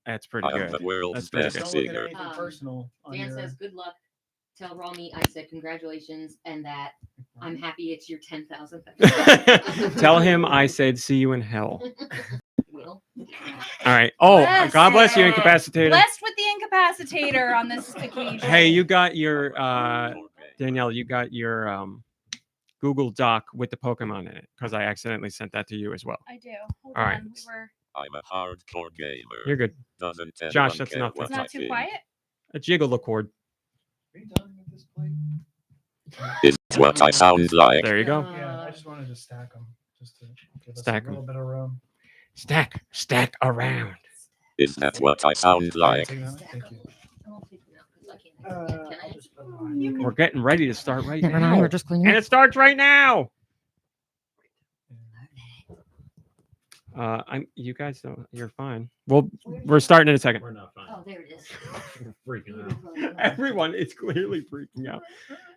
That's pretty good. I am the world's That's best pretty Don't look at singer. anything personal. Dan says, good luck. Tell RawMeat I said congratulations and that I'm happy it's your 10,000th. Tell him I said see you in hell. Will. All right. Oh, Bless God bless you, it. incapacitator. Blessed with the incapacitator on this occasion. Hey, you got your Danielle. You got your Google Doc with the Pokemon in it because I accidentally sent that to you as well. I do. Hold All on. right. We were... I'm a hardcore gamer. You're good. Doesn't Josh, anyone that's care nothing. what It's not I too think? quiet? A jiggle the cord. Are you done with this plate? Is what I sound like. There you go. Yeah, I just wanted to stack them just to give us Stack a 'em. little bit of room. Stack around. Is that what I sound like? Thank you. I'll take them out 'cause I can't. Can I? I'll just put mine. We're getting ready to start right Never now. mind, we're just cleaning And up. it starts right now. You guys don't. You're fine. Well, we're starting in a second. We're not fine. Oh, there it is. We're freaking out. Everyone is clearly freaking out.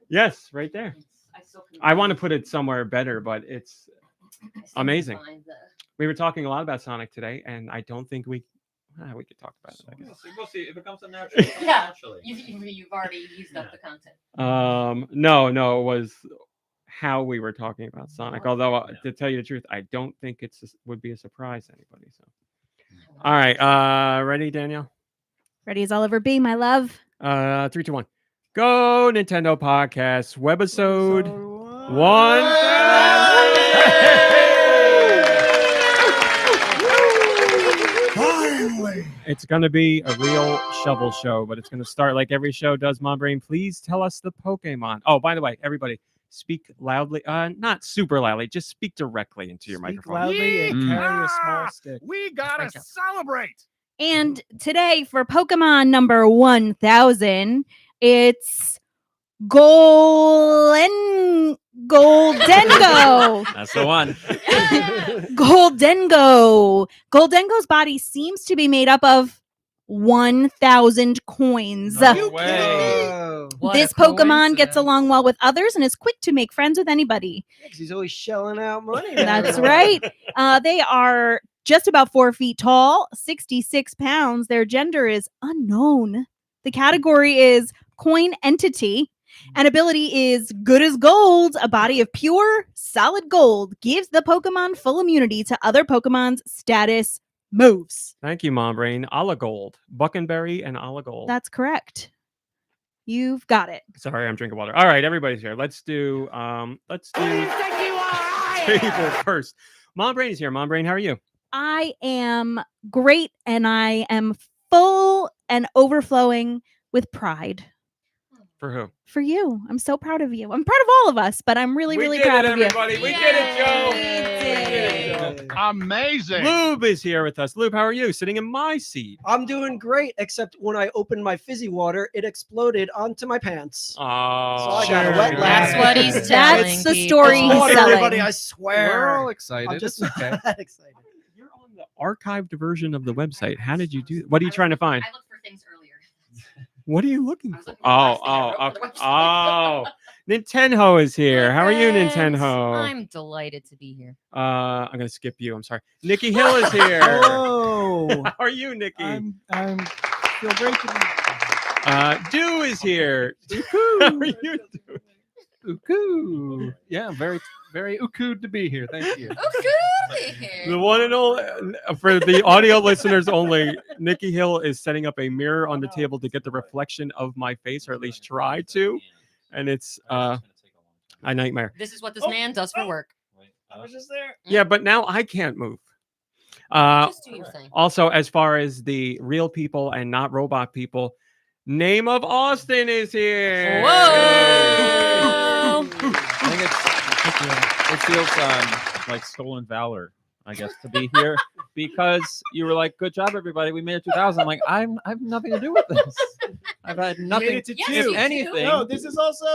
Yes, right there. I still couldn't I want to find- put it somewhere better, but it's. I still couldn't amazing. find the- We were talking a lot about Sonic today, and I don't think we could talk about it. I guess. We'll see if it comes natural. Yeah. Naturally. You've already used up the content. No, it was how we were talking about Sonic. Oh. Although, Yeah. to tell you the truth, I don't think would be a surprise to anybody. So, all right, ready, Danielle? Ready as I'll ever be, my love. 3, 2, 1. Go Nintendo Podcast, webisode 1,000. Finally. It's gonna be a real shovel show, but it's gonna start like every show does. Mom Brain, please tell us the Pokemon. Oh, by the way, everybody, speak loudly. Not super loudly. Just speak directly into your Speak microphone. loudly and Mm. carry a small stick. We gotta celebrate. And today for Pokemon number 1000, it's Gholdengo. That's the one. Gholdengo. Gholdengo's body seems to be made up of 1,000 coins. No way. This Pokemon gets along well with others and is quick to make friends with anybody. He's always shelling out money. That's right. They are just about 4 feet tall, 66 pounds. Their gender is unknown. The category is coin entity. And ability is good as gold. A body of pure, solid gold gives the Pokemon full immunity to other Pokemon's status moves. Thank you, Mom Brain. Oligold, Buckenberry, and Oligold. That's correct. You've got it. Sorry, I'm drinking water. All right, everybody's here. Let's do table first. Mom Brain is here. Mom Brain, how are you? I am great and I am full and overflowing with pride. For who? For you. I'm so proud of you. I'm proud of all of us, but I'm really, really proud of you. everybody. We did it, Joe. We did it. Amazing. Lube is here with us. Lube, how are you? Sitting in my seat. I'm doing great, except when I opened my fizzy water, it exploded onto my pants. Oh, I got a wet That's lap. what he's telling. That's the story It's he's water, selling. everybody, I We're swear. all excited. I'm just It's okay. excited. You're on the archived version of the website. How did you do? What are you trying to find? I looked for things earlier. What are you looking I was for? looking for the last thing I wrote Oh, for the website. Nintenho is here. How are you, Friends, Nintenho? I'm delighted to be here. I'm gonna skip you. I'm sorry. Nicky Hill is here. Oh, How are you, Nicky? I'm feel great to be Dew is here. How are you doing? Uku. Yeah, very, very uku to be here. Thank you. The one and only, for the audio listeners only, Nicky Hill is setting up a mirror on the table to get the reflection of my face, or at least try to. And it's a nightmare. This is what this man does for work. I was just there. Yeah, but now I can't move. Just do your thing. Also, as far as the real people and not robot people, Name of Austin is here. Whoa! I think it feels like stolen valor, I guess, to be here because you were like, "Good job, everybody! We made it 2000." I'm like, I have nothing to do with this. I've had nothing. Made it to Yes, two. you If do. anything, No, this is also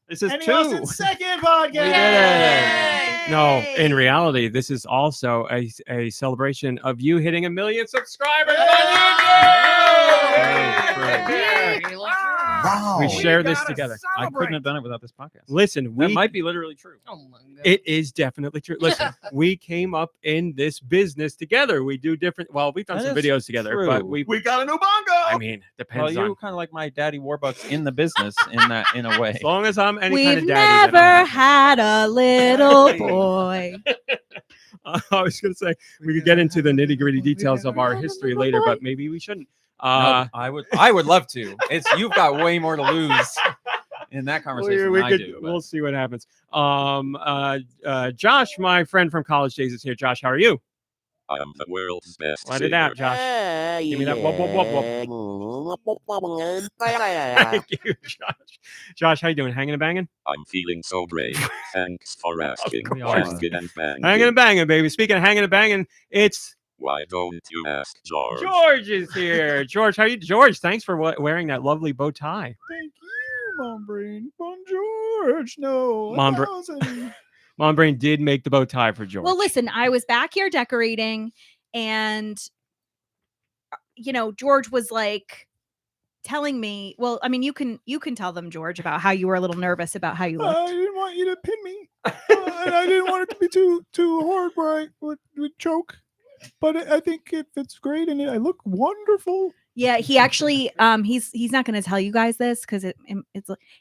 this is Henny 2. Austin's second podcast. We did it. No, in reality, this is also a celebration of you hitting 1 million subscribers on YouTube. Very true. We We share this gotta together. I couldn't have done it without this podcast. Listen, That we might be literally true. Oh my god. it is definitely true. Listen, we came up in this business together. We do different. Well, we've done That some is videos together, but true. we got a new bongo. I mean, Well, depends you're on. kind of like my daddy Warbucks in the business in a way. As long as I'm any We've kind of daddy, then I'm never had a little boy. I was going to say we could get into the nitty gritty details of our history later, but maybe we shouldn't. No, I would love to. You've got way more to lose in that conversation than I do. but- We'll see what happens. Josh, my friend from college days, is here. Josh, how are you? I am the world's best Let it singer. out, Josh. Give me that whoop, whoop, whoop, whoop. Thank you, Josh. Josh, how you doing? Hanging and banging? I'm feeling so great. Thanks for asking. Of course. Hanging and banging. Hanging and banging, baby. Speaking of hanging and banging, it's Why don't you ask George? George is here. George, how you? George, thanks for wearing that lovely bow tie. Thank you, Mom Brain. George. No. Mom Bra- 1,000. Mom Brain did make the bow tie for George. Well, listen, I was back here decorating, and George was like telling me, well, I mean, you can tell them, George, about how you were a little nervous about how you I looked. didn't want you to pin me, and I didn't want it to be too hard where I would choke. But I think it fits great, and I look wonderful. Yeah, he actually he's not going to tell you guys this because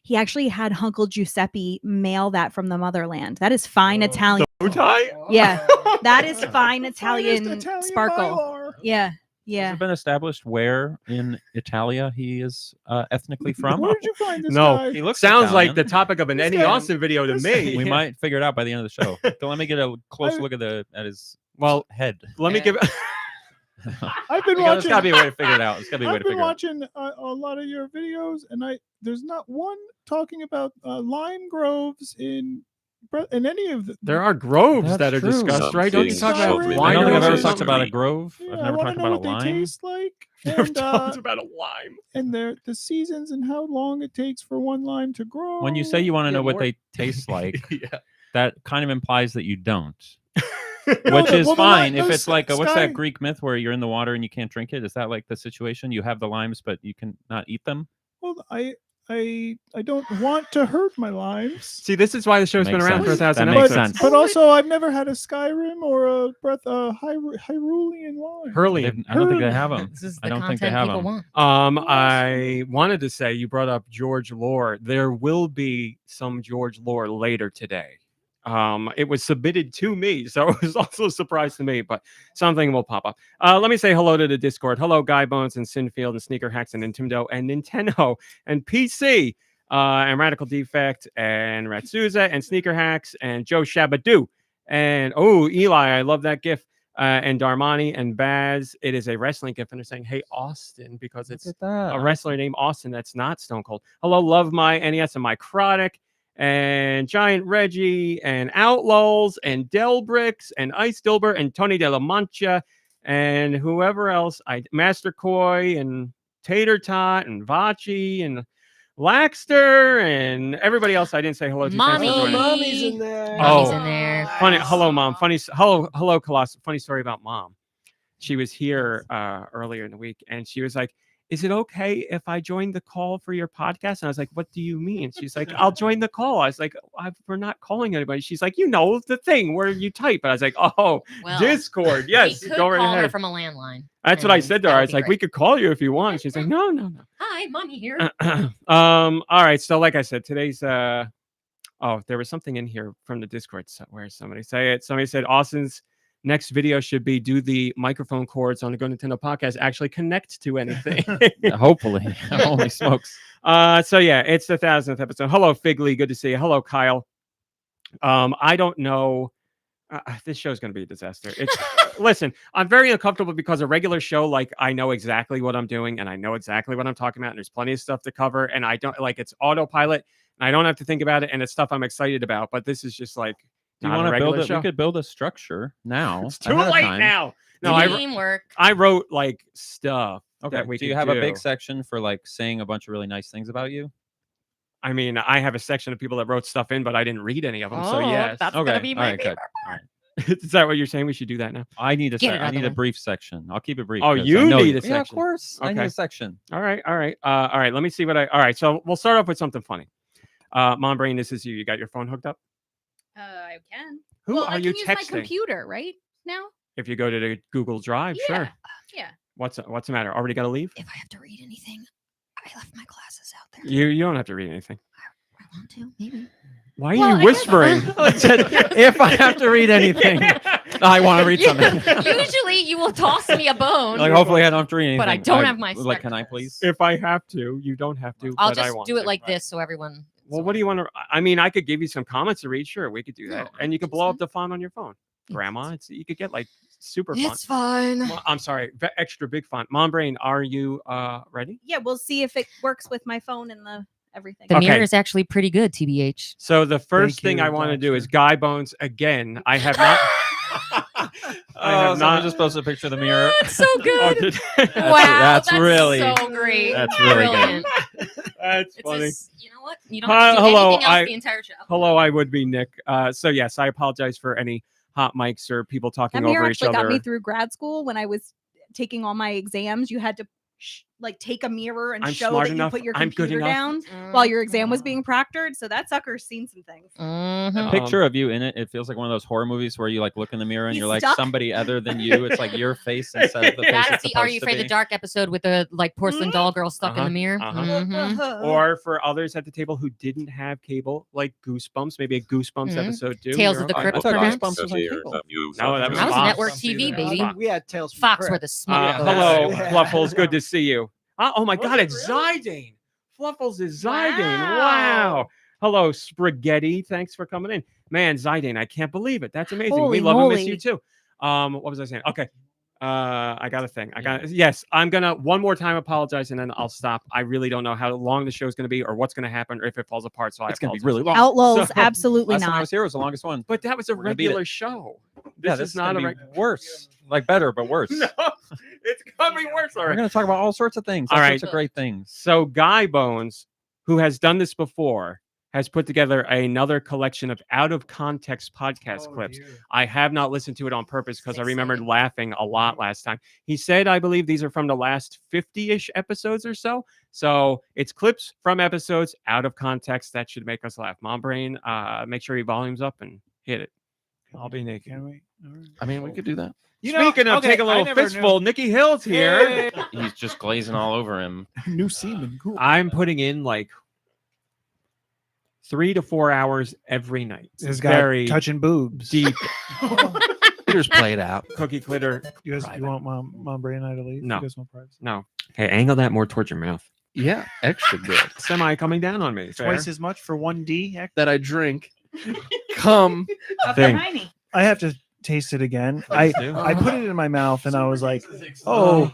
he actually had Uncle Giuseppe mail that from the motherland. That is fine Italian. bow tie? Yeah, that is fine Italian, Finest Italian sparkle. Mylar. Yeah, Has yeah. it been established where in Italia he is ethnically from? Where did you find this No, guy? He looks Sounds like Italian. the topic of an This Eddie guy- Austin video to this- me. We might figure it out by the end of the show. So let me get a close I- look at his Well, head. let me give. I've been There's watching. got to be a way to figure it out. There's got to be a way I've to been figure it out. watching a lot of your videos, and there's not one talking about lime groves in any of the. There are groves That's that are true. discussed, right? Don't you talk about Something. I don't think I've wineries ever or talked about a something? grove. Yeah, I've I never want talked to know about a what they lime. taste like, Never and talked about a lime. the seasons and how long it takes for one lime to grow. When you say you want to Yeah, know what more- they taste like, Yeah. that kind of implies that you don't. No, Which the- is well, the fine li- if those it's like what's sky- that Greek myth where you're in the water and you can't drink it? Is that like the situation? You have the limes, but you can not eat them. Well, I don't want to hurt my limes. See, this is why the show's been Makes around for sense. 1,000 That makes episodes. sense. But also, I've never had a Skyrim or a Hyrulean lime. Hurley. I don't think they have them. This is I the don't think they content have people them. want. I wanted to say you brought up George lore. There will be some George lore later today. It was submitted to me, so it was also a surprise to me, but something will pop up. Let me say hello to the Discord. Hello, Gybones and Sinfield and Sneaker Hacks and Nintendo and PC and Radical Defect and Ratsuza and Sneaker Hacks and Joe Shabadoo and Eli, I love that GIF. And Darmani and Baz. It is a wrestling GIF, and they're saying, "Hey Austin," because it's Look at that. a wrestler named Austin that's not Stone Cold. Hello, love my NES and my Chronic and Giant Reggie and Outlaws and Delbricks and Ice Dilber and Tony De La Mancha and whoever else. Master Koi and Tater Tot and Vachi and Laxter and everybody else I didn't say hello to. Thanks for Mommy. joining. Mommy's in there. Oh. Mommy's in there. Funny, hello, Mom. Hello, Colossus. Funny story about Mom. She was here earlier in the week, and she was like, "Is it okay if I join the call for your podcast?" And I was like, "What do you mean?" She's like, "I'll join the call." I was like, "We're not calling anybody." She's like, the thing where you type. And I was like, "Oh, Well, Discord. Yes, we could go right call her ahead." from a landline. That's what I and said to her. that I would was be like, great. "We could call you if you want." She's like, "No, no, no." Hi, mommy here. All right. So, like I said, today's there was something in here from the Discord where somebody said Austin's next video should be, do the microphone cords on the GoNintendo podcast actually connect to anything? Hopefully, holy smokes. So yeah, it's the 1,000th episode. Hello, Figley. Good to see you. Hello, Kyle. I don't know. This show's going to be a disaster. It's listen, I'm very uncomfortable because a regular show, like I know exactly what I'm doing and I know exactly what I'm talking about, and there's plenty of stuff to cover, and I don't like it's autopilot and I don't have to think about it, and it's stuff I'm excited about. But this is just like Do you not a want to regular build it? show. We could build a structure now. It's too ahead of late time. now. No, Teamwork. I wrote like stuff Okay. that we Do you could have do. a big section for like saying a bunch of really nice things about you? I mean, I have a section of people that wrote stuff in, but I didn't read any of them. So Oh, yes. that's Okay. gonna be All my right, good. favorite. All right. Is that what you're saying? We should do that now. I need Get it out I of the need a way. brief section. I'll keep it brief. Oh, 'cause you I know need a Yeah, of section. course. I need Okay. a section. All right. All right. Let me see what all right. So we'll start off with something funny. Mom Brain, this is you. You got your phone hooked up? I can. Who well, are I you can use my texting? computer right now. If you go to the Google Drive, Yeah. sure. Yeah. What's the matter? Already got to leave? If I have to read anything, I left my glasses out there. You don't have to read anything. I want to, maybe. Why are Well, you I guess- whispering? If I have to read anything, I want to read something. Usually you will toss me a bone. Like, hopefully, I don't have to read anything. But I don't have my Like, can I spectacles. please? If I have to, you don't have to. I'll but I just want do it to. like this so everyone. Well, what do you want to? I mean, I could give you some comments to read. Sure, we could do that, No, and you could it's blow up fine. the font on your phone, Grandma. You could get like super font. It's fine. I'm sorry, extra big font. Mom Brain, are you ready? Yeah, we'll see if it works with my phone and the everything. The Okay. mirror is actually pretty good, TBH. So the first Thank thing you, I want to do is Baxter. Gybones again. I have not. I have Someone not. just posted a picture of the mirror. That's so Oh, good. did- Wow, that's really- so great. That's really good. Brilliant. That's It's funny. you know what? You don't have to do Hello, anything else I- the entire show. Hello, I would be Nick. So yes, I apologize for any hot mics or people talking That mirror over each actually got other. me through grad school when I was taking all my exams. You had to like take a mirror and I'm show smart that enough. you put your I'm good computer enough. down while your exam was being proctored. So that sucker's seen some things. Mhm. Picture of you in it. It feels like one of those horror movies where you like look in the mirror and He's you're like stuck. somebody other than you. It's like your face instead of the face. That's it's the Are You supposed to Afraid of be. the Dark episode with the like porcelain doll girl stuck in Uh-huh, the mirror. uh-huh. Mhm. Or for others at the table who didn't have cable, like Goosebumps, maybe a Goosebumps Mhm. episode too. Tales You're of the okay. Crypt, I thought perhaps? Goosebumps was on Hear cable. the views No, of that was That was Fox. network TV, baby. Fox. We had Tales from Fox the were Crypt. the smart. Hello, Yeah. Fluffles. Good to see you. Oh my God, it's Zidane. Fluffles is Zidane. Wow. Hello, Spaghetti. Thanks for coming in. Man, Zidane, I can't believe it. That's amazing. Holy we love and miss moly. you too. What was I saying? Okay. I got a thing. Yes, I'm gonna one more time apologize and then I'll stop. I really don't know how long the show's gonna be or what's gonna happen or if it falls apart. So It's I gonna be apologize. really long. Outlaws, So- absolutely Last time I not. was here was the longest one. But that was a We're gonna beat it. regular show. Yeah, This is not a gonna regular. be worse. Like better, but worse. No, it's gonna be worse. All We're right. gonna talk about all sorts of things. All All right. sorts of great things. So Guy Bones, who has done this before, has put together another collection of out of context podcast clips. I have not listened to it on purpose because I remembered laughing a lot last time. He said, I believe these are from the last 50-ish episodes or so. So it's clips from episodes out of context that should make us laugh. Mom Brain, make sure your volume's up and hit it. I'll be naked. Can we? All right. I mean, we could do that. Speaking of, take a little fistful. Nicky Hill's here. He's just glazing all over him. New semen. Cool. I'm putting in like 3 to 4 hours every night. This guy Very touching boobs. deep Just play it out. cookie glitter. You guys, Private. you want Mom Bray and I to leave? No. You guys want privacy? No. Hey, angle that more towards your mouth. Yeah, extra good. Semi coming down on me. Twice as much for 1D. That I drink. Come. Thing. I have to taste it again. Please do. I put it in my mouth and I was like, oh,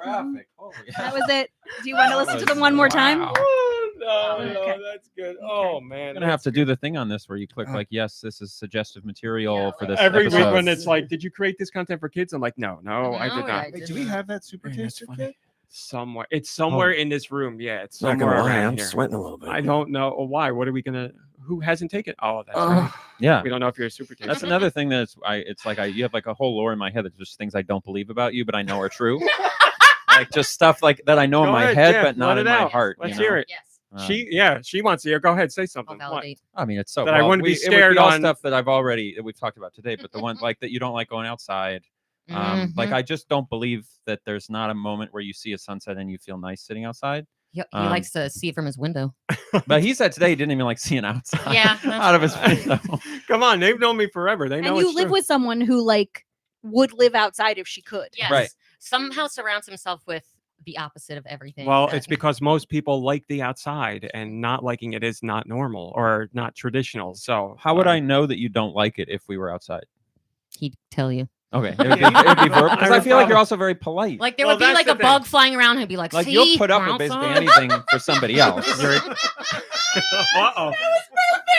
That was it. Do you want to listen to them one more time? Oh, no, Okay. that's good. Oh man, I'm gonna have to do the thing on this where you click like, yes, this is suggestive material for this every week episode. when it's like, did you create this content for kids? I'm like, no, I No, did not. I wait, do we have that super Man, that's taster funny. kit? Somewhere, it's somewhere in this room. Yeah, it's Not somewhere gonna lie, around I'm here. sweating a little bit. I don't know why. What are we gonna? Who hasn't taken? Oh, that's right. Yeah. We don't know if you're a super taster. That's another thing that's it's like you have like a whole lore in my head that's just things I don't believe about you, but I know are true. Like just stuff like that I know in Go my ahead, head, Jeff, but not let in it my out. heart. Let's you hear know? it. Yes. She wants to hear. Go ahead, say I'll something. What? validate. I mean, it's so That I wouldn't be it would scared all on- stuff that we've talked about today, but the one like that you don't like going outside. Like Mhm. I just don't believe that there's not a moment where you see a sunset and you feel nice sitting outside. He Um, likes to see it from his window. But he said today he didn't even like seeing outside. Yeah, that's out of his window. Come on, they've known me forever. They know And you it's live true. with someone who like would live outside if she could. Yes. Right. Somehow surrounds himself with the opposite of everything. Well, that- it's because most people like the outside, and not liking it is not normal or not traditional. So How would I know that you don't like it if we were outside? he'd tell you. Okay, it'd be verbal because I feel like you're also very polite. Like there Well, would be that's like the a thing. bug flying around. He'd be like, Like see, you'll put up we're with basically outside." anything for somebody else. Uh-oh.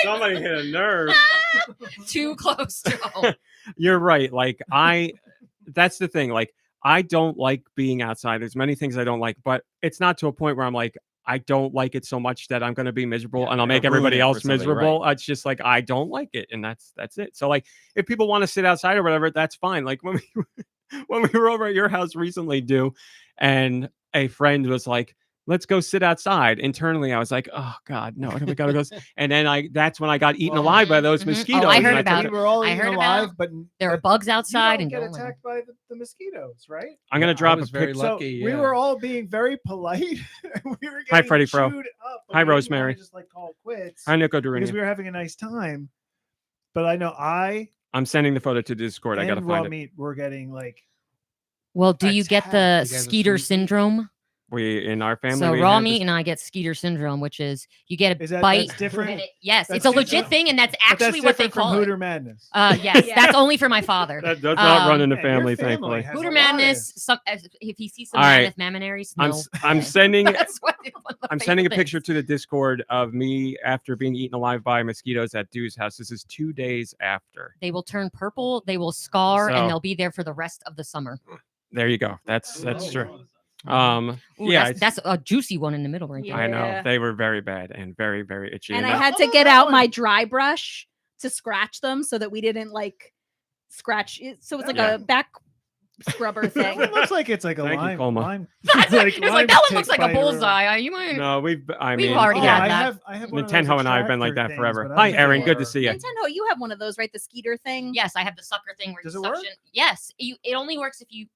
Somebody hit a nerve. Too close to home. You're right. Like that's the thing. Like I don't like being outside. There's many things I don't like, but it's not to a point where I'm like, I don't like it so much that I'm going to be miserable and I'll make ruin everybody it for else somebody, miserable. It's just like I don't like it, and that's it. So like, if people want to sit outside or whatever, that's fine. Like when we were over at your house recently, and a friend was like, let's go sit outside. Internally, I was like, oh God, no, we gotta go. And then that's when I got eaten alive by those mosquitoes. I and heard took about We it. were all I eaten heard alive, about- but There are bugs you outside don't and get don't let attacked by the mosquitoes, right? I'm gonna I drop was a very pic. lucky. We were all being very polite. We were Hi, getting Freddie Fro. chewed up, but Hi, we didn't wanna Rosemary. Just like call it quits Hi, Nico because Durini. we were having a nice time. But I know I'm sending the photo to Discord. I gotta and find it. RawMeat were getting like Well, do you get Attacked. the You guys are Skeeter sweet. syndrome? We in our family. So we raw have meat this- and I get Skeeter syndrome, which is you get a is that bite. that's different. and yes, That's it's a legit different. thing, and that's But that's actually what they different from call Hooter it. Madness. Yes, Yeah. that's only for my father. That does not run in the Your family, family thankfully. has Hooter a lot of Madness. this. If he sees some All right. mammoth mammonaries, I'm no. I'm sending That's what one of the I'm sending a favorite picture things. to the Discord of me after being eaten alive by mosquitoes at Deux' house. This is 2 days after. They will turn purple. They will scar, So- and they'll be there for the rest of the summer. There you go. That's true. Ooh, Yeah, that's a juicy one in the middle right there. I know Yeah. they were very bad and very, very itchy. And And I that- had to get out my dry brush to scratch them so that we didn't like scratch it. So it's like Yeah. a back scrubber That thing. one looks like it's like a Thank you, lime. Colma. lime It's like lime that one tick looks like a bite or- bullseye. You might. no, we've already Oh, had I that. have one of those Nintendo and I have been like attractor that forever. things, but Hi, I don't think Erin. they Good to are- see you. Nintendo, you have one of those, right? The Skeeter thing. Yes, I have the sucker thing where Does you it work? suction. Yes, it only works if you.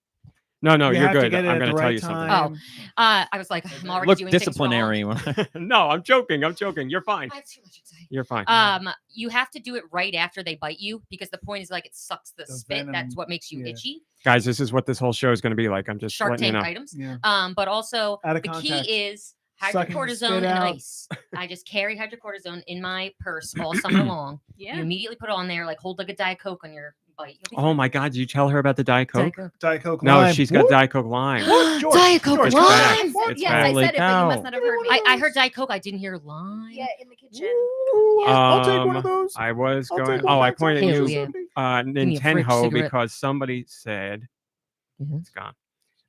No, You you're have to good. get it I'm at going the to tell right you something. time. I was like, I'm already Look doing disciplinary. Things wrong. No, I'm joking. I'm joking. You're fine. I have too much anxiety. You're fine. You have to do it right after they bite you because the point is like it sucks the spit. venom, That's what makes you yeah. itchy. Guys, this is what this whole show is going to be like. I'm just Shark letting you Tank know. items. Yeah. But also Out of the contact. key is Sucking the hydrocortisone spit and out. ice. I just carry hydrocortisone in my purse all summer long. Yeah. You immediately put it on there, like hold like a Diet Coke on your bite. You'll be Oh fine. my God, did you tell her about the Diet Coke? Diet Coke. Diet Coke No, lime. she's got What? Diet Coke lime. George, Diet Coke George, lime. Yes, It's yes, bad. I Holy said it, but you cow. must not have heard me. I heard Diet Coke. I didn't hear lime. Yeah, in the kitchen. Ooh, I'll take one of those. I was I'll going. take one Oh, I back to pointed Hell you yeah. me a fridge Nintenho cigarette. because somebody said Mhm. it's gone.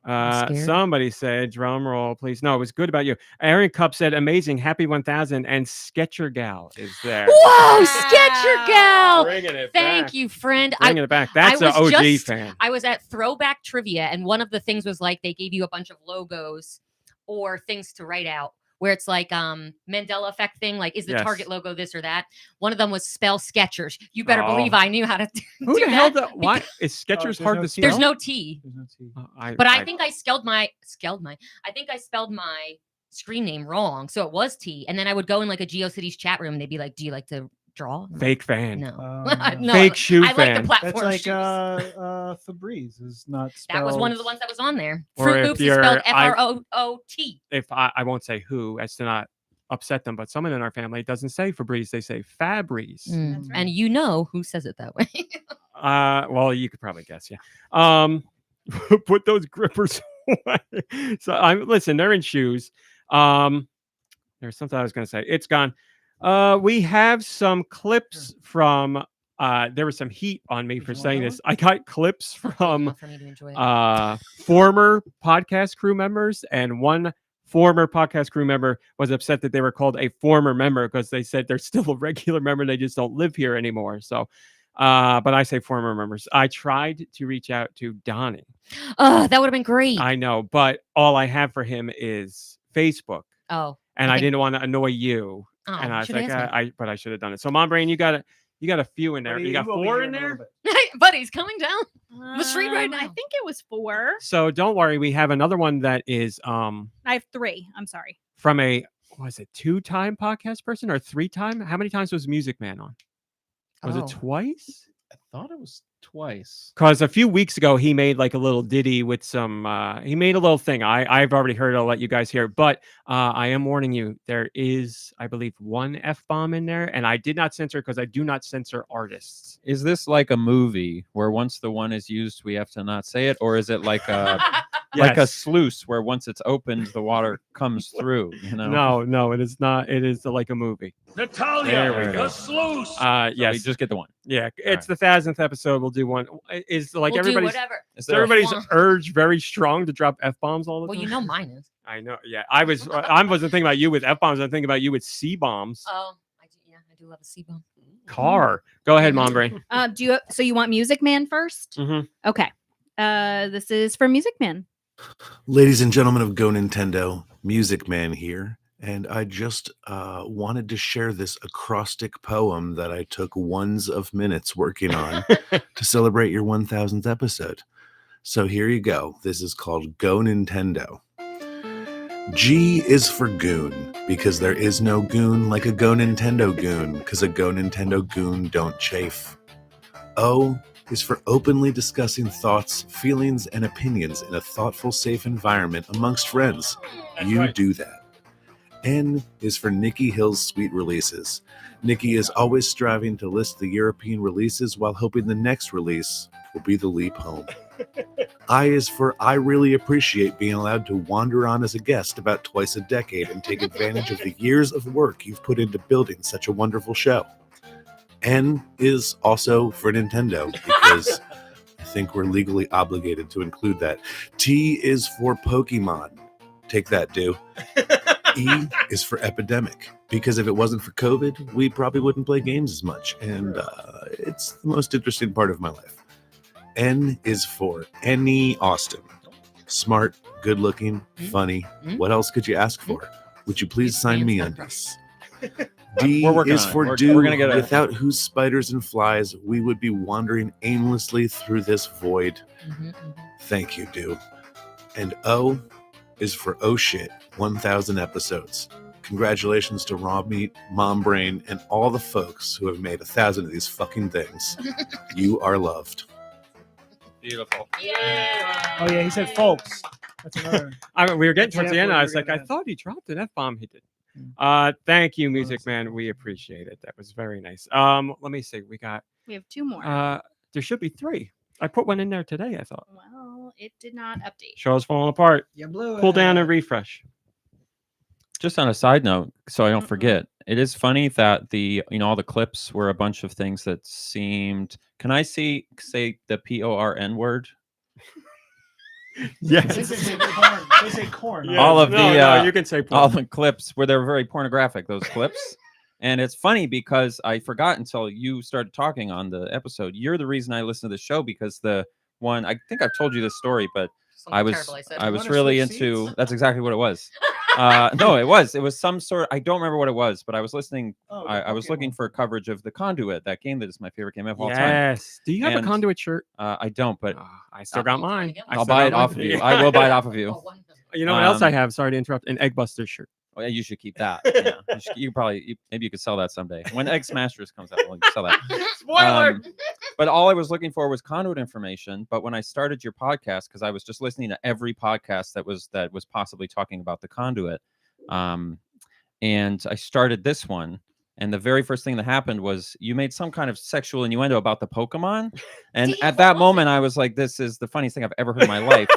I'm scared. Somebody said, drum roll, please. No, it was good about you. Aaron Cup said, amazing, happy 1000, and Sketcher Gal is there. Whoa, Sketcher Gal! Bringing it Thank back. you, friend. Bringing it back. That's an was OG just- fan. I was at Throwback Trivia, and one of the things was like they gave you a bunch of logos or things to write out. Where it's like Mandela effect thing, like is the Yes. Target logo this or that? One of them was spell Skechers. You better Oh. believe I knew how to Who do the hell? that. Why is Skechers there's hard no to T? spell? There's no T, There's no tea. but I think I spelled my screen name wrong, so it was T. And then I would go in like a GeoCities chat room, and they'd be like, "Do you like to draw?" I'm like, fake fan. no, Um, no, Fake shoe I like fan. the platform That's like shoes. Febreze is not spelled. That was one of the ones that was on there. Or Fruit if Loops is you're- spelled I- FROOT. If I won't say who, as to not upset them, but someone in our family doesn't say Febreze, they say Fabrice. That's right. And you know who says it that way. Well, you could probably guess, yeah. Put those grippers away. So listen, they're in shoes. There's something I was gonna say. It's gone. We have some clips from there was some heat on me Did for you want saying that this. I got clips from Enough for me to enjoy it. former podcast crew members, and one former podcast crew member was upset that they were called a former member because they said they're still a regular member, they just don't live here anymore. So but I say former members. I tried to reach out to Donnie. Oh, that would have been great. I know, but all I have for him is Facebook, Oh, and I I think- didn't want to annoy you. oh, And I was should like, ask me. but I should have done it. So, Mom Brain, you got a few in there. Buddy, You got will be 4 here in a little there. bit. Buddy's coming down. The street right I now. think it was 4. So don't worry, we have another one that is I have 3. I'm sorry. from a was it 2-time podcast person or 3-time? How many times was Music Man on? Was Oh. it twice? I thought it was twice. Because a few weeks ago he made like a little ditty with some. He made a little thing. I've already heard. I'll let you guys hear. But I am warning you. There is, I believe, 1 F-bomb in there, and I did not censor because I do not censor artists. Is this like a movie where once the one is used, we have to not say it, or is it like a like a Yes. sluice where once it's opened, the water comes through. You know. No, it is not. It is like a movie. Natalia, There we go. sluice. So Yes. we just get the one. Yeah, All it's the 1000th episode. We'll do one. Is like We'll do everybody's whatever. Is so there a- everybody's One. urge very strong to drop f bombs all the Well, time. you know mine is. I know. Yeah, I wasn't thinking about you with f bombs. I'm thinking about you with c bombs. Oh, I do love a C-bomb. Car. Go ahead, Mom Brain. So you want Music Man 1st? Mhm. Okay. This is for Music Man. Ladies and gentlemen of GoNintendo, Music Man here, and I just wanted to share this acrostic poem that I took ones of minutes working on to celebrate your 1000th episode. So here you go. This is called GoNintendo. G is for goon, because there is no goon like a GoNintendo goon, because a GoNintendo goon don't chafe. O is for openly discussing thoughts, feelings, and opinions in a thoughtful, safe environment amongst friends. You do that. N is for Nicky Hill's sweet releases. Nicky is always striving to list the European releases while hoping the next release will be the leap home. I is for I really appreciate being allowed to wander on as a guest about twice a decade and take advantage of the years of work you've put into building such a wonderful show. N is also for Nintendo because I think we're legally obligated to include that. T is for Pokemon. Take that, do. E is for epidemic because if it wasn't for COVID, we probably wouldn't play games as much. And it's the most interesting part of my life. N is for Annie Austin. Smart, good looking, funny. What else could you ask for? Would you please sign MeUndies? D We're working is on it. for We're do, gonna get a- without whose spiders and flies we would be wandering aimlessly through this void. Thank you, Do. And O is for oh shit, 1000 episodes. Congratulations to RawMeat, Mom Brain, and all the folks who have made 1000 of these fucking things. You are loved. Beautiful. Oh yeah, he said folks. That's another. We were getting towards the Yeah, end. we I were was like, I gonna- thought he dropped an f bomb. He did. Thank you, Music Man. We appreciate it. That was very nice. Let me see. We got. We have 2 more. There should be 3. I put one in there today. I thought. Well, it did not update. Show's falling apart. You blew Cool down it. and refresh. Just on a side note, so I don't forget, it is funny that all the clips were a bunch of things that seemed. Can I say the PORN word? They say corn. They say corn. Yeah. All of No, you can say porn. all the clips where they're very pornographic. Those clips, and it's funny because I forgot until you started talking on the episode. You're the reason I listened to the show because the one I think I've told you this story, but Something I was terrible I said. I was Wanna really switch into. seats? That's exactly what it was. No, it was some sort. I don't remember what it was, but I was listening. Oh, I was okay, looking well. for coverage of the Conduit, that game that is my favorite game of all time. Yes. Do you have And- a conduit shirt? I don't, but I still got mine. I I'll still buy got it mine. off of you. I will buy it off of you. Oh, one. You know what else I Um, have? Sorry to interrupt. An Eggbuster shirt. Oh, yeah, you should keep that. Yeah. You probably maybe you could sell that someday when Egg Smashers comes out. We'll sell that. Spoiler. But all I was looking for was Conduit information. But when I started your podcast, because I was just listening to every podcast that was possibly talking about the Conduit, and I started this one. And the very first thing that happened was you made some kind of sexual innuendo about the Pokemon. And Steve, at what that was moment, I was like, this is the funniest thing I've ever heard in my life.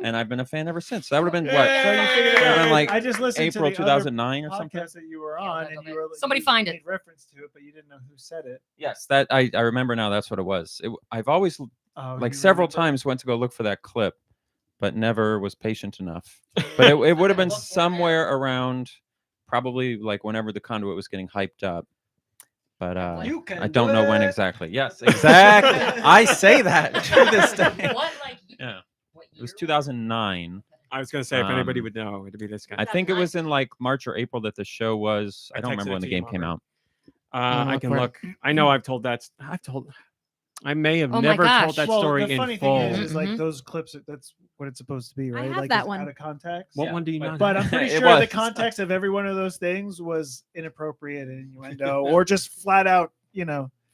And I've been a fan ever since. So that would have been what? So you figured it Would've out. been like I just listened April to the other 2009 or something. podcast that you were Yeah, on, that's and okay. you were Somebody you find it. made reference to it, but you didn't know who said it. Yes, that I remember now. That's what it was. I've always Oh, like you several remember? times went to go look for that clip, but never was patient enough. But it would have been Look for it. somewhere around probably like whenever the Conduit was getting hyped up. But You can I don't know do when it. exactly. Yes, exactly. I say that to this day. What like? Yeah, What it was year 2009. I was going to say, if anybody Um, would know, it'd be this guy. I think it was in like March or April that the show was. I don't texted remember it when the to you, game came Robert. out. I can look. I know I've told that. I may have Oh my never gosh. told that Well, story the in funny full. thing is like Mhm. those clips. That's what it's supposed to be, right? have like that it's one. out of context. What Yeah, one do you not? But I'm have? pretty It sure the was. context of every one of those things was inappropriate and innuendo, or just flat out,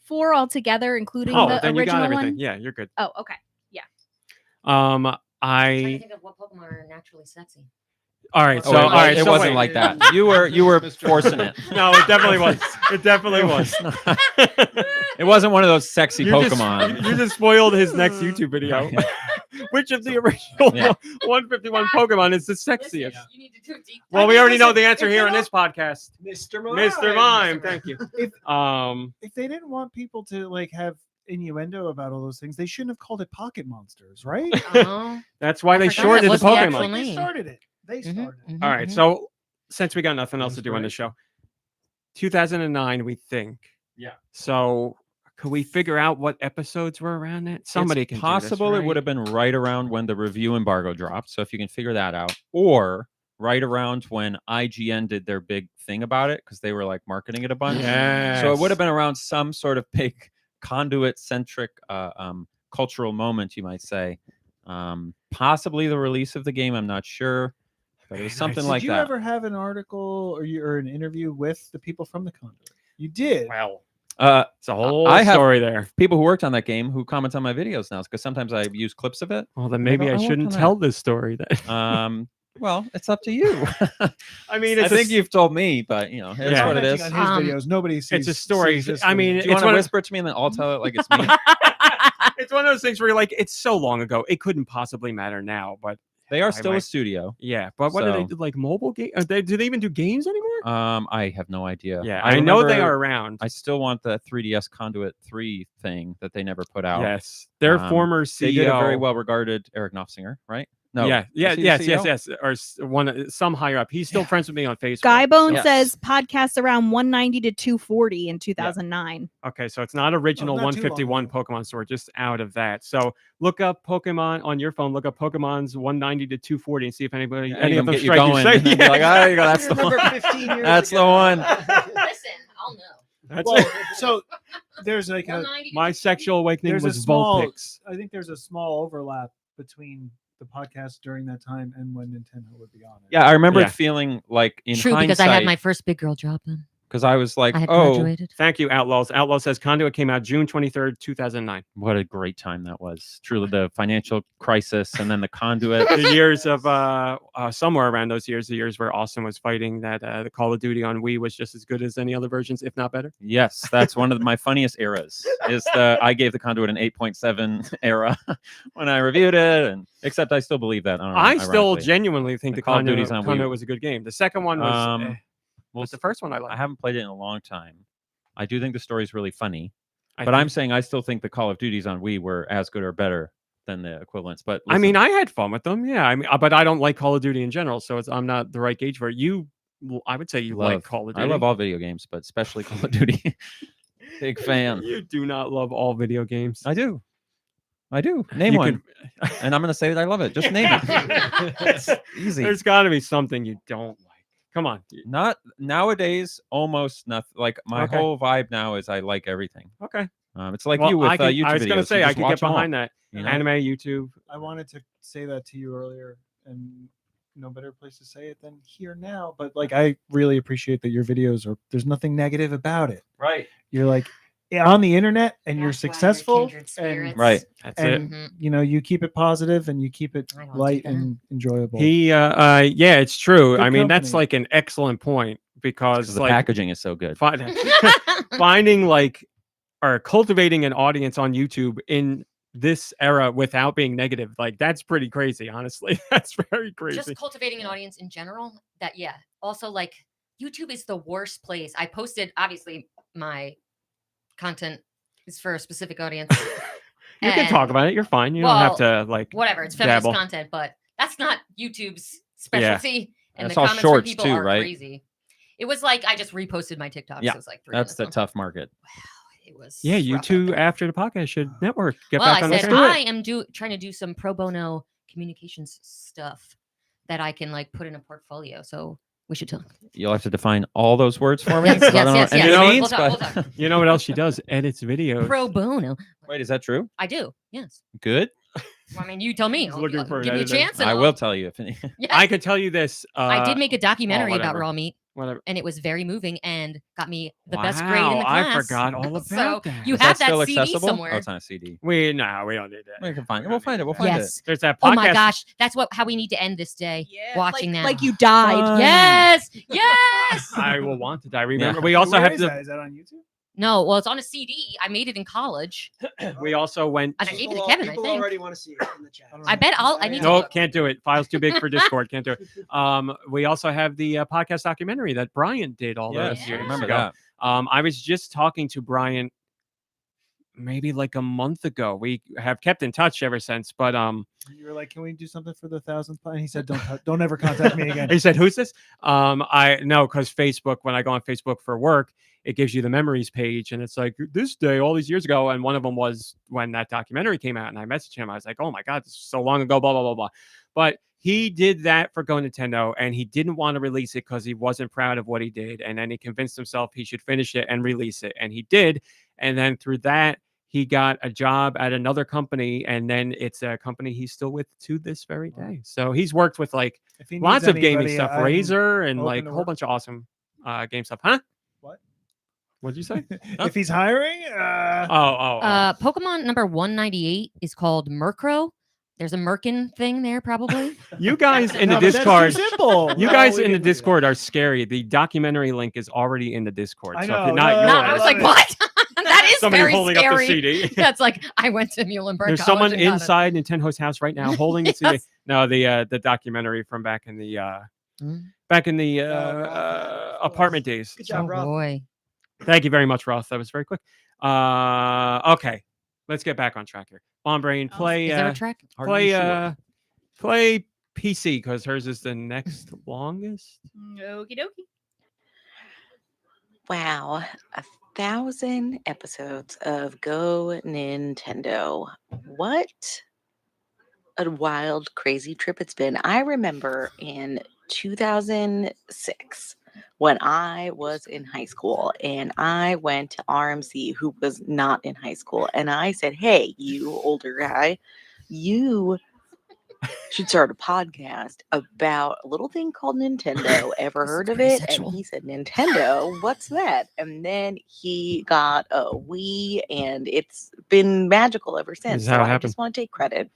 4 altogether, including Oh, the then you got original everything. one. Yeah, you're good. Oh, okay. I'm trying to I think of what Pokemon are naturally sexy. All right. Oh, So it, all right. it so wasn't wait. like that. You were forcing it. No, it definitely was. It definitely was. It wasn't one of those sexy You Pokemon. you just spoiled his next YouTube video. Which of the original Yeah. 151 Pokemon is the sexiest? You need to do a deep Well, I we mean, already know listen, the answer if here they on this podcast. Mr. Mime. Mr. Mime, thank you. If If they didn't want people to like have innuendo about all those things, they shouldn't have called it Pocket Monsters, right? Oh. that's why I they forgot shortened that the was the actual Pokemon. name. They started it. They Mhm, started it. mhm, All right, mhm. so since we got nothing else to do on the show, 2009, we think. Yeah. So could we figure out what episodes were around that? Somebody It's can possible do this, it would right? have been right around when the review embargo dropped. So if you can figure that out, or right around when IGN did their big thing about it because they were like marketing it a bunch. So it would have been around some sort of big conduit centric cultural moment, you might say. Possibly the release of the game. I'm not sure, but it was something like Did you that. ever have an article or an interview with the people from the Conduit? You did. Well, Uh, it's a whole I have story there. people who worked on that game who comment on my videos now because sometimes I use clips of it. Well, then I maybe go, I I worked shouldn't on tell this story then. Well, it's up to you. I mean, I it's a think s- you've told me, but you know, it's Yeah. what it is. On his Um, videos, nobody sees. it's a story. sees this I mean, video. Do you it's want one to of- whisper it to me and then I'll tell it like it's me? it's one of those things where you're like, it's so long ago, it couldn't possibly matter now. But They are I still a might- studio. yeah, but what do they So- do? Like mobile game? Do they even do games anymore? I have no idea. Yeah, I know they remember are around. I still want the 3DS Conduit 3 thing that they never put out. Yes, their former CEO. They did a very well regarded Eric Knopfsinger, right? No. Yeah, was he the yes, CEO? or some higher up. He's still friends with me on Facebook. Gybones Yes. says podcasts around 190 to 240 in 2009. Okay, so it's not original not too long 151 ago. Pokemon store, just out of that. So look up Pokemon on your phone. Look up Pokemon's 190 to 240 and see if anybody Yeah, any of them get you strike you. going. Say, And then be like, oh, you go, that's the Remember one. 15 years That's the ago. one. Listen, I'll know. That's Well, it. so there's like a 190 to My 240. sexual awakening there's a was small. Vulpix. I think there's a small overlap between the podcast during that time and when Nintendo would be on it. Yeah, I remember Yeah. it feeling like in True, hindsight, because I had my first big girl job then. because I was like, I had oh, graduated. Thank you, Outlaws. Outlaw says Conduit came out June 23rd, 2009. what a great time that was. Truly the financial crisis and then the Conduit. The years of somewhere around those years, the years where Austin was fighting that the Call of Duty on Wii was just as good as any other versions, if not better. Yes, that's one of my funniest eras. Is the I gave the Conduit an 8.7 era when I reviewed it, and except I still believe that. I still ironically. genuinely think The the Call of Conduit, Duty's on Wii. Conduit was a good game. The second one was, Well, but the first one I I liked. haven't played it in a long time. I do think the story's really funny, I but I'm think- saying I still think the Call of Duties on Wii were as good or better than the equivalents. But I mean, I had fun with them. Yeah, I mean, but I don't like Call of Duty in general, so I'm not the right gauge for it. I would say you like Call of Duty. I love all video games, but especially Call of Duty. Big fan. You do not love all video games. I do. Name You one, and I'm going to say that I love it. Just name it. It's easy. There's got to be something you don't like. Come on. Not nowadays. Almost nothing. Like my Okay. whole vibe now is I like everything. Okay. It's like Well, you with I, can, YouTube I was videos. gonna You say I just could watch get them all, behind that. you know? Anime, YouTube. I wanted to say that to you earlier, and no better place to say it than here now. But like, I really appreciate that your videos are. There's nothing negative about it. Right. You're like on the internet, and you're That's why we're successful, kindred and spirits. Right. That's it. and Mhm. you know you keep it positive and you keep it I don't do light that. and enjoyable. Yeah, it's true. Good I mean, that's company. like an excellent point because The like packaging is so good. finding like or cultivating an audience on YouTube in this era without being negative, like that's pretty crazy. Honestly, that's very crazy. Just cultivating an audience in general. That yeah. Also, like YouTube is the worst place. I posted obviously my content is for a specific audience. You can and talk about it. You're fine. You don't have to like whatever. It's feminist dabble. content, but that's not YouTube's specialty. And It's the all comments shorts from people too, are right? Crazy. It was like I just reposted my TikToks. Yeah, It was like 3 That's minutes the long. tough market. It was Yeah, you rough out two there. after the podcast should network. Get Well, back I on the said show. I am trying to do some pro bono communications stuff that I can like put in a portfolio. So we should talk. You'll have to define all those words for me. Yes, 'cause I yes, don't yes, know what yes. any of it We'll means, talk, but- we'll talk. You know what else she does? Edits videos. Pro bono. Wait, is that true? I do. Yes. Good. Well, I mean, you tell me. He's looking for an give me a editor. chance. And I I'll- will tell you if any. Yeah. I can tell you this. I did make a documentary about whatever. RawMeat. Whatever. and it was very moving and got me the best grade in the I class. forgot all about So that. you Is have that still that CD accessible? somewhere. Oh, it's on a CD. We don't need that. We can find it. We'll find it. We'll find it. Yes. There's that podcast. Oh my gosh, that's how we need to end this day. Watching that. Like you died. Fun. Yes. Yes. I will want to die. Remember, Yeah. we also Where have is the. that? Is that on YouTube? No, well, it's on a CD. I made it in college. We also went. And I gave it to People Kevin, I people think. already want to see it in the chat. I bet I need to No, look. can't do it. File's too big for Discord. Can't do it. We also have the podcast documentary that Brian did all those Yes, years remember ago. that. I was just talking to Brian maybe like a month ago. We have kept in touch ever since, but You were like, "Can we do something for the 1,000th?" And he said, "Don't ever contact me again." he said, "Who's this?" I know because Facebook. When I go on Facebook for work, it gives you the memories page, and it's like this day all these years ago, and one of them was when that documentary came out, and I messaged him. I was like, "Oh my god, this is so long ago." Blah blah blah blah. But he did that for GoNintendo, and he didn't want to release it because he wasn't proud of what he did, and then he convinced himself he should finish it and release it, and he did. And then through that, he got a job at another company, and then it's a company he's still with to this very day. So he's worked with like If he lots needs of gaming anybody, stuff, I'm Razer, and open like to a whole work. bunch of awesome game stuff. Huh? What? What'd you say? If he's hiring, Pokemon number 198 is called Murkrow. There's a Merkin thing there, probably. You guys in the No, but that's too Discord, simple. you No, guys we in the can do that. Discord are scary. The documentary link is already in the Discord. I So if know, you're not, no, yours, no, I was love like, it. what? That is somebody very holding scary. up the CD. That's like I went to Muhlenberg. There's College someone and got it. inside Nintendo's house right now holding the CD. Yes. No, the documentary from back in the Roth. apartment days. Good So, job, Oh Roth. boy. thank you very much, Roth. That was very quick. Okay, let's get back on track here. Bon Brain, play Is there a track? Are play you sure? play PC because hers is the next longest. Okie dokie. Wow, 1,000 episodes of Go Nintendo. What a wild, crazy trip it's been. I remember in 2006 when I was in high school and I went to RMC, who was not in high school, and I said, "Hey, you older guy, you should start a podcast about a little thing called Nintendo. Ever heard of very it?" sexual. And he said, "Nintendo? What's that?" And then he got a Wii, and it's been magical ever since. is how it So I happened. just want to take credit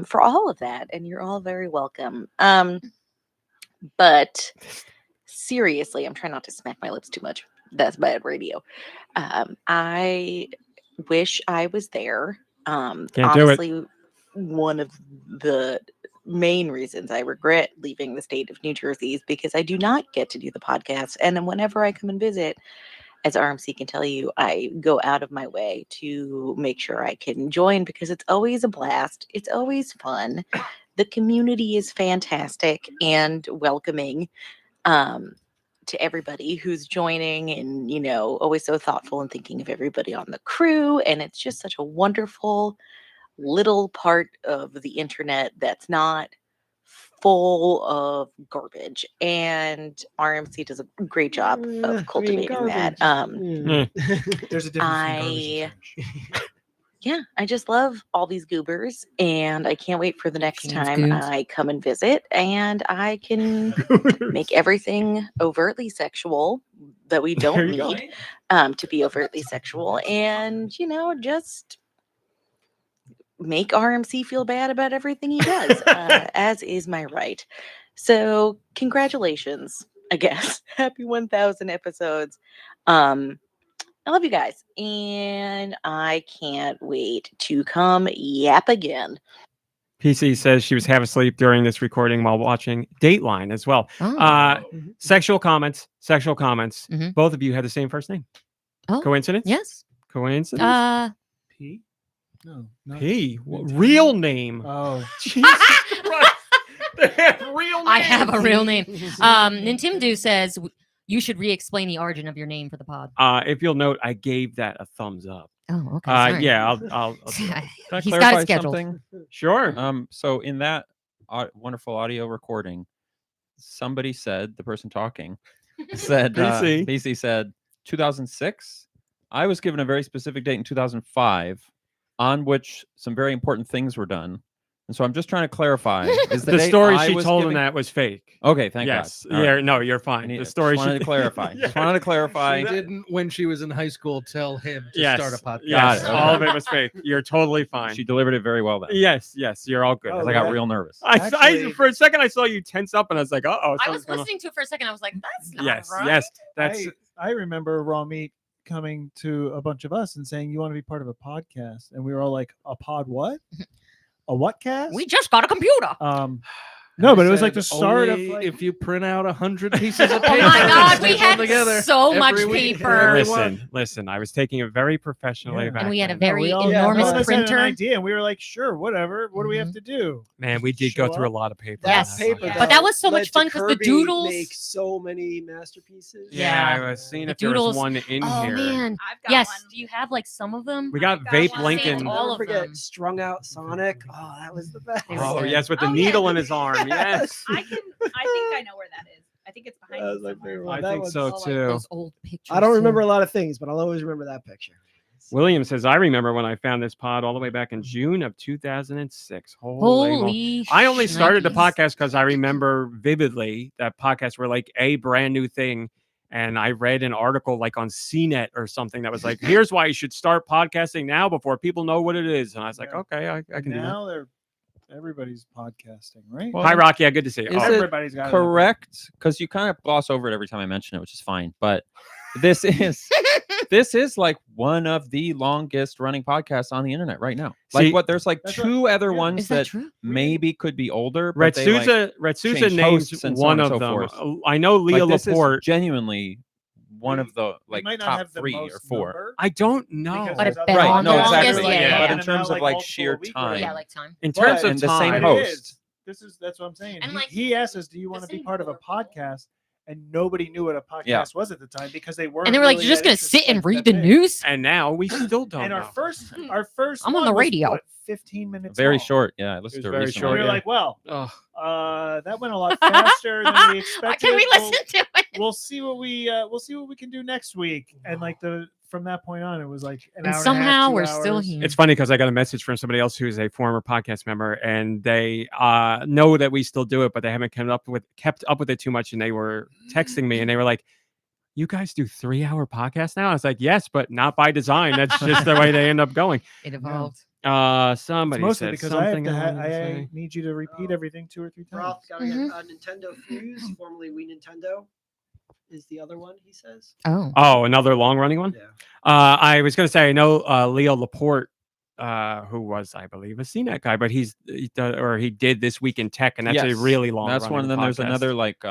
for all of that, and you're all very welcome. But seriously, I'm trying not to smack my lips too much. That's bad radio. I wish I was there. Can't do it. Honestly, one of the main reasons I regret leaving the state of New Jersey is because I do not get to do the podcast. And then whenever I come and visit, as RMC can tell you, I go out of my way to make sure I can join because it's always a blast. It's always fun. The community is fantastic and welcoming to everybody who's joining, and, you know, always so thoughtful and thinking of everybody on the crew. And it's just such a wonderful little part of the internet that's not full of garbage, and RMC does a great job of cultivating that. There's a difference. between garbage and trash. Yeah, I just love all these goobers, and I can't wait for the next Shane's time goons. I come and visit, and I can make everything overtly sexual that we There don't you go. need to be overtly sexual, and, you know, just make RMC feel bad about everything he does, as is my right. So congratulations, I guess. Happy 1,000 episodes. I love you guys, and I can't wait to come yap again. PC says she was half asleep during this recording while watching Dateline as well. Oh. Sexual comments. Mhm. Both of you had the same first name. Oh, Coincidence? yes. Coincidence? P? No. Not P. Nintendo. Real name. Oh. Jesus Christ. They have real names. I have a real name. Nintendo says you should re-explain the origin of your name for the pod. If you'll note, I gave that a thumbs up. Oh, okay. Sorry. Yeah, I'll Can I He's got it clarify scheduled. something? sure. So in that wonderful audio recording, somebody said, the person talking said, BC. BC said 2006. I was given a very specific date in 2005 on which some very important things were done. And so I'm just trying to clarify. Is The date story I she was told him giving- that was fake. Okay, thank Yes. God. All Yeah. right. No, you're fine. The Just story wanted she to clarify. Yeah. Just wanted to clarify. She didn't, when she was in high school, tell him to Yes. start a podcast. Yes. Got it, All okay. of it was fake. You're totally fine. She delivered it very well then. Yes. Yes. You're all good. Oh, Because I got yeah. real nervous. Actually- For a second I saw you tense up and I was like, oh. I was listening to it for a second. I was like, that's not Yes. right. Yes. That's I remember RawMeat coming to a bunch of us and saying, "You want to be part of a podcast?" And we were all like, "A pod what? A what cast?" We just got a computer. No, but I it was like the said, start of only like, if you print out 100 pieces of paper. Oh my God, we stick them had together so much every week for paper. everyone. listen. I was taking it very professionally Yeah. back And we had a then. very we all- enormous none of us had printer. an idea, and we were like, "Sure, whatever. What do we have to do?" Man, we did Show go through up. a lot of paper. That Yes. paper, But that was so led much to fun 'cause the Kirby doodles- make so many masterpieces. Yeah, Yeah. I was seeing The if there was doodles- one in Oh here. man. I've got Yes. one. Do you have like some of them? We got got Vape one. Lincoln. Saved all Never of forget them. strung out Sonic. Oh, that was the best. They were Oh sick. yes, with the Oh, yeah. needle in his arm. Yes. I think I know where that is. I think it's behind That me was my somewhere. favorite one. I That think was- so Oh, like too. those old pictures. I don't too. remember a lot of things, but I'll always remember that picture. William says, I remember when I found this pod all the way back in June of 2006. Holy moly. Holy. I only started the shnikes. podcast because I remember vividly that podcasts were like a brand new thing. And I read an article like on CNET or something that was like, here's why you should start podcasting now before people know what it is. And I was like, Yeah. okay, I can do that. Now everybody's podcasting, right? Well, Hi, Rocky. Yeah, good to see you. Is Oh, it Everybody's got correct? Because you kind of gloss over it every time I mention it, which is fine. But this is like one of the longest running podcasts on the internet right now. See, Like there's like that's two other ones Is that true? maybe could be older. But they, like, Retsuza changed names hosts and so one on and of so them. forth. I know Leah like, this is Laporte. genuinely one of the We like might not top have the 3 or most 4. number, I don't know. because But there's it other been Right, on no, the exactly. longest, yeah. But in And terms now, of like multiple sheer a week time, Yeah, like time. In terms But- of and the time, same But it host. is. That's what I'm saying. And, he, like, he asked us, "Do you want the to be same part of a core podcast?" And nobody knew what a podcast Yeah. was at the time because they weren't. And they were like, really you're just that gonna interested, sit and like, read that the big. news? and now we still don't And know. our first I'm on one the was, radio. what, 15 minutes. very long. short. Yeah, I listened was to it very recently. short, And we were yeah. like, well, Ugh. that went a lot faster than we expected. Can we We'll- listen to it? We'll see what we can do next week. And like from that point on, it was like an And hour somehow and a half, 2 we're still hours. here. It's funny because I got a message from somebody else who's a former podcast member, and they know that we still do it, but they haven't kept up with it too much. And they were texting me, and they were like, "You guys do 3-hour podcasts now?" I was like, "Yes, but not by design. That's just the way they end up going." It evolved. It's Somebody mostly said because I have something. to. I wanted to I say. need you to repeat everything 2 or 3 times. Roth got Mhm. Nintendo Fuse, formerly We Nintendo, is the other one. He says. Oh. Oh, another long-running one. Yeah. I was going to say I know Leo Laporte, who was, I believe, a CNET guy, but he did This Week in Tech, and that's a Yes, really long. That's one. And then there's podcast. another like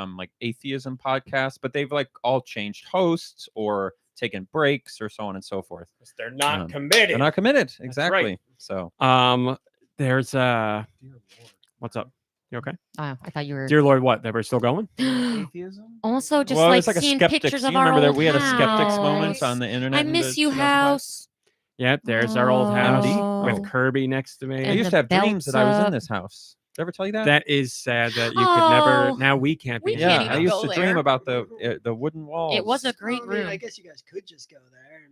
atheism podcast, but they've like all changed hosts or taken breaks or so on and so forth. They're not Um, committed. They're not committed. right. Exactly. So There's what's up? You okay? Oh, I thought you were. Dear Lord, what? They were still going? Atheism. Also, just well, like it's like a seeing skeptics. pictures You of our remember that old we had a skeptics moment house. on the internet. I in miss the you, 2005? house. Yep, there's our old house Oh. with Kirby next to me. I And used the to have dreams that I was belts in this house. Did I ever tell you that? That is sad that you could never. Oh. Now we can't be. We in can't that yeah, even I house. used go to dream there. about the wooden walls. It was a great I mean, room. I guess you guys could just go there.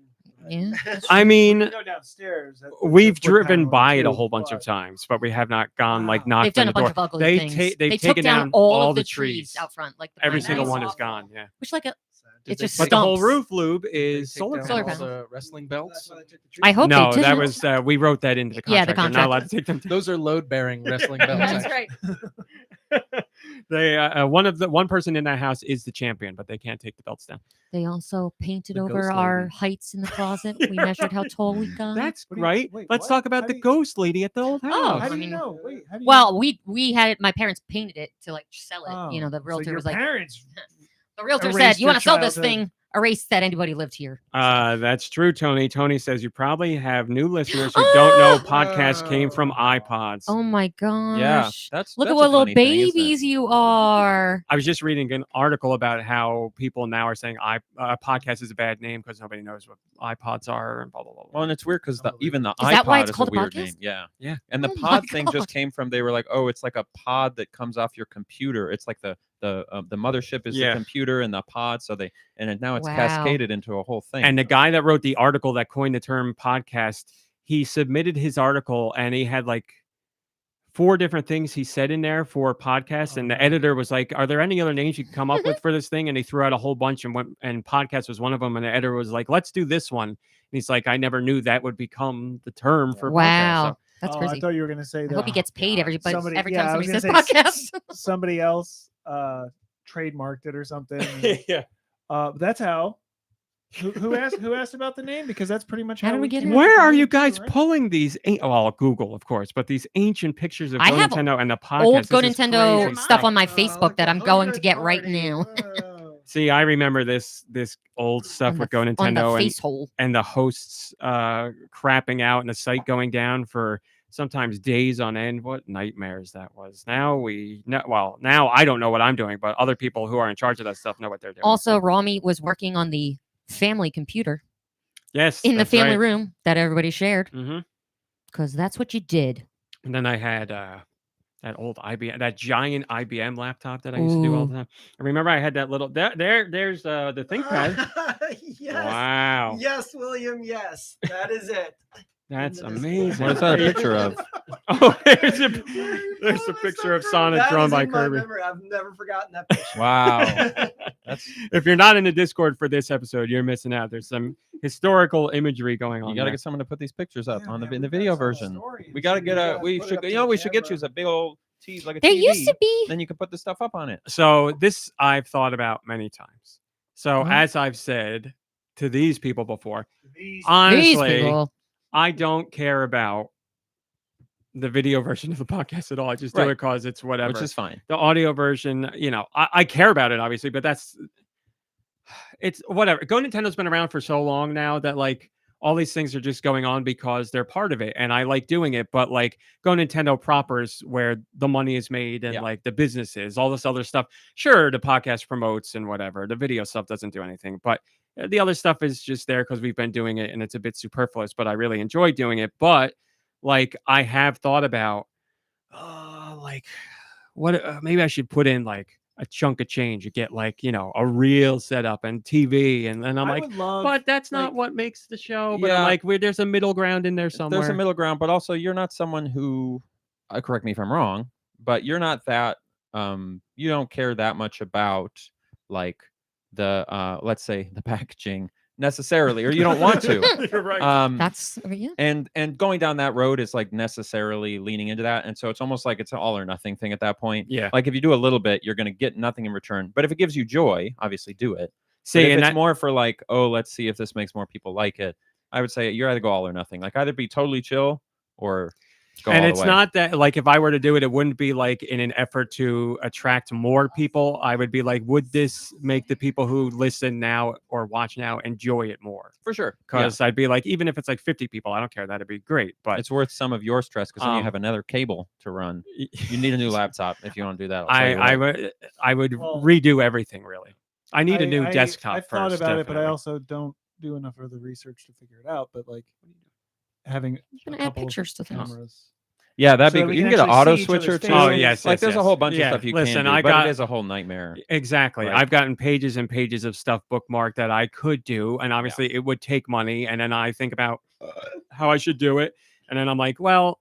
Yeah. I mean, Go downstairs. we've That's wood driven paneling by it a too, whole bunch of but- times, but we have not gone like Wow. knocked They've done on a the bunch door. of ugly things. They've They took taken down down all of the trees. trees out front, like the Every pine single trees. one is gone. Yeah, Which like a Did It's they just but take- the whole stumps. roof lube is they take solar down Solar all panels. panels. the wrestling belts. That's why they took the tree I hope No, they that didn't. was we wrote that into the Yeah, contract. the You're not allowed contract. to take them. Those are load-bearing wrestling belts. That's actually. right. They one person in that house is the champion, but they can't take the belts down. They also painted The over ghost our lady. heights in the closet. We measured how tall we got. That's What do you- right. wait, Let's what? talk about How the do you- ghost lady at the old house. Oh, How do I you mean- know? Wait, how do you? Well, we had it. My parents painted it to like sell it. Oh, You know, the so realtor your was like, parents. the realtor said, erased "You want your to sell this childhood." thing? Erase that anybody lived here." That's true, Tony. Tony says you probably have new listeners who don't know Oh. podcasts came from iPods. Oh my gosh! Yeah, that's Look that's at a what little funny thing, isn't it? babies you are. I was just reading an article about how people now are saying podcast is a bad name because nobody knows what iPods are and blah blah blah. Well, and it's weird because even the Is that why iPod it's is a called a weird podcast? name. Yeah, Yeah. And the Oh my pod thing just God. came from they were like, oh, it's like a pod that comes off your computer. It's like the mothership is Yeah. the computer and the pod. So now it's Wow. cascaded into a whole thing. And the guy that wrote the article that coined the term podcast, he submitted his article and he had like 4 different things he said in there for podcasts, and the editor was like, "Are there any other names you can come up with for this thing?" And he threw out a whole bunch, and podcast was one of them. And the editor was like, "Let's do this one." And he's like, "I never knew that would become the term for podcast." Wow. So, That's I crazy. thought you were going to say I that. hope he gets paid every time I somebody was says gonna say podcast. somebody else trademarked it or something. yeah. That's how. Who asked about the name? Because that's pretty much How did we get came it? up with Where the are name you too, guys right? pulling these? Well, Google, of course, but these ancient pictures of I have Nintendo and the podcast. Old this Go is Nintendo crazy stuff on my Facebook that I'm going to get right now. See, I remember this old stuff On with the- Go on the Nintendo and face hole. and the hosts crapping out and the site going down for sometimes days on end. What nightmares that was. Now now I don't know what I'm doing, but other people who are in charge of that stuff know what they're doing. Also, RawMeat was working on the family computer yes, in the that's family right. room that everybody shared Mm-hmm. because that's what you did. And then I had that old IBM, that giant IBM laptop that I used to do all Ooh. the time. I remember I had that little there's the ThinkPad. Yes. Wow. Yes, William. Yes, that is it. That's Into this- amazing. What is that a picture of? Oh, there's a picture of Sonic That drawn is by in my Kirby. memory. I've never forgotten that picture. Wow. That's If you're not in the Discord for this episode, you're missing out. There's some historical imagery going on. you got to there. get someone to put these pictures up Yeah, on man, in the we've got video some version. stories. We got to get gotta a. We put it should. up to You know, the we should get you camera. as a big old like a There TV. used to be. Then you can put the stuff up on it. So this I've thought about many times. So Uh-huh. as I've said to these people before, These honestly, people. I don't care about the video version of the podcast at all. I just do Right. it because it's whatever. Which is fine. The audio version, I care about it obviously, but it's whatever. Go Nintendo's been around for so long now that like all these things are just going on because they're part of it, and I like doing it. But like Go Nintendo proper is where the money is made, and Yeah. like the business is all this other stuff. Sure, the podcast promotes and whatever. The video stuff doesn't do anything, but the other stuff is just there because we've been doing it, and it's a bit superfluous. But I really enjoy doing it. But like I have thought about, like what maybe I should put in like a chunk of change. You get like a real setup and TV, and I'm I like, would love, but that's not like- what makes the show. But Yeah. I'm like, there's a middle ground in there somewhere. There's a middle ground, but also you're not someone who, correct me if I'm wrong, but you're not that. You don't care that much about like the let's say the packaging necessarily, or you don't want to. You're right. That's yeah. And going down that road is like necessarily leaning into that, and so it's almost like it's an all or nothing thing at that point. Yeah. Like if you do a little bit, you're going to get nothing in return. But if it gives you joy, obviously do it. But See, if and it's that, more for like, oh, let's see if this makes more people like it, I would say you're either go all or nothing. Like either be totally chill or go and all it's the way. not that like if I were to do it, it wouldn't be like in an effort to attract more people. I would be like, would this make the people who listen now or watch now enjoy it more? for sure. Yeah. Because I'd be like, even if it's like 50 people, I don't care. That'd be great. But It's worth some of your stress because then you Um, have another cable to run. You need a new laptop if you want to do that. I'll tell you what. I would Well, redo everything really. I need a new I- desktop I've first. thought about it, but I definitely. also don't do enough further research to figure it out. But like having You a can add couple of pictures to things. cameras. Yeah, that'd so be that good. we You can can get an actually auto see each other's switcher too. faces. Oh, yes, like yes, there's a yes. whole bunch Yeah, of stuff you listen, can do, I but got- it is a whole nightmare. Exactly. Right. I've gotten pages and pages of stuff bookmarked that I could do, and obviously it would take money. And then I think about how I should do it, and then I'm like, well,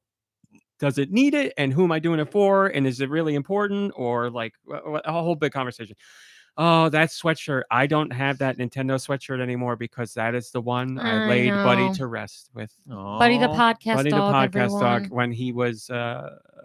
does it need it? And who am I doing it for? And is it really important? Or like a whole big conversation. Oh, that sweatshirt. I don't have that Nintendo sweatshirt anymore because that is the one I I laid Buddy know. to rest with. Buddy the Aw. podcast Buddy dog. the podcast dog everyone. when he was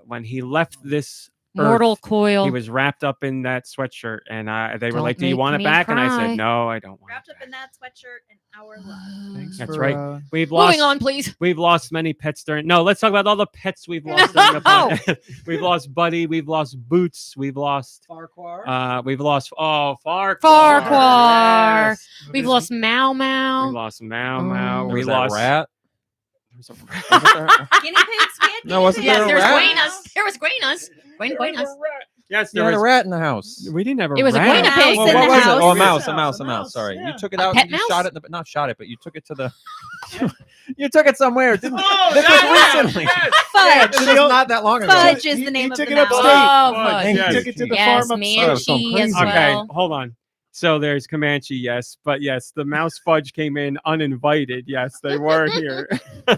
when he left this Mortal earth, coil. he was wrapped up in that sweatshirt, and they were Don't like, "Do you make want it me back?" And I cry. said, "No, I don't want Wrapped it up in back." that sweatshirt and our love. Thanks That's for, right. We've lost. Moving on, please. We've lost many pets during. No, let's talk about all the pets we've lost during the podcast. We've lost Buddy. We've lost Boots. We've lost. Farquhar. We've lost. Oh, Farquhar. Farquhar. Yes. We've lost Mau We Mau. lost Mau Mau. Oh. There We was that lost rat. There's a Wasn't there- Guinea pigs, kid. No, wasn't Yes, there a there's rat? Guinas. There was Guinas. Guinas. Yes, You there had a was. rat in the house. We didn't have a It was a rat. guinea pig. Oh, in what the was it? house. Oh, a Yes, mouse, a a mouse, mouse, a mouse. Sorry, yeah. you took it A out. pet You mouse? shot it. Not shot it, but you took it to the. You took it somewhere. Didn't? Oh, this that was recently. Fudge. This was not that long ago. Fudge is He- the he name of took the it mouse. upstate. Oh, Fudge, fudge. And yes. he took it to the Yes, farm me upstate. and so she as crazy. Okay, well. hold on. So there's Comanche, yes, but yes, the Mouse Fudge came in uninvited. Yes, they were here.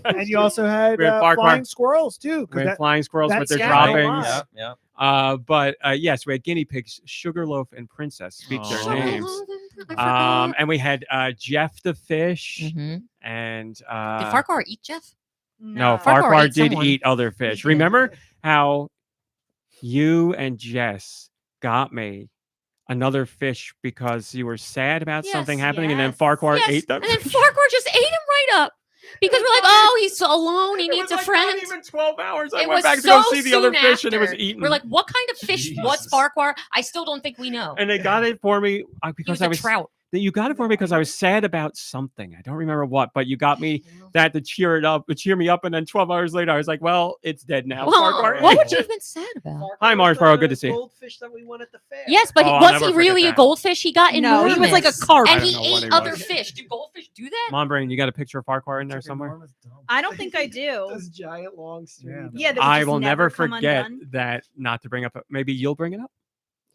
And you also had We had Farquhar. flying squirrels too. We had flying squirrels that with their scattered a droppings. lot. Yeah. But yes, we had guinea pigs, Sugarloaf and Princess speak their Oh. names. I forgot. And we had Jeff the fish, Mhm. and Did Farquhar eat Jeff? no, Farquhar Farquhar ate did someone. eat other fish. Remember how you and Jess got me another fish because you were sad about something Yes, happening, and then yes. Farquhar Yes, ate them? and then Farquhar just ate him right up because we're like, oh, he's so alone. He It needs was a like friend. Not even 12 hours. I It went was back to so go see the other soon fish, and it was after. eaten. We're like, what kind of fish was Jesus. Farquhar? I still don't think we know. and they got it for me He because was I a was trout. that you got it for me because I was sad about something. I don't remember what, but you got me that to cheer me up, and then 12 hours later, I was like, well, it's dead now. Well, Farquhar what ate would it. you have been sad about? Hi, Marsboro. Good to see you. Goldfish that we won at the fair. Yes, but Oh, I'll was never he forget really a that. goldfish? He got No, enormous. he was like a carp. I And don't he know what ate he other was. fish. Do goldfish do that? Mom Brain, you got a picture of Farquhar in there somewhere? I don't think I do. Those giant long strings. Yeah, that would I just will never come forget undone. that. Not to bring up, maybe you'll bring it up.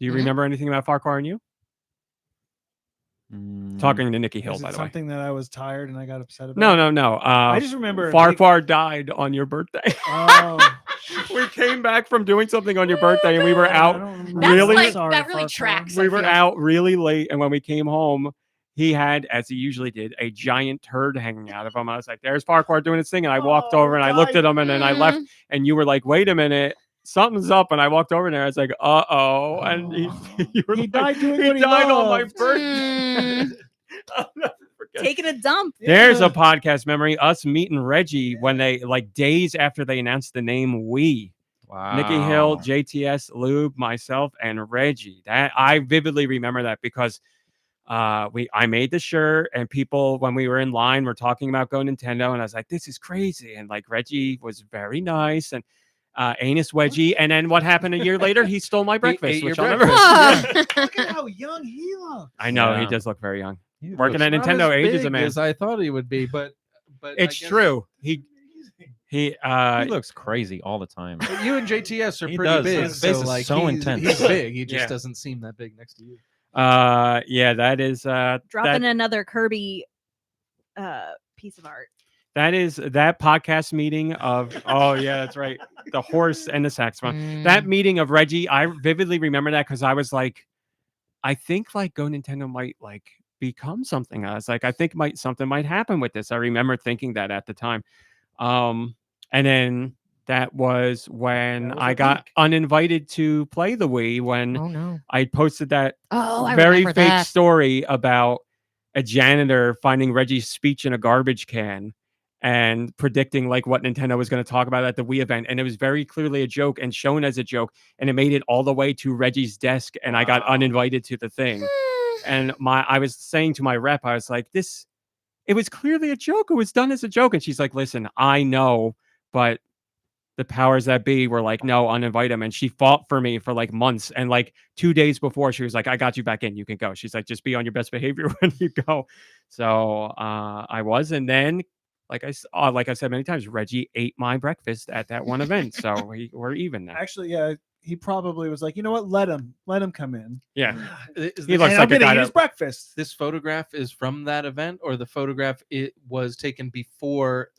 Do you Mhm. remember anything about Farquhar and you? Talking to Nicky Hill, Is by it the way. something that I was tired and I got upset about? No. I just remember Farquhar died on your birthday. Oh, We came back from doing something on your birthday, and we were I out. don't remember. That's Really? like, Sorry, that really Farquhar. tracks. We I were feel. out really late, and when we came home, he had, as he usually did, a giant turd hanging out of him. I was like, "There's Farquhar doing his thing," and I walked over and I looked at him, and then I left. And you were like, "Wait a minute, something's up." And I walked over there. I was like, "Uh-oh!" And you were He like, died doing he what he died on my loved. birthday. I'll never forget. Taking a dump. There's a podcast memory. Us meeting Reggie when they days after they announced the name We. Wow. Nicky Hill, JTS, Lube, myself, and Reggie. That I vividly remember that because I made the shirt, and people when we were in line were talking about GoNintendo, and I was like, "This is crazy." And like Reggie was very nice, and anus wedgie. And then what happened a year later? He stole my breakfast, ate your which I'll never. breakfast. Look at how young he looks. I know he Yeah. does look very young. He Working looks at Not Nintendo as ages a big man. as I thought he would be, but I It's guess- true. He He looks crazy all the time. But you and JTS are He pretty does. big. His face is like, so he's, intense. He's big. He just Yeah. doesn't seem that big next to you. yeah, that is Dropping that, another Kirby piece of art. that is that podcast meeting of oh yeah, that's right. The horse and the saxophone. That meeting of Reggie, I vividly remember that because I was like, I think like Go Nintendo might like become something. I was like, I think something might happen with this. I remember thinking that at the time. And then that was when I got uninvited to play the Wii when Oh no. I posted that Oh, I very remember fake that. story about a janitor finding Reggie's speech in a garbage can and predicting like what Nintendo was going to talk about at the Wii event. And it was very clearly a joke and shown as a joke. And it made it all the way to Reggie's desk. And I got uninvited to the thing. And I was saying to my rep, I was like, it was clearly a joke. It was done as a joke. And she's like, listen, I know, but the powers that be were like, no, uninvite him. And she fought for me for like months. And like 2 days before, she was like, I got you back in. You can go. She's like, just be on your best behavior when you go. So I was. And then, like I said many times, Reggie ate my breakfast at that one event. So we're even now. Actually, yeah, he probably was like, you know what? Let him come in. Yeah. Is He this- looks And like I'm a gonna guy eat his that, breakfast. this photograph is from that event, or the photograph it was taken before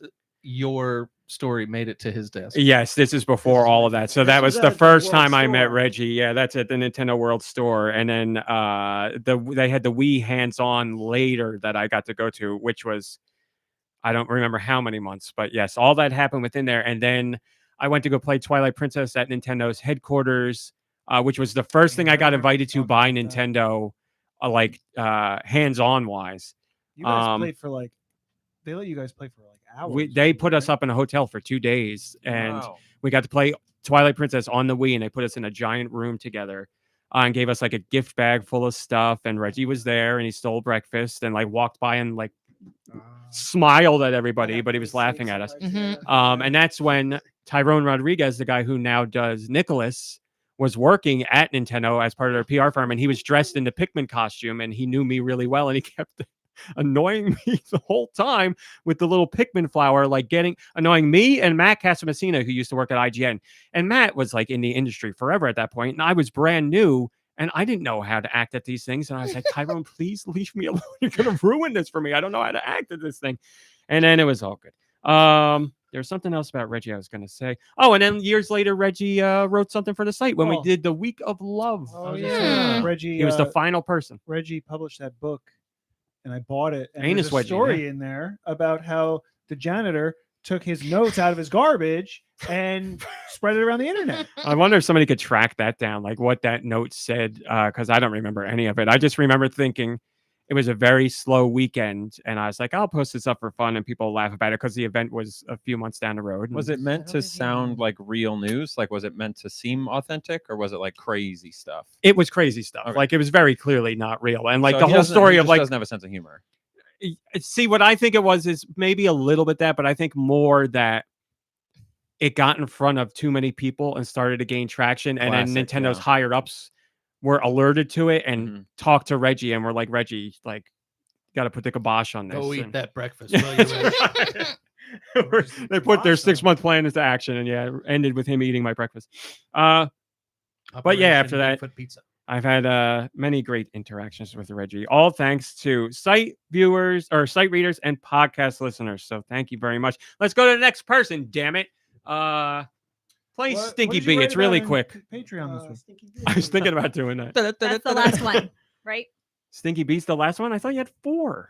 your story made it to his desk? yes, this is before all of that. So that was was the at the first World time I met Store. Reggie. Yeah, that's at the Nintendo World Store. And then they had the Wii hands-on later that I got to go to, which was I don't remember how many months, but yes, all that happened within there. And then I went to go play Twilight Princess at Nintendo's headquarters, which was the first thing I got invited to by Nintendo, hands-on wise. You guys played for like, they let you guys play for like hours. They put us up in a hotel for 2 days, and we got to play Twilight Princess on the Wii, and they put us in a giant room together and gave us like a gift bag full of stuff. And Reggie was there, and he stole breakfast and like walked by and like smiled at everybody, but he was laughing at us. And that's when Tyrone Rodriguez, the guy who now does Nicholas, was working at Nintendo as part of their PR firm, and he was dressed in the Pikmin costume, and he knew me really well, and he kept annoying me the whole time with the little Pikmin flower, like annoying me and Matt Casamassina, who used to work at IGN. And Matt was like in the industry forever at that point, and I was brand new And I didn't know how to act at these things. And I was like, Tyrone, please leave me alone. You're going to ruin this for me. I don't know how to act at this thing. And then it was all good. There's something else about Reggie I was going to say. Oh, and then years later, Reggie wrote something for the site when we did the Week of Love. Oh, yeah. Reggie. He was the final person. Reggie published that book, and I bought it. And Anus there's a wedgie, story yeah. in there about how the janitor took his notes out of his garbage and spread it around the internet. I wonder if somebody could track that down, like what that note said, because I don't remember any of it. I just remember thinking it was a very slow weekend, and I was like, I'll post this up for fun, and people laugh about it because the event was a few months down the road. Was it meant to sound like real news? Like, was it meant to seem authentic, or was it like crazy stuff? It was crazy stuff. Okay. Like, it was very clearly not real, and like So the he whole doesn't- story he of just like doesn't have a sense of humor. See, what I think it was is maybe a little bit that, but I think more that it got in front of too many people and started to gain traction, and then Classic, Nintendo's yeah. higher ups were alerted to it and talked to Reggie, and were like, Reggie, like, got to put the kibosh on this. Go eat and- that breakfast. Will you, Reggie? They put their 6-month plan into action, and yeah, it ended with him eating my breakfast. But yeah, after that, Bigfoot pizza. I've had many great interactions with Reggie, all thanks to site viewers or site readers and podcast listeners. So thank you very much. Let's go to the next person. Damn it! Play Stinky did you B. write It's really about quick. in Patreon this week. I was thinking about doing that. That's the last one, right? Stinky B's the last one. I thought you had 4.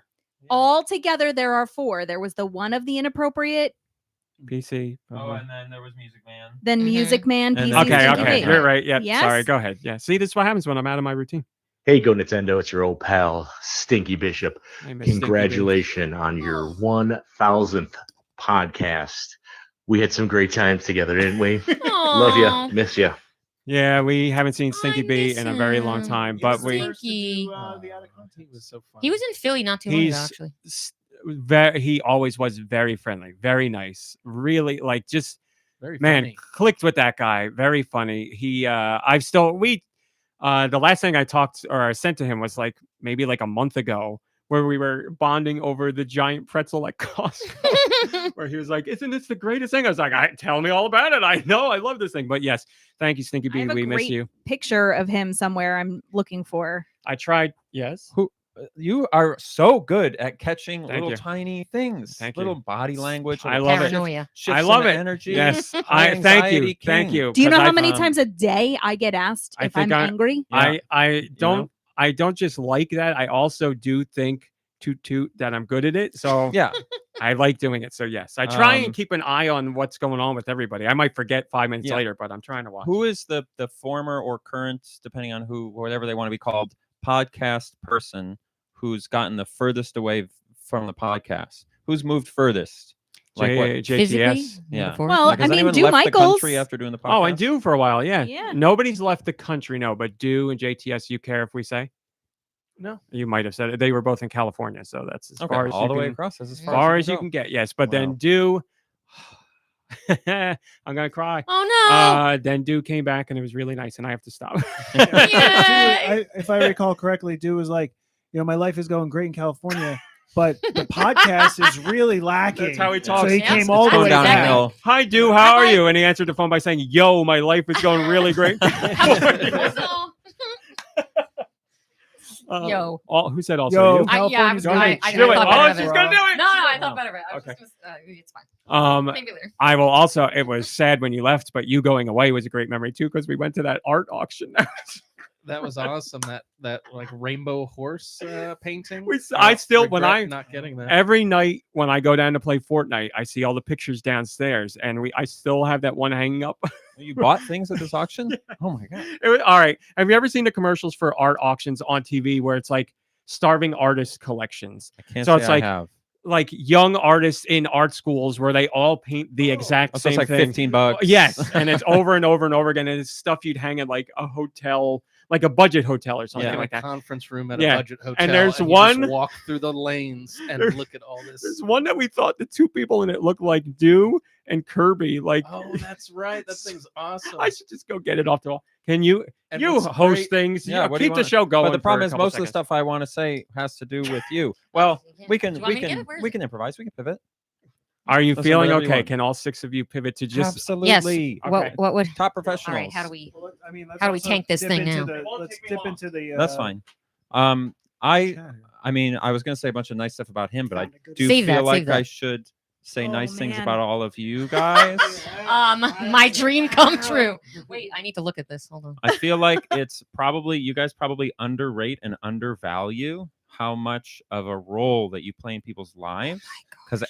All together, there are 4. There was the one of the inappropriate, PC. Oh, and then there was Music Man. then Music Man, And PC, then- Okay, Stinky B. you're right. Yeah, Yes? sorry. Go ahead. Yeah. See, this is what happens when I'm out of my routine. Hey, GoNintendo, it's your old pal, Stinky Bishop. Hey, Miss Stinky B. Congratulations on your 1,000th podcast. We had some great times together, didn't we? Love you. Miss you. Yeah, we haven't seen Stinky B in a very long time, but we. Stinky. The Anaconda. He was so fun. He was in Philly not too long ago, actually. He always was very friendly, very nice, really like just Very man funny. clicked with that guy. Very funny. The last thing I talked or I sent to him was like maybe like a month ago, where we were bonding over the giant pretzel at Costco, where he was like, "Isn't this the greatest thing?" I was like, "Tell me all about it. I know, I love this thing." But yes, thank you, Stinky I B. have a We miss great you. picture of him somewhere. I'm looking for. I tried. Yes. You are so good at catching Thank little you. tiny things, Thank little you. body language. I little love it. Paranoia. shifts I in love the it. Energy. Yes. High Thank you. anxiety Thank king. you. Do you know 'cause how I've, many times a day I get asked I if I'm think angry? Yeah. I don't just like that. I also do think toot that I'm good at it. So Yeah. I like doing it. So yes, I try and Um, keep an eye on what's going on with everybody. I might forget 5 minutes Yeah. later, but I'm trying to watch. Who is the former or current, depending on who, whatever they want to be called, podcast person who's gotten the furthest away from the podcast? Who's moved furthest? Like what? JTS. Yeah. Well, Like, has I mean, anyone Do left the Michaels. country after doing the podcast? Oh, and Do for a while. Yeah. Yeah. Nobody's left the country. No, but Do and JTS. You care if we say? No. You might have said it. They were both in California, so that's as Okay, far as all you the way can- across. That's as As far, far as as you go. can get. Yes, but Wow. then Do. I'm gonna cry. Oh no. Then Do came back and it was really nice, and I have to stop. If I recall correctly, Dew was like, my life is going great in California, but the podcast is really lacking. That's how he So talks. he Yes, came it's all the going way back. downhill. Hi, Do. How are you? And he answered the phone by saying, "Yo, my life is going really great." Yo. Who said also? Yo, you? I was California's I, great. I, I, Do it. thought Oh, better of she's it. gonna do it. No, I thought better of it. I was Okay. just, it's fine. Maybe later. I will also. It was sad when you left, but you going away was a great memory too, because we went to that art auction. That was awesome. That like rainbow horse painting. I still when regret I not getting that. every night when I go down to play Fortnite, I see all the pictures downstairs, and I still have that one hanging up. You bought things at this auction? Oh my god! It was, all right. Have you ever seen the commercials for art auctions on TV where it's like starving artist collections? I can't So say it's I like have. like young artists in art schools where they all paint the exact Oh, so same it's like thing. $15. Yes, and it's over and over and over again, and it's stuff you'd hang at like a hotel, like a budget hotel or something in like a that. conference room at Yeah. a budget hotel. And there's you one- just walk through the lanes and There's- look at all this. There's one that we thought the two people in it looked like Do and Kirby. Like, Oh, that's right. That thing's awesome. I should just go get it off the wall. Can you? And you what's host great- things. Yeah, Yeah, what do you keep the wanna- show going. But the for problem a is couple most of the seconds. stuff I want to say has to do with you. Well, we can Do you want we me to get can it? Where is we it? can improvise. We can pivot. Are you Listen, feeling whatever you okay? want. Can all 6 of you pivot to just Absolutely. Okay. What would? Top All professionals. right. How do we? Well, I mean, let's How do we also tank this dip thing into now? Let's dip into the. That's fine. I mean, I was gonna say a bunch of nice stuff about him, but I do Save feel that, like save that. I should say Oh, nice things man. about all of you guys. My dream come true. Wait, I need to look at this. Hold on. I feel like it's probably you guys probably underrate and undervalue how much of a role that you play in people's lives. Because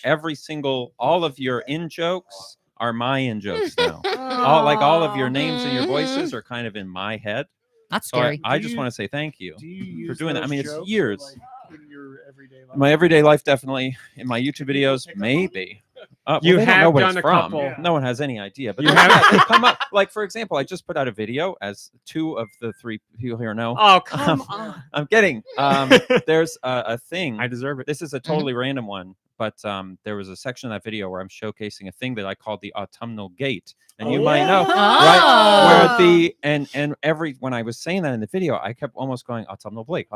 all of your in jokes are my in jokes now. all of your names and your voices are kind of in my head. That's So scary. I just want to say thank you Do you for use doing that. I those mean, it's jokes years. in your everyday life? In my everyday life, definitely. In my YouTube videos, maybe. You they don't know have what done it's a from. couple. No one has any idea. But You they, have- they come up. Like, for example, I just put out a video, as 2 of the 3 people here know. Oh, come on. I'm kidding. There's a thing. I deserve it. This is a totally random one, but there was a section of that video where I'm showcasing a thing that I called the autumnal gate, and you might know, right? Where the and every when I was saying that in the video, I kept almost going autumnal Blake.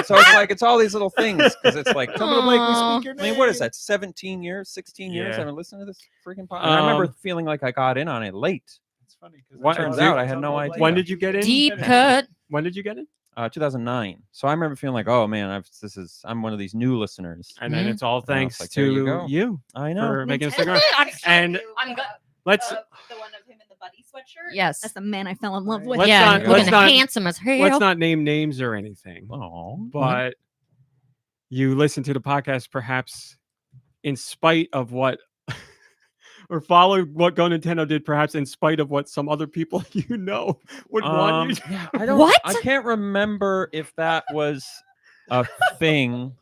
So it's like it's all these little things because it's like autumnal Blake. We speak your name. I mean, what is that? 17 years, 16 years? Yeah. I've been listening to this freaking podcast. I remember feeling like I got in on it late. It's funny because What- Turns out I had no idea. When did you get in? Deep cut. When did you get in? 2009. So I remember feeling like, oh man, I'm one of these new listeners. And then it's all thanks like, there you to go. you I know. for making Nintendo. Instagram. And I'm good. let's The one of him in the buddy sweatshirt. Yes. That's the man I fell in love with. Let's yeah, not- looking let's not- handsome as hell. let's not name names or anything. Oh, But you listen to the podcast perhaps in spite of what or follow what GoNintendo did, perhaps in spite of what some other people you know would want you to. Yeah, I don't. What? I can't remember if that was a thing.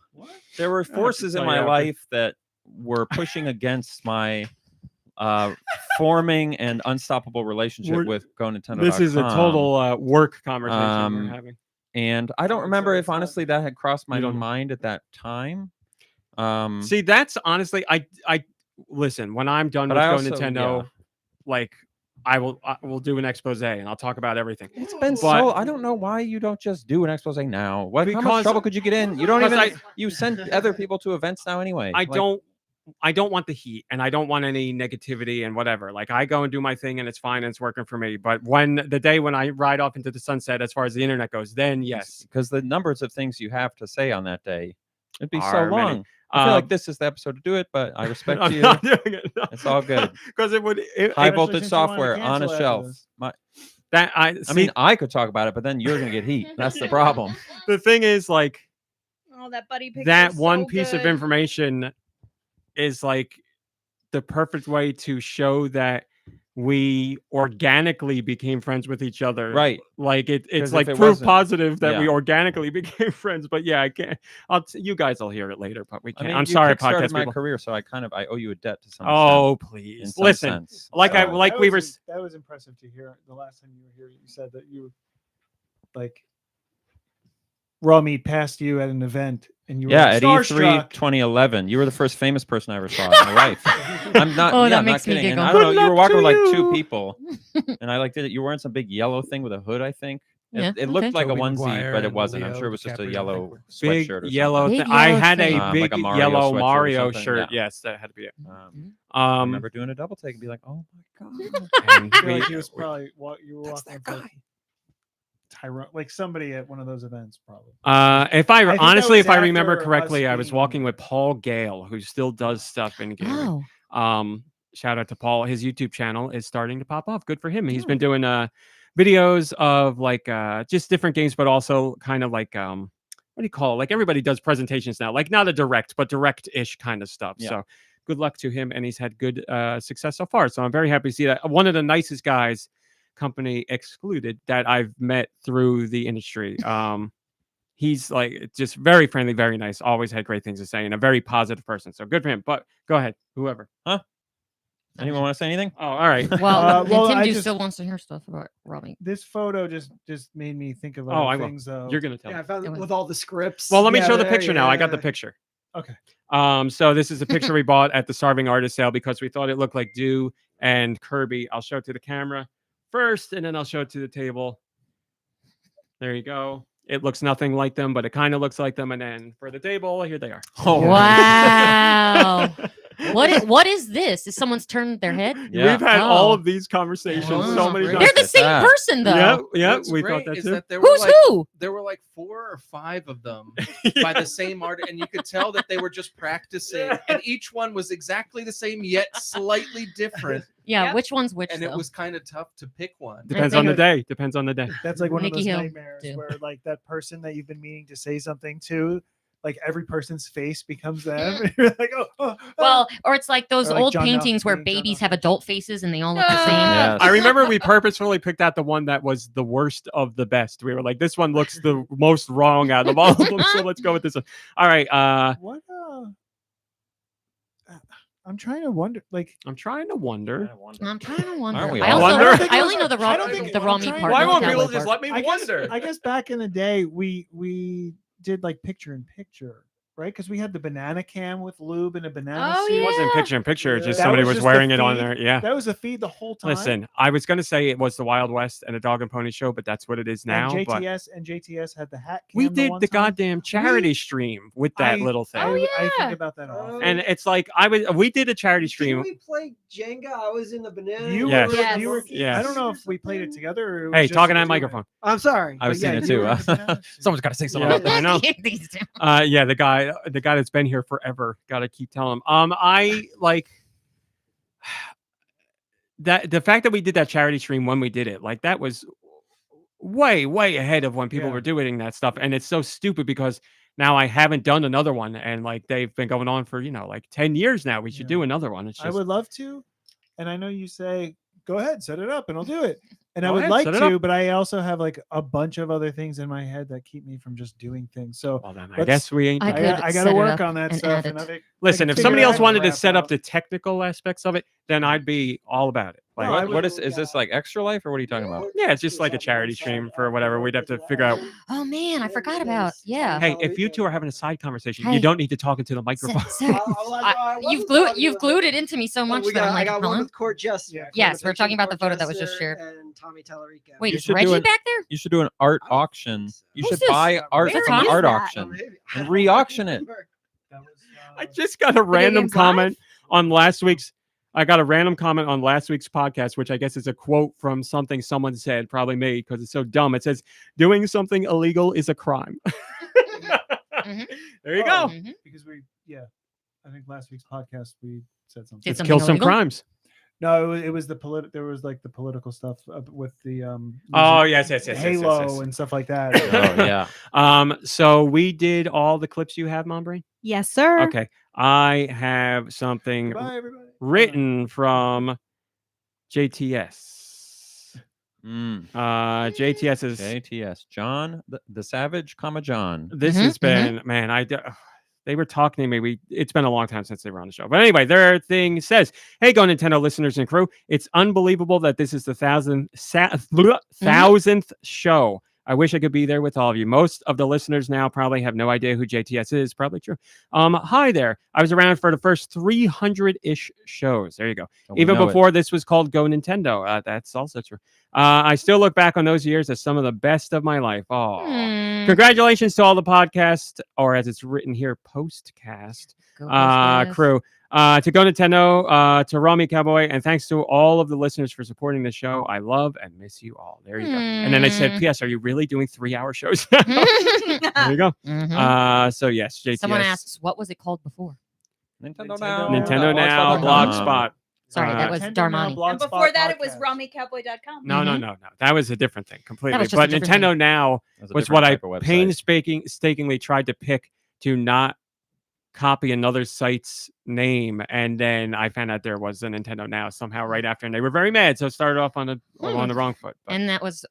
There were forces in tell my you after. life that were pushing against my forming and unstoppable relationship We're- with GoNintendo. This is a total work conversation we're having. And I don't remember if honestly that had crossed my You don't- mind at that time. See, that's honestly, I listen. When I'm done But with I also- GoNintendo, yeah. like I will do an expose and I'll talk about everything. It's been But- so. I don't know why you don't just do an expose now. How Because- much trouble could you get in? You don't because even. You send other people to events now anyway. I Like, don't want the heat and I don't want any negativity and whatever. Like I go and do my thing and it's fine and it's working for me. But when the day when I ride off into the sunset, as far as the internet goes, then yes. because the numbers of things you have to say on that day, it'd be so Are many. long. I feel like this is the episode to do it, but I respect I'm you. not doing it. It's all good. Because it would High Especially voltage since you wanted to software on a cancel after shelf. this. that I I mean, I could talk about it, but then you're gonna get heat. That's the problem. the thing is like Oh, that buddy picture. that is one so piece of good. information is like the perfect way to show that we organically became friends with each other. Right. Like it's 'Cause like if it proof wasn't- positive that we yeah. organically became friends. But yeah, I can't. You guys will hear it later, but we I can't. mean, I'm you sorry, kickstarted podcast my people. career, so I owe you a debt to some Oh, extent, in please some listen. sense. Like I So- like That we was were. that was impressive to hear. The last time you were here, you said that you like RawMeat passed you at an event, and you were Yeah, like, at E3 starstruck. 2011, you were the first famous person I ever saw in my life. I'm not. Oh, yeah, that I'm makes not me kidding. And giggle. I don't know. Good You were luck walking to with like 2 you. people, and I like did it. You were wearing some big yellow thing with a hood, I think. Yeah, It looked okay. like a Tobey onesie, Maguire but it and wasn't. I'm Leo sure it was just a DiCaprio, yellow Big sweatshirt or yellow. Big Thing. I yellow had a thing. big Like a Mario yellow sweatshirt or Mario something, shirt. yeah. Yes, that had to be it. something. I Um, remember doing a double take and be like, "Oh my god, and I feel we- like he was probably you were that's walking that with like guy." Tyrone, like somebody at one of those events, probably. If I think that honestly, was if I remember after us correctly, I was being- walking with Paul Gale, who still does stuff in gaming. Oh, Shout out to Paul. His YouTube channel is starting to pop off. Good for him. He's been doing videos of like just different games, but also kind of like what do you call it? Like everybody does presentations now, like not a direct, but direct-ish kind of stuff. Yeah. So good luck to him, and he's had good success so far. So I'm very happy to see that. One of the nicest guys, company excluded, that I've met through the industry. He's like just very friendly, very nice. Always had great things to say, and a very positive person. So good for him. But go ahead, whoever. Anyone want to say anything? Oh, all right. well, well, I Nintendo just- still wants to hear stuff about RawMeat. This photo just made me think of Oh, other I will. things. Though. You're gonna tell. Yeah, I me. found Go it ahead. with all the scripts. Well, let me Yeah, show the there, picture now. I got the yeah. picture. Okay. So this is a picture we bought at the Starving Artist sale because we thought it looked like Deux and Kirby. I'll show it to the camera first, and then I'll show it to the table. There you go. It looks nothing like them, but it kind of looks like them. And then for the table, here they are. Oh, Wow. What is this? Is someone's turned their head? Yeah. We've had all Oh. of these conversations Oh, so many great. times. They're the same that. person though. Yeah, What's we great thought that is too. that there were Who's like who? there were like 4 or 5 of them by the same artist, and you could tell that they were just practicing, and each one was exactly the same yet slightly different, Yeah, Yep. which one's which? and though? it was kind of tough to pick one. Depends I on the think- day. Depends on the day. That's like one Nicky of those Hill, nightmares too. where like that person that you've been meaning to say something to, like every person's face becomes them. And you're like, oh. Well, or it's like those Or like old John paintings where Malkovich, John babies Malkovich. have adult faces and they all look the same. Yes. I remember we purposefully picked out the one that was the worst of the best. We were like, this one looks the most wrong out of all of them, so let's go with this one. All right. What? I'm trying to wonder. Like, I'm trying to wonder. I'm trying to wonder. Aren't we I, all? also, Wonder? I only know the raw, I don't think- the raw I'm meat trying- part. Why not won't the people cowboy just part. let me wonder? I guess back in the day, we did like picture in picture, right? Because we had the banana cam with lube and a banana Oh, suit. It wasn't Yeah. picture in picture. It's just That somebody was was just wearing the it on feed. there. Yeah. That was the feed the whole time. Listen, I was going to say it was the Wild West and a dog and pony show, but that's what it is now. and But JTS had the hat. we cam did one the time. goddamn charity stream with that I- little thing. Oh, I yeah. think about that often. And it's like we did a charity stream. Didn't we play Jenga? I was in the banana. You Yes. were, Yes. you were, Yes. I don't know if we played it together. Or it was Hey, just talking the at two microphone. I'm sorry. I was but seeing yeah, it you too. were in the banana suit. Someone's got to say something Yeah, about I know. These two. Yeah, the guy that's been here forever. Got to keep telling him. I like that the fact that we did that charity stream when we did it. Like that was way ahead of when people Yeah. were doing that stuff, and it's so stupid because now I haven't done another one, and like they've been going on for like 10 years now. We should Yeah. do another one. It's just I would love to, and I know you say, "Go ahead, set it up, and I'll do it." And I Go would ahead, like set it to, up. but I also have like a bunch of other things in my head that keep me from just doing things. So well, then I let's- guess we ain't. I done could it. I got set to it work up on that and stuff. add And it. I think, Listen, I if can somebody figure it else out wanted to and set wrap up the technical aspects of it, then I'd be all about it. Like, No, I What would- is this like Extra Life or what are you talking about? yeah, it's just like a charity stream for whatever. We'd have to figure out. Oh man, I forgot about. Yeah. Hey, if you two are having a side conversation, Hey. you don't need to talk into the Sir, microphone. sir, you've glued it into me so much that I'm I like, got one huh? with Court Jester. Yeah. Yes, we're talking about the photo that was just shared. And Tommy Tallarico. Wait, You is should do Reggie an- back there? You should do an art I don't auction. think so. You Who's should this? buy art Where from is an art that? auction and re-auction it. that was, I just got a random games comment on last week's. I got a random comment on last week's podcast, which I guess is a quote from something someone said, probably me, because it's so dumb. It says, "Doing something illegal is a crime." Mhm. There you Oh. go. Mhm. because I think last week's podcast we said something. Did Let's something kill some illegal? crimes. No, it was the there was like the political stuff with the Oh using yes. Halo and stuff like that. Oh yeah. So we did all the clips you have, Mom Brain? Yes, sir. Okay. I have something Goodbye, everybody. written from JTS. JTS is JTS. John the Savage, John. this Mhm, has been man, they were talking to me. It's been a long time since they were on the show. But anyway, their thing says, "Hey, GoNintendo listeners and crew, it's unbelievable that this is the thousandth show. I wish I could be there with all of you. Most of the listeners now probably have no idea who JTS is. Probably true. Hi there. I was around for the first 300-ish shows. There you go. Oh, we Even know it. before this was called GoNintendo. That's also true. I still look back on those years as some of the best of my life. Oh, Hmm. congratulations to all the podcast, or as it's written here, postcast Go Post Guys. crew. To GoNintendo, to RawMeat Cowboy, and thanks to all of the listeners for supporting the show. I love and miss you all. There you go. And then they said, Hmm. "P.S. Are you really doing 3-hour shows?" There you go. Mhm. So yes, JTS. Someone asks, what was it called before? Nintendo Nintendo now. Nintendo Now, Blogspot. Sorry, that was Nintendo Now, Darmani. Blogspot And before that, it was podcast. rawmeatcowboy.com. No, no, Mhm. no. That was a different thing completely. just a But different Nintendo thing. Now That's a was different what I type of website. painstakingly tried to pick to not copy another site's name, and then I found out there was a Nintendo Now somehow right after, and they were very mad. So it started off on the wrong foot. But And that was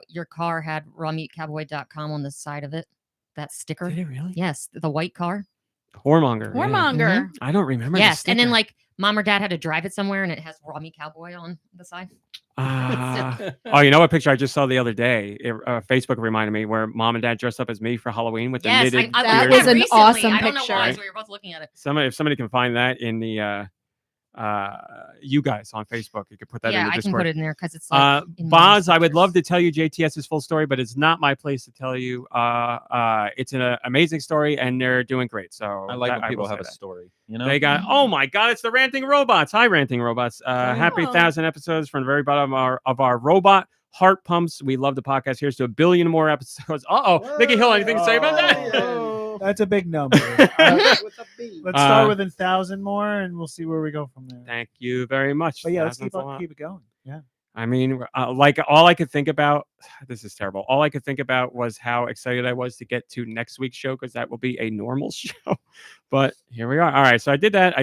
your car had rawmeatcowboy.com on the side of it. That sticker. did it really? Yes, the white car. Whoremonger. yeah. Warmonger. I don't remember. the Yes, and then sticker. like mom or dad had to drive it somewhere, and it has Raw Meat Cowboy on the side. Oh, you know what picture I just saw the other day? Facebook reminded me where mom and dad dressed up as me for Halloween with the Yes, knitted I That looked beards. was at an recently. awesome I don't know why, picture. so we were both looking at it. If somebody can find that in the you guys on Facebook. You could put that in Yeah, the I can Discord. put it in there because it's like in my Boz, I would love to messages. tell you JTS's full story, but it's not my place to tell you. It's an amazing story, and they're doing great. So I like when will people say have a that. story. You know, They got, oh my God, it's the Ranting Robots. Hi, Ranting Robots. Happy 1,000 episodes from the very bottom of our robot heart pumps. We love the podcast. Here's to 1 billion more episodes. Nikki Hill, anything to say about that? Oh, that's a big number. With a B. Let's start with 1,000 more, and we'll see where we go from there. Thank you very much. But yeah, let's Thousands a lot. keep it going. Yeah. I mean, like all I could think about, this is terrible. All I could think about was how excited I was to get to next week's show because that will be a normal show. But here we are. All right. So I did that.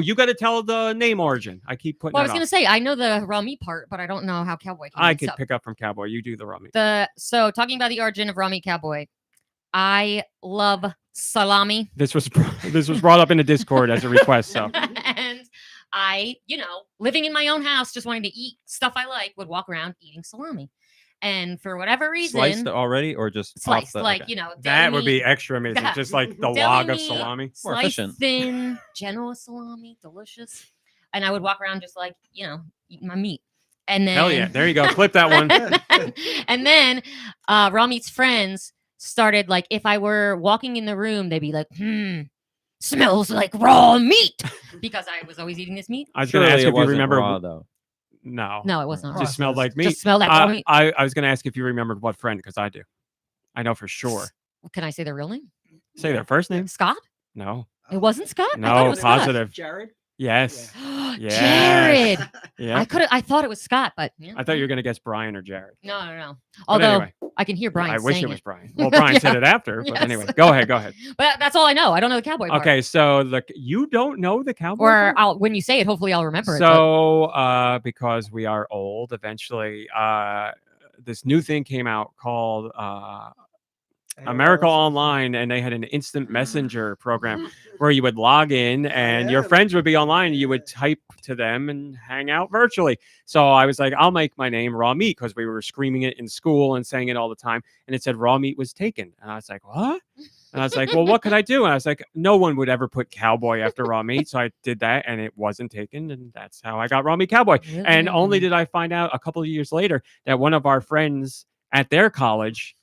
You got to tell the name origin. I keep putting Well, I that was going to say, I know the RawMeat part, but I don't know how Cowboy came I in, could so. pick up from Cowboy. You do the RawMeat. So talking about the origin of RawMeat Cowboy, I love salami. This was brought up in the Discord as a request. So And I, living in my own house, just wanting to eat stuff I like, would walk around eating salami. And for whatever reason, sliced already or just off sliced, the- like, okay. deli that would be meat, extra amazing. Yeah. Just like the deli log of meat, salami. More sliced efficient. thin, Genoa salami, delicious. And I would walk around just like, eating my meat. And then Hell yeah. There you go. Clip that one. and then RawMeat's friends started, like, if I were walking in the room, they'd be like, smells like raw meat, because I was always eating this meat. I was going to ask Surely if it you wasn't remember. raw, though. No. No, it wasn't. Just smelled like meat. Just smelled like raw meat. I was going to ask if you remembered what friend, because I do. I know for sure. Can I say their real name? Say their first name. Scott? No. It wasn't Scott? I thought it No, was Scott. positive. Jared? Yes. Jared. Yeah. I thought it was Scott, but I thought you were going to guess Brian or Jared. No. But Although anyway, I can hear Brian I wish saying it was Brian. Well, Brian said it after, but Yes. anyway, go ahead. But that's all I know. I don't know the Cowboy part. Okay, so you don't know the Cowboy Or part? when you say it, hopefully I'll remember it. So, because we are old, eventually, this new thing came out called America Online, and they had an instant messenger program where you would log in and your friends would be online. You would type to them and hang out virtually. So I was like, I'll make my name RawMeat, because we were screaming it in school and saying it all the time. And it said RawMeat was taken. And I was like, what? And I was like, well, what could I do? And I was like, no one would ever put Cowboy after RawMeat. So I did that, and it wasn't taken. And that's how I got RawMeat Cowboy. And only did I find out a couple of years later that one of our friends at their college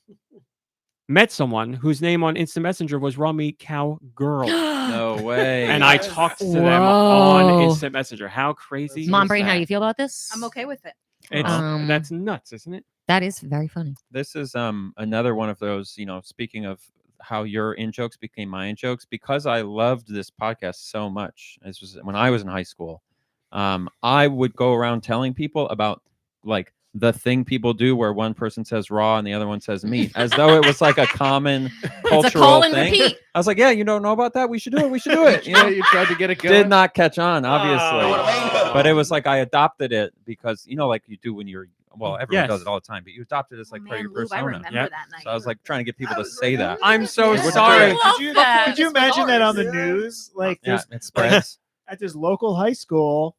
met someone whose name on Instant Messenger was RawMeat Cowgirl. No way. And I talked to them on Whoa. Instant Messenger. How crazy Mom is Brain, how that? do you feel about this? I'm okay with it. It's, Um, that's nuts, isn't it? That is very funny. This is another one of those, speaking of how your in-jokes became my in-jokes, because I loved this podcast so much. This was when I was in high school. I would go around telling people about, like, the thing people do where one person says raw and the other one says meat, as though it was like a common cultural It's a call and thing. repeat. I was like, yeah, you don't know about that? We should do it. We should do it. You tried to get it going. Did not catch on, obviously. But it was like I adopted it because, like you do when you're, well, everyone does Yes. it all the time, but you adopt it as like part of your Lube, I persona. remember Yep. that night. So I was like trying to get people to say that. I'm so Wouldn't do sorry. it. Could you imagine that on the news? Like, Yeah, there's it spreads. at this local high school,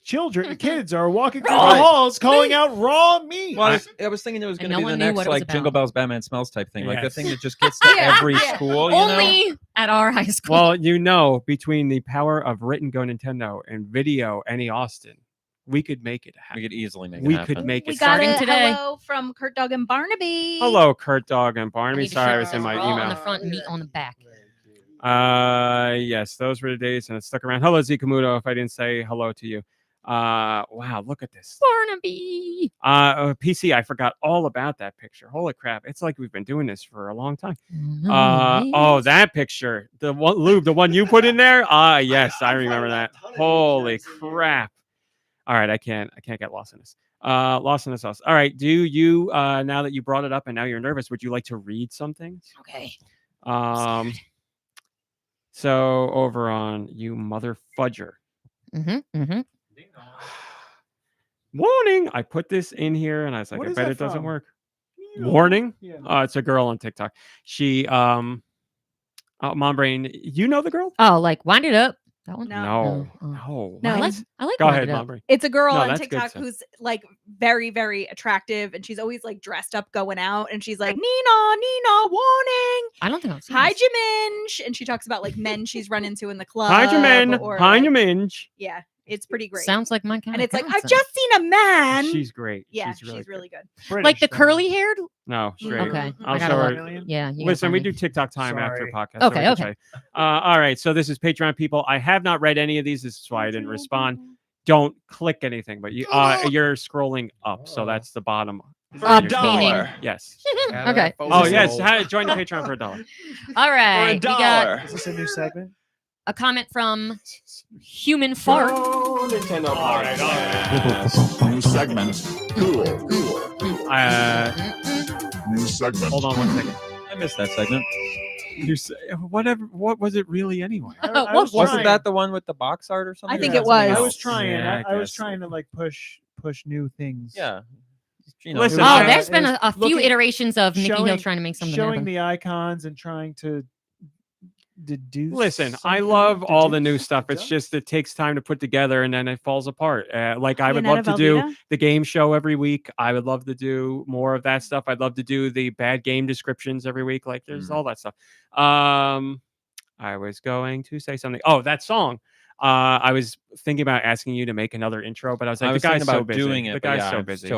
kids are walking through Right. the halls calling out raw meat. Well, I was thinking it was And going to no be the one knew next what it was like Jingle about. Bells, Batman Smells type thing, like the Yes. thing that just gets to every school. You know? Only at our high school. Well, between the power of written Go Nintendo and video Annie Austin, we could make it We happen. could easily make it We happen. could make We it got happen. a Starting today. hello from Kurt Dog and Barnaby. Hello, Kurt Dog and I Barnaby. need to Sorry, I show was in this my raw on the email. front and meat on the back. Yes, those were the days, and it stuck around. Hello, Zikamuto. If I didn't say hello to you, wow, look at this. Barnaby. PC, I forgot all about that picture. Holy crap! It's like we've been doing this for a long time. That picture, the one Lube, the one you put in there. Yes, I remember that. Holy crap! All right, I can't get lost in this. Lost in the sauce. All right, do you now that you brought it up and now you're nervous, would you like to read something? Okay. So over on You Mother Fudger. Warning! I put this in here and I was like, What I is bet that it doesn't from? work. Warning? Yeah. It's a girl on TikTok. She Mom Brain, you know the girl? Oh, like wind it up. That one? No. No. I like Go Wind ahead, It Up. Mabry. It's a girl No, on that's good TikTok stuff. who's like very, very attractive, and she's always like dressed up going out, and she's like, Nina, warning. I don't think I've seen Hi, this. Jiminj. And she talks about like men she's run into in the club. Hi, Jermaine. or, Hi, like- Jermaine. Yeah, it's pretty great. Sounds like my kind and of it's like, parents I've then. just seen a man. She's great. Yeah, she's really, good. Like the curly haired? No, straight. Okay. I'll I show gotta her. look. Yeah. you gotta Listen, find we me. do TikTok time after Sorry. podcast. so we Okay, can okay. show you. All right. So this is Patreon people. I have not read any of these. This is why I didn't respond. Don't click anything, but you're scrolling up, so that's the bottom. Up, You're meaning- scrolling. Yes. Okay. Oh yes. Join the Patreon for $1. All right. We got Is this a new segment? a comment from Human Fart. Nintendo Podcast. New segment. Cool. New segment. Hold on one second. I missed that segment. You say whatever. What was it really anyway? Wasn't that the one with the box art or something? I think Or it something was. I else? was trying. Yeah, I was guess. trying to like push new things. Yeah. You Listen, Oh, I- there's been it's a few looking- iterations of Nicky Hill showing- trying to make something showing happen. the icons and trying to deduce. Listen, I something, love all the new deduce, stuff. It's deduct. just it takes time to put together and then it falls apart. Like I would Leonetta love to do Velveeta? the game show every week. I would love to do more of that stuff. I'd love to do the bad game descriptions every week. Like there's all that stuff. I was going to say something. Oh, that song. I was thinking about asking you to make another intro, but I was like, I was the guy's thinking about so busy. doing it. The but guy's yeah, so I'm busy.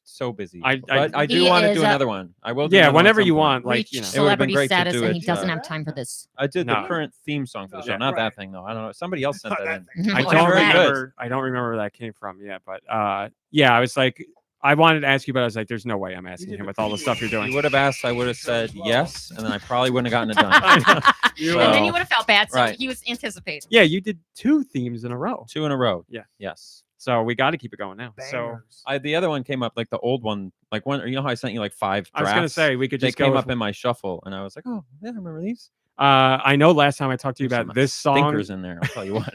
So busy. I- But I do He want to is do a- another one. I will. Do Yeah, another one at whenever some you point. want. Like Reached you know. It would've been celebrity great to status, do and it, he doesn't uh, have time for this. I did the No. current theme song for the show, Yeah, not right. that thing though. I don't know. Somebody else sent that in. I It's don't very good. remember. I don't remember where that came from. Yeah, but yeah, I was like, I wanted to ask you, but I was like, there's no way I'm asking him with all the stuff you're doing. You would have asked, I would have said yes, and then I probably wouldn't have gotten it done. And then you would have felt bad, so right. he was anticipating. Yeah, you did 2 themes in a row. 2 in a row. Yeah. Yes. So we got to keep it going now. So The other one came up, like the old one, like one. You know how I sent you like 5 I was drafts? gonna say we could They just go came with- up in my shuffle, and I was like, oh, yeah, I remember these. I know last time I talked to you There's about some this song. stinkers in there. I'll tell you what.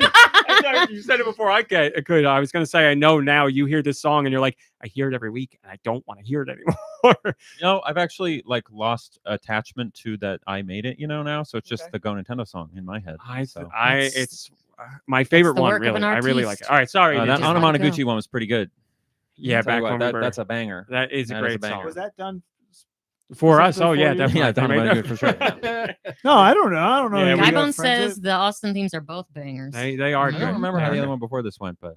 You said it before I could. I was gonna say I know now. You hear this song and you're like, I hear it every week, and I don't want to hear it anymore. You know, I've actually like lost attachment to that. I made it, you know, now. So it's just the Go Nintendo song in my head. So It's my favorite the one. work of Really, an I really like artiste. it. All right, sorry. that did you- Anamanaguchi one was pretty good. Yeah, I'll tell you back what, when that, we were, that's a banger. that is a That is a great banger. song Was that done for was us. that Oh yeah, before you- definitely. Yeah, They Anamanaguchi for sure. No, I don't know. I don't know. Yeah, if we you got Gybones friends says the Austin themes are both bangers. They are I good. don't remember how They're the other good. one before this went, but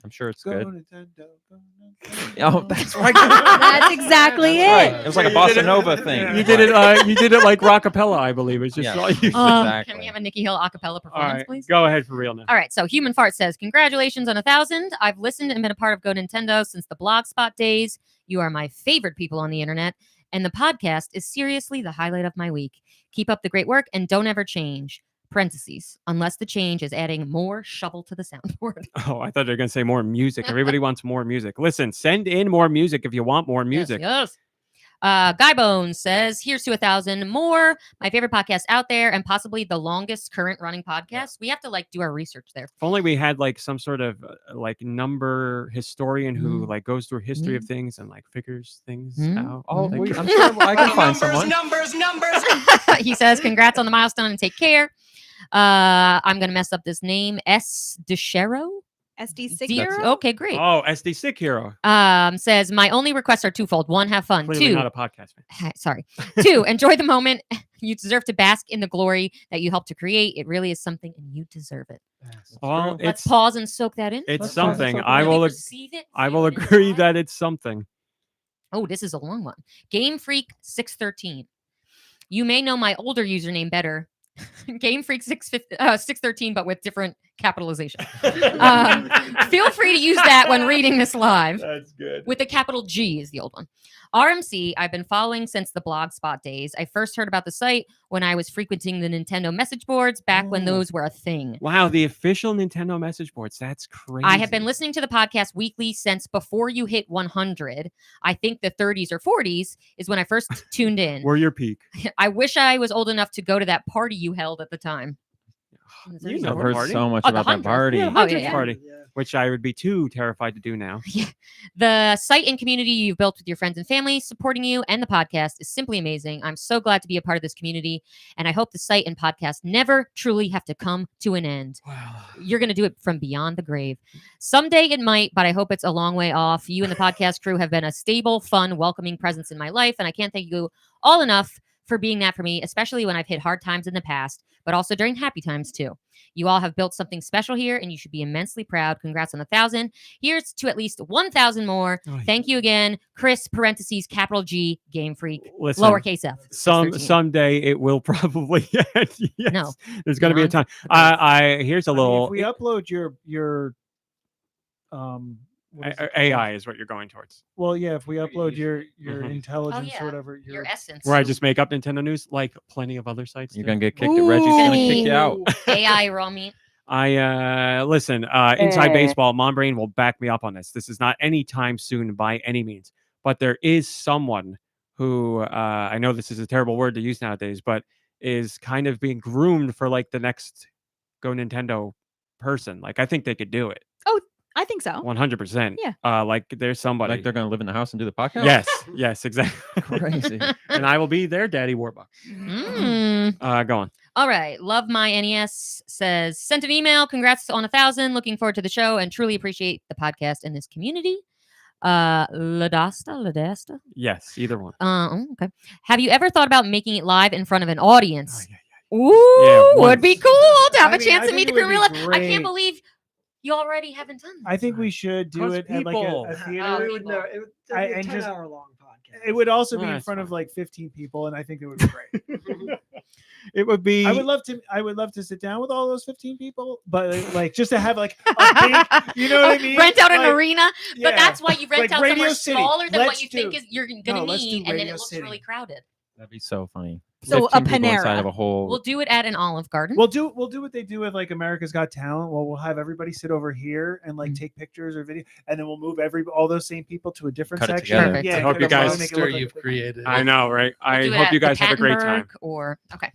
I'm sure it's Go good. Nintendo, go Nintendo. Oh, that's right. That's exactly Right. it. It was like a Yeah, you did bossa it- nova thing. You did it. You did it like rockapella, I believe. It's just Yes. all you. Exactly. Can we have a Nicky Hill a cappella All performance, right, please? go ahead for real now. All right, so Human Fart says, congratulations on 1,000. I've listened and been a part of Go Nintendo since the Blogspot days. You are my favorite people on the internet, and the podcast is seriously the highlight of my week. Keep up the great work and don't ever change. Parentheses, unless the change is adding more shovel to the soundboard. Oh, I thought they were gonna say more music. Everybody wants more music. Listen, send in more music if you want more music. Yes. Gybones says, here's to 1,000 more. My favorite podcast out there and possibly the longest current running podcast. We have to like do our research there. If only we had like some sort of like number historian who like goes through history of things and like figures things out. Oh, Like- I'm sure I can find someone. Numbers. He says, congrats on the milestone and take care. I'm going to mess up this name. S. DeShero? SD Okay, great. Oh, SD Sick Hero. Says, my only requests are twofold. 1, have fun. Clearly 2, not a podcast fan. sorry. 2, enjoy the moment. You deserve to bask in the glory that you helped to create. It really is something and you deserve it. Well, Let's it's pause and soak that in. it's Let's pause and something. soak I it in. will. Really perceive it, I feel will it agree inside. that it's something. Oh, this is a long one. Game Freak 613. You may know my older username better. Game Freak 613, but with different capitalization. Feel free to use that when reading this live. That's good. With a capital G is the old one. RMC, I've been following since the Blogspot days. I first heard about the site when I was frequenting the Nintendo message boards back when those were a thing. Wow, the official Nintendo message boards. That's crazy. I have been listening to the podcast weekly since before you hit 100. I think the 30s or 40s is when I first tuned in. We're your peak. I wish I was old enough to go to that party you held at the time. You know I've the heard party. so much Oh, the about that 100th. party. Yeah, Oh, 100th yeah. party, which I would be too terrified to do now. The site and community you've built with your friends and family supporting you and the podcast is simply amazing. I'm so glad to be a part of this community, and I hope the site and podcast never truly have to come to an end. Wow. You're going to do it from beyond the grave. Someday it might, but I hope it's a long way off. You and the podcast crew have been a stable, fun, welcoming presence in my life, and I can't thank you all enough for being that for me, especially when I've hit hard times in the past, but also during happy times too. You all have built something special here, and you should be immensely proud. Congrats on 1,000. Here's to at least 1,000 more. Oh, yeah. Thank you again, Chris, parentheses, capital G, Game Freak, Listen, lowercase f. 13. someday it will probably end. Yes. No. There's going to be a Beyond time. Here's a I mean, little if we upload your what is it called? AI is what you're going towards. Well, yeah, if we upload your Mhm. intelligence yeah. or whatever, Your essence. Where I just make up Nintendo news, like plenty of other sites. You're do. gonna get kicked. Reggie's gonna kick you out. AI RawMeat. I listen. Inside baseball, Mom Brain will back me up on this. This is not anytime soon by any means, but there is someone who I know this is a terrible word to use nowadays, but is kind of being groomed for like the next Go Nintendo person. Like I think they could do it. I think so. 100%. Yeah. Like there's somebody. Like they're gonna live in the house and do the podcast. Yes, exactly. Crazy. And I will be their daddy Warbucks. Go on. All right. Love my NES says, sent an email. Congrats on 1,000. Looking forward to the show and truly appreciate the podcast and this community. Ladasta? Yes, either one. Okay. Have you ever thought about making it live in front of an audience? Ooh, Yeah, would be once. cool to have I a mean, chance I to meet think the it would crew. be I great. can't believe you already haven't done that. I think we should do 'Cause it at like people. a theater. Oh, It would people. no, it would I- be a and just- 10-hour long podcast. It would also be Oh, in that's front of fine. like 15 people, and I think it would be great. It would be. I would love to sit down with all those 15 people, but like just to have like a big, you know what I mean? Rent out an Like, arena, but yeah. that's why you rent Like out Radio somewhere City. smaller than what Let's you think do- is you're going No, to let's do need, and then Radio it looks City. really crowded. That'd be so funny. So a 15 people inside Panera. of a whole. We'll do it at an Olive Garden. We'll do what they do with like America's Got Talent. Well, we'll have everybody sit over here and like take pictures or video, and then we'll move all those same people to a different Cut it section. together. Perfect. Yeah, I hope cut you it up guys- and make it Monster look like you've created. I know, right? We'll I do it hope at you the guys have a great time. Pattenberg Or okay.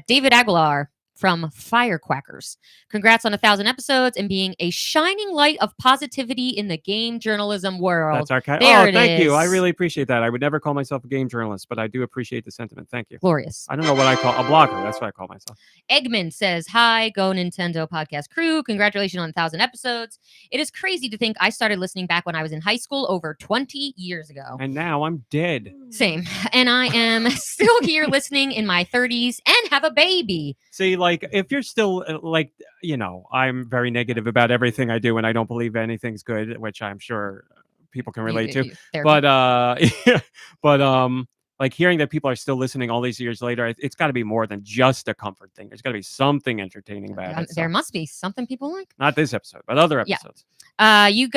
David Aguilar from Firequackers. Congrats on 1,000 episodes and being a shining light of positivity in the game journalism world. That's our cat. There Oh, it thank you. I is. really appreciate that. I would never call myself a game journalist, but I do appreciate the sentiment. Thank you. Glorious. I don't know what I call a blogger. That's what I call myself. Eggman says, hi, Go Nintendo Podcast crew. Congratulations on 1,000 episodes. It is crazy to think I started listening back when I was in high school over 20 years ago. And now I'm dead. Same. And I am still here listening in my 30s and have a baby. See, like, if you're still like, you know, I'm very negative about everything I do, and I don't believe anything's good, which I'm sure people can relate to. But like hearing that people are still listening all these years later, it's got to be more than just a comfort thing. There's got to be something entertaining about it. There So, must be something people like. not this episode, but other Yeah. episodes. You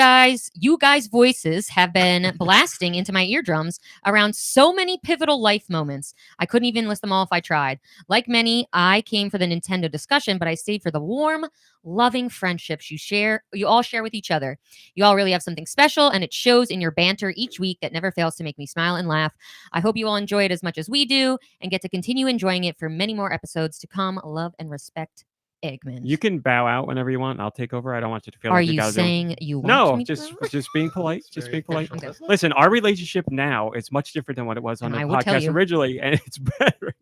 guys' voices have been blasting into my eardrums around so many pivotal life moments. I couldn't even list them all if I tried. Like many, I came for the Nintendo discussion, but I stayed for the warm, loving friendships you all share with each other. You all really have something special, and it shows in your banter each week that never fails to make me smile and laugh. I hope you all enjoy it as much as we do and get to continue enjoying it for many more episodes to come. Love and respect, Eggman. You can bow out whenever you want. I'll take over. I don't want you to feel Are like you you gotta saying you want no, me to just bow? just being polite. Just being polite. Okay. Listen, our relationship now is much different than what it was on And the I will tell podcast you. originally, and it's better.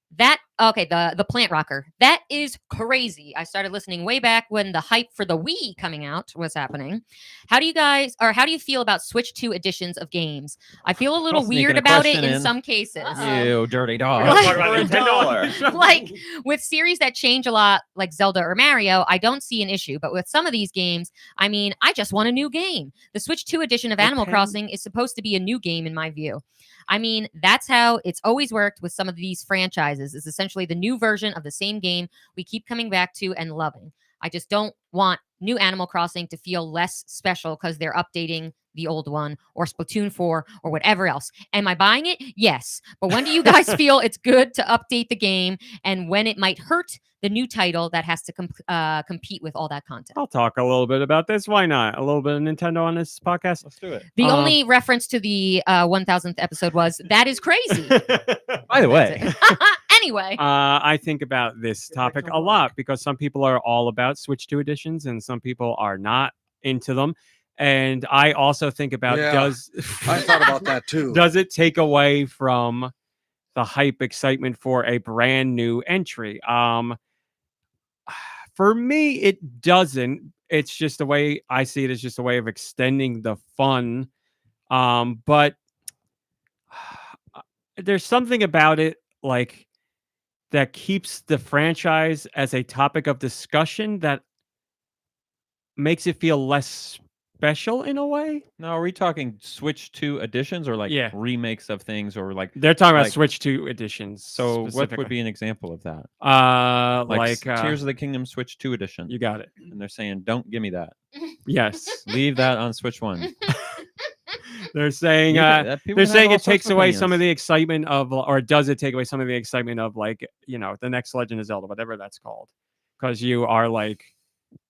The plant rocker, that is crazy. I started listening way back when the hype for the Wii coming out was happening. How do you feel about Switch 2 editions of games? I feel a little Sneaking weird a about it question in in. some cases. You dirty dog. We're gonna talk about For a Nintendo dollar. on the show. Like with series that change a lot, like Zelda or Mario, I don't see an issue. But with some of these games, I mean, I just want a new game. The Switch 2 edition of Animal Crossing is supposed to be a new game in my view. I mean, that's how it's always worked with some of these franchises. It's essentially the new version of the same game we keep coming back to and loving. I just don't want new Animal Crossing to feel less special because they're updating the old one or Splatoon 4 or whatever else. Am I buying it? Yes. But when do you guys feel it's good to update the game and when it might hurt the new title that has to compete with all that content? I'll talk a little bit about this. Why not? A little bit of Nintendo on this podcast. Let's do it. The only reference to the 1000th episode was, that is crazy. By the way, Anyway, I think about this topic a lot because some people are all about Switch 2 editions and some people are not into them. And I also think about I thought about that too. does it take away from the hype excitement for a brand new entry? For me, it doesn't. It's just the way I see it. Is just a way of extending the fun. But there's something about it like that keeps the franchise as a topic of discussion that makes it feel less special in a way. Now, are we talking Switch 2 editions or like Yeah. remakes of things or like They're talking about like- Switch 2 editions. So what would specifically. be an example of that? Like Tears of the Kingdom Switch 2 edition. You got it. And they're saying, don't give me that. Yes. Leave that on Switch 1. They're saying You can- people they're can have saying all it takes sorts of away some of opinions. the excitement of, or does it take away some of the excitement of like, the next Legend of Zelda, whatever that's called, because you are like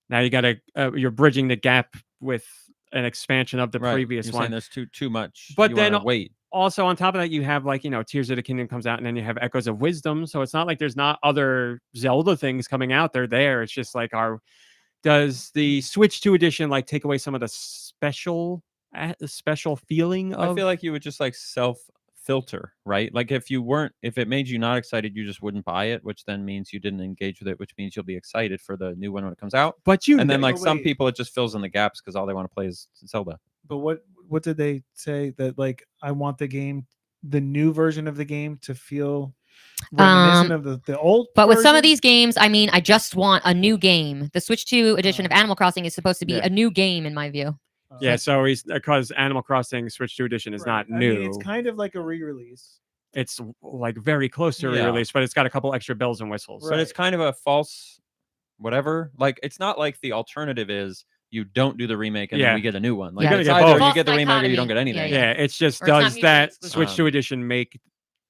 now you got to you're bridging the gap with an expansion of the Right. previous You're one. saying there's too much. But You then wanna wait. Also on top of that, you have like Tears of the Kingdom comes out, and then you have Echoes of Wisdom. So it's not like there's not other Zelda things coming out. They're there. It's just like does the Switch 2 edition like take away some of the special feeling of? I feel like you would just like self-filter, right? Like if it made you not excited, you just wouldn't buy it, which then means you didn't engage with it, which means you'll be excited for the new one when it comes out. And then like some people, it just fills in the gaps because all they want to play is Zelda. But what did they say that like I want the new version of the game to feel reminiscent of the old? But with some of version? these games, I mean, I just want a new game. The Switch 2 edition of Animal Crossing is supposed to be Yeah. a new game, in my view. Yeah, so he's because Animal Crossing Switch 2 edition is not I new. mean, it's kind of like a re-release. It's like very close to Yeah. re-release, but it's got a couple extra bells and whistles. But it's kind of a false whatever. Like it's not like the alternative is you don't do the remake and Yeah. then we get a new one. Like You're gonna it's get either both. you get the False remake or you don't dichotomy. get anything. Yeah, it's just Or it's not does mutually that exclusive. Switch 2 edition make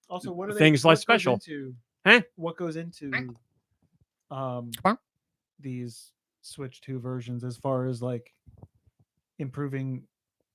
Also, what are they, things what less goes special? into- Huh? What goes into these Switch 2 versions as far as like improving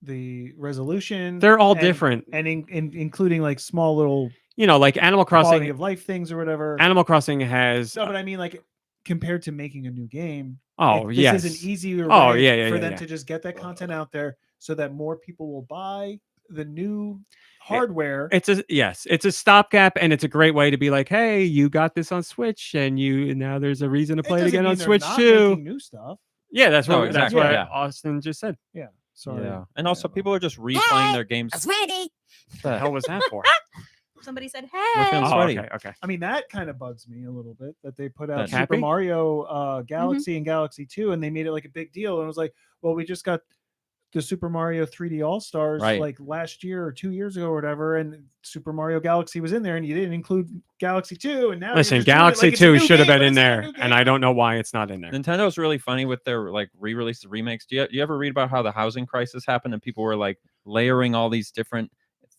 the resolution? They're all and- different. and including like small little Like Animal quality Crossing. of life things or whatever. Animal Crossing has. No, but I mean like compared to making a new game. Oh, this yes. is an easier Oh, way yeah, for yeah, them yeah. to just get that content out there so that more people will buy the new hardware. It's a stopgap, and it's a great way to be like, hey, you got this on Switch, and now there's a reason to play it doesn't again mean on they're Switch not too. making new stuff. Yeah, that's No, what exactly, That's what yeah. Austin just said. Yeah. Sorry. Yeah. And also people are just replaying their games. Ready. What the hell was that for? Somebody said, We're "Hey." feeling sweaty. Okay. I mean, that kind of bugs me a little bit that they put out That Super Happy? Mario Galaxy and Galaxy 2 and they made it like a big deal. And it was like, well, we just got the Super Mario 3D All Stars Right. like last year or 2 years ago or whatever. And Super Mario Galaxy was in there and you didn't include Galaxy 2. And now you're Listen, just doing it Galaxy like it's a 2 new should have game, been but in it's not a there, new and game. I don't know why it's not in there. Nintendo's really funny with their like re-releases, remakes. Do you ever read about how the housing crisis happened and people were like layering all these different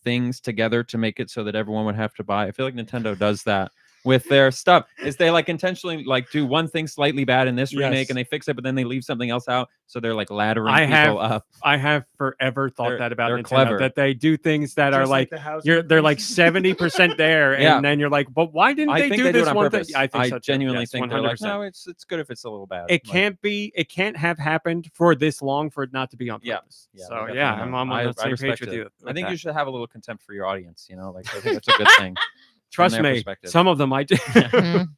things together to make it so that everyone would have to buy? I feel like Nintendo does that with their stuff. Is they like intentionally like do one thing slightly bad in this remake Yes. and they fix it, but then they leave something else out, so they're like laddering I people have up. I have forever thought They're- that about they're Nintendo, clever. that they do things that are Just like the housing they're like crisis. 70% there, Yeah. and then you're like, but why didn't I they think do they do this it on one purpose. thing? I think so too. genuinely Yes, think they're like, 100%. no, it's good if it's a little bad. It Like, it can't have happened for this long for it not to be on Yeah. purpose. Yeah, So definitely yeah, not. I'm on I the same page respect with it. you. I think with you that. should have a little contempt for your audience. Like I think that's a good thing. Trust their me. perspective. Some of them I do. Mhm.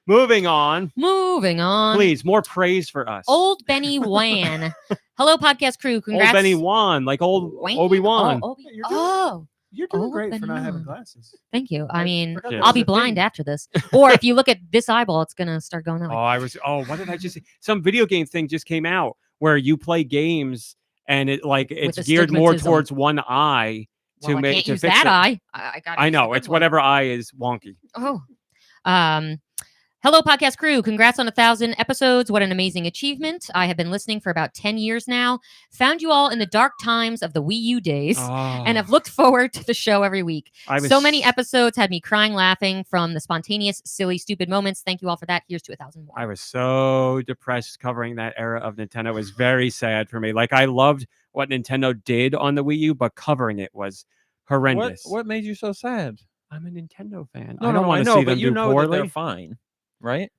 Moving on, Moving on. please, more praise for us. Old Benny Wan. Hello, podcast crew. Congrats. Old Benny Wan, like old Wan? Obi-Wan. Oh, You're doing, oh, you're doing Oh, great for not having Benny. glasses. thank you. I mean, forgot that I'll was be a blind thing. after this. Or if you look at this eyeball, it's gonna start going Oh, out. what did I just say? Some video game thing just came out where you play games and it's the geared more stigmatism. towards one eye Well, I make can't to use fix that it. eye. I got. I know it's whatever eye is wonky. Oh. Hello, podcast crew. Congrats on 1,000 episodes. What an amazing achievement. I have been listening for about 10 years now. Found you all in the dark times of the Wii U days and have looked forward to the show every week. I was So many episodes had me crying, laughing from the spontaneous, silly, stupid moments. Thank you all for that. Here's to 1,000 more. I was so depressed covering that era of Nintendo. It was very sad for me. Like I loved what Nintendo did on the Wii U, but covering it was horrendous. What made you so sad? I'm a Nintendo fan. No, I don't no, want to know, see but them you do know that poorly. they're fine, right?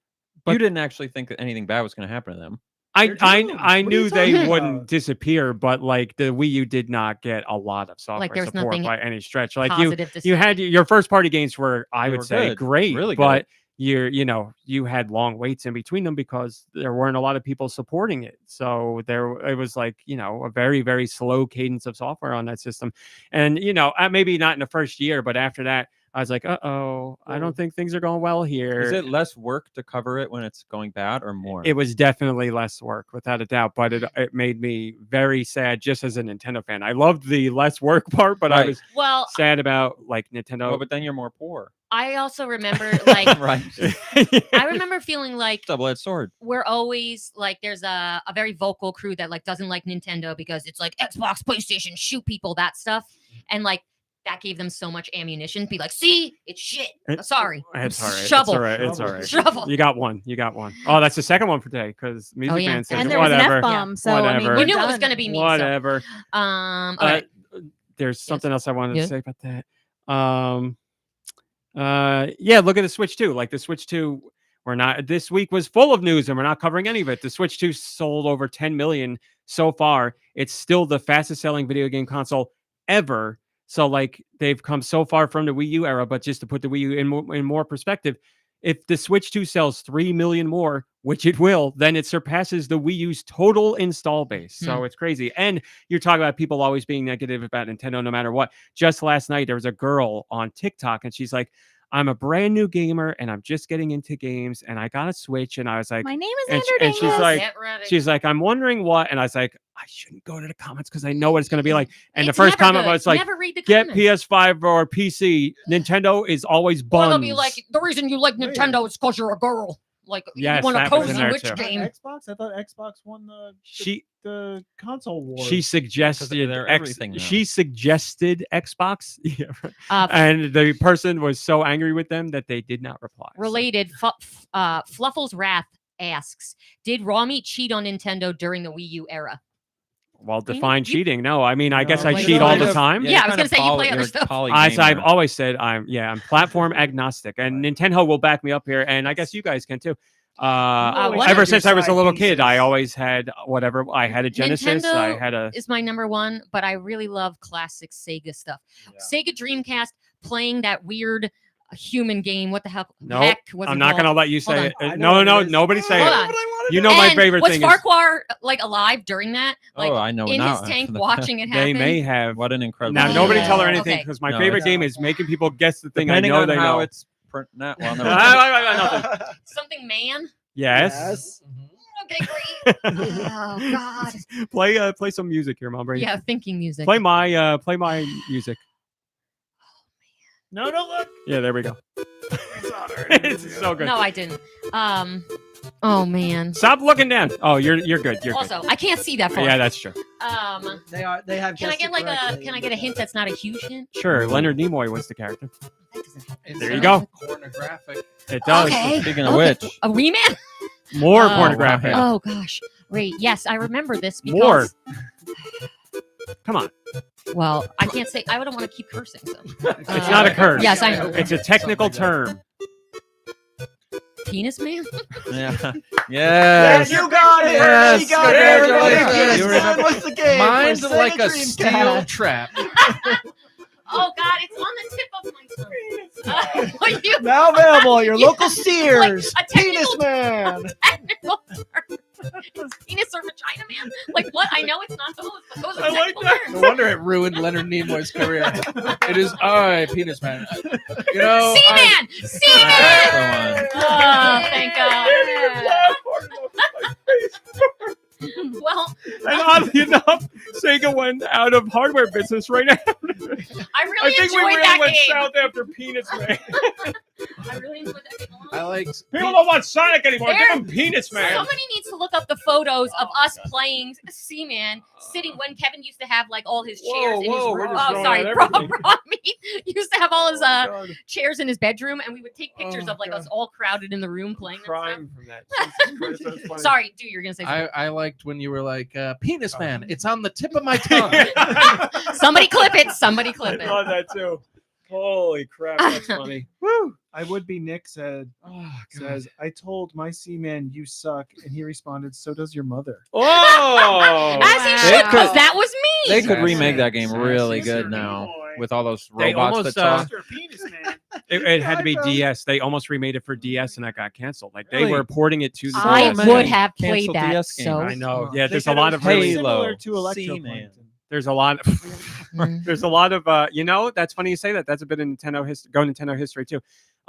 But- you didn't actually think that anything bad was going to happen to them. I What are you knew they talking wouldn't about? disappear, but like the Wii U did not get a lot of software there's support nothing by any stretch. Like positive to you say. had your first party games were, I They would were say, good, great, really but good. you had long waits in between them because there weren't a lot of people supporting it. So it was like, a very, very slow cadence of software on that system. And, maybe not in the first year, but after that, I was like, I don't think things are going well here. Is it less work to cover it when it's going bad or more? It was definitely less work, without a doubt, but it made me very sad just as a Nintendo fan. I loved the less work part, but I Right. was Well, sad about like Nintendo. Well, but then you're more poor. I also remember like Right. I remember feeling like Double-edged sword. we're always like there's a very vocal crew that like doesn't like Nintendo because it's like Xbox, PlayStation, shoot people, that stuff. And like that gave them so much ammunition to be like, see, it's shit. Sorry. It's all right. Shovel. It's all right. It's all right. Shovel. You got one. Oh, that's the second one for today because Music yeah. Man says And there was an whatever. F-bomb, so I mean, whatever. we're We knew it was done. going to be me. So. Whatever. All right. There's something else I wanted Yeah. to say about that. Yeah, look at the Switch 2. Like the Switch 2, this week was full of news and we're not covering any of it. The Switch 2 sold over 10 million so far. It's still the fastest selling video game console ever. So like they've come so far from the Wii U era, but just to put the Wii U in more perspective, if the Switch 2 sells 3 million more, which it will, then it surpasses the Wii U's total install base. So it's crazy. And you're talking about people always being negative about Nintendo no matter what. Just last night, there was a girl on TikTok and she's like, I'm a brand new gamer and I'm just getting into games and I got a Switch. And I was like, My name is and, Andrew and she's Dingus. like, Get ready. she's like, I'm wondering what. And I was like, I shouldn't go to the comments because I know what it's going to be like. And It's the first never comment good. was like, Never read the get comments. PS5 or PC. Nintendo is always Or buns. they'll be like, the reason you like Nintendo is because you're a girl. Like, Yes, you want a that was in cozy there witch too. game. Xbox? I thought Xbox won the console war. She suggested they're everything now. She suggested Xbox, yeah, Uh, and the person was so angry with them that they did not reply. Related, Fluffles Wrath asks, did RawMeat cheat on Nintendo during the Wii U era? Well, define cheating. No, I mean, I guess I like cheat all kind the of- time. Yeah, I was kind gonna of say you play other stuff. I've always said I'm platform agnostic, and Nintendo will back me up here, and I guess you guys can too. what Ever are since your I was a side little kid, pieces? I always had whatever. I had a Genesis. Nintendo I had a. is my number one, but I really love classic Sega stuff. Sega Dreamcast, playing that weird human game. What the hell? No, heck was I'm it not called? gonna let you Hold say on. it. I know No, what it is. nobody say Hold it. on. You know my And favorite was thing is Farquhar like alive during that? Like I know in now. his tank watching it happen. they may have. What an incredible. Now Oh, nobody tell her okay. anything because my No, favorite it's- game is making people guess the thing Depending I know on they how know. it's not well. Never mind. Nothing. Something man. Yes. Okay, great. Oh God. Play some music here, Mom. Brady. Yeah, thinking music. Play my music. No, look. Yeah, there we go. It's so good. No, I didn't. Oh man. Stop looking down. Oh, you're good. You're Also, I can't see that good. far. Yeah, that's true. They have. Can I guessed get it like correctly. can I get a hint that's not a huge hint? Sure. Leonard Nimoy was the character. It There you sounds go. Pornographic. It does. Okay. Speaking of which, A reman? More Oh, pornographic. Oh gosh. Wait, yes, I remember this because More. Come on. well, I can't say I wouldn't want to keep cursing, so It's not a curse. Yes, I know. It's a technical term. Penis man? yeah, yes. You got it. Yes, She got it. Everybody. congratulations. You You remember remember- what's the game? Mine's For like Sega a Dreamcast. steel trap. Oh god, it's on the tip of my tongue. You- Now available at your local Sears. a Penis technical- man. technical term. It's penis or vagina man? Like what? I know it's not those, but those are I like technical that. terms. No wonder it ruined Leonard Nimoy's career. It is I, penis man. You know, Seaman! Seaman! That's Oh, thank God. Well, And oddly enough, Sega went out of hardware business right now. I really I think we enjoyed really that went game. south after Penis Man. I really enjoyed that game. I like. People don't want Sonic anymore. There- Give them Penis Man. Somebody needs to look up the photos of us playing Seaman sitting when Kevin used to have like all his chairs in his whoa, we're room. just Oh, throwing sorry, out Raw everything. Meat used to have all his God. chairs in his bedroom, and we would take pictures Oh, of like God. us all crowded in the room playing. and Crying from that. Jesus Christ, that's stuff. funny. Sorry, dude, you're gonna say something. I liked when you were like, penis man. It's on the tip of my tongue. Somebody clip it. Somebody clip I it. love that too. Holy crap, that's funny. Woo! I would be Nick says, Oh, I told my C-man you suck, and he responded, so does your mother. Oh, As he should, because that was me. They could Sassy. remake that game really Sassy good Sir now B-boy. with all those They robots almost, that talk. Mr. Penis Man. it had to be DS. They almost remade it for DS, and that got canceled. Like they Really? were porting it to the I DS. would have played canceled that. DS games. So I know. Oh, Yeah, they there's a said it lot was of really. similar to Halo, Electroplankton. There's a lot. There's a lot of. That's funny you say that. That's a bit of Nintendo history too.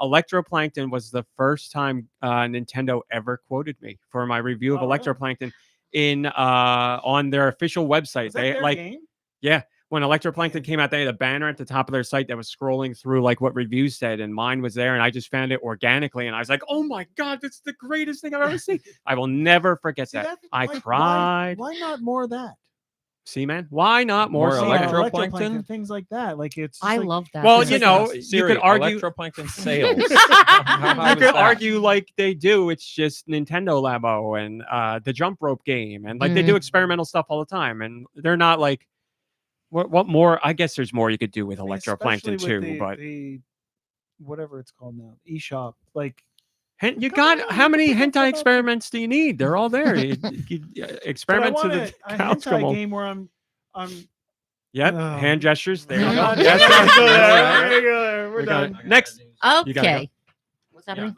Electroplankton was the first time Nintendo ever quoted me for my review of Oh, really? Electroplankton in on their official website. Was that They their game? yeah. When Electroplankton came out, they had a banner at the top of their site that was scrolling through like what reviews said, and mine was there, and I just found it organically, and I was like, "Oh my god, that's the greatest thing I've ever seen!" I will never forget See, that. that's- I why- cried. Why not more of that? See, man, why not more? More Seaman? Electroplankton? Things like that. Like it's. I like, love that. Well, It's you like know, a you Siri, could argue. Electroplankton sales. You could argue like they do. It's just Nintendo Labo and the jump rope game, and like they do experimental stuff all the time, and they're not like. What more? I guess there's more you could do with I mean, Electroplankton especially too, with but the whatever it's called now, eShop. Like you got how many hentai experiments do you need? They're all there. Experiments to the a cows come hentai home. game where I'm. Yep, Oh. hand gestures. There you go. Yeah. Yes, There yes, we go, yes. there we go, there. We're We got it. done. Next. You gotta Okay. What's happening?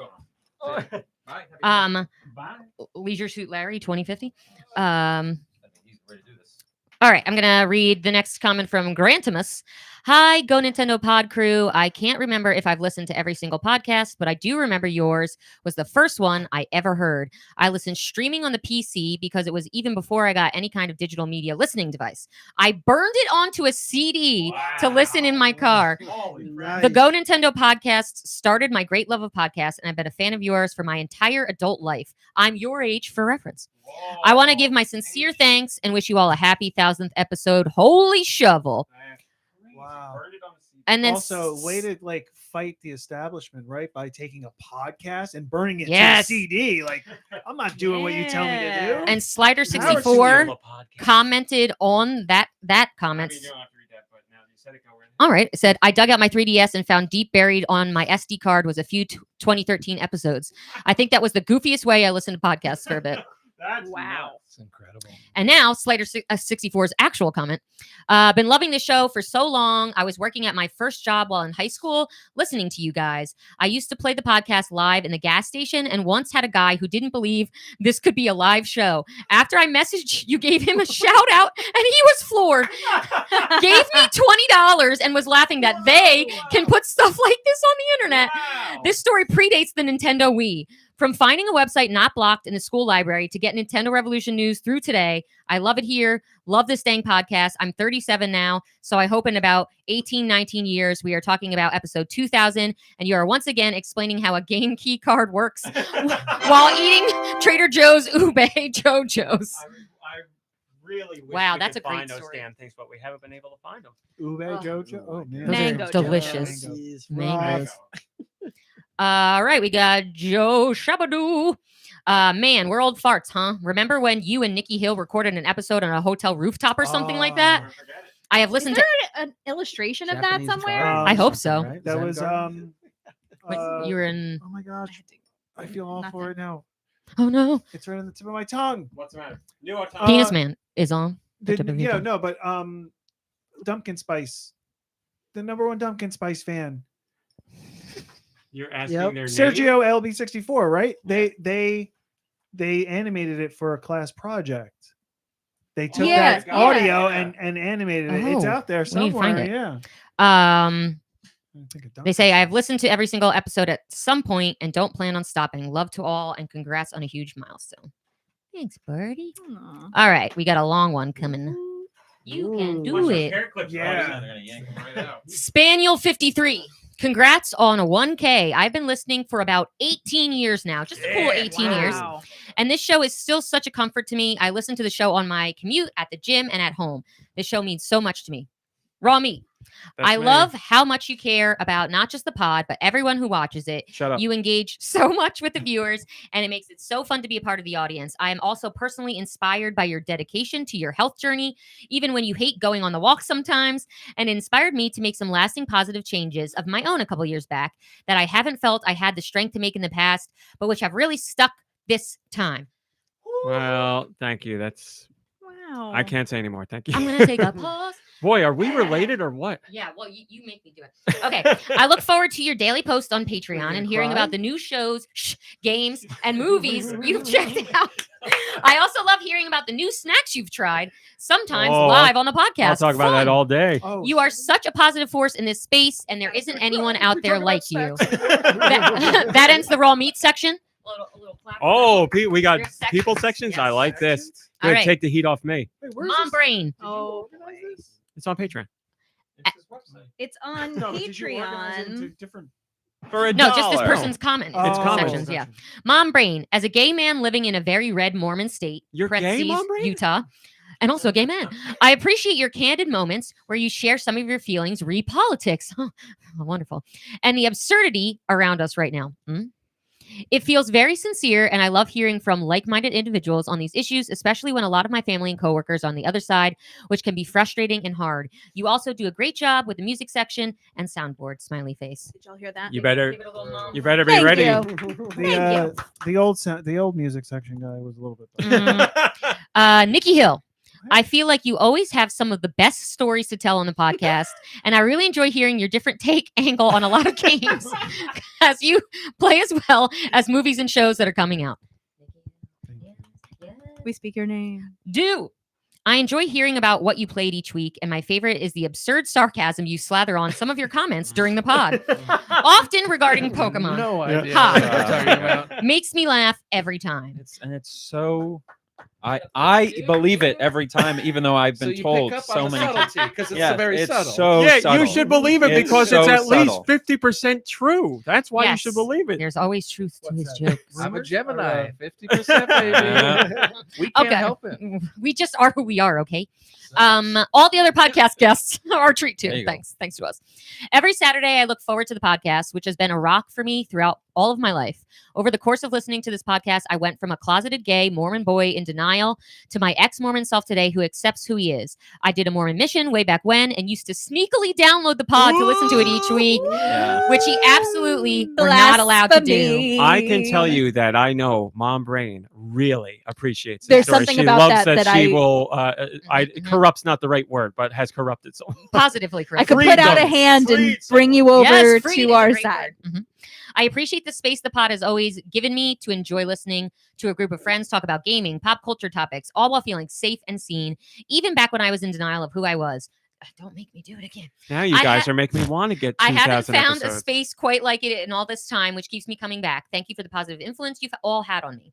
Leisure Suit Larry 2050. All right, I'm going to read the next comment from Grantimus. Hi, Go Nintendo Pod crew. I can't remember if I've listened to every single podcast, but I do remember yours was the first one I ever heard. I listened streaming on the PC because it was even before I got any kind of digital media listening device. I burned it onto a CD to listen in my car. The Go Nintendo Podcast started my great love of podcasts, and I've been a fan of yours for my entire adult life. I'm your age for reference. I want to give my sincere thanks and wish you all a happy 1000th episode. Holy shovel. Wow. And then also, way to like fight the establishment, right? By taking a podcast and burning it Yes. to a CD. Like, I'm not doing what you tell me to do. And Slider64 commented on that comment. All right. It said, I dug out my 3DS and found deep buried on my SD card was a few 2013 episodes. I think that was the goofiest way I listened to podcasts for a bit. Wow. It's incredible. And now Slider64's actual comment. Been loving the show for so long. I was working at my first job while in high school, listening to you guys. I used to play the podcast live in the gas station and once had a guy who didn't believe this could be a live show. After I messaged, you gave him a shout out and he was floored. Gave me $20 and was laughing that they can put stuff like this on the internet. This story predates the Nintendo Wii. From finding a website not blocked in a school library to get Nintendo Revolution news through today, I love it here. Love this dang podcast. I'm 37 now, so I hope in about 18, 19 years, we are talking about episode 2000, and you are once again explaining how a game key card works while eating Trader Joe's Ube JoJo's. I really wish Wow, we that's could a great find those story. damn things, but we haven't been able to find them. Ube Jojo. Oh man, Those Mango are delicious. Mango. Mangoes. All right, we got Joe Shabadoo. Man, we're old farts, huh? Remember when you and Nicky Hill recorded an episode on a hotel rooftop or something like that? I have Is listened there to. an illustration of that Japanese somewhere? car. I hope so. Right? That was Wait, you were in. Oh my gosh, I feel awful right now. Oh no, It's right on the tip of my tongue. What's the matter? New Penis Man is on. the The, tip of your yeah, tongue. no, but Dumpkin Spice, the #1 Dumpkin Spice fan, You're asking Yep. their name? Sergio LB64, right? They animated it for a class project. They took Yes, that audio yeah. and animated it. It's Oh, out there we need to find somewhere. it. Yeah. I think of They Dumpkin say I've Spice. listened to every single episode at some point and don't plan on stopping. Love to all and congrats on a huge milestone. Thanks, Birdie. Aw. All right, we got a long one coming. You can do Watch those it. hair clips, Yeah. buddy. Spaniel 53. Congrats on a 1K. I've been listening for about 18 years now. Just a cool 18 years. Wow. And this show is still such a comfort to me. I listen to the show on my commute, at the gym, and at home. This show means so much to me. RawMeat. That's I me. love how much you care about not just the pod, but everyone who watches it. Shut up. You engage so much with the viewers, and it makes it so fun to be a part of the audience. I am also personally inspired by your dedication to your health journey, even when you hate going on the walk sometimes, and it inspired me to make some lasting positive changes of my own a couple years back that I haven't felt I had the strength to make in the past, but which have really stuck this time. Well, thank you. That's. Wow. I can't say anymore. Thank you. I'm going to take a pause. Boy, are we related or what? Yeah, well, you make me do it. Okay. I look forward to your daily post on Patreon and hearing about the new shows, games, and movies you've checked out. I also love hearing about the new snacks you've tried, sometimes live on the podcast. I'll talk about that all day. You are such a positive force in this space, and there isn't anyone out there like you. That ends the RawMeat section. Oh, we got people sections. I like this. All Good, right. take the heat off me. Mom Brain. Oh, It's on Patreon. it's on No, but did you organize it Patreon. into different? For a No, just this $1. person's comment. Oh, It's comment sections, yeah. Mom Brain, as a gay man living in a very red Mormon state, You're gay, parentheses, Mom Brain? Utah, and also a gay man. I appreciate your candid moments where you share some of your feelings, re politics. Oh, wonderful. And the absurdity around us right now. It feels very sincere, and I love hearing from like-minded individuals on these issues, especially when a lot of my family and coworkers are on the other side, which can be frustrating and hard. You also do a great job with the music section and soundboard. Smiley face. Did y'all hear that? You better be Thank ready. you. The old music section guy was a little bit better. Nicky Hill. I feel like you always have some of the best stories to tell on the podcast, and I really enjoy hearing your different angle on a lot of games as you play as well as movies and shows that are coming out. We speak your name. Do. I enjoy hearing about what you played each week, and my favorite is the absurd sarcasm you slather on some of your comments during the pod, often regarding Pokemon. No idea Ha. what you're talking about. Makes me laugh every time. It's so. I believe it every time, even though I've been you told pick up so on the many times. subtlety because it's Yeah, very it's subtle. so Yeah, subtle. you should believe it because so it's at subtle. least 50% true. That's why you Yes. should believe it. There's always truth to his jokes. I'm a Gemini, 50%, baby. We can't help it. We just are who we are, okay? All the other podcast guests are a treat There too. you go. Thanks to us. Every Saturday, I look forward to the podcast, which has been a rock for me throughout all of my life. Over the course of listening to this podcast, I went from a closeted gay Mormon boy in denial to my ex-Mormon self today who accepts who he is. I did a Mormon mission way back when and used to sneakily download the pod to listen to it each week, which he absolutely were not allowed to do. I can tell you that I know Mom Brain really appreciates it. There's something she about loves that she I- will corrupt's not the right word, but has corrupted so Positively correct. I could put out a hand and bring you over Yes, freedom to is a our great side. word. Mhm. I appreciate the space the pod has always given me to enjoy listening to a group of friends talk about gaming, pop culture topics, all while feeling safe and seen, even back when I was in denial of who I was. Don't make me do it again. now you I guys ha- are making me want to get I 2,000 haven't found a episodes. space quite like it in all this time, which keeps me coming back. Thank you for the positive influence you've all had on me.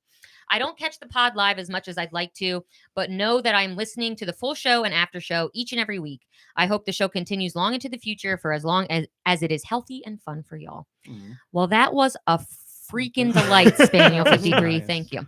I don't catch the pod live as much as I'd like to, but know that I'm listening to the full show and after show each and every week. I hope the show continues long into the future for as long as it is healthy and fun for y'all. Well, that was a freaking delight, Spaniel 53. Nice. Thank you.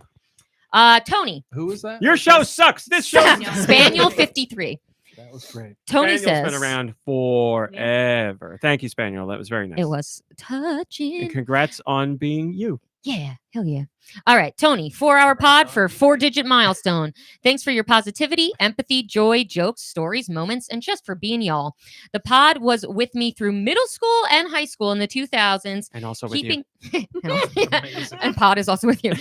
Tony. Who was that? Your show sucks. This show Spaniel 53. That was great. Tony Spaniel's says been around forever. Thank you, Spaniel. That was very nice. it was touching. And congrats on being you. Yeah, hell yeah. All right, Tony, 4-hour pod for 4-digit milestone. Thanks for your positivity, empathy, joy, jokes, stories, moments, and just for being y'all. The pod was with me through middle school and high school in the 2000s. And also with keeping and pod is also with you.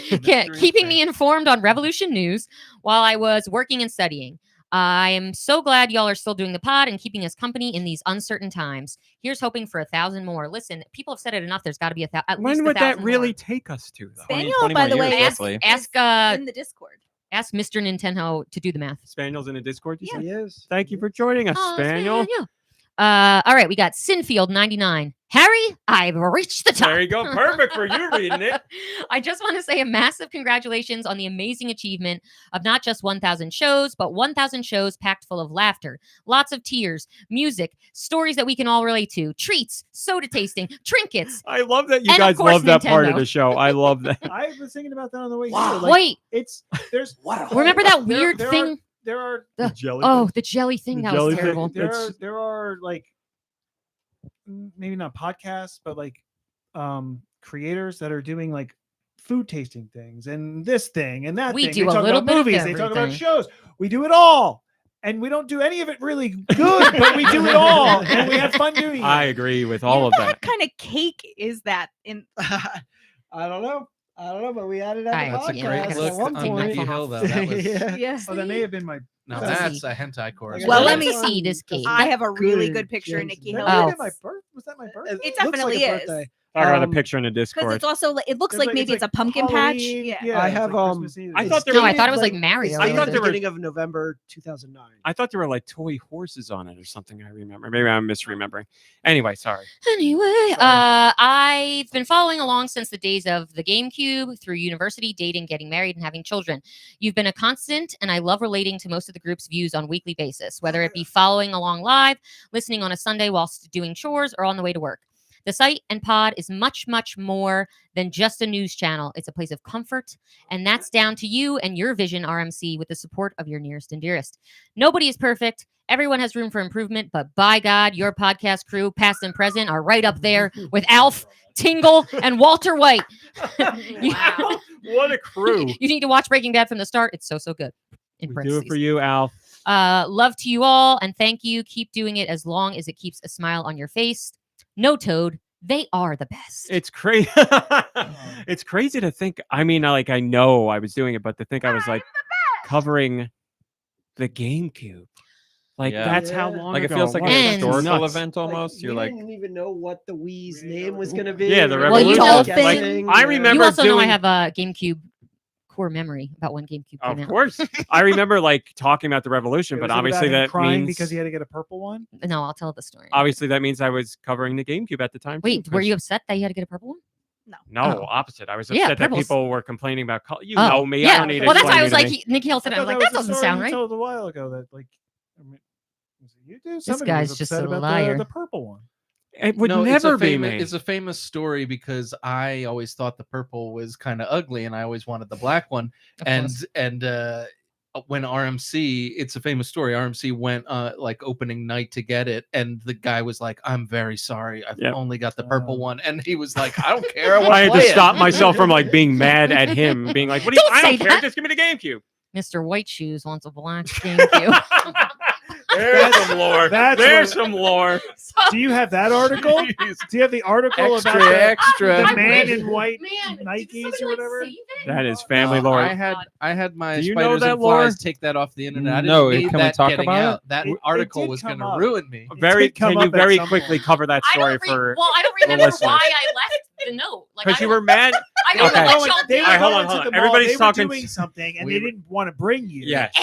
Keeping me informed on Revolution news while I was working and studying. I am so glad y'all are still doing the pod and keeping us company in these uncertain times. Here's hoping for 1,000 more. Listen, people have said it enough. There's got to be at least When would that 1,000 really more. take us to, though? Spaniel, 20 by more the way, years, is roughly. Ask in the Discord. ask Mr. Nintenho to do the math. Spaniel's in the Discord, you said? He is. Thank you for joining us, Oh, Spaniel. All right, we got Sinfield 99. Harry, I've reached the top. There you go. Perfect for you reading it. I just want to say a massive congratulations on the amazing achievement of not just 1,000 shows, but 1,000 shows packed full of laughter, lots of tears, music, stories that we can all relate to, treats, soda tasting, trinkets. I love that you And of guys course, love that part of Nintendo. the show. I love that. I was thinking about that on the way Wow. here. Like, Wait, it's there's remember that weird there thing? There are The- jelly Oh, thing? the jelly thing. The that jelly was thing. terrible. there It's- are there are like maybe not podcasts, but like creators that are doing like food tasting things and this thing and that We thing. do They a talk little about bit of movies. They talk about everything. shows. We do it all. And we don't do any of it really good, but we do it all. And we have fun doing it. I agree with all of that. What kind of cake is that? In I don't know. but we had it on Alright, the That's a podcast great at look one on point. Nicky Hill, though. That was, Yeah. Oh, that may have been my. now Let's that's see. a hentai chorus. Well, Let let me me see this cake. I have a really Good good picture of Jason. Nicky That Hill. may have Oh. been my birth. Was that my birthday? It looks like definitely a is. birthday. I got a Um, picture in the Because Discord. it's also it looks It's like maybe it's a pumpkin patch. Halloween. Yeah. I it's have, like Christmas Eve. I thought there No, I was thought it was like Mario. I thought there were- beginning of November 2009. I thought there were like toy horses on it or something. I remember. Maybe I'm misremembering. Anyway, sorry. Anyway, I've been following along since the days of the GameCube through university, dating, getting married, and having children. You've been a constant, and I love relating to most of the group's views on a weekly basis, whether it be following along live, listening on a Sunday whilst doing chores, or on the way to work. The site and pod is much, much more than just a news channel. It's a place of comfort, and that's down to you and your vision, RMC, with the support of your nearest and dearest. Nobody is perfect. Everyone has room for improvement, but by God, your podcast crew, past and present, are right up there with Alf, Tingle, and Walter White. Wow. What a crew. You need to watch Breaking Bad from the start. It's so good. In We do parentheses. it for you, Al. Love to you all, and thank you. Keep doing it as long as it keeps a smile on your face. No, Toad, they are the best. It's crazy. It's crazy to think. I mean, like I know I was doing it, but to think I was like covering the GameCube. Like Yeah. that's how long Like it ago feels like was. an And- historical Nuts. event almost. You're we like, didn't even know what the Wii's name was going to be. Yeah, the We were Well, you revolution. know, guessing, I yeah. remember You also know I doing- have a GameCube core memory about when GameCube came Of out. course, I remember like talking about the revolution, Was but it about obviously him that crying means because he had to get a purple one. No, I'll tell the story. obviously that means I was covering the GameCube at the time. too, Wait, were 'cause- you upset that you had to get a purple one? No, Oh. opposite. I was Yeah, upset that purple's- people were complaining about color. You Oh, know me. yeah. I don't need to Well, that's why I explain was you to like, me. Nicky Hill said, I was like, that doesn't sound right. Told a while ago that like, I mean, was it you do? Somebody guy's was just upset a about liar. The purple one. It would No, never be me. It's a famous story because I always thought the purple was kind of ugly, and I always wanted the black one. Of And course. when RMC, it's a famous story. RMC went like opening night to get it, and the guy was like, "I'm very sorry, I've Yep. only got the Oh. purple one." And he was like, "I don't care. I, wanna I had play to it." stop myself from like being mad at him, being like, "What do you? Don't I don't say care. that. Just give me the GameCube." Mr. White Shoes wants a black GameCube. There's some lore. That's There's what- some lore. Do you have that article? Do you have the article Extra, about extra. the man in white Man, Nikes or whatever? That is family No, lore. I had my Do you know spiders that and flies lore? take that off the internet. I didn't No, need can we that talk getting about it? out. That It article did was come going to up. ruin me. Very. did come Can you up at very some quickly point. cover that story for? Well, I don't the remember listeners. why I left the note. Like, Because I you don't- were mad. I don't Okay. know what y'all They did. were All right, hold going on, hold to on. the mall, Everybody's they were talking- doing something, and We they were- didn't want to bring you. Yes.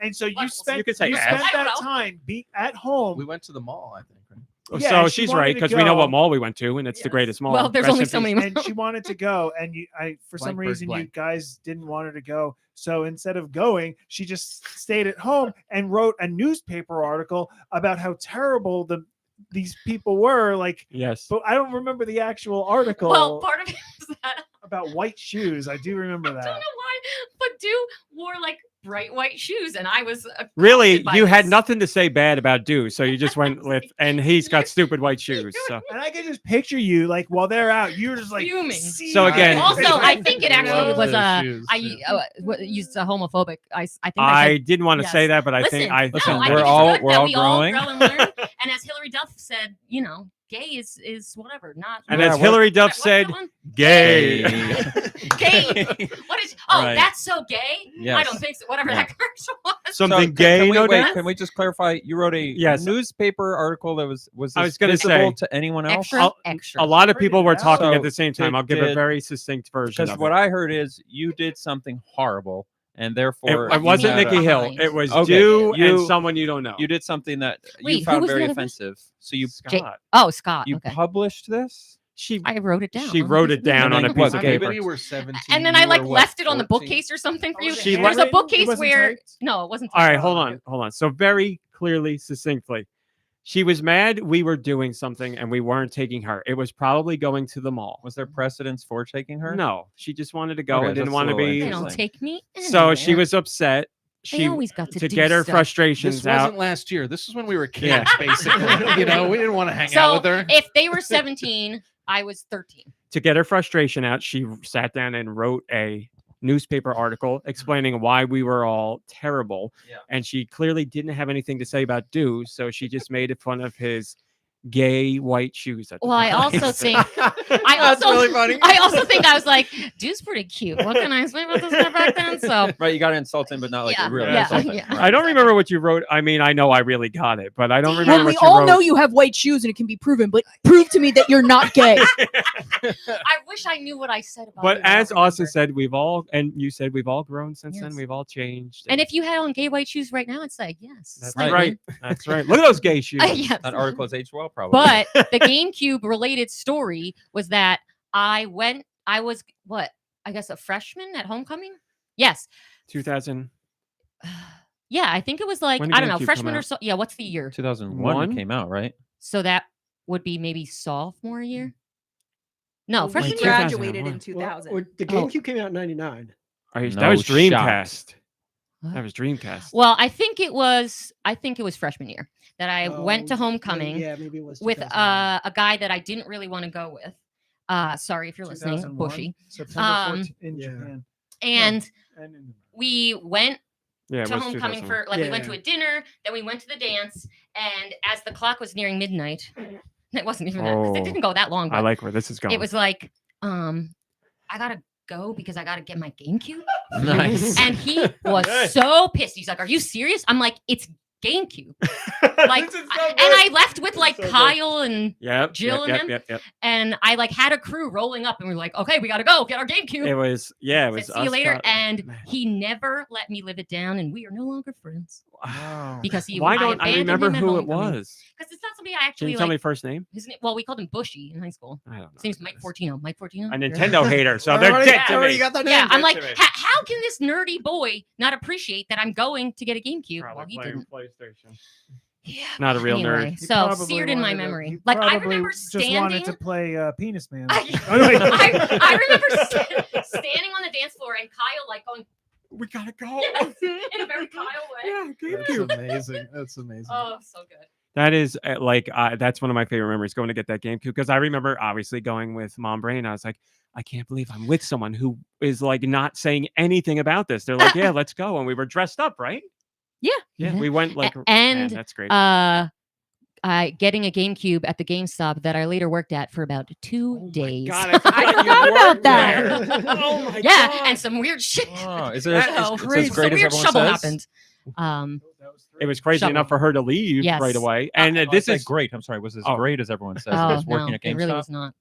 And so you Well, spent you could say you ass. spent I don't that know. time at home. We went to the mall, I think. Right? Yeah, So and she she's wanted right to because we know what go. mall we went to, and it's the Yes. greatest mall. Well, there's Rest only in so peace. many. And she wanted to go, and for some Blankbird reason you blank. guys didn't want her to go. So instead of going, she just stayed at home and wrote a newspaper article about how terrible these people were. Like, Yes. but I don't remember the actual article Well, part of it was that about white shoes. I do remember I that. don't know why, but Dew wore like bright white shoes, and I was Really, accosted by you had this. nothing to say bad about Deux, so you just went with, and he's got stupid white shoes. So And I can just picture you like while they're out, you're just like Fuming. So again- Also, I think it actually Love was those shoes, I yeah. used a homophobic. I think I said, didn't want to yes. say that, but I Listen, think I. no, Listen, I we're think it's all- good we're that all we growing. all grow and learn. And as Hillary Duff said, you know, gay is whatever, not. And Yeah, as what- Hillary Duff What's said, that one? gay. Gay. What is? Oh, Right. that's so gay. I Yes. don't think so. Whatever Yeah. that commercial was. Something can- gay, Can we, no wait, doubt? can we just clarify? You wrote a Yes. newspaper article that was I this was gonna visible say, to anyone else? Extra, I'll- extra. A lot of people were talking So, at the same time. did- I'll give a did- very succinct version Because of what it. I heard is you did something horrible, and therefore It wasn't you Nicky mean? Hill. It was Okay, Dew and you- someone you don't know. You did something that Wait, you who found was the very other person? offensive. So you Scott. Oh, Scott. you Okay. published this. I wrote it down. She wrote it down on a And piece then of what, paper. Maybe we were 17. And then you I like were, what, left it on the 14? bookcase or something for you. She There's a handwritten? It bookcase wasn't where typed? no, it wasn't. All right, typed. hold on. So very clearly, succinctly, she was mad we were doing something and we weren't taking her. It was probably going to the mall. Was there precedence for taking her? No, she just wanted to go Okay, and didn't that's want a to little be. They interesting. don't take me. So she anywhere. was upset. she always got to do get her stuff. frustrations This wasn't out. last year. This was when we were kids, Yeah. basically. You know, we didn't want to hang So out with her. if they were 17, I was 13. To get her frustration out, she sat down and wrote a newspaper article explaining why we were all terrible. Yeah. And she clearly didn't have anything to say about Deux, so she just made fun of his gay white shoes. At the Well, I time. also think That's really funny. I also think I was like, dude's pretty cute. What can I say about this guy back then? So Right, you got to insult him, but not like Yeah, really yeah, insult him. yeah. Right. I don't remember what you wrote. I mean, I know I really got it, but I don't remember Well, we what you all wrote. know you have white shoes and it can be proven, but prove to me that you're not gay. I wish I knew what I said about But it. I don't as Austin remember. said, we've all, and you said we've all grown since then. Yes. We've all changed. And if you had on gay white shoes right now, I'd say yes. That's slightly. right. That's right. Look at those gay shoes. Yes. That article has aged well, probably. But the GameCube related story was that I was what? I guess a freshman at homecoming? Yes. 2000. Yeah, I think it was like, When did I don't know, GameCube come freshman or out? so. Yeah, what's the year? 2001 One? it came out, right? So that would be maybe sophomore year? No, Well, freshman we year. graduated in 2001. 2000. Well, the GameCube came out in 99. That No was shot. Dreamcast. What? That was Dreamcast. Well, I think it was freshman year that I went to Oh, homecoming Yeah, maybe it was with 2001. a guy that I didn't really want to go with. Sorry if you're listening, 2001, Bushy. September 14th in yeah. Japan. And And in we went Yeah, it to was homecoming 2001. for like we went Yeah. to a dinner, then we went to the dance, and as the clock was nearing midnight, it wasn't even that, 'cause Oh, it didn't go that long, I but like where this is going. it was like, I gotta go because I gotta get my GameCube. Nice. And he was so pissed. He's like, "Are you serious?" I'm like, "It's GameCube." Like, This is so and good. I left with like so good. Kyle and Yep. Jill yep, and yep, him. yep, and I like had a crew rolling up, and we were like, "Okay, we gotta go get our GameCube." yep. It was, yeah, it Said, was. see you us, later. Scott- And Man. he never let me live it down, and we are no longer friends Wow. because he. Why don't I abandoned remember him at who it homecoming. was? Because it's not somebody I Can actually you tell me like. first name? His name, well, we called him Bushy in high school. I don't know. His name's Mike Fortino. Mike Fortino. A Nintendo hater, so they're Already- dead to already me. got that Yeah, name. I'm like, to me. how can this nerdy boy not appreciate that I'm going to get a GameCube? Well, Probably he playing didn't. PlayStation. Yeah. Not a real Anyway, nerd. He so probably seared in my wanted to- memory. he Like I probably remember just standing. wanted to play Penis Man. I remember standing on the dance floor and Kyle like going We gotta go. yes, in a very Kyle way. Yeah, That's GameCube. amazing. That's amazing. Oh, so good. That is that's one of my favorite memories, going to get that GameCube, because I remember obviously going with Mom Brain. I was like, I can't believe I'm with someone who is like not saying anything about this. They're like, yeah, let's go, and we were dressed up, right? Yeah. Yeah, we went like, And man, that's great. getting a GameCube at the GameStop that I later worked at for about 2 days. God, I forgot you forgot about worked that. there. Oh my yeah, God. and some weird shit. Oh, is it That as, was it's crazy. as great Some as weird everyone trouble says? happened. It was crazy Shovel. enough for her to leave Yes. right away. And Oh, this I said is great. I'm sorry. Was as Oh. great as everyone says? Oh, it was working no, at it GameStop. really was not.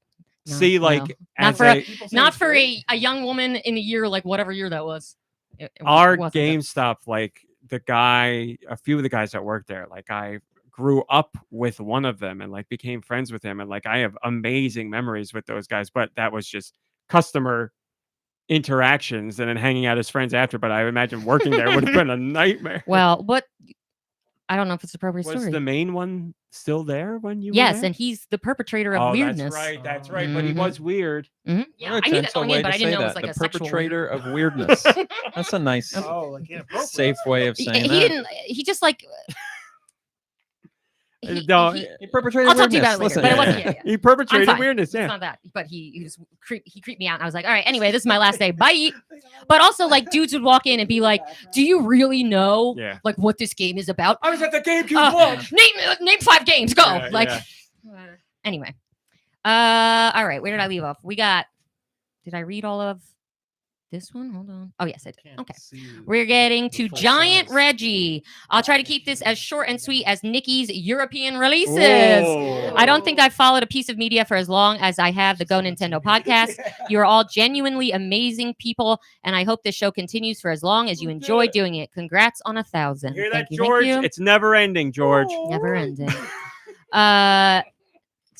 No, see, no. like, not as for a, not for a young woman in the year like whatever year that was. It our wasn't good. GameStop, like a few of the guys that worked there, like I grew up with one of them and like became friends with him, and like I have amazing memories with those guys. But that was just customer interactions and then hanging out as friends after. But I imagine working there would have been a nightmare. Well, but I don't know if it's appropriate Was story. the main one still there when you? Yes, were there? and he's the perpetrator of oh, weirdness. That's right. But he Mhm. was weird. Mhm. Yeah, What a I knew that gentle going way in, but to I didn't say know it was that. like The a sexual. perpetrator of weirdness. That's a nice, Oh, like inappropriate. safe way of He saying that. didn't. He just like. No, He perpetrated I'll talk to you weirdness. about it later, Listen, but it wasn't. Yeah, yeah. He perpetrated I'm fine. weirdness. It's Yeah. not that, but he just creeped me out. And I was like, all right, anyway, this is my last day. Bye. But also, like, dudes would walk in and be like, "Do you really know, Yeah. like, what this game is about? I was at the GameCube launch. Name 5 games. Go." Yeah, like, yeah. anyway. All right. Where did I leave off? Did I read all of this one? Hold on. Oh, yes, I did. Okay. We're getting to Giant Reggie. I'll try to keep this as short and sweet as Nicky's European releases. Whoa. I don't think I've followed a piece of media for as long as I have the Go Nintendo podcast. You are all genuinely amazing people, and I hope this show continues for as long as you enjoy doing it. Congrats on 1,000. Hear Thank that, you, George? Thank you. It's never ending, George. Never ending.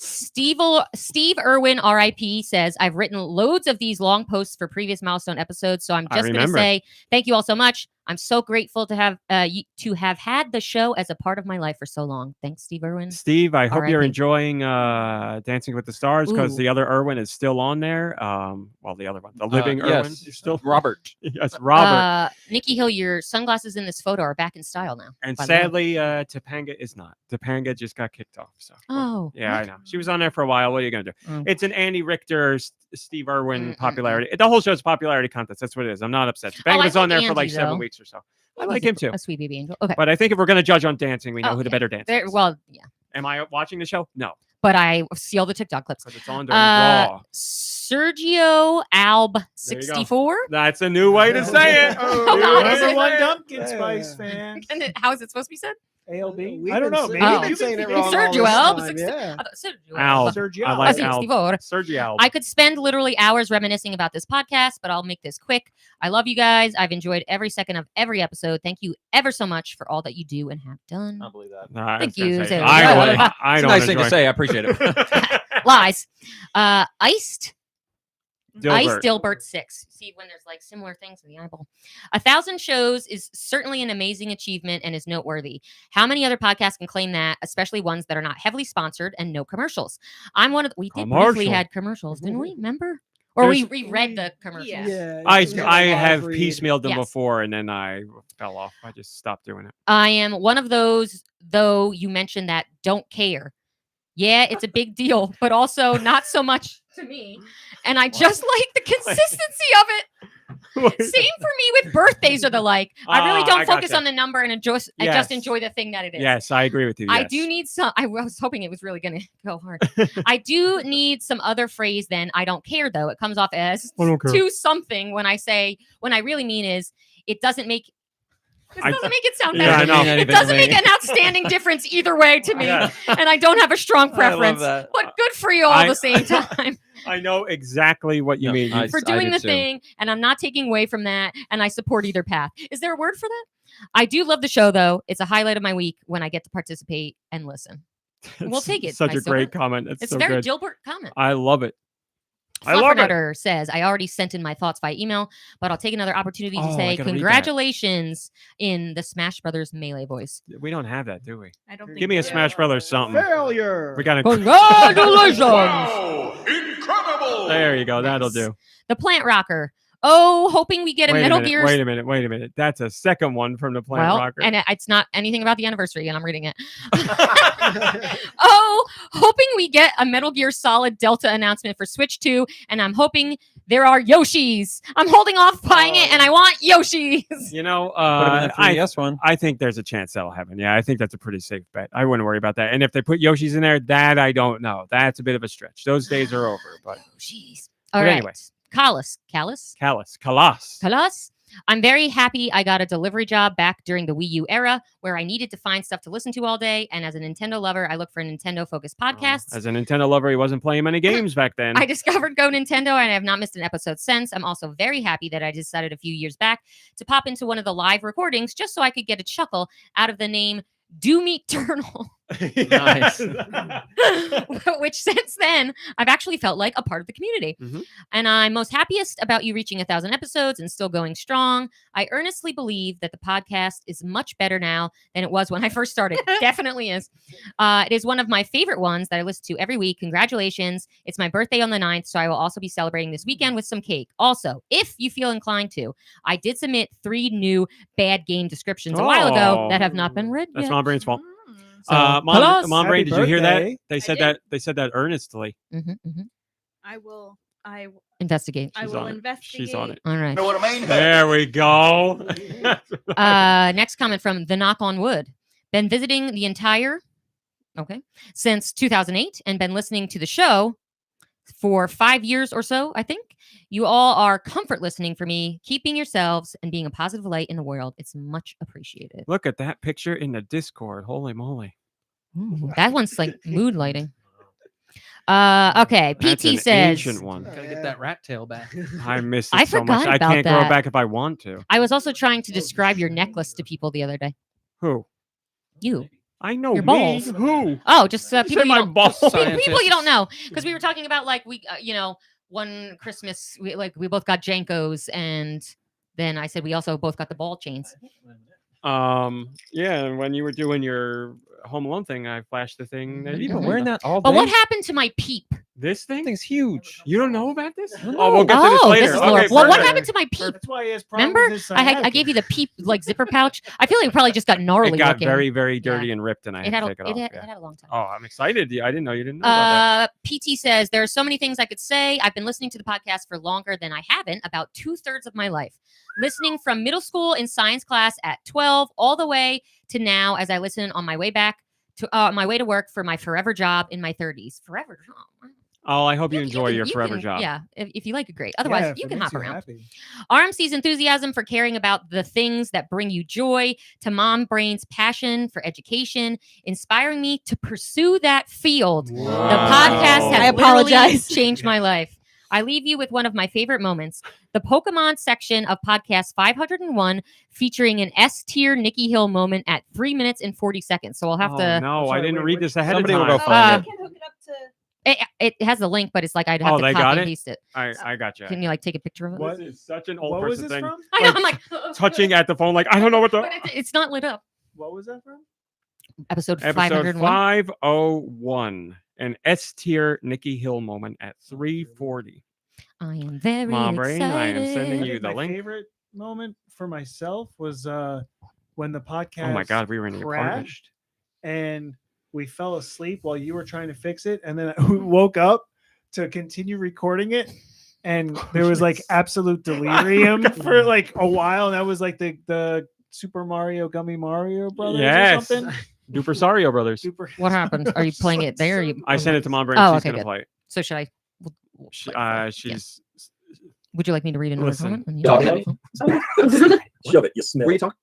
Steve Irwin, RIP, says, I've written loads of these long posts for previous milestone episodes, so I'm I just going to remember. say thank you all so much. I'm so grateful to have had the show as a part of my life for so long. Thanks, Steve Irwin. Steve, I hope you're R.I.P. enjoying Dancing with the Stars because Ooh. the other Irwin is still on there. Well, the other one, the living Irwin, yes. is still Robert. Yes, Robert. Nicky Hill, your sunglasses in this photo are back in style now. And by the way. sadly, Topanga is not. Topanga just got kicked off. So Oh, yeah, what? I know. She was on there for a while. What are you gonna do? Mm. It's an Andy Richter, Steve Irwin popularity. The whole show's popularity contest. That's what it is. I'm not upset. Topanga I was on like there for like Andy, 7 though. weeks or so. I like him too. A sweet baby angel. Okay. But I think if we're gonna judge on dancing, we know Oh, who the yeah. better dancer is. Well, yeah. Am I watching the show? No, But I see all the TikTok clips. because it's on during Raw. Sergio Alb There you go. 64. That's a new way to say it. Hold on, is Number it- one Dunkin' Spice fan. And how is it supposed to be said? ALB. I don't know. Maybe Oh. We've been saying it Maybe wrong all Sergio this Alb time, 64. yeah. I thought Sergio Al. Sergio. I like Alb. Al. 64. Sergio Alb. I could spend literally hours reminiscing about this podcast, but I'll make this quick. I love you guys. I've enjoyed every second of every episode. Thank you ever so much for all that you do and have done. I believe that. No, I Thank was gonna you, say, Sarah. I Yeah. don't. I It's a don't nice thing to enjoy- say. I appreciate it. Lies. Iced. Ice Dilbert. Dilbert 6. See, when there's like similar things in the eyeball. 1,000 shows is certainly an amazing achievement and is noteworthy. How many other podcasts can claim that, especially ones that are not heavily sponsored and no commercials? I'm one of we did briefly Commercial. had commercials, didn't we? Remember? Or we There's- reread the commercials. Yeah. I have piecemealed them Yes. before and then I fell off. I just stopped doing it. I am one of those, though you mentioned that don't care. Yeah, it's a big deal, but also not so much to me. And I just like the consistency of it. Same for me with birthdays or the like. I really don't I focus gotcha. on the number and I Yes. just enjoy the thing that it is. Yes, I agree with you. I yes. do need some. I was hoping it was really going to go hard. I do need some other phrase than I don't care, though. It comes off as I don't care. to something when I really mean is it doesn't make. This I- doesn't make it sound Yeah, I better. know. It doesn't make an outstanding difference either way to me, Yeah. and I don't have a strong I love preference. that. But good for you all at the same time I know exactly what you No, mean. I- for doing do the too. thing, and I'm not taking away from that, and I support either path. Is there a word for that? I do love the show, though. It's a highlight of my week when I get to participate and listen. We'll It's take it. Such I a still great got- comment. It's It's so a very good. Dilbert comment. I love it. I love it. Fluffernutter says, I already sent in my thoughts by email, but I'll take another opportunity to Oh, I say gotta read that. congratulations in the Smash Brothers Melee voice. We don't have that, do we? I don't think Give me a so. Smash Brothers something. Failure. We got to. Congratulations! Incredible! There you go. That'll do. The Plant Rocker. Oh, hoping we get a Wait Metal a minute. Gear. Wait a minute. Wait a minute. That's a second one from the Plant Well, Rocker. and it's not anything about the anniversary, and I'm reading it. Oh, hoping we get a Metal Gear Solid Delta announcement for Switch 2, and I'm hoping there are Yoshis. I'm holding off buying it, and I want Yoshis. You know, Put him in the 3DS one. I think there's a chance that'll happen. Yeah, I think that's a pretty safe bet. I wouldn't worry about that. And if they put Yoshi's in there, that I don't know. That's a bit of a stretch. Those days are over. But Yoshis. All But right. anyway. Kalas. Kalas. I'm very happy I got a delivery job back during the Wii U era where I needed to find stuff to listen to all day. And as a Nintendo lover, I look for Nintendo-focused podcasts. As a Nintendo lover, he wasn't playing many games back then. I discovered GoNintendo and I have not missed an episode since. I'm also very happy that I decided a few years back to pop into one of the live recordings just so I could get a chuckle out of the name Meat Eternal. Nice. Which since then I've actually felt like a part of the community. Mhm. And I'm most happiest about you reaching 1,000 episodes and still going strong. I earnestly believe that the podcast is much better now than it was when I first started. Definitely is. It is one of my favorite ones that I listen to every week. Congratulations. It's my birthday on the 9th, so I will also be celebrating this weekend with some cake. Also, if you feel inclined to, I did submit 3 new bad game descriptions a while ago Oh. that have not been read That's yet. Mom Brain's fault. So, Mom Happy Brain, did you hear that? birthday. They said did. They said that earnestly. I will Investigate. I She's will on it. investigate. She's on it. All right. Know what I mean? There we go. Next comment from The Knock on Wood. Been visiting the entire, since 2008 and been listening to the show for 5 years or so, I think. You all are comfort listening for me, keeping yourselves and being a positive light in the world. It's much appreciated. Look at that picture in the Discord. Holy moly. Ooh, that one's like mood lighting. Okay. That's PT an says, ancient one. Gotta get that rat tail back. I miss it I so much. forgot I about can't grow that. it back if I want to. I was also trying to describe your necklace to people the other day. Who? You. I know Your me. balls. Who? Oh, just You people said you my don't, balls. people you don't know, because we were talking about like one Christmas we both got Jankos and then I said we also both got the ball chains. Yeah, and when you were doing your Home Alone thing, I flashed the thing. That You've you been told me wearing about. that all day. But what happened to my peep? This thing? That thing's huge. You don't know about this? No. Oh, we'll get to this Oh, later. this is lore. Okay, Well, what perfect. happened to my peep? That's why he has problems Remember? with his I gave you the peep like zipper pouch. I feel like it probably just got gnarly It got looking. very, very dirty and ripped, and I It had had to a, take it off. it yeah. had a long time. Oh, I'm excited. I didn't know you didn't know about that. PT says there are so many things I could say. I've been listening to the podcast for longer than I haven't, about 2/3 of my life. Listening from middle school in science class at 12 all the way to now as I listen on my way back to my way to work for my forever job in my 30s. Forever job. Oh, I hope you enjoy your forever can, job. Yeah, if you like it, great. Otherwise, Yeah, if you it can makes hop you around. happy. RMC's enthusiasm for caring about the things that bring you joy, to Mom Brain's passion for education, inspiring me to pursue that field. The podcast has I apologize. literally changed my life. I leave you with one of my favorite moments. The Pokemon section of podcast 501 featuring an S-tier Nicky Hill moment at 3 minutes and 40 seconds. So I'll have Oh, to... no, I didn't read this ahead Somebody of will time. go find can hook it up to. It has the link, but it's like I'd have Oh, to they copy got and it? paste it. I got you. Can you like take a picture of it? What? This is such an old What was person this thing. from? I know, I'm like... Touching at the phone, like, I don't know what the... But it's not lit up. What was that from? Episode Episode 501. 501. An S-tier Nicky Hill moment at 3:40. I am very Mom Brain, I am excited. sending I you think the my link. favorite moment for myself was when the podcast Oh my God, we were in your apartment. crashed and we fell asleep while you were trying to fix it, and then we woke up to continue recording it, and there was like absolute delirium for like a while, and that was like the Super Mario Gummy Mario Brothers Yes. or something. Dupersario Brothers. Super. What happened? Are you playing it there? Or you... I sent it to Mom Brain. Oh, She's okay, going to good. play it. So should I? She's... Would you like me to read another Listen. comment? Shove it, you smell. What are you talking?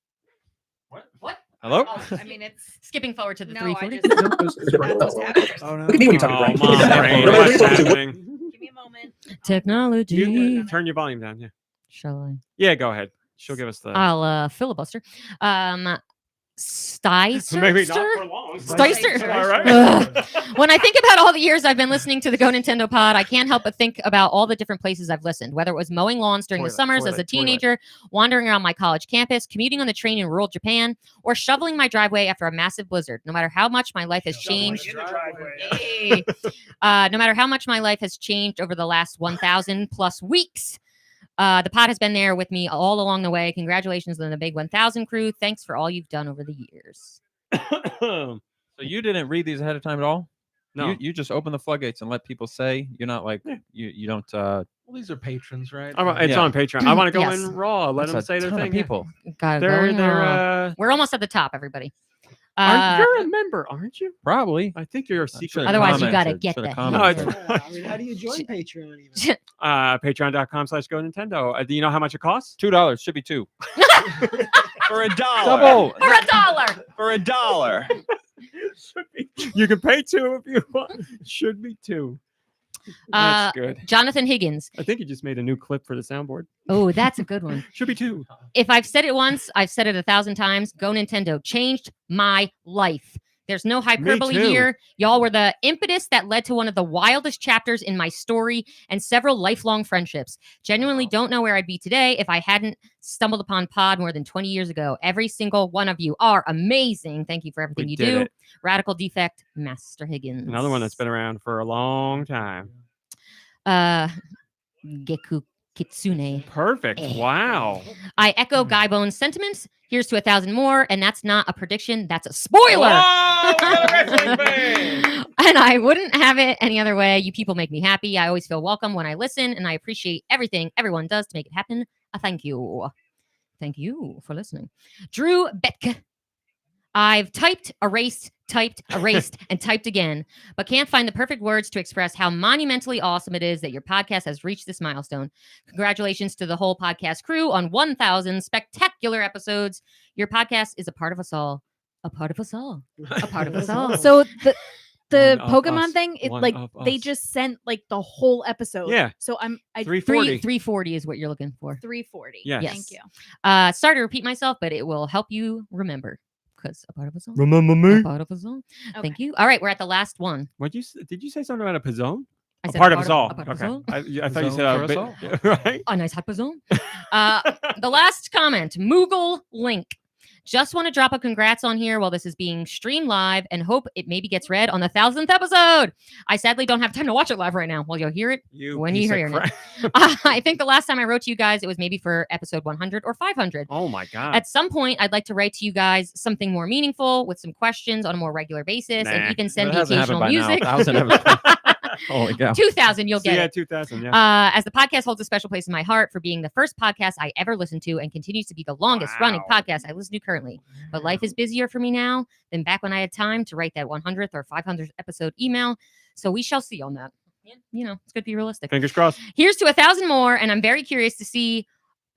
What? Hello? I mean, it's Skipping forward to the no. I 340. just that's what's happening. Oh no. Look at me when you talk Oh, about Mom Brain, what's happening? Give me a moment. Technology. You turn your volume down, yeah. Shall I? Yeah, go ahead. She'll give us the... I'll filibuster. Steister. Maybe not for long. Steister. All right. Ugh. When I think about all the years I've been listening to the GoNintendo Pod, I can't help but think about all the different places I've listened, whether it was mowing lawns during the summers as a teenager, wandering around my college campus, commuting on the train in rural Japan, or shoveling my driveway after a massive blizzard. No matter how much my life has changed, Hey. No matter how much my life has changed over the last 1,000 plus weeks, the pod has been there with me all along the way. Congratulations on the big 1,000 crew. Thanks for all you've done over the years. So you didn't read these ahead of time at all? No. You just open the floodgates and let people say. You're not like you don't. Well, these are patrons, right? It's Yeah. on Patreon. I want to go Yes. in raw. Let That's them a say their ton of thing. people. God, They're we're almost at the top, everybody. you're a member, aren't you? Probably. I think you're a secret. Otherwise, you commented, gotta get shoulda the commented. No, I mean, how do you join Patreon? Even? Patreon.com/GoNintendo. Do you know how much it costs? $2 should be $2. For $1. Double. For $1. For $1. Should be. You can pay $2 if you want. Should be $2. That's good. Jonathan Higgins. I think you just made a new clip for the soundboard. Oh, that's a good one. Should be $2. If I've said it once, I've said it 1,000 times. GoNintendo changed my life. There's no hyperbole too. here. Y'all were the impetus that led to one of the wildest chapters in my story and several lifelong friendships. Genuinely don't know where I'd be today if I hadn't stumbled upon Pod more than 20 years ago. Every single one of you are amazing. Thank you for everything We you did do. it. Radical Defect, Master Higgins. Another one that's been around for a long time. Geku Kitsune. Perfect. Wow. I echo Gybones' sentiments. Here's to 1,000 more, and that's not a prediction. That's a spoiler. Whoa, we got a wrestling fan. And I wouldn't have it any other way. You people make me happy. I always feel welcome when I listen, and I appreciate everything everyone does to make it happen. Thank you. Thank you for listening. Drew Betke. I've typed, erased, and typed again, but can't find the perfect words to express how monumentally awesome it is that your podcast has reached this milestone. Congratulations to the whole podcast crew on 1,000 spectacular episodes. Your podcast is a part of us all. A part of us all. A part of us all. So the One of Pokemon us. thing, it One like of they us. just sent like the whole episode. Yeah. So I 340. 340 is what you're looking for. 340. Yes. Thank you. Sorry to repeat myself, but it will help you remember. Because a part of us all. Remember A me? part of us all. Okay. Thank you. All right, we're at the last one. Did you say something about a pizzone? I A said part of us all. a part of us Okay. all. I thought you said Pizzone a for us bit, right? A nice hot pizzone. The last comment, Moogle Link. Just want to drop a congrats on here while this is being streamed live and hope it maybe gets read on the 1,000th episode. I sadly don't have time to watch it live right now. Well, you'll hear it when you hear it. I think the last time I wrote to you guys, it was maybe for episode 100 or 500. Oh my God. At some point, I'd like to write to you guys something more meaningful with some questions on a more regular basis and even send the occasional music. 1,000 episodes. Holy cow. 2,000, you'll get it. 2,000, yeah. As the podcast holds a special place in my heart for being the first podcast I ever listened to and continues to be the longest running podcast I listen to currently. But life is busier for me now than back when I had time to write that 100th or 500th episode email. So we shall see on that. You know, it's good to be realistic. Fingers crossed. Here's to 1,000 more, and I'm very curious to see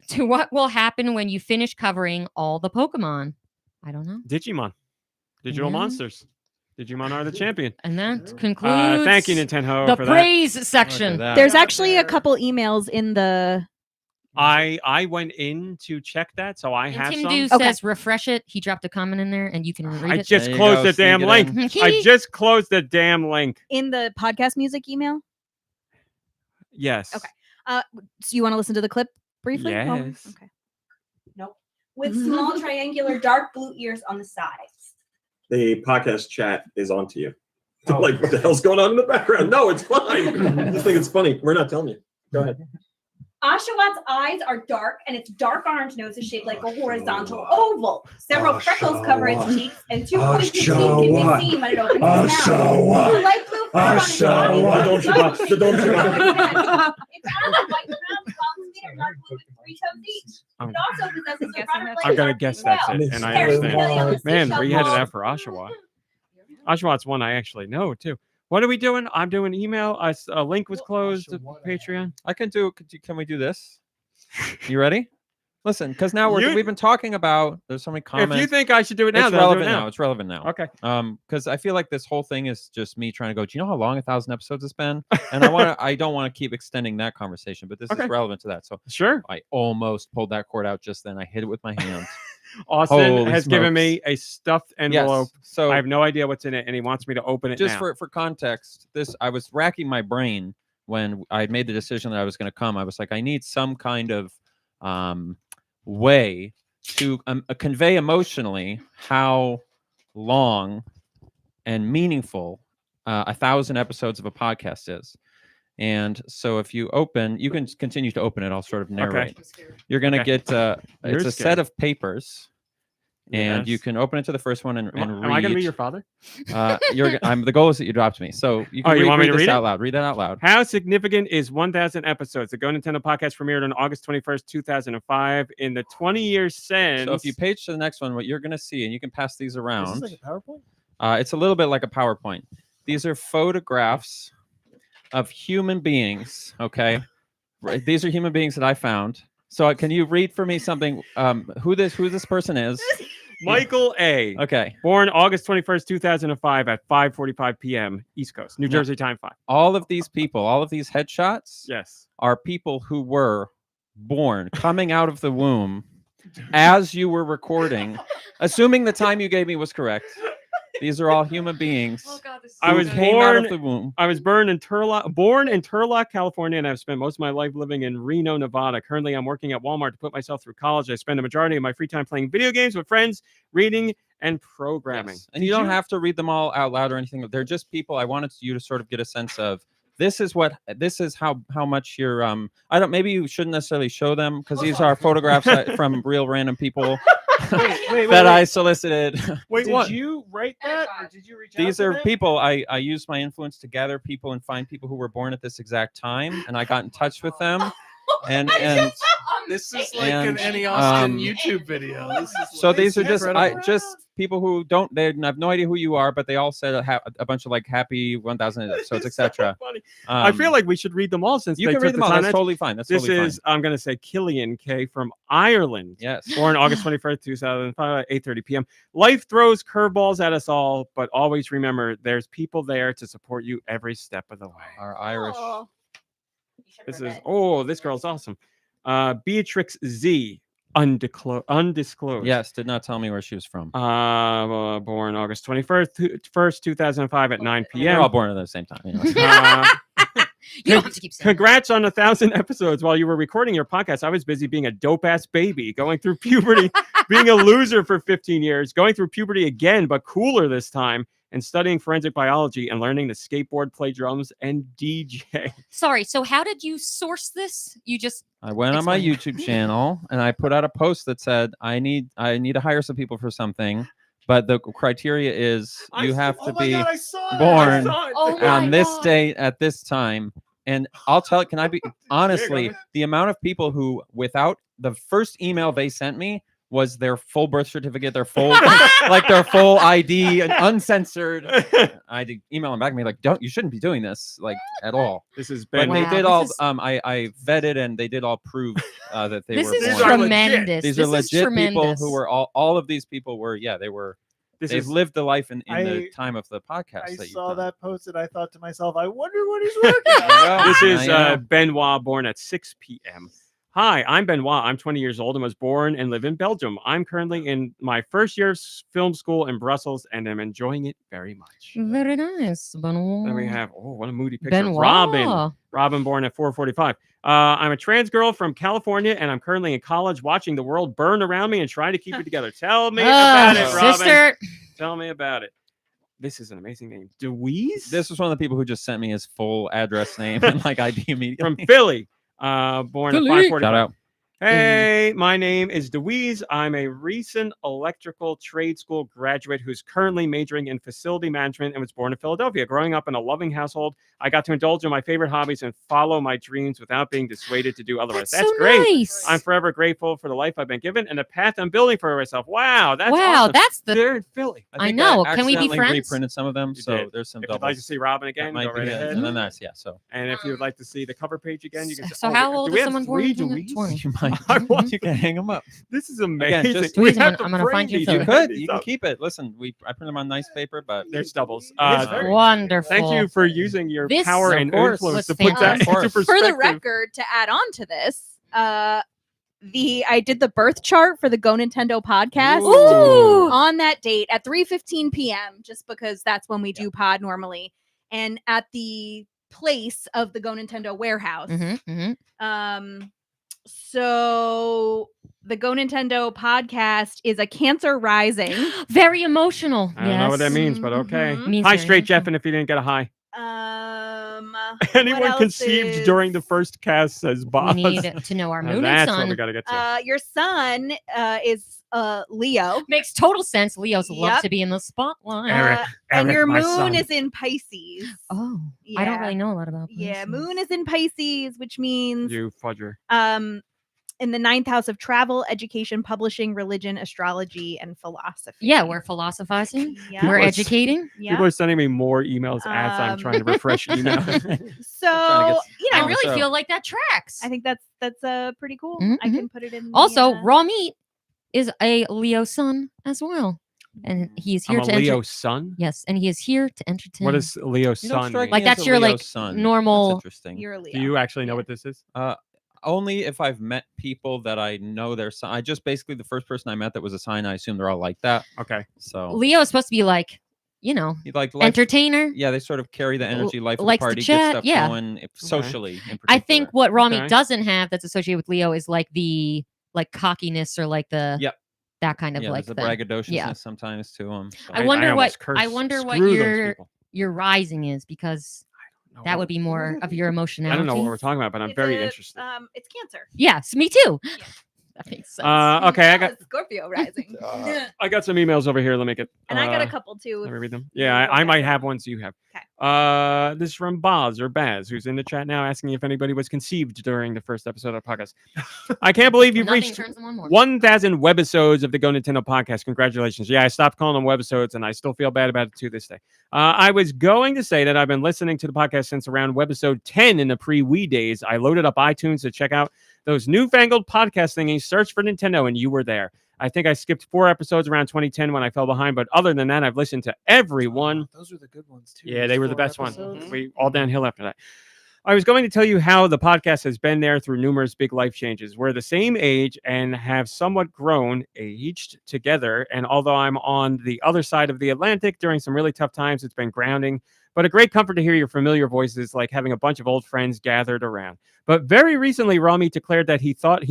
to what will happen when you finish covering all the Pokemon. I don't know. Digimon. Digital monsters. Digimon are the champion. And that concludes thank you, Nintenho, the for praise section. There's actually a couple emails in the. I went in to check that, so I have Tim some. Deux says refresh it. He dropped a comment in there, and you can read it. I just closed the damn link. I just closed the damn link. In the podcast music email? Yes. Okay. So you want to listen to the clip briefly? Yes. Okay. Nope. With small triangular dark blue ears on the sides. The podcast chat is on to you. Like, what the hell's going on in the background? No, it's fine. I just think it's funny. We're not telling you. Go ahead. Oshawott eyes are dark, and its dark orange nose is shaped like a horizontal oval. Several freckles cover its cheeks, and two pointed teeth can be seen when it opens its mouth. The light blue fur on its body. Its arms are white and round, long feet are dark blue with 3 toes each. It also possesses a front I'm gonna guess that's it, and I understand. Man, we had it out for Oshawott. Oshawott's one I actually know too. What are we doing? I'm doing email. A link was closed to Patreon. Can we do this? You ready? Listen, because now we've been talking about. There's so many comments. If you think I should do it now, it's then I'll do relevant it now. now. It's relevant now. Okay. Because I feel like this whole thing is just me trying to go. Do you know how long 1,000 episodes has been? And I don't want to keep extending that conversation, but this is relevant to that. So sure. I almost pulled that cord out just then. I hit it with my hand. Austin Holy has given smokes. me a stuffed envelope. Yes. So I have no idea what's in it, and he wants me to open it just now. for context, I was racking my brain when I made the decision that I was going to come. I was like, I need some kind of way to convey emotionally how long and meaningful 1,000 episodes of a podcast is. And so if you open, you can continue to open it. I'll sort of narrate. You're going to get, it's a set of papers. And you can open it to the first one and read. Am I going to be your father? The goal is that you dropped me. So you can you want me to read this it out loud. Read that out loud. How significant is 1,000 episodes? The GoNintendo Podcast premiered on August 21st, 2005. In the 20 years since. So if you page to the next one, what you're going to see, and you can pass these around. Is this like a PowerPoint? It's a little bit like a PowerPoint. These are photographs of human beings. Okay. Right. These are human beings that I found. So can you read for me something? Who this person is? Michael A. Okay. Born August 21st, 2005 at 5:45 p.m. East Coast, New Jersey time 5. All of these people, all of these headshots, yes, are people who were born, coming out of the womb as you were recording, assuming the time you gave me was correct. These are all human beings. Oh God, I was came out of the womb. I was born in Turlock, California, and I've spent most of my life living in Reno, Nevada. Currently, I'm working at Walmart to put myself through college. I spend a majority of my free time playing video games with friends, reading, and programming. Yes. And you don't have to read them all out loud or anything. They're just people. I wanted you to sort of get a sense of this is how much you're maybe you shouldn't necessarily show them because these are photographs from real random people. Wait, I solicited. Wait, what? Did you write that? Or did you reach out These to are them? people I used my influence to gather people and find people who were born at this exact time, and I got in touch with them. And this is like and, an Annie Austin YouTube video. This is so these are incredible. just people who they have no idea who you are, but they all said a bunch of like happy 1,000 episodes, etc. I feel like we should read them all since you they can took read them the all. time. That's totally fine. That's this totally is I'm going to say Killian K from Ireland. Yes. Born August 21st, 2005, 8:30 p.m. Life throws curveballs at us all, but always remember there's people there to support you every step of the way. Our Irish. This girl's awesome. Beatrix Z, undisclosed. Yes, did not tell me where she was from. Born August 21st, 2005 at 9 p.m. They're all born at the same time. You You don't have to keep saying Congrats on 1,000 episodes. While you were recording your podcast, I was busy being a dope-ass baby, going through puberty, being a loser for 15 years, going through puberty again, but cooler this time, and studying forensic biology and learning to skateboard, play drums, and DJ. Sorry, so how did you source this? You just I went on my YouTube channel and I put out a post that said I need to hire some people for something, but the criteria is you have to be born on this date at this time. And I'll tell can I be honestly, the amount of people who without the first email they sent me was their full birth certificate, their full like their full ID and uncensored. I did email them back and be like, you shouldn't be doing this like at all. This is but been they did all I vetted and they did all prove that they this were is born. tremendous. These This are is legit people tremendous. who were all of these people were they've lived the life in the time of the podcast. I that you've saw done. that post and I thought to myself, I wonder what he's working on. This is I know. Benoit, born at 6 p.m. Hi, I'm Benoit. I'm 20 years old and was born and live in Belgium. I'm currently in my first year of film school in Brussels and am enjoying it very much. Very nice, Benoit. Then we have, what a moody picture. Benoit. Robin, born at 4:45. I'm a trans girl from California and I'm currently in college watching the world burn around me and trying to keep it together. Tell me about it, Robin. Sister. Tell me about it. This is an amazing name. Deux? This was one of the people who just sent me his full address name and like ID immediately. From Philly. Born at 5:45. Shout out. Hey, my name is Deux. I'm a recent electrical trade school graduate who's currently majoring in facility management and was born in Philadelphia. Growing up in a loving household, I got to indulge in my favorite hobbies and follow my dreams without being dissuaded to do otherwise. That's so great. nice. I'm forever grateful for the life I've been given and the path I'm building for myself. Wow, that's Wow, awesome. that's the. They're in Philly. I think know. Can we be accidentally friends? reprinted some of them, You so did. there's some If you'd doubles. like to see Robin again, That go might be right it. ahead. And then that's so. And if you would like to see the cover page again, you can. So how old do we is have someone born 3 in Deux? 20? You might. You can hang them up. This is amazing. Again, just We Louise, I'm have gonna to find frame you these. You photo. could. These You can up. keep it. Listen, I print them on nice paper, but There's doubles. Wonderful. Thank you for using your This, power of and course, influence was to put that fantastic. into For For the perspective. record, to add on to this, I did the birth chart for the GoNintendo podcast Ooh. on that date at 3:15 p.m. just because that's when we do pod normally, and at the place of the GoNintendo warehouse. So the GoNintendo podcast is a Cancer Rising. Very emotional. I don't know what that means, but okay. Means Hi, very Straight Jeff, emotional. and if you didn't get a hi. what Anyone else conceived during the first cast says boss. We need to know our moon and That's sun. what we got to get to. Your son is Leo. Makes total sense. Leos love Yep. to be in the spotlight. And Eric, your my moon son. is in Pisces. Oh, I don't Yeah. really know a lot about. Yeah, Pisces. moon is in Pisces, which means You fudger. in the 9th house of travel, education, publishing, religion, astrology, and philosophy. Yeah, we're philosophizing. Yeah. We're People are- educating. Yeah. People are sending me more emails as I'm trying to refresh emails. So I Oh, really so- feel like that tracks. I think that's pretty cool. Mhm, I can put it in. Also, the, RawMeat is a Leo sun as well, and he is I'm here a to Leo son. Yes, and he is here to entertain. What does Leo You don't son strike mean? Like me as that's a your Leo like son. normal. That's interesting. You're a Leo. Do you actually know what this is? Only if I've met people that I know their sign. I just basically the first person I met that was a sign. I assume they're all like that. Okay. So Leo is supposed to be like, you know, like life, entertainer. Yeah, they sort of carry the energy, life of the likes to party, chat, get stuff yeah. going socially. In I think particular. what RawMeat Okay. doesn't have that's associated with Leo is like the cockiness or like the Yep. that kind of Yeah, like there's a thing. braggadociousness Yeah. sometimes to them. So. I wonder almost what I cursed. wonder what Screw those people. your rising is because No, that would be more of your emotionality. I don't know what we're talking about, but I'm very interested. It's Cancer. Yes, me too. That makes sense. Okay, I got Scorpio rising. I got some emails over here. Let me get. And I got a couple too. Let me read them. Yeah, I might have ones you have. Okay. This is from Baz or Baz, who's in the chat now, asking if anybody was conceived during the first episode of the podcast. I can't believe you've Nothing reached turns them on more. 1,000 webisodes of the GoNintendo Podcast. Congratulations. Yeah, I stopped calling them webisodes, and I still feel bad about it to this day. I was going to say that I've been listening to the podcast since around webisode 10 in the pre-Wii days. I loaded up iTunes to check out those newfangled podcast thingies, searched for Nintendo, and you were there. I think I skipped 4 episodes around 2010 when I fell behind, but other than that, I've listened to every one. Those were the good ones too. Yeah, those they were the 4 best ones. episodes. We all downhill after that. I was going to tell you how the podcast has been there through numerous big life changes. We're the same age and have somewhat grown, aged together. And although I'm on the other side of the Atlantic during some really tough times, it's been grounding. but a great comfort to hear your familiar voices, like having a bunch of old friends gathered around. But very recently, RawMeat declared that he thought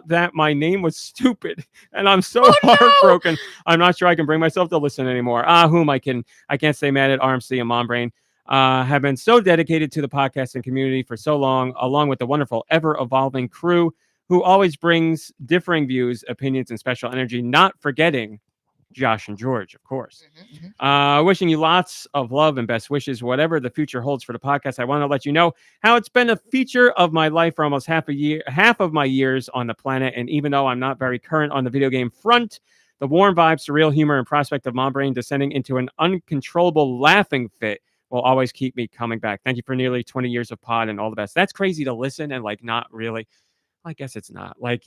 that my name was stupid, and I'm so heartbroken. I'm not sure I can bring myself to listen anymore. I can't stay mad at RMC and MomBrain. Have been so dedicated to the podcasting community for so long, along with the wonderful, ever-evolving crew who always brings differing views, opinions, and special energy, not forgetting Josh and George, of course. Wishing you lots of love and best wishes, whatever the future holds for the podcast. I want to let you know how it's been a feature of my life for almost half of my years on the planet. And even though I'm not very current on the video game front, the warm vibes, surreal humor, and prospect of MomBrain descending into an uncontrollable laughing fit will always keep me coming back. Thank you for nearly 20 years of pod and all the best. That's crazy to listen and like not really. I guess it's not like,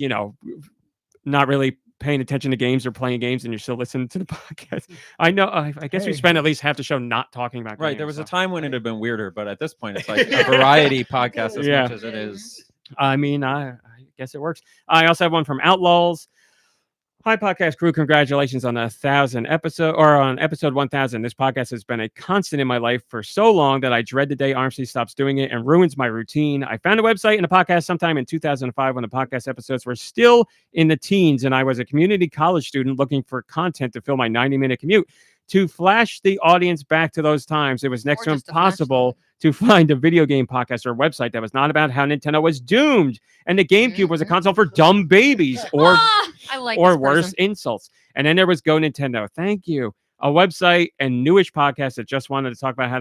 not really paying attention to games or playing games and you're still listening to the podcast. I know. I guess we spent at least half the show not talking about Right. games, There was so. a time when it had been weirder, but at this point, it's like a variety podcast as much as it is. I mean, I guess it works. I also have one from Outlaws. Hi, podcast crew. Congratulations on 1,000 episode or on episode 1,000. This podcast has been a constant in my life for so long that I dread the day RMC stops doing it and ruins my routine. I found a website and a podcast sometime in 2005 when the podcast episodes were still in the teens and I was a community college student looking for content to fill my 90-minute commute. To flash the audience back to those times, it was next to impossible to find a video game podcast or website that was not about how Nintendo was doomed and the GameCube was a console for dumb babies or worse, insults. And then there was GoNintendo. Thank you. A website and newish podcast that just wanted to talk about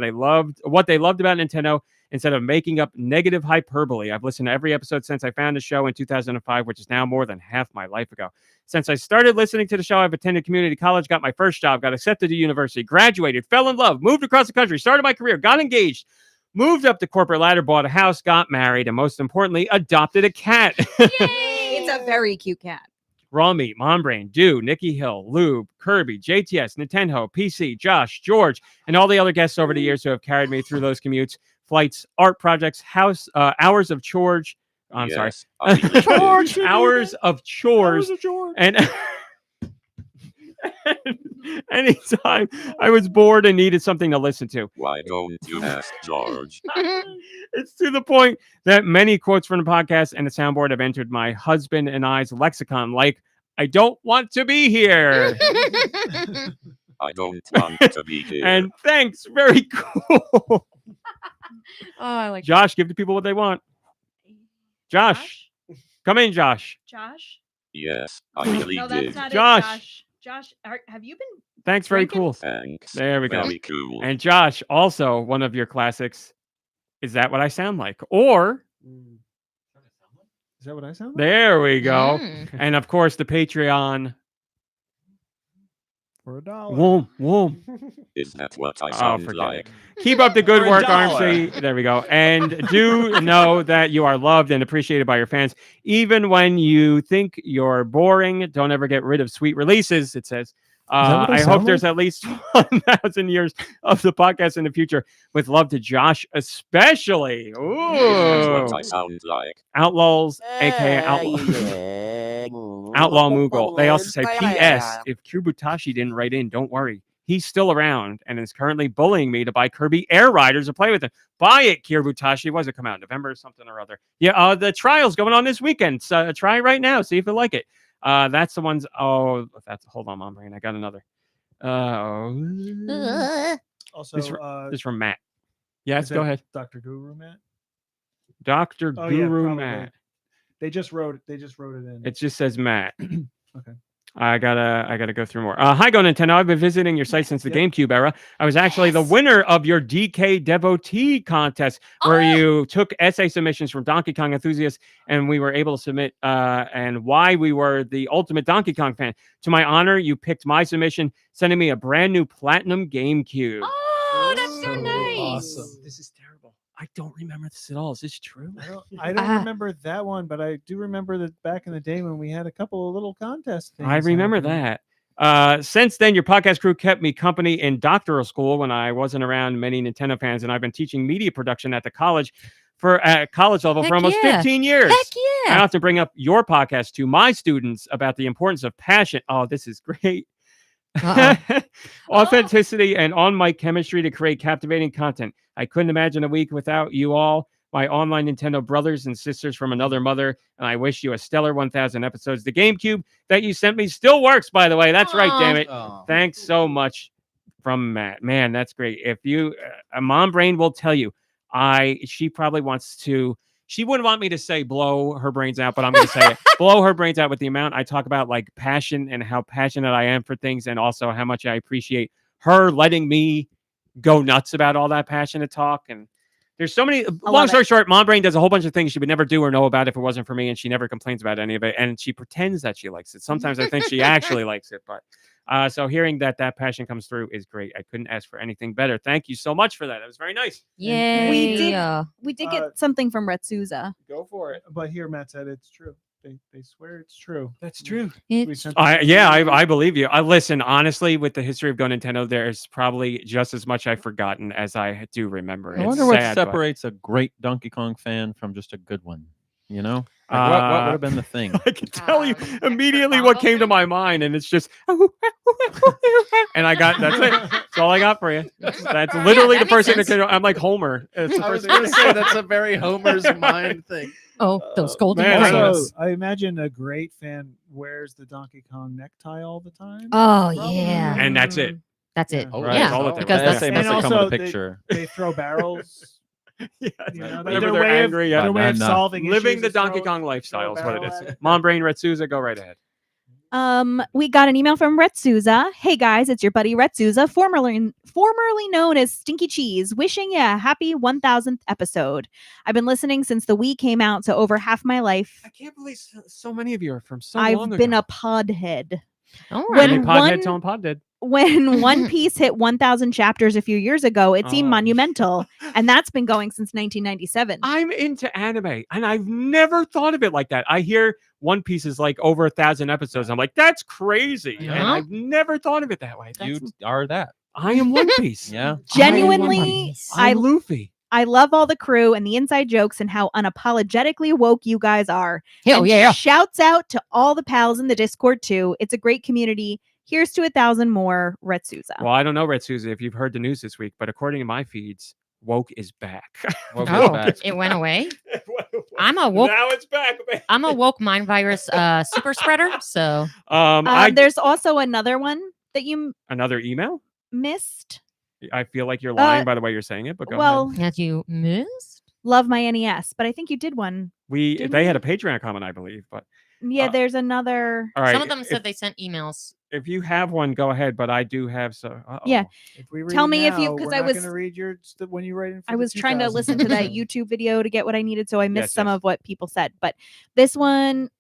what they loved about Nintendo instead of making up negative hyperbole. I've listened to every episode since I found the show in 2005, which is now more than half my life ago. Since I started listening to the show, I've attended community college, got my first job, got accepted to university, graduated, fell in love, moved across the country, started my career, got engaged, moved up the corporate ladder, bought a house, got married, and most importantly, adopted a cat. It's a very cute cat. RawMeat, MomBrain, Deux, Nicky Hill, Lube, Kirby, JTS, Nintenho, PC, Josh, George, and all the other guests over the years who have carried me through those commutes, flights, art projects, hours of chores. Yes, George, hours of chores. And anytime I was bored and needed something to listen to. Why don't you ask George? It's to the point that many quotes from the podcast and the soundboard have entered my husband and I's lexicon, like, I don't want to be here. I don't want to be here. And thanks. Very cool. I like Josh, give the people what they want. Josh. Come in, Josh. Josh? Yes, I really No, that's did. not Josh. it, Josh. Josh, have you been Thanks. Very drinking? cool. Thanks. There we go. Very cool. And Josh, also one of your classics. Is that what I sound like? Or Is that what I sound like? there we go. And of course, the Patreon. For $1. Whoom, whoom. Is that what I sound forget like? it. Keep up the good For work, $1. RMC. There we go. And do know that you are loved and appreciated by your fans. Even when you think you're boring, don't ever get rid of sweet releases, it says. what I I hope sound there's at least 1,000 years of the podcast in the future. With love to Josh, especially. Is Ooh. what I sound like? Outlaws, aka Outlaw Moogle. They also say, P.S. If Kiributashi didn't write in, don't worry. He's still around and is currently bullying me to buy Kirby Air Riders to play with him. Buy it, Kiributashi. When does it come out? November or something or other. Yeah, the trial's going on this weekend. So try it right now. See if you like it. That's the ones. Oh, that's hold on, MomBrain. I got another. Also, this is from Matt. Yes, is go that ahead. Dr. Guru Matt. Dr. Oh, Guru probably. Matt. They just wrote it in. It just says Matt. Okay. I gotta go through more. Hi, GoNintendo. I've been visiting your site since the GameCube era. I was actually the winner of your DK Devotee contest, where you took essay submissions from Donkey Kong enthusiasts, and we were able to submit and why we were the ultimate Donkey Kong fan. To my honor, you picked my submission, sending me a brand new platinum GameCube. Oh, that's so nice. Awesome. This is terrible. I don't remember this at all. Is this true? I don't remember that one, but I do remember that back in the day when we had a couple of little contests. I remember that. Since then, your podcast crew kept me company in doctoral school when I wasn't around many Nintendo fans, and I've been teaching media production at the college at college level for almost 15 years. Heck yeah. I often bring up your podcast to my students about the importance of passion. Oh, this is great. Authenticity and on-mic chemistry to create captivating content. I couldn't imagine a week without you all, my online Nintendo brothers and sisters from another mother, and I wish you a stellar 1,000 episodes. The GameCube that you sent me still works, by the way. That's right, damn it. Thanks so much from Matt. Man, that's great. If you, Mom Brain will tell you, she probably wants to, she wouldn't want me to say blow her brains out, but I'm going to say it. Blow her brains out with the amount I talk about, like passion and how passionate I am for things, and also how much I appreciate her letting me go nuts about all that passionate talk. And there's so many, long story short, Mom Brain does a whole bunch of things she would never do or know about if it wasn't for me, and she never complains about any of it, and she pretends that she likes it. Sometimes I think she actually likes it, but so hearing that passion comes through is great. I couldn't ask for anything better. Thank you so much for that. It was very nice. Yay. We did get something from Retsuza. Go for it. But here, Matt said it's true. They swear it's true. That's true. I I believe you. Listen, honestly, with the history of GoNintendo, there's probably just as much I've forgotten as I do remember. I wonder what separates a great Donkey Kong fan from just a good one. You know, like what would have been the thing? I can tell you immediately what came to my mind, and it's just, and I got that's it. That's all I got for you. That's literally the person that came. I'm like Homer. It's the I was first going to say that's a very Homer's mind thing. Oh, those golden Also, I imagine a great fan wears the Donkey Kong necktie all the time. Oh, yeah. And that's it. That's it. Oh, Right, yeah. that's all it takes. Because that's, They must have come with a picture. They throw barrels. Yeah, You know, whenever their they're way of- angry, their way of solving living issues the is Donkey throw- Kong lifestyle is throw what it barrel is. at it. Mom Brain Retsuza, go right ahead. We got an email from Retsuza. Hey guys, it's your buddy Retsuza, formerly known as Stinky Cheese, wishing you a happy 1000th episode. I've been listening since the Wii came out, so over half my life. I can't believe so many of you are from so I've long been ago. a podhead. All Any When podhead telling pod did. when One Piece hit 1,000 chapters a few years ago, it seemed monumental, and that's been going since 1997. I'm into anime, and I've never thought of it like that. I hear One Piece is like over 1,000 episodes. I'm like, that's crazy, and I've never thought of it that way. You are that. I am One Piece. Yeah. Genuinely, I'm Luffy. I love all the crew and the inside jokes and how unapologetically woke you guys are. Hell And yeah. Shouts out to all the pals in the Discord too. It's a great community. Here's to 1,000 more, Retsuza. Well, I don't know, Red Susie, if you've heard the news this week, but according to my feeds, woke is back. Woke Oh, is back. it went away. I'm a woke. Now it's back. Man. I'm a woke mind virus super spreader. So There's also another one that you another email. missed. I feel like you're lying by the way you're saying it, but go Well, ahead. Had you missed? love my NES, but I think you did one. They had a Patreon comment, I believe, but Yeah, there's another. all right. Some of them said they sent emails. If you have one, go ahead. But I do have so. Yeah. If we read Tell it me if you- now, 'cause we're I not was- gonna read your when you write in. For I the was trying to 2000s listen to that episode. YouTube video to get what I needed, so I missed Yes, some yes. of what people said. But this one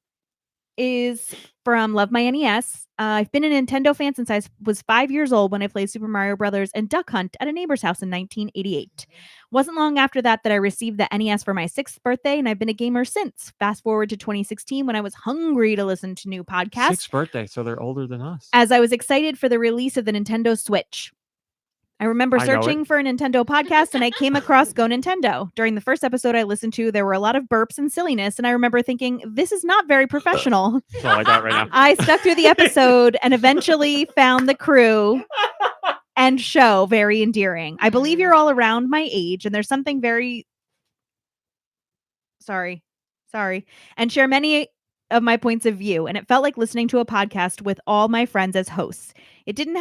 is from Love My NES. I've been a Nintendo fan since I was 5 years old when I played Super Mario Brothers and Duck Hunt at a neighbor's house in 1988. Wasn't long after that I received the NES for my 6th birthday, and I've been a gamer since. Fast forward to 2016 when I was hungry to listen to new podcasts. 6th birthday, so they're older than us. As I was excited for the release of the Nintendo Switch. I remember I know it. searching for a Nintendo podcast and I came across GoNintendo. During the first episode I listened to, there were a lot of burps and silliness, and I remember thinking, this is not very professional. That's all I got right now. I stuck through the episode and eventually found the crew and show very endearing. I believe you're all around my age, and there's something very sorry, and share many of my points of view, and it felt like listening to a podcast with all my friends as hosts. I didn't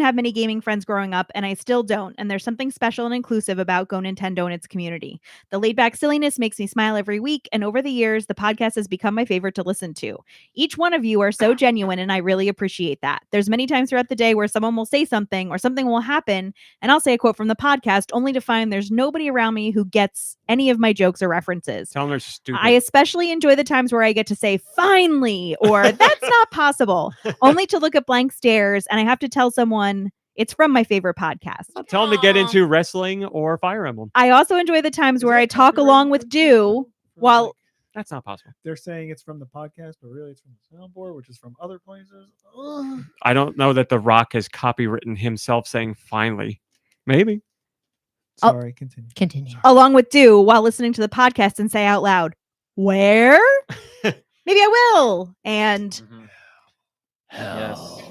have many gaming friends growing up, and I still don't, and there's something special and inclusive about GoNintendo and its community. The laid-back silliness makes me smile every week, and over the years, the podcast has become my favorite to listen to. Each one of you are so genuine, and I really appreciate that. There's many times throughout the day where someone will say something or something will happen, and I'll say a quote from the podcast, only to find there's nobody around me who gets any of my jokes or references. Tell them they're stupid. I especially enjoy the times where I get to say, finally, or that's not possible, only to look at blank stares, and I have to tell someone it's from my favorite podcast. Tell them to get into wrestling or Fire Emblem. I also enjoy the times where I talk along with Deux while That's not possible. They're saying it's from the podcast, but really it's from the soundboard, which is from other places. Ugh. I don't know that The Rock has copywritten himself saying finally. Maybe. Sorry, continue. Continue. along with Deux while listening to the podcast and say out loud, where? Maybe I will. And Yes.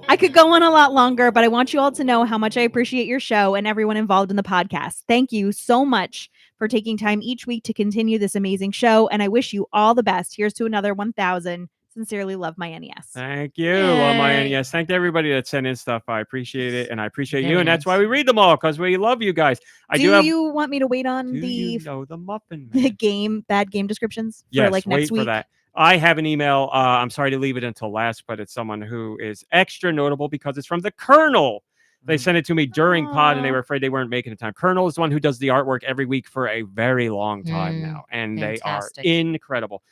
I could go on a lot longer, but I want you all to know how much I appreciate your show and everyone involved in the podcast. Thank you so much for taking time each week to continue this amazing show, and I wish you all the best. Here's to another 1,000. Sincerely love my NES. Thank you. Love my Yay. NES. Thank everybody that sent in stuff. I appreciate it, and I appreciate you, Very and that's why we read them all, because we love you guys. I do do have. you want me to wait on Do the you know the Muffin Man? bad game descriptions for Yes, like wait next week? for that. I have an email. I'm sorry to leave it until last, but it's someone who is extra notable because it's from the Colonel. They sent it to me during pod, and they were afraid they weren't making it time. Colonel is the one who does the artwork every week for a very long time now, and fantastic. they are incredible.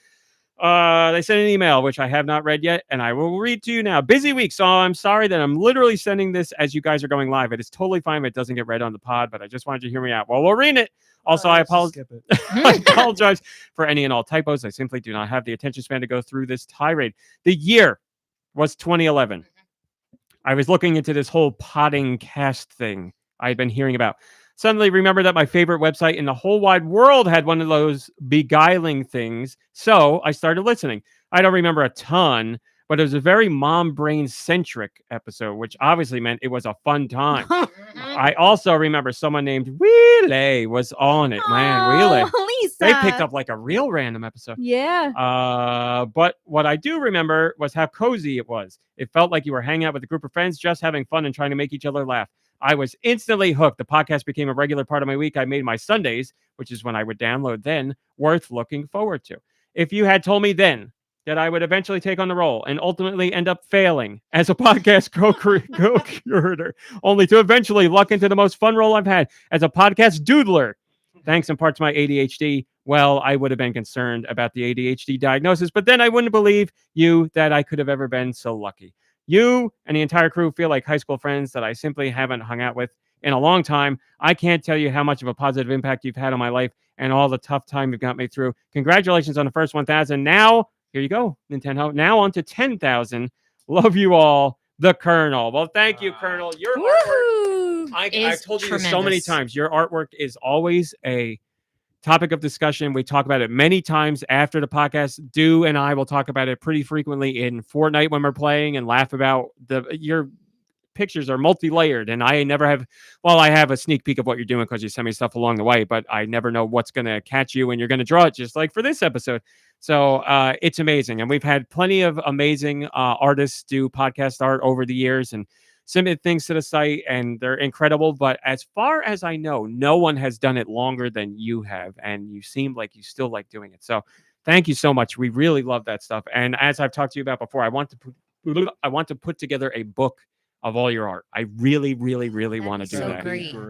They sent an email, which I have not read yet, and I will read to you now. Busy week, so I'm sorry that I'm literally sending this as you guys are going live. It is totally fine if it doesn't get read on the pod, but I just wanted you to hear me out. Well, we'll read it. Also, I apologize. I apologize for any and all typos. I simply do not have the attention span to go through this tirade. The year was 2011. I was looking into this whole potting cast thing I had been hearing about. Suddenly remember that my favorite website in the whole wide world had one of those beguiling things. So I started listening. I don't remember a ton, but it was a very mom brain centric episode, which obviously meant it was a fun time. I also remember someone named Wheelie was on it. Man, Wheelie. Lisa. They picked up like a real random episode. Yeah. But what I do remember was how cozy it was. It felt like you were hanging out with a group of friends, just having fun and trying to make each other laugh. I was instantly hooked. The podcast became a regular part of my week. I made my Sundays, which is when I would download then, worth looking forward to. If you had told me then that I would eventually take on the role and ultimately end up failing as a podcast co-curator, only to eventually luck into the most fun role I've had as a podcast doodler, thanks in part to my ADHD, well, I would have been concerned about the ADHD diagnosis, but then I wouldn't believe you that I could have ever been so lucky. You and the entire crew feel like high school friends that I simply haven't hung out with in a long time. I can't tell you how much of a positive impact you've had on my life and all the tough time you've got me through. Congratulations on the first 1,000. Now, here you go, Nintendo. Now on to 10,000. Love you all, the Colonel. Well, thank you, Colonel. Your artwork, I've told you this so many times. Your artwork is always a topic of discussion. We talk about it many times after the podcast. Deux and I will talk about it pretty frequently in Fortnite when we're playing and laugh about your pictures are multi-layered, and I never have, well, I have a sneak peek of what you're doing because you send me stuff along the way, but I never know what's going to catch you when you're going to draw it, just like for this episode. So it's amazing. And we've had plenty of amazing artists do podcast art over the years and submit things to the site, and they're incredible. But as far as I know, no one has done it longer than you have, and you seem like you still like doing it. So thank you so much. We really love that stuff. And as I've talked to you about before, I want to put together a book of all your art. I really, really, really want to do that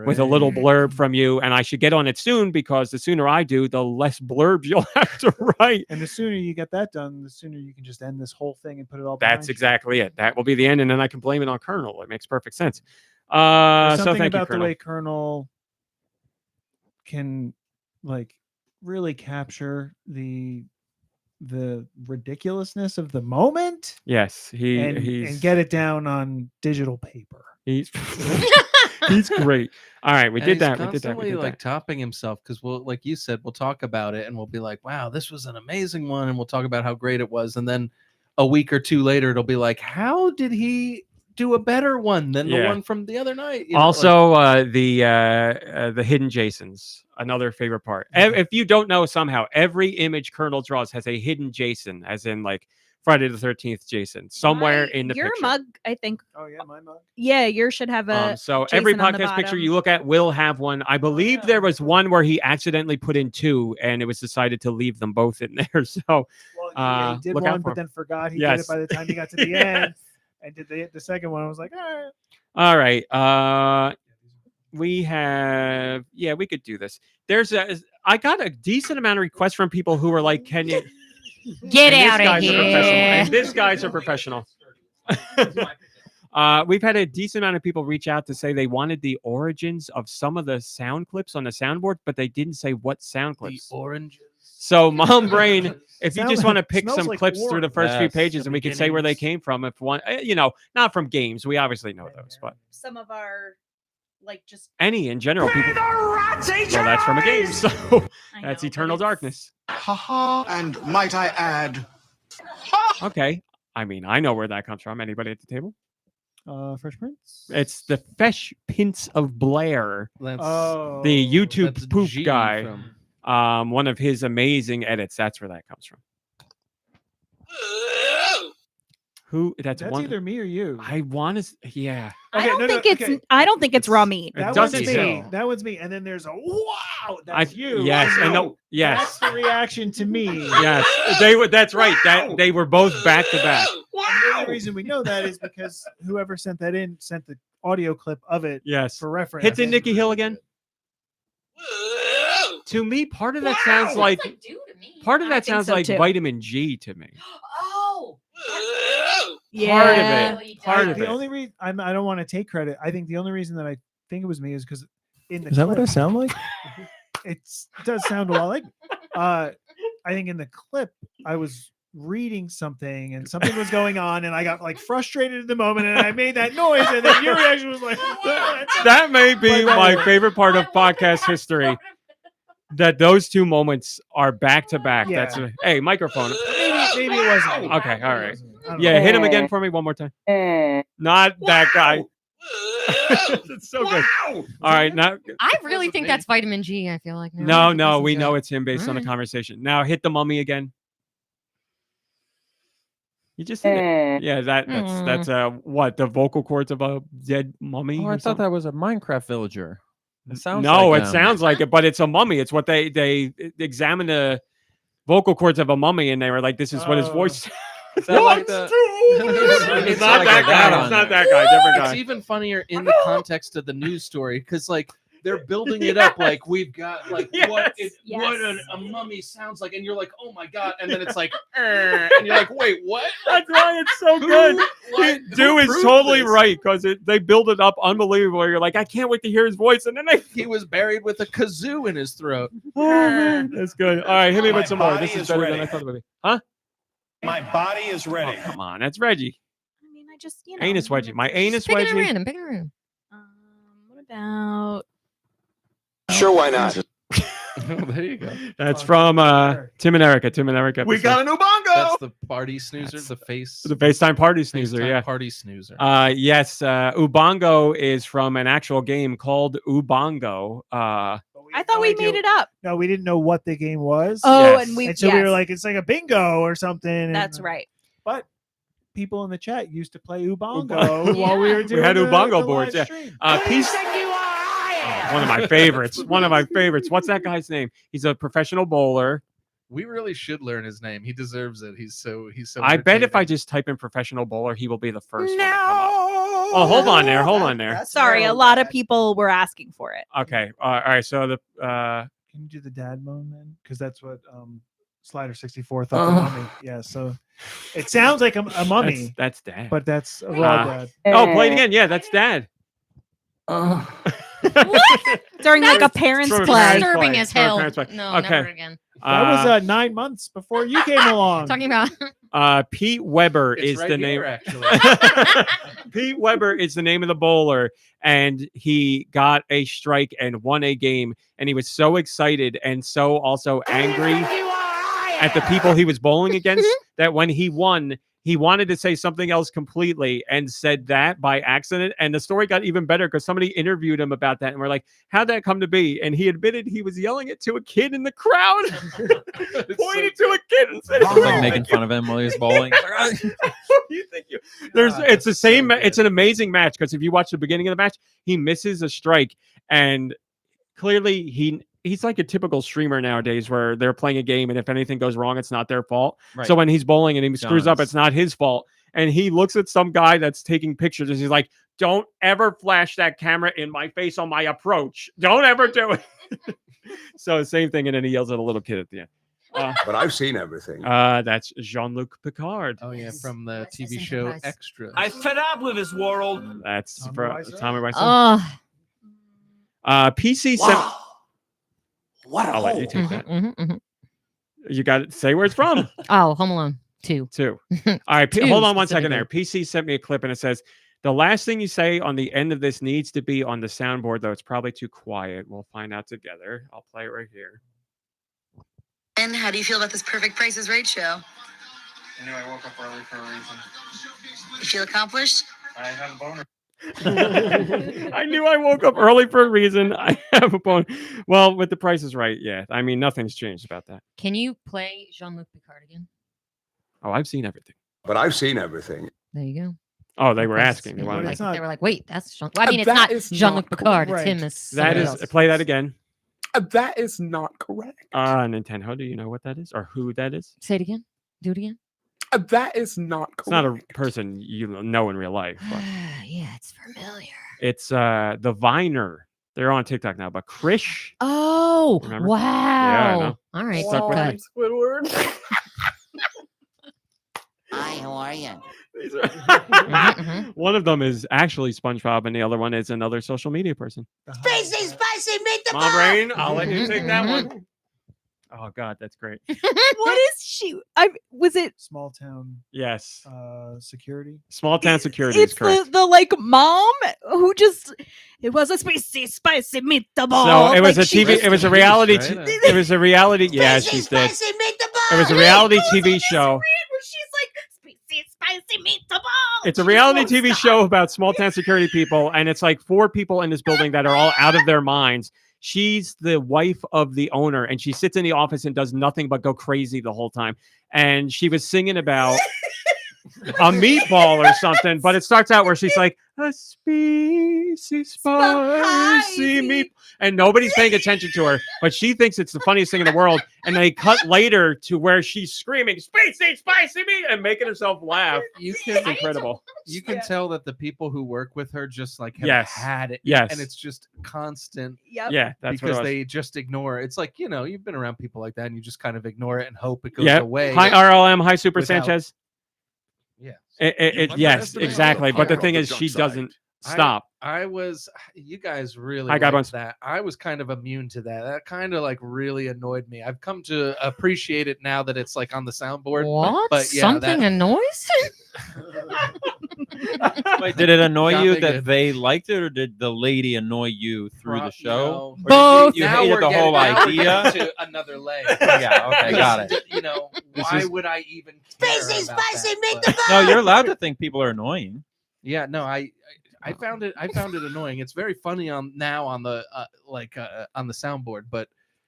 with a little blurb from you. And I should get on it soon, because the sooner I do, the less blurbs you'll have to write. And the sooner you get that done, the sooner you can just end this whole thing and put it all That's exactly it. That will be the end. And then I can blame it on Colonel. It makes perfect sense. There's So something thank you, about the Colonel. way Colonel can like really capture the ridiculousness of the moment. Yes, and get it down on digital paper. He's great. All right, we And did he's that. Constantly like topping himself, because we'll, like you said, we'll talk about it and we'll be like, "Wow, this was an amazing one," and we'll talk about how great it was, and then a week or two later, it'll be like, "How did he do a better one than the Yeah. one from the other night?" You know, Also, the hidden Jasons, another favorite part. If you don't know, somehow every image Colonel draws has a hidden Jason, as in like Friday the 13th Jason, somewhere in the Your picture. mug, I think. Oh yeah, my mug. Yeah, yours should have a. So every Jason on the podcast picture bottom. you look at will have one. I believe there was one where he accidentally put in two, and it was decided to leave them both in there. So He did look out one, for but then forgot he did Yes. it by the time he got to the end. And did the second one. I was like, all right. All right. We have, we could do this. I got a decent amount of requests from people who were like, "Can you Get and this out of guy's a here." professional, and this guy's a professional. We've had a decent amount of people reach out to say they wanted the origins of some of the sound clips on the soundboard, but they didn't say what sound clips. oranges. So, Mom Brain, if you just want to pick smells some like clips through the first few Yes, pages, the and we can say where they came from, if one, not from games, we obviously know those, but Some of our, like, just. any in general, people. Well, that's from a game, so that's Eternal Darkness. Haha, and might I add, Okay, I mean, I know where that comes from. Anybody at the table? Fresh Prince. It's the Fresh Prince of Blair. That's The YouTube that's poof G guy. from- One of his amazing edits. That's where that comes from. Who? That's one. either me or you. I want to. Yeah. I don't think it's. I don't think it's RawMeat. That doesn't one's me. sound. That one's me. And then there's a wow. That's you. Yes, I and know. yes. That's the reaction to me. Yes, they were. That's right. That they were both back to back. And the only reason we know that is because whoever sent that in sent the audio clip of it. Yes. For reference. Hit the Nicky Hill again. To me, part of that sounds like part of that think sounds so, like too. vitamin G to me. Oh. Part of it. Part of The it. only reason I don't want to take credit. I think the only reason that I think it was me is because in the Is that what I clip- sound like? It does sound a lot like. I think in the clip I was reading something and something was going on and I got like frustrated in the moment and I made that noise and then your reaction was like, That may be But- my favorite part of podcast history. That those two moments are back to back. Yeah. That's hey microphone. Maybe it wasn't. me. Okay, all right. I don't Yeah, know. hit him again for me one more time. Not that guy. It's so good. All right, now I really think that's vitamin G. I feel like now. no, we know it's him based on the Alright. conversation. Now hit the mummy again. You just hit it. Yeah, that's what the vocal cords of a dead mummy. Oh, or I thought something? that was a Minecraft villager. It sounds No, like it sounds like it, but it's a mummy. It's what they examined the vocal cords of a mummy, and they were like, "This is what his voice." Is that like the? It's not that guy. It's not that guy. Different guy. It's even funnier in the context of the news story because like they're building it up like we've got like what a mummy sounds like, and you're like, oh my god, and then it's like, and you're like, wait, what? That's why it's so good. Dew is totally right because they build it up unbelievable. You're like, I can't wait to hear his voice, and then He was buried with a kazoo in his throat. that's good. All right, hit me My with some more. body This is is better than ready. I thought it would be. Huh? My body is ready. Oh, come on, that's Reggie. I mean, I just Anus wedgie. My anus Pick it at wedgie. random. Pick it at random. What about? Sure, why not? There you go. That's from Tim and Erica. Tim and Erica. We episode. got a new bongo. That's the party snoozer, the face. the FaceTime party snoozer. FaceTime Yeah. party snoozer. Yes. Ubongo is from an actual game called Ubongo. I thought we made it up. No, we didn't know what the game was. Oh, Yes. and we. And so we were yes, like, it's like a bingo or something. and- that's right. But people in the chat used to play Ubongo while we were doing We had Ubongo the boards. live Yeah. stream. Peace. One of my favorites. One of my favorites. What's that guy's name? He's a professional bowler. We really should learn his name. He deserves it. He's so. I bet if I entertaining. just type in professional bowler, he will be the first one to come up. Oh, hold on there. Hold on there. Sorry, a lot of people were asking for it. Okay. All right. So the Can you do the dad moan then? Because that's what Slider 64 thought the mummy. Yeah, so it sounds like a mummy, that's dad. but that's a raw Uh, dad. Oh, play it again. Yeah, that's dad. During like a parents' Sort of play. parents' Disturbing play. as Sort of hell. parents' play. No, Okay. never again. That was 9 months before you came along. Talking about Pete Weber It's is right the here, name. actually. Pete Weber is the name of the bowler, and he got a strike and won a game. And he was so excited and so also angry at the people he was bowling against that when he won, he wanted to say something else completely and said that by accident. And the story got even better because somebody interviewed him about that. And we're like, how'd that come to be? And he admitted he was yelling it to a kid in the crowd, pointed to a kid and said, Sounds like making fun of him while he was bowling. it's the same. It's an amazing match because if you watch the beginning of the match, he misses a strike, and clearly he's like a typical streamer nowadays where they're playing a game and if anything goes wrong, it's not their fault. Right. So when he's bowling and he screws up, Does. it's not his fault. And he looks at some guy that's taking pictures and he's like, don't ever flash that camera in my face on my approach. Don't ever do it. So same thing. And then he yells at a little kid at the end. But I've seen everything. That's Jean-Luc Picard. Oh yeah, from the TV show Extra. I fed up with this world. That's Tommy for Wiseau? Tommy Wiseau. PC. What a I'll let hole. you take that. You got to say where it's from. Oh, Home Alone 2. Two. All right. Two Hold on one second there. specifically. PC sent me a clip and it says, the last thing you say on the end of this needs to be on the soundboard, though. It's probably too quiet. We'll find out together. I'll play it right here. And how do you feel about this Perfect Price is Right show? I knew I woke up early for a reason. You feel accomplished? I have a boner. I knew I woke up early for a reason. I have a bone. Well, with the Price is Right, yeah. I mean, nothing's changed about that. Can you play Jean-Luc Picard again? Oh, I've seen everything. But I've seen everything. There you go. Oh, they were Because, asking. you They know, wanted like, to- they were like, wait, that's Jean. Well, I mean, it's That not is Jean-Luc not Picard. correct. It's him as That somebody is. else. Play that again. That is not correct. Nintendo. Do you know what that is or who that is? Say it again. Do it again. That is not correct. It's not a person you know in real life. But Yeah, it's familiar. it's the Viner. They're on TikTok now, but Krish. Oh, Remember? wow. Yeah, I know. All right. Stuck with good. me. Squidward. Hi, how are you? One of them is actually SpongeBob, and the other one is another social media person. Spicy, spicy meatball. Come on, Brain. I'll let you take that one. Oh God, that's great. What is she? Was it? Small town Yes. security. Small town security is It's correct. the like mom who just. It was a spicy meatball. So it was Like, a she TV. just- It was a reality. right? It was a reality. Yeah, she's dead. It was a reality TV show. Where she's like spicy meatball. It's a reality TV show about small town security people, and it's like 4 people in this building that are all out of their minds. She's the wife of the owner, and she sits in the office and does nothing but go crazy the whole time. And she was singing about a meatball or something, but it starts out where she's like, a spicy meat, and nobody's paying attention to her, but she thinks it's the funniest thing in the world. And they cut later to where she's screaming, spicy meat, and making herself laugh. It's incredible. You can tell that the people who work with her just like have Yes. had it. Yes. And it's just constant. Yep. Yeah, that's what it because was. they just ignore it. It's like, you've been around people like that and you just kind of ignore it and hope it goes Yeah. away. Hi RLM. Hi Super without- Sanchez. Yeah. Yes, exactly. But the Power thing of is, the she junk side. doesn't stop. You guys really I got liked one. that. I was kind of immune to that. That kind of like really annoyed me. I've come to appreciate it now that it's like on the soundboard. What? But yeah, Something that, annoys Wait, did it annoy Got you me that good. they liked it, or did the lady annoy you through the show? no. Or did Both. You Now hated we're the getting- whole now we're idea. getting to another layer. Yeah, okay, got it. Why would I even care Spicy, about spicy that? meatball. No, you're allowed to think people are annoying. Yeah, no, I found it annoying. It's very funny on the on the soundboard, but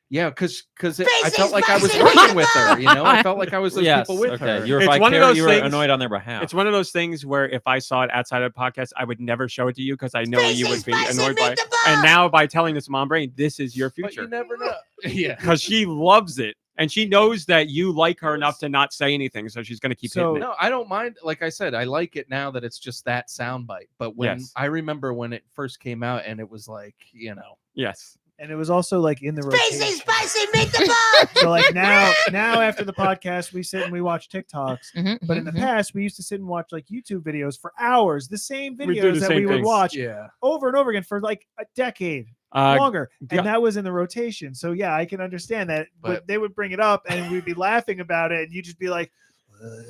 yeah, because I felt like I was working with her. I felt like I was those Yes, people with okay. her. You were It's one of those you were things- annoyed on their behalf. It's one of those things where if I saw it outside of the podcast, I would never show it to you because I know you would be annoyed by it. And now by telling this Mom Brain, this is your But you future. never know. Yeah. Because she loves it. And she knows that you like her enough to not say anything. So she's going to keep So- hitting it. No, I don't mind. Like I said, I like it now that it's just that soundbite. But when Yes. I remember when it first came out, and it was like, Yes. And it was also like in the Spicy, rotation. spicy meatball. So like now after the podcast, we sit and we watch TikToks. Mhm, But in the mhm, past, we used to sit and watch like YouTube videos for hours, the same We do videos the that same we would things. watch yeah. over and over again for like a decade longer. yeah. And that was in the rotation. So yeah, I can understand that. But they would bring it up and we'd be laughing about it, and you'd just be like,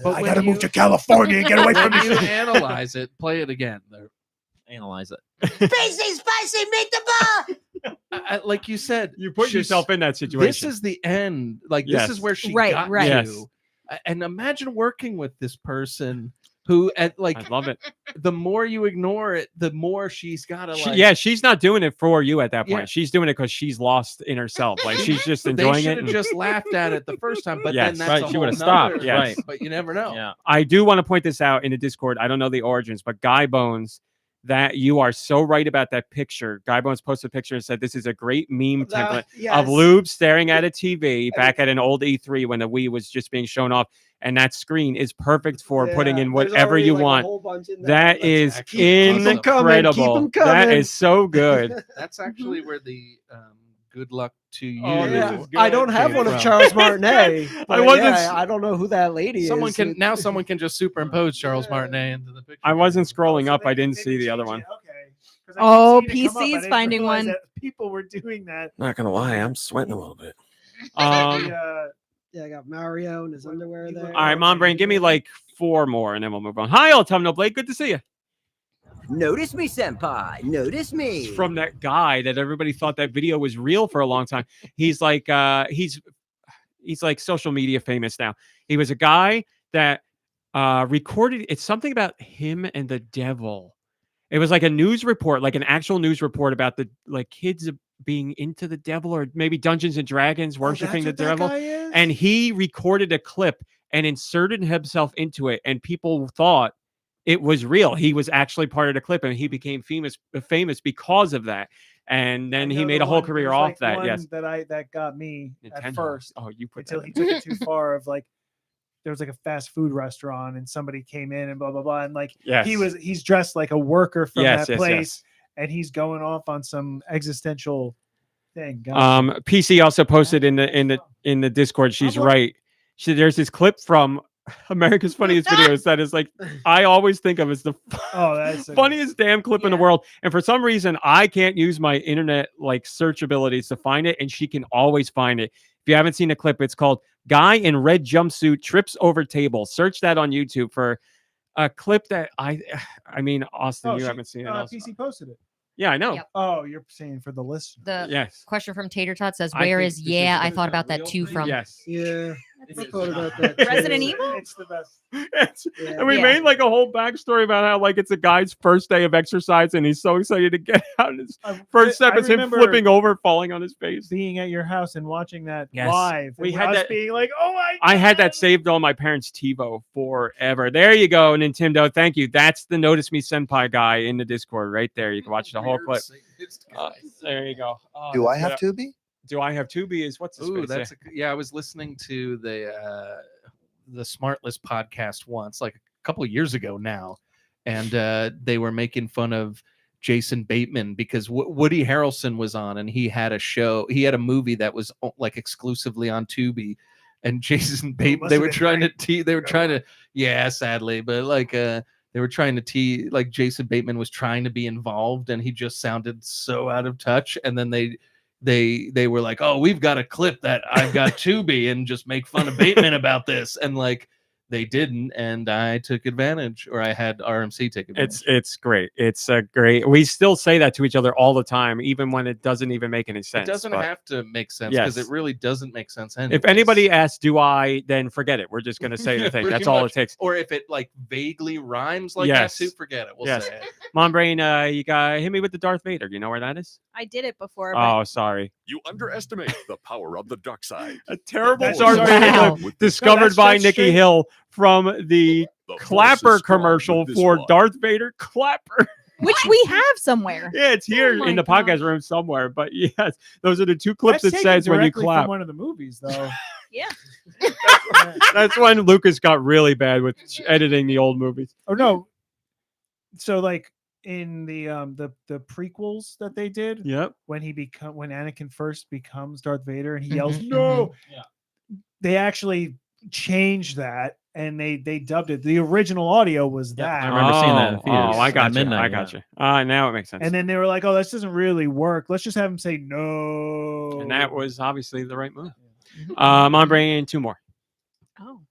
But I when gotta you- move to California and get away from When you this. analyze it, play it again. Analyze it. Spicy, spicy meatball. Like you said, You put just- yourself in that situation. This is the end. Like Yes. this is where she Right, got right. Yes. to. And imagine working with this person who, at like, I love it. the more you ignore it, the more she's got to like. Yeah, she's not doing it for you at that point. Yeah. She's doing it because she's lost in herself. Like she's just They enjoying should it. have and- just laughed at it the first time, but Yes. then that's Right, a she whole would've nother- stopped, yes. right. But you never know. Yeah. I do want to point this out in the Discord. I don't know the origins, but Gybones, that you are so right about that picture. Gybones posted a picture and said this is a great meme template of Lube staring at a TV back at an old E3 when the Wii was just being shown off. And that screen is perfect for putting in whatever you want. That is Keep 'em coming, keep 'em incredible. That coming. is so good. That's actually where the good luck to you. Oh, this Yeah, is good. I don't have came one of from. Charles Martinet. but wasn't yeah, I don't know who that lady Someone is. can now. Someone can just superimpose Charles Martinet into the picture. I wasn't scrolling So up. they- I didn't they see the other change one. it. Okay. 'Cause I Oh, keep seeing it come up. I PC is didn't finding realize one. that people were doing that. Not gonna lie, I'm sweating a little bit. Yeah, I got Mario in his underwear there. All right, Mom Brain, give me like 4 more and then we'll move on. Hi, Autumnal Blake. Good to see you. Notice me, senpai. Notice me. It's from that guy that everybody thought that video was real for a long time. He's like he's like social media famous now. He was a guy that recorded. It's something about him and the devil. It was like a news report, like an actual news report about the like kids being into the devil, or maybe Dungeons and Dragons worshiping the devil. And he recorded a clip and inserted himself into it, and people thought it was real. He was actually part of the clip, and he became famous because of that. And then he made a whole career off that. Yes, that got me Nintendo. at first. Oh, you put until that he in. took it too far. Of like, there was like a fast food restaurant, and somebody came in and blah blah blah, and like Yes. he's dressed like a worker from Yes, that yes, place, yes. and he's going off on some existential thing. Gotcha. PC also posted in the Discord. She's right. There's this clip from America's Funniest Videos that is like I always think of as the that's funniest damn clip in the world. And for some reason, I can't use my internet like search abilities to find it, and she can always find it. If you haven't seen the clip, it's called "Guy in Red Jumpsuit Trips Over Table." Search that on YouTube for a clip that I mean, Austin, you haven't seen it. Also. PC posted it. Yeah, I know. Yep. Oh, you're saying for the listener. The Yes. question from Tater Tot says, I "Where think is this yeah?" is I thought about that too. From Yes. Yeah. I thought about that. Resident Evil? It's the best. And we made like a whole backstory about how like it's a guy's first day of exercise, and he's so excited to get out. His first step I is him remember flipping over, falling on his face. Being at your house and watching that Yes. live. We and had us that- being like, oh my I had that saved on my parents' TiVo forever. There you go, Nintendo. Thank you. That's the Notice Me Senpai guy in the Discord right there. You can watch the whole clip. There you go. Oh, Do I that's have it. Tubi? Do I have Tubi? Is what's his Ooh, face? that's yeah. I was listening to the Smart List podcast once, like a couple of years ago now, and they were making fun of Jason Bateman because Woody Harrelson was on, and he had a movie that was like exclusively on Tubi, and Jason Bateman. They were trying to, yeah, sadly, but like they were trying to like Jason Bateman was trying to be involved, and he just sounded so out of touch, and then they were like, oh, we've got a clip that I've got Tubi and just make fun of Bateman about this. And like, they didn't. And I took advantage, or I had RMC take advantage. It's great. It's a great. We still say that to each other all the time, even when it doesn't even make any sense. It doesn't but have to make sense because yes. it really doesn't make sense. If anybody asks, do I, then forget it. We're just going to say the thing. Pretty That's all much. it takes. Or if it like vaguely rhymes like Yes. that too, forget it. We'll Yes. say it. Mom Brain, you got hit me with the Darth Vader. You know where that is? I did it before. Oh, sorry. You underestimate the power of the dark side. A terrible That's Darth right. Vader Wow. clip discovered by Nicky Hill from the Clapper commercial for Darth Vader Clapper. Which we have somewhere. Yeah, it's here Oh in the my podcast room somewhere. But yes, those are the two clips That's it taken says when you directly clap. from one of the movies, though. Yeah. That's when Lucas got really bad with editing the old movies. Oh no. So like in the prequels that they did, Yep. when Anakin first becomes Darth Vader and he yells Mhm, no, they actually changed that and they dubbed it. The original audio was that. I remember seeing that in theaters Oh, I got at you. midnight, I got yeah. you. Now it makes sense. And then they were like, "Oh, this doesn't really work. Let's just have him say no." And that was obviously the right move. I'm bringing in two more. Oh.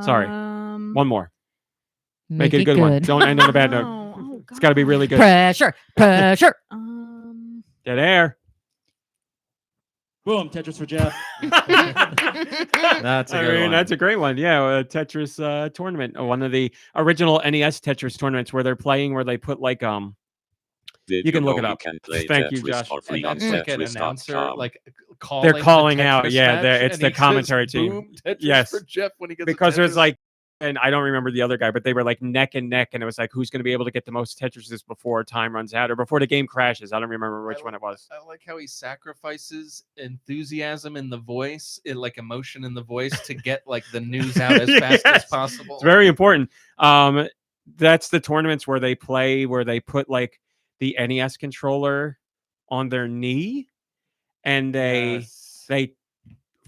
Sorry. One more. Make it a it good one. good. Don't end on a bad note. Oh, It's got to be really good. Pressure. Dead air. Boom, Tetris for Jeff. That's a good one. That's a great one. Yeah, a Tetris tournament. One of the original NES Tetris tournaments where they're playing, where they put like Did you can look know it up. You can play Thank you, Tetris Josh. for free And on that's like an announcer, Tetris.com. like They're the calling out. Tetris Yeah, match, it's and the he says, commentary "Boom, team. Tetris Yes, for Jeff when he gets a because there's Tetris." like, and I don't remember the other guy, but they were like neck and neck, and it was like who's going to be able to get the most Tetrises before time runs out or before the game crashes. I don't remember which one it was. I like how he sacrifices enthusiasm in the voice, like emotion in the voice, to get like the news out as fast as Yes. possible. It's very important. That's the tournaments where they play, where they put like the NES controller on their knee, and they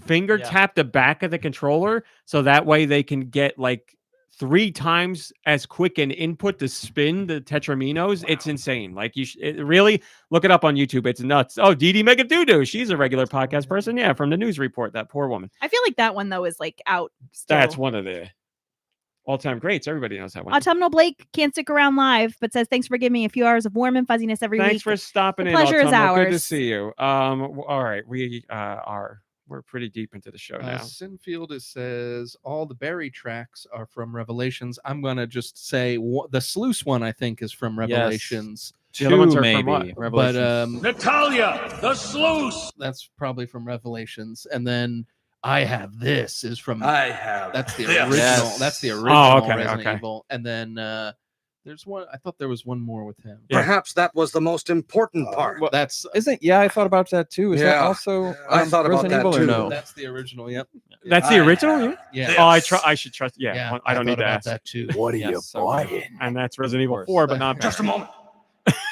finger tap the back of the controller, so that way they can get like 3 times as quick an input to spin the Tetraminos. Wow. It's insane. Like really look it up on YouTube. It's nuts. Oh, Dee Dee Megadoodoo. She's a regular podcast person. Yeah, from the news report. That poor woman. I feel like that one though is like out. Still. That's one of the all-time greats. Everybody knows that one. Autumnal Blake can't stick around live, but says thanks for giving me a few hours of warm and fuzziness every week. Thanks for stopping the in. pleasure is Autumnal. ours. Good to see you. All right, we are we're pretty deep into the show now. Sinfield it says all the Barry tracks are from Revelations. I'm gonna just say the Sluice one I think is from Revelations. The other ones are maybe. from what? Revelations. Natalia, the sluice. That's probably from Revelations, and then I Have This is from. I have. That's the this. original. Yes. That's the original Oh, okay, Resident okay. Evil, and then there's one. I thought there was one more with him. Yeah. Perhaps that was the most important part. Well, That's yeah, I thought about that too. Is that Yeah. also I thought about Resident that Evil or too. no? that's the original. Yep. That's the original. Yeah. Oh, I should trust. Yeah, I don't need thought to about ask. that too. What are you Yes, so buying? And that's Resident Evil course. 4, but not Just a moment.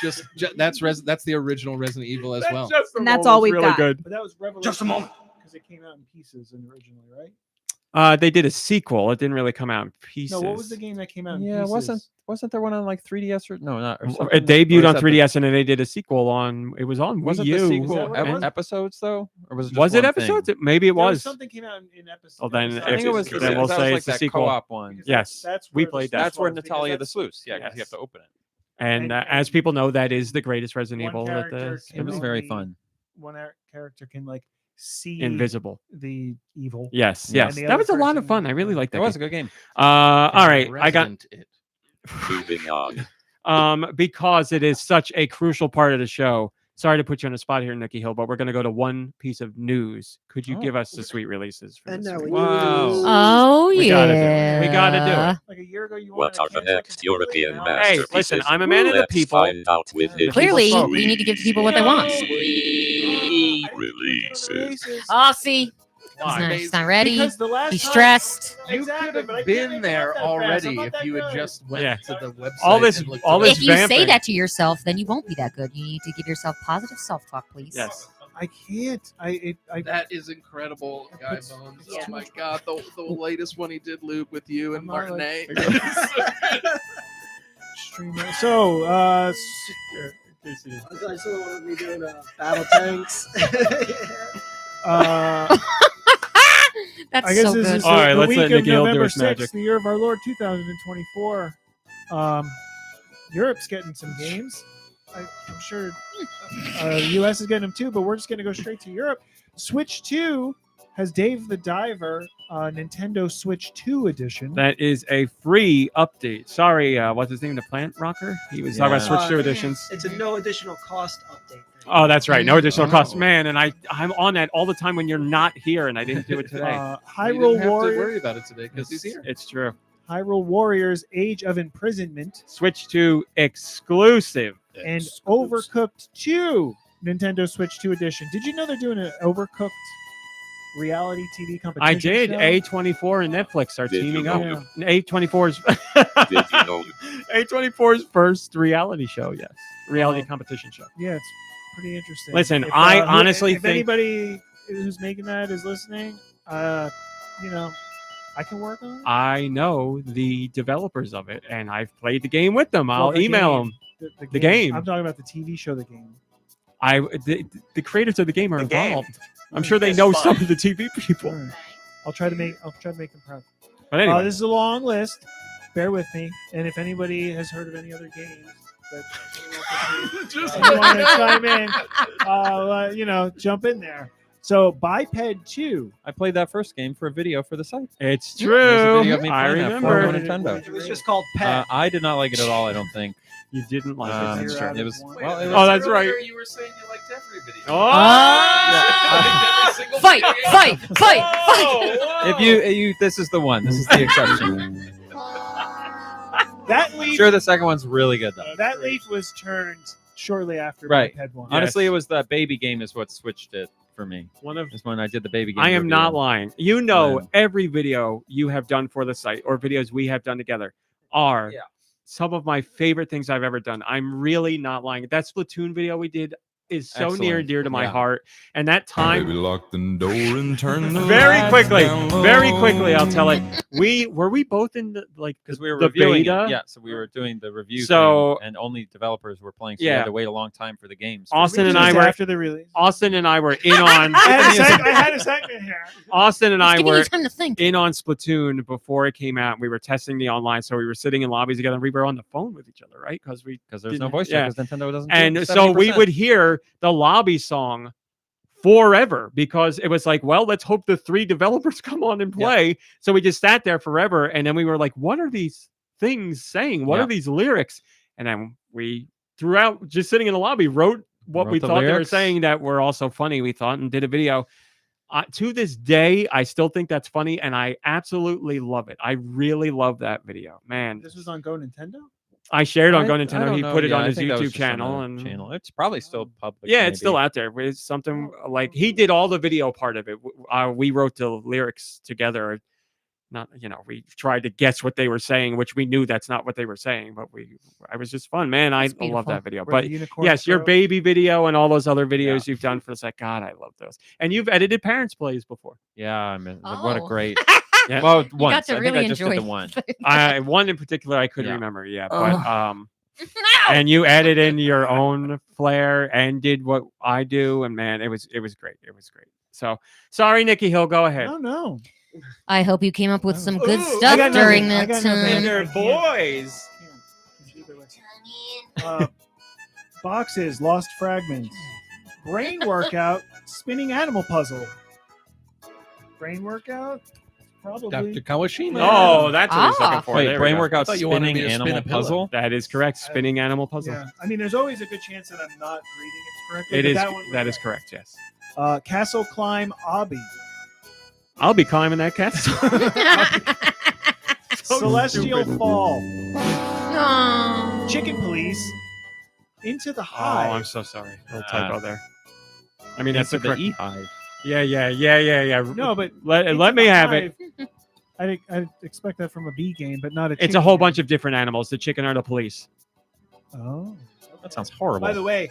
That's the original Resident Evil as well. And that's all we've really got. Good. But that was Revelation. Just a moment. Because it came out in pieces originally, right? They did a sequel. It didn't really come out in pieces. No, what was the game that came out in Yeah, pieces? wasn't there one on like 3DS or no, not or It something? Or debuted is on that 3DS, and then they did a sequel on. It was on Wasn't Wii the U. sequel Is that what it was? episodes though, or was it just Was it one episodes? thing? Maybe it There was. something came out in episodes. Well, then I think it was. then we'll that say was it's like the that sequel. co-op one. Yes, That's we where the played that. That's where was, because Natalia the that's Sluice. Yeah, because you have Yes. to open it. And And- as people know, that is the greatest Resident One Evil. That character the, can It was only- very fun. One character can like see invisible. the evil. Yes, Yeah. yes. And the That other was a lot of person- fun. I really liked that. It was a game. good game. All right, I got Resident It. Moving on. because it is such a crucial part of the show. Sorry to put you on the spot here, Nicky Hill, but we're going to go to one piece of news. Could you Oh. give us the sweet releases? For And this now week? we Wow. use- Oh, We yeah. gotta do it. We gotta do it. Like a year ago, you What wanted are to the cancel next completely, European now- Hey, masterpieces? listen, I'm a man of the Let's people. find out with The the Clearly, people we need to give people what they want. releases. Oh, see, Why? he's not ready. Because the last He's time- stressed. You Exactly, could but I have can't been make it there up that fast. I'm already not if that you had good. just went Yeah. to the website. All this- and looked all it this up. If you say vamping. that to yourself, then you won't be that good. You need to give yourself positive self-talk, please. Yes. I can't. I That is incredible, Guy Bones. Yeah. Oh my god, the latest one he did, Lube, with you and I'm not Martinet. streamer. So, I still want to be doing battle tanks. That's I guess so this good. is All right, the let's week let of Nicky Hill do November his 6th, magic. the year of our Lord 2024. Europe's getting some games. I'm sure US is getting them too, but we're just going to go straight to Europe. Switch 2 has Dave the Diver, Nintendo Switch 2 edition. That is a free update. Sorry, what's his name? The Plant Rocker? He was talking about Yeah. Switch 2 editions. It's a no additional cost update. Oh, that's right. No additional cost. Oh. Man, and I'm on that all the time when you're not here, and I didn't do it today. You Hyrule didn't have to Warriors. worry about it today because he's here. It's true. Hyrule Warriors Age of Imprisonment Switch 2 exclusive. and Overcooked 2 Nintendo Switch 2 edition. Did you know they're doing an Overcooked reality TV competition? I did. show? A24 and Netflix are Did you teaming know? up. A24's Did you know? A24's first reality show. Yes, reality competition show. Yeah, it's pretty interesting. Listen, If, I who- honestly if think- anybody who's making that is listening, I can work on it. I know the developers of it, and I've played the game with them. Well, I'll the email game. them. The The game. I'm talking about the TV show, The Game. The creators of the game are The game. involved. I'm sure they It's know fun. some of the TV people. All right. I'll try to make them proud. But anyway, This is a long list. Bear with me. And if anybody has heard of any other games that you want to chime in, jump in there. So Biped 2. I played that first game for a video for the site. it's There's a true. video of me I playing that for remember. Nintendo. It was just called Pet. I did not like it at all. I don't think. You didn't like Um, it. Zero out it of was one. well. It was, Oh, that's right. You were saying you liked every video. Oh! Fight! if you, this is the one. This is the exception. That leaf, Sure, the second one's really good though. that leaf was turned shortly after Right. Biped 1. Honestly, Yes. it was the baby game is what switched it for me. One of Is when I did the baby game. I am review. not lying. You know, Then- every video you have done for the site or videos we have done together are Yeah. some of my favorite things I've ever done. I'm really not lying. That Splatoon video we did is so near and Excellent. dear to my Yeah. heart. And that time, lock the door and turn the very lights quickly, down low. I'll tell it. Were we both in the Because we were the reviewing beta? it. Yeah, so we were doing the review. So- thing, and only developers were playing. So you Yeah. had to wait a long time for the games. Austin and Just I were after the release. in on I had a segment here. Austin and I Giving were you time to think. in on Splatoon before it came out. We were testing the online, so we were sitting in lobbies together. And we were on the phone with each other, right? Because There's no didn't- voice yeah. chat because Nintendo doesn't. do And it. so we 70%. would hear the lobby song forever because it was like, well, let's hope the 3 developers come on and play. So we just sat there forever. And then we were like, what are these things saying? What are these lyrics? And then we, throughout just sitting in the lobby, wrote what we the thought they were lyrics. saying that were also funny, we thought, and did a video. To this day, I still think that's funny, and I absolutely love it. I really love that video, man. This was on GoNintendo? I shared on I GoNintendo. don't He know. put it Yeah, on I his think that was YouTube just on channel, the and channel. It's probably still public. yeah, it's still maybe. out there. It's something like he did all the video part of it. We wrote the lyrics together. Not, we tried to guess what they were saying, which we knew that's not what they were saying, but I was just fun, man. I love beautiful. that video. Were But the unicorns yes, your broke? baby video and all those other videos you've done for us, like, God, I love those. And you've edited Parents Plays before. Yeah, I mean, what a Oh. great. Yeah. Well, You once. got to I think really I just did enjoy the one. One in particular I couldn't Yeah. remember. Yeah, Oh. but and you added in your own flair and did what I do, and man, it was great. It was great. So sorry, Nicky Hill, go ahead. No. I hope you came up with some good Ooh, stuff I got during nothing. I that got nothing. time. They're boys. Boxes, lost fragments, brain workout, spinning animal puzzle. Brain workout, probably. Dr. Kawashima. Oh, that's what he's looking for. Wait, There we brain go. workout, I thought you wanted spinning me to spin animal a pillow. puzzle. That is correct. Spinning animal puzzle. Yeah, I mean, there's always a good chance that I'm not reading it correctly. It but is. That, one was That is right. correct. Yes. Castle climb obby. I'll be climbing that castle. Celestial stupid. fall. No. Chicken police. Into the Oh, hive. I'm so sorry. Little typo there. I mean, that's Into the the correct. E-hive. Yeah. No, but let Into me the have it. hive, I'd expect that from a bee game, but not a. It's a chicken whole game. bunch of different animals. The chicken are the police. Oh. That sounds horrible. By the way,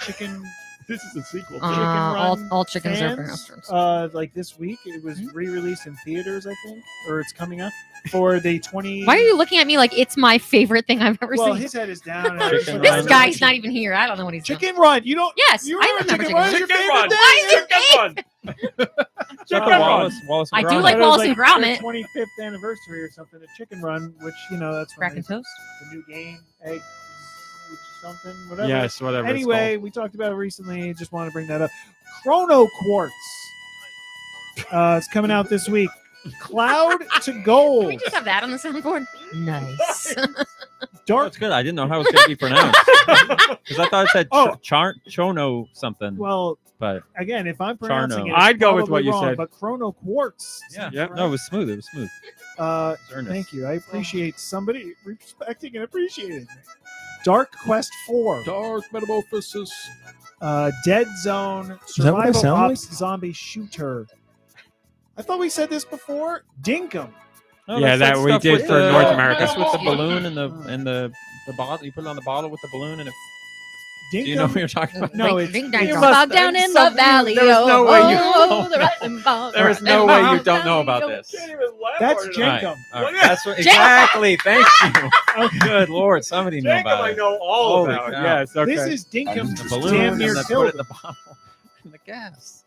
chicken. This is a sequel. Chicken all Run chickens are fans, bastards. like this week, it was re-released in theaters, I think, or it's coming up for the 20. Why are you looking at me like it's my favorite thing I've ever Well, seen? his head is down. and I Chicken was like, This guy's not even here. I don't know what he's doing. Chicken Run. You don't. Yes, You I remember remember Chicken Chicken Run? Run. It's your Chicken favorite Run. thing. Chicken Run. Chicken Run. Wallace I do and like But it was Wallace and their Gromit. 25th anniversary or something. The Chicken Run, which that's Crack when and they- toast. the new game, eggs, something, whatever. Yes, whatever. it's Anyway, we talked about it recently. Just want to bring that up. Chrono Quartz. It's coming out this week. Cloud to Can Gold. we just have that on the soundboard? Nice. Dark. That's good. I didn't know how it was going to be pronounced because I thought it said Oh. Chono something. Well, But again, if I'm pronouncing Charno. it, it's I'd go with probably what you wrong, said. But Chrono Quartz. yeah, seems right. no, it was smooth. It was smooth. earnest. Thank you. I appreciate somebody respecting and appreciating me. Dark Quest 4. Dark Metamorphosis. Dead Zone that what I Survival sound Ops Zombie Shooter. I thought we said this before. Dinkum. No, Yeah, that's that we stuff did with for the- North America. That's with the balloon and the bottle. You put it on the bottle with the balloon, and it. Dinkum. Do you know what you're talking about? No, it's Ding, dang, it's- dong. Fog down in the valley. there is no way you oh, know the rising fog, There is rising no way you fog, don't know valley, about oh. this. That's Right, Jenkum. all right, that's what, exactly. Thank you. Oh, good lord, somebody knew Jacob, about I it. know all Holy about. cow. Yes, okay. This is Dinkum. The balloon Damn and near the, killed put it in him. the bottle and the gas.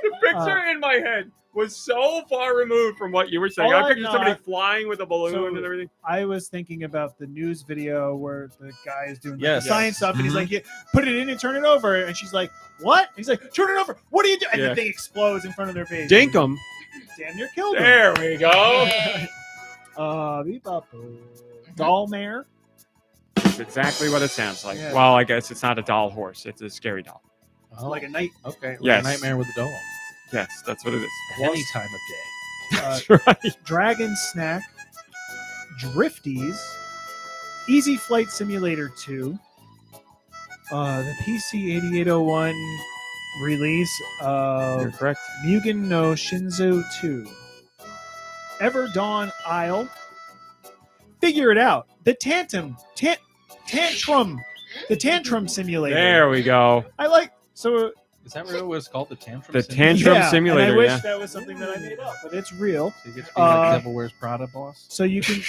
The picture in my head was so far removed from what you were saying. Oh, I pictured no, somebody I- flying with a balloon So- and everything. I was thinking about the news video where the guy is doing Yes. the science stuff, and he's Mhm. like, yeah, "Put it in and turn it over," and she's like, "What?" He's like, "Turn it over. What are you doing?" And Yeah. the thing explodes in front of their face. Dinkum. Damn near killed him. There we go. Dollmare. That's exactly what it sounds like. Yeah. Well, I guess it's not a doll horse. It's a scary doll. Oh, Like a night. okay. Like Yes. a Nightmare with a doll. Yes, that's what it is. Any time of day. That's right. Dragon Snack. Drifties. Easy Flight Simulator 2. The PC 8801 release You're of correct. Mugen no Shinzo 2. Ever Dawn Isle. Figure it out. The Tantrum. The Tantrum Simulator. There we go. I like. So Is that really what it's called? The Tantrum The Simulator? Tantrum yeah, Simulator. And I wish Yeah. that was something that I made up, but it's real. So you get to be like Uh, Devil Wears Prada boss? So you can,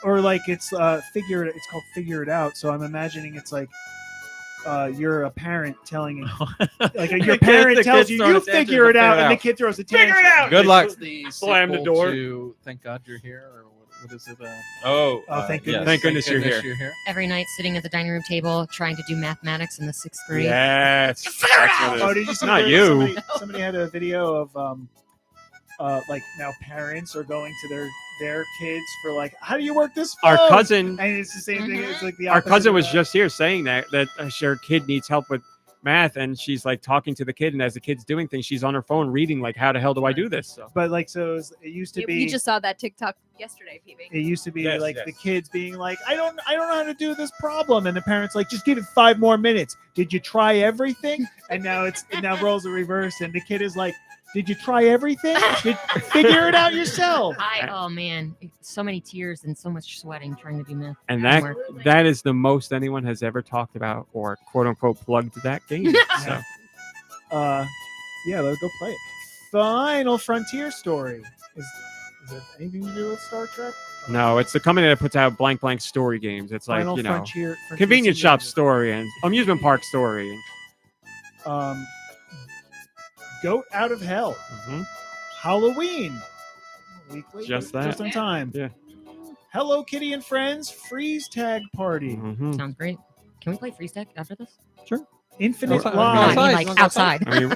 or like it's figure it. It's called Figure It Out. So I'm imagining it's like you're a parent telling like your The parent kid tells you throwing you a tantrum figure to it out, figure and the out. kid throws a Figure tantrum. it out. Good luck. It's the Slam the sequel door. To Thank God You're Here. Or what? What is it? Thank goodness. Thank goodness you're here. Every night sitting at the dining room table trying to do mathematics in the 6th grade. Yes. Figure it That's what out. it Oh, is. did you see Not where you. Somebody had a video of like now parents are going to their kids for like, how do you work this phone? Our cousin, and it's the same thing. It's like the our opposite cousin of was that. just here saying that her kid needs help with math, and she's like talking to the kid, and as the kid's doing things, she's on her phone reading like, how the hell do I do this? So. But like, so it used to be. You just saw that TikTok yesterday, PB. It used to be Yes, like yes. the kids being like, I don't know how to do this problem, and the parents like, just give it 5 more minutes. Did you try everything? And now it now roles the reverse, and the kid is like, did you try everything? Figure it out yourself. Oh man, so many tears and so much sweating trying to do math. And homework. that is the most anyone has ever talked about or quote unquote plugged that game. So Yeah, let's go play it. Final Frontier Story. Is it anything to do with Star Trek? no, it's the company that puts out blank story games. It's like, Final you know, Frontier convenience shop Simulator. story and amusement park story. Goat Out of Hell. Mhm. Halloween. Weekly, Just that. Just on time. Yeah. Hello Kitty and Friends Freeze Tag Party. Mhm. Sounds great. Can we play freeze tag after this? Infinite Outside. No, I Live. mean like outside. I mean,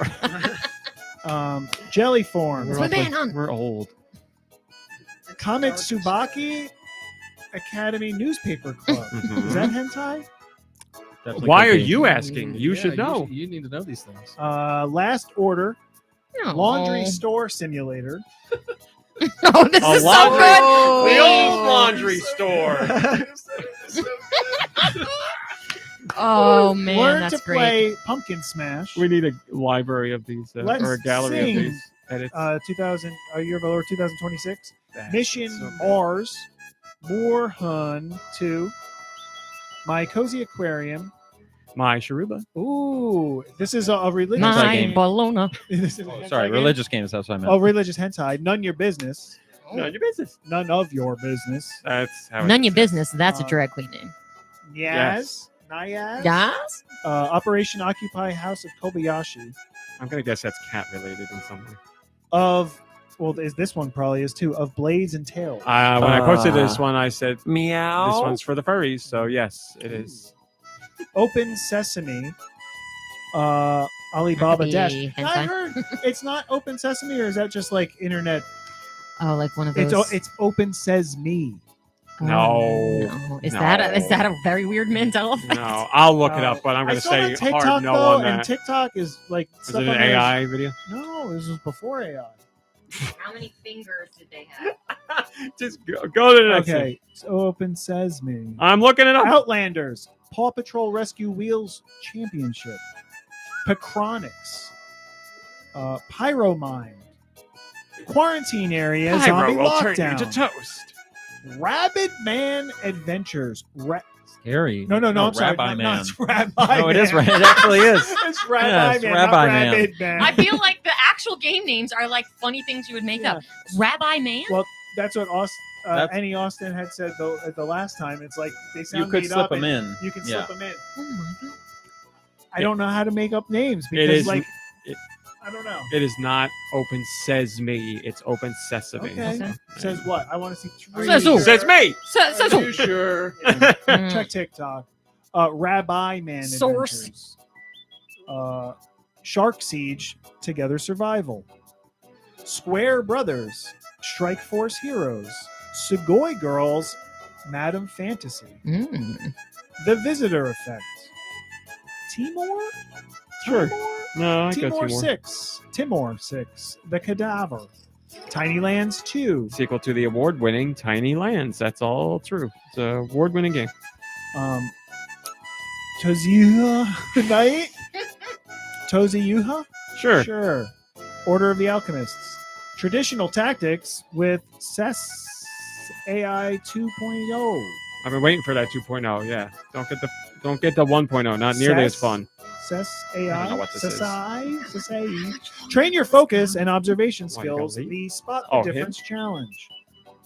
Jellyform. That's my band, hon. we're old. Comet Tsubaki Academy Newspaper Club. Mhm. Is that hentai? Definitely Why could are be. you asking? You should know. You need to know these things. Last Order. No. Laundry Store Simulator. Oh, this is so good. The old laundry store. Oh man, Learn that's to great. play Pumpkin Smash. We need a library of these Let's or a gallery sing. of these edits. 2000 Year of the Lord 2026. That's Mission so good. Mars. More Hun 2. My Cozy Aquarium. My Sharuba. Ooh, this is a religious My game. Bologna. This is a Oh, hentai sorry, game. religious games. That's what I meant. Oh, religious hentai. None your business. None of your business. None of your business. That's how. None your business. That's a drag queen name. Yaz. Yes. Nyaz. Yes. Operation Occupy House of Kobayashi. I'm gonna guess that's cat related in some way. This one probably is too. Of Blades and Tails. When I posted this one, I said Meow. this one's for the furries. So yes, it is. Open Sesame. Alibaba Could Dash. be I hentai. heard it's not Open Sesame, or is that just like internet? Oh, like one of those. It's Open Says Me. Oh, No. no. Is that a very weird Mandela effect? No, I'll look it up, but I'm I gonna saw say it on TikTok hard no though, on and that. TikTok is like Is stuff it on an there is- AI video? No, this was before AI. How many fingers did they have? Just go to the next Okay, so Open Says Me. thing. I'm looking it up. Outlanders, Paw Patrol Rescue Wheels Championship, Pacronics, Pyromine, Quarantine Area, Zombie Pyro will turn you Lockdown, to toast. Rabid Man Adventures. Scary. No, I'm sorry. Rabbi No, Man. it's Rabbi No, it is. Man. It actually is. It's Rabbi Yeah, it's Man, Rabbi not Man. Rabid Man. I feel like the actual game names are like funny things you would make up. Rabbi Man? Well, that's what That's- Annie Austin had said the last time. It's like they sound You could made slip up them and in. You can Yeah. slip them in. Oh my god. I don't know how to make up names It because, is. like, it, I don't know. it is not Open Sesame. It's Open Sesame. Okay. Okay. Says what? I want to see three. Says who? Says me. So, Are you sure? Check TikTok. Rabbi Man Source. Adventures. Shark Siege Together Survival. Square Brothers Strike Force Heroes. Sugoi Girls Madam Fantasy. The Visitor Effect. Timor? Sure. Timor? No, I got Timor two more. 6. Timor 6. The Cadaver. Tiny Lands 2. Sequel to the award-winning Tiny Lands. That's all true. It's an award-winning game. Tozuyuha Night? Tozuyuha? Sure. Sure. Order of the Alchemists. Traditional Tactics with CES AI 2.0. I've been waiting for that 2.0. Yeah. Don't get the 1.0. Not nearly as CES? fun. CES I AI. don't know what this is. CES. Train your focus and observation Wanna go skills. lead? The Spot the Oh, Difference Challenge.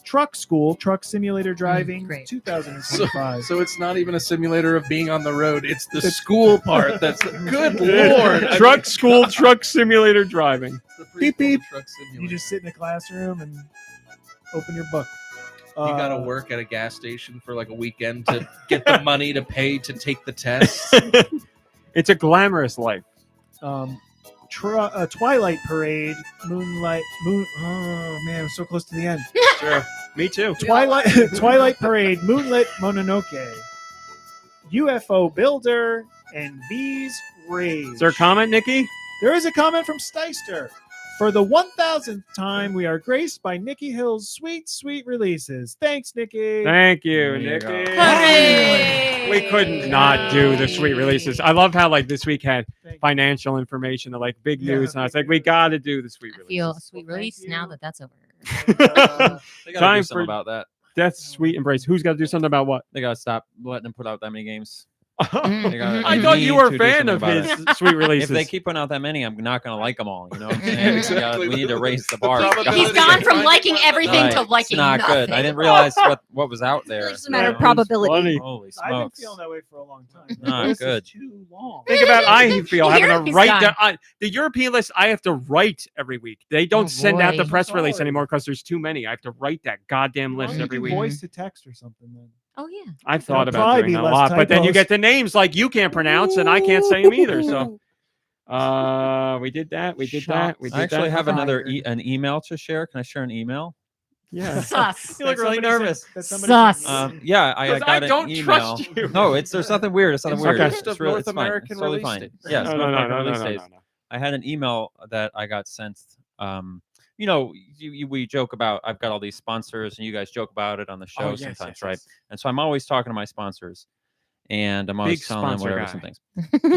Truck School, Truck Simulator Driving, great. 2025. So it's not even a simulator of being on the road. It's the school part. That's good Yeah. lord. I Truck mean, school, truck simulator driving. it's the Beep, preschool beep. truck simulator. You just sit in the classroom and open your book. You got to work at a gas station for like a weekend to get the money to pay to take the test. It's a glamorous life. Twilight Parade, Moonlight, Oh man, I'm so close to the end. Sure, me too. Twilight Parade, Moonlit Mononoke, UFO Builder, and Bees Rage. Is there a comment, Nikki? There is a comment from Steister. For the 1000th time, we are graced by Nikki Hill's sweet, sweet releases. Thanks, Nikki. Thank you, Nikki. We couldn't not do the sweet releases. I love how like this week had financial information, like big news, and I was like, we got to do the sweet releases. Feel a sweet release now that that's over. They got to do Time something for about that. Death's sweet embrace. Who's got to do something about what? They got to stop letting them put out that many games. I thought you were a fan of his sweet releases. If they keep putting out that many, I'm not going to like them all. You know what I'm saying? Exactly. We need to raise the bar. He's gone from liking everything to liking It's not nothing. good. I didn't realize what was out there. It's a matter of probability. Holy I've been smokes. feeling that way for a long time. Not This good. is too long. Think about I feel having to He's write gone. the European list. I have to write every week. They don't send out the boy. press release Sorry. anymore because there's too many. I have to write that goddamn list every week. Voice to text or something then. Oh yeah. I've thought It'll about probably doing be that a less lot, but then you typos. get the names like you can't pronounce and I can't say them either. So we did that. We did that. We did I actually that. have an email to share. Can I share an email? Yeah. Sus. You look really nervous. Sus. Yeah, I 'Cause got I an don't email. trust you. No, there's something weird. It's something weird. Okay. It's, Of really, North it's fine. American It's totally release fine. days. Yes, No, North no, American no, no, release no, days. no, no. I had an email that I got sent. You know, we joke about. I've got all these sponsors, and you guys joke about it on the show Oh, yes, sometimes, yes, right? yes. And so I'm always talking to my sponsors, and I'm always Big telling them sponsor whatever guy. some things.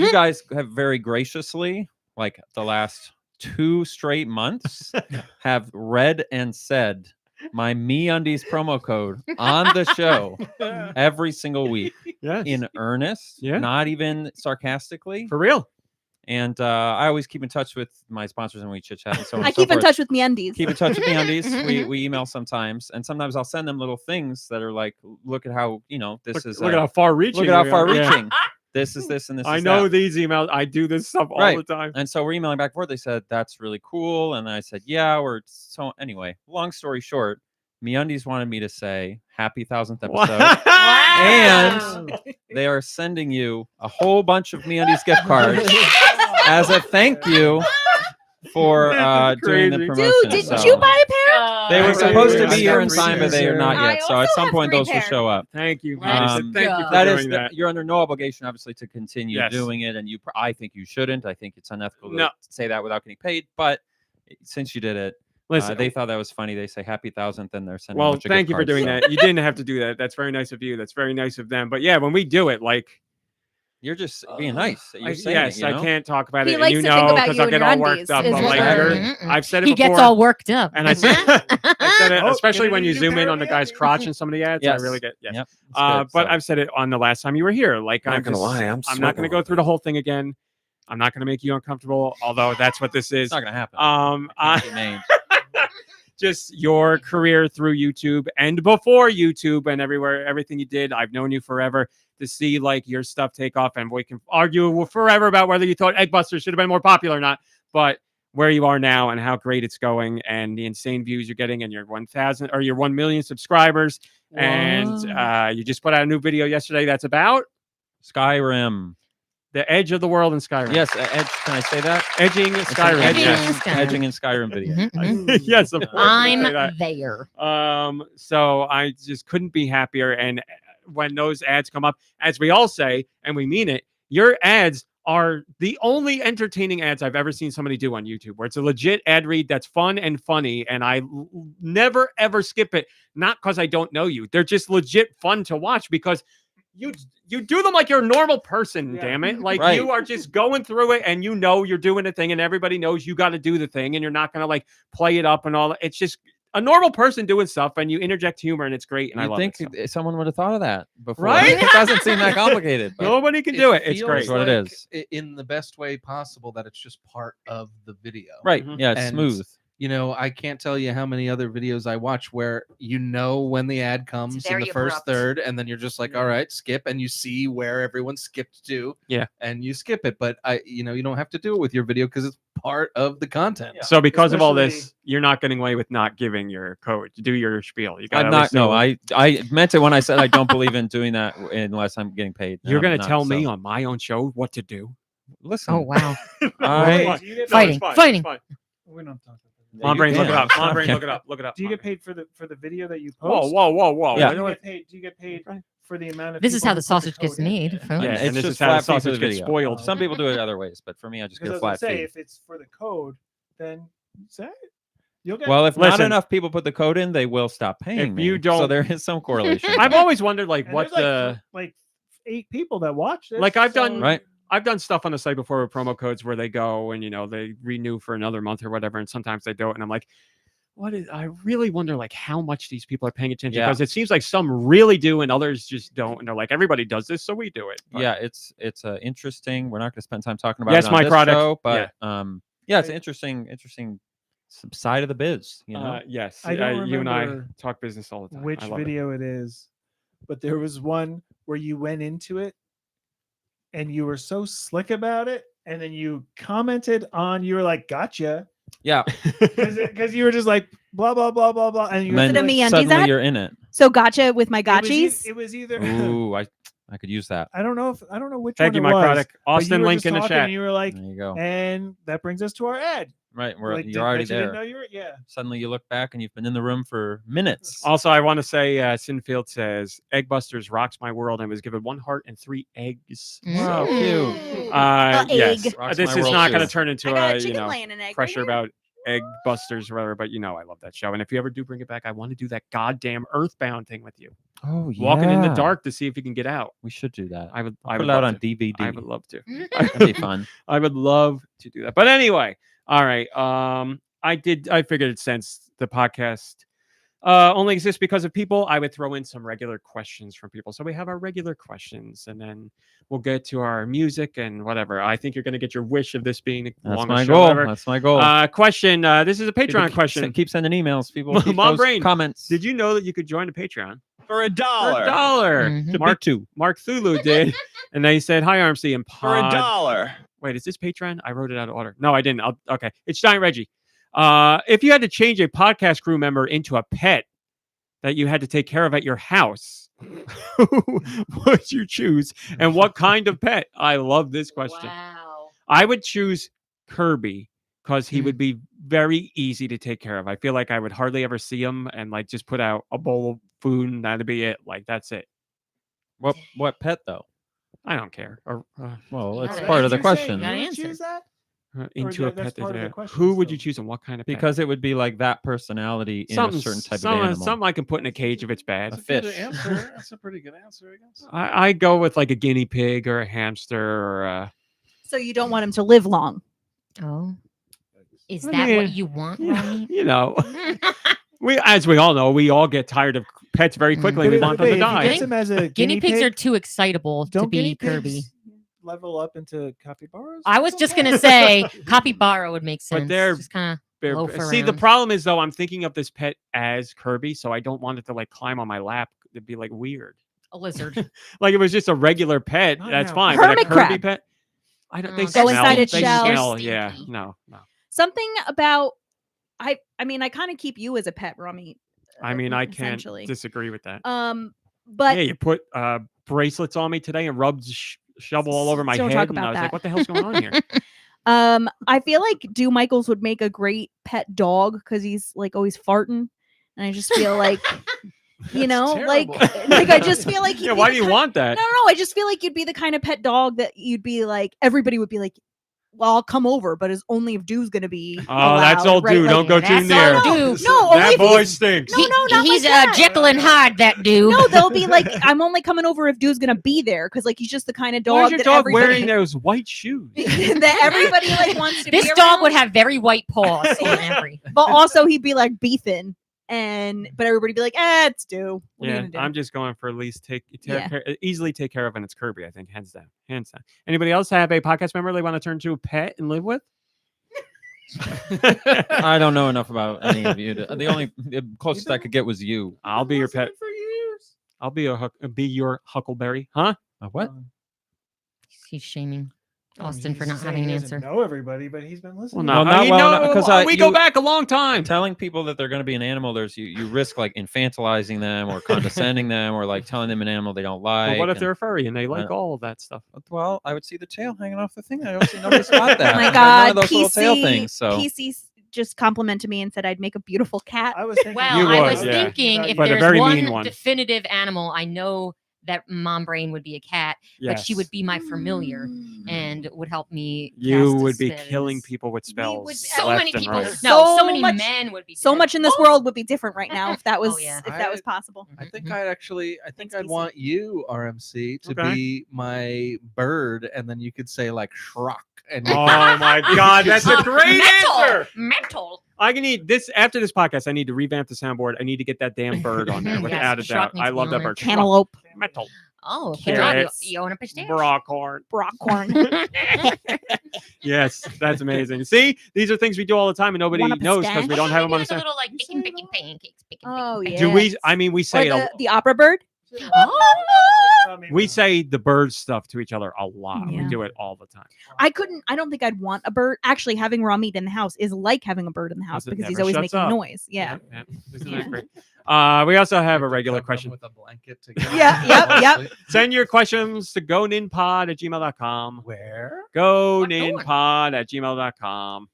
You guys have very graciously, like the last 2 straight months, have read and said my MeUndies promo code on the show every single week Yes. in earnest, Yeah. not even sarcastically. For real. And I always keep in touch with my sponsors and we chit chat and so on. I and so keep in forth. touch with MeUndies. Keep in touch with MeUndies. We email sometimes, and sometimes I'll send them little things that are like, look at how this is. Look at how far reaching. Look at how we far are. Yeah. reaching. This is this and this. I is know that. these emails. I do this stuff all Right. the time. And so we're emailing back and forth. They said that's really cool, and I said yeah. So anyway, long story short, MeUndies wanted me to say happy 1000th episode, and they are sending you a whole bunch of MeUndies gift cards as a thank you for doing the Crazy. Dude, promotion. didn't So you buy a pair? they were supposed to be here in I've time, but they are not I yet. So at also some have point, 3 those will pairs. show up. Thank you. Let's Thank you for That doing is, that. you're under no obligation, obviously, to continue Yes. doing it, and I think you shouldn't. I think it's unethical No. to say that without getting paid. But since you did it, Listen, they thought that was funny. They say happy 1000th, and they're sending. a well, bunch of thank gift you for cards, doing so that. You didn't have to do that. That's very nice of you. That's very nice of them. But yeah, when we do it, like, You're just being nice. You're saying yes, it, you know? I can't talk about He it, and likes you to think know, about because you I'll and get your all undies, worked up. is But what like, I'm- I've said it He before. gets all worked up. And I said, I said it, Oh, especially gonna when you need a zoom pair in of on the guy's MeUndies. crotch in some of the ads. Yes. I really get yes. Yep. It's But good, so. I've said it on the last time you were here. Like, Not I'm gonna just, lie, I'm not sweating going a to little go through the whole thing again. I'm not going to make you uncomfortable, although that's what this is. It's not gonna happen. I- Can't be named. just your career through YouTube and before YouTube and everywhere, everything you did. I've known you forever. To see like your stuff take off, and we can argue forever about whether you thought Eggbusters should have been more popular or not, but where you are now and how great it's going and the insane views you're getting and your 1,000 or your 1 million subscribers. And you just put out a new video yesterday that's about Skyrim. the edge of the world in Skyrim. Yes, Edge. Can I say that? Edging It's an Skyrim. edging, Yes. Skyrim. edging in Skyrim video. Yes, of course. I'm you say that. there. So I just couldn't be happier. And when those ads come up, as we all say, and we mean it, your ads are the only entertaining ads I've ever seen somebody do on YouTube, where it's a legit ad read that's fun and funny. And I never, ever skip it. Not because I don't know you. They're just legit fun to watch because you do them like you're a normal person, damn it. Like Right. you are just going through it and you know you're doing a thing and everybody knows you got to do the thing and you're not going to like play it up and all that. It's just a normal person doing stuff and you interject humor and it's great. And I You love think it. So. someone would have thought of that before? Right? It doesn't seem that complicated. But Nobody can do it. It's feels great. That's what it like in the best way possible that it's just part of the video. right. Mhm. Yeah, it's And smooth. I can't tell you how many other videos I watch where when the ad comes in very the first abrupt. third, and then you're just like, all right, skip, and you see where everyone skipped to, and you skip it. But you don't have to do it with your video because it's part of the content. So because of all this, Especially- you're not getting away with not giving your code. Do your spiel. You got I'm not. No, I meant it when I said I don't believe in doing that unless I'm getting paid. You're I'm going to not, tell me so. on my own show what to do. Listen. Oh wow. Fighting. We don't talk about Come on, Brains, look it up. Come on, Brains, Okay. look it up. Look it up. Do you get paid for the video that you Whoa, post? whoa. Yeah. Do you get paid for the amount of This is people how who the put sausage code gets in? made. Yeah, folks. it's and this just is how the flat fee for sausage the gets video. spoiled. Some people do it other ways, but for me, I just get Because a I was flat gonna say, fee. if it's for the code, then say you'll get. Well, if not Listen. enough people put the code in, they will stop paying If you me. don't- so there is some correlation. I've always wondered, like, and what there's the like 8 people that watch this. like I've so- done Right. I've done stuff on the site before with promo codes where they go and they renew for another month or whatever, and sometimes they don't, and I'm like, I really wonder like how much these people are paying attention, Yeah. because it seems like some really do and others just don't, and they're like, everybody does this, so we do it. But Yeah, it's interesting. We're not going to spend time talking about Yes, it on my this product. show, but it's an interesting side of the biz. Yes, I don't you and I remember talk business all the time. which I love it. video it is, but there was one where you went into it and you were so slick about it, and then you commented on, you were like, gotcha, Yeah, because you were just like blah blah blah blah blah, and you and were then it a like, MeUndies suddenly ad? you're in it. So gotcha with my it was e- gotchis. it was either Ooh, I could use that. I don't know which Thank one you, it my was, product. but you Austin were link just in the talking chat. and you were like, There you go. and that brings us to our ad. Right, Like, you're already that you didn't there. know you were, yeah. Suddenly you look back and you've been in the room for minutes. Also, I want to say, Sinfield says, Egg Busters rocks my world and was given 1 heart and 3 eggs. Wow, cute. Yes, egg. Rocks this my is world not too. going to turn into I got a a chicken laying an egg pressure right here. about Egg Busters or whatever, but I love that show. And if you ever do bring it back, I want to do that goddamn Earthbound thing with you. Oh yeah, Walking in the dark to see if you can get out. We should do that. I would Put it love out on to. DVD. I would love to. That'd be fun. I would love to do that. But anyway, all right. I figured since the podcast only exists because of people, I would throw in some regular questions from people. So we have our regular questions, and then we'll get to our music and whatever. I think you're going to get your wish of this being That's longer my show, goal. whatever. That's my goal. Question. This is a People Patreon question. Keep sending emails. People keep Mom those Brain, comments. Did you know that you could join the Patreon? For $1. For $1. Mhm. Markthulu did, and they said, "Hi, RMC and For Pod." $1. Wait, is this Patreon? I wrote it out of order. No, I didn't. Okay, it's Giant Reggie. If you had to change a podcast crew member into a pet that you had to take care of at your house, who would you choose, and what kind of pet? I love this question. Wow. I would choose Kirby because he would be very easy to take care of. I feel like I would hardly ever see him, and like just put out a bowl of food and that'd be it. Like that's it. What pet though? I don't care. Or Well, it's gotta part of the Did you say question. you Gotta would answer. choose that? into a that's pet. part of the question Who would you still. choose and what kind of pet? Because it would be like that personality in a certain type of animal. Something I can put in a cage if it's bad. A Good fish. answer. That's a pretty good answer, I guess. I go with like a guinea pig or a hamster or a. So you don't want him to live long. Oh. Is I that mean, what you want, Ronnie? You know, as we all know, we all get tired of pets very quickly. We want them to If you die. get him as a Guinea pigs pig, are too excitable to don't be guinea Kirby. pigs level up into capybaras? I was just gonna say capybara would make sense. But they're just kind of They're- loaf See, the around. problem is though, I'm thinking of this pet as Kirby, so I don't want it to like climb on my lap. It'd be like weird. a lizard. Like it was just a regular pet, Not that's now. fine. But a Hermit Kirby crab. pet, I don't. Oh, They go smell. inside its They shell. smell. They're Yeah, stinky. no. Something about I mean I kind of keep you as a pet, RawMeat. I mean, I can't essentially. disagree with that. But Yeah, you put bracelets on me today and rubbed shovel all over my Don't head, talk and I about was that. like, "What the hell's going on here?" I feel like Do Michaels would make a great pet dog because he's like always farting, and I just feel like, you know, like I just feel like he'd Yeah, be why the do you kind- want that? No, I just feel like you'd be the kind of pet dog that you'd be like everybody would be like, well, I'll come over, but it's only if Dude's gonna be. Oh, that's allowed, old right? dude. Like, Don't go too that's near. old no, dude. no, only That if boy he's- stinks. No, not he's like that. Jekyll and Hyde. That dude. No, they'll be like, I'm only coming over if Dude's gonna be there because like he's just the kind of dog Why is your that dog everybody wearing those white shoes? that everybody like wants to. This be dog around. would have very white paws on every. But also he'd be like beefing, but everybody be like, it's Stu. What are you Yeah, gonna do? I'm just going for at least Yeah. easily take care of, and it's Kirby. I think hands down. Anybody else have a podcast member they want to turn to a pet and live with? I don't know enough about any of you. The closest I could get was you. I'll be your pet. I'll be your huckleberry, huh? What? He's shaming Austin for He's not saying having an he answer. doesn't know everybody, but he's been listening. Well, not well enough, because we go back a long time. Telling people that they're going to be an animal, you risk like infantilizing them or condescending them or like telling them an animal they don't like. But what if they're furry and they like all of that stuff? Well, I would see the tail hanging off the thing. I don't see nobody's got that. Oh my None God, of those little tail things. So PC just complimented me and said I'd make a beautiful cat. I was thinking. Well, I was thinking if But a there's very one mean one. definitive animal, I know that Mom Brain would be a cat, but she Yes. would be my familiar and would help me. You cast would be spells. killing people with spells. So left many and people. right. No, so many men would be. So much in this world would be different right now if that was yeah. if that was possible. I think I'd want you, RMC, to Okay. be my bird, and then you could say like Shrock. And Oh my God, that's a great Metal. answer. Metal. I need this after this podcast. I need to revamp the soundboard. I need to get that damn bird on there without a Yes, doubt. Shrock needs I to be love on that there. bird. Cantaloupe. Metal. Oh, Carrots. you own a pistachio. Brockhorn. Brockhorn. Yes, that's amazing. See, these are things we do all the time, and nobody Want a knows because we don't have them on the Like a sound. little like picking pancakes. Oh yeah. Do we? I mean, we say Or it. the opera bird? We say the bird stuff to each other a lot. We Yeah. do it all the time. I don't think I'd want a bird. Actually, having RawMeat in the house is like having a bird in the house It because he's never always shuts making up. noise. Yeah. Isn't Yeah. that great? We also have a regular question. with a blanket together. Yep. Send your questions to goninpod@gmail.com. Where? Goninpod@gmail.com.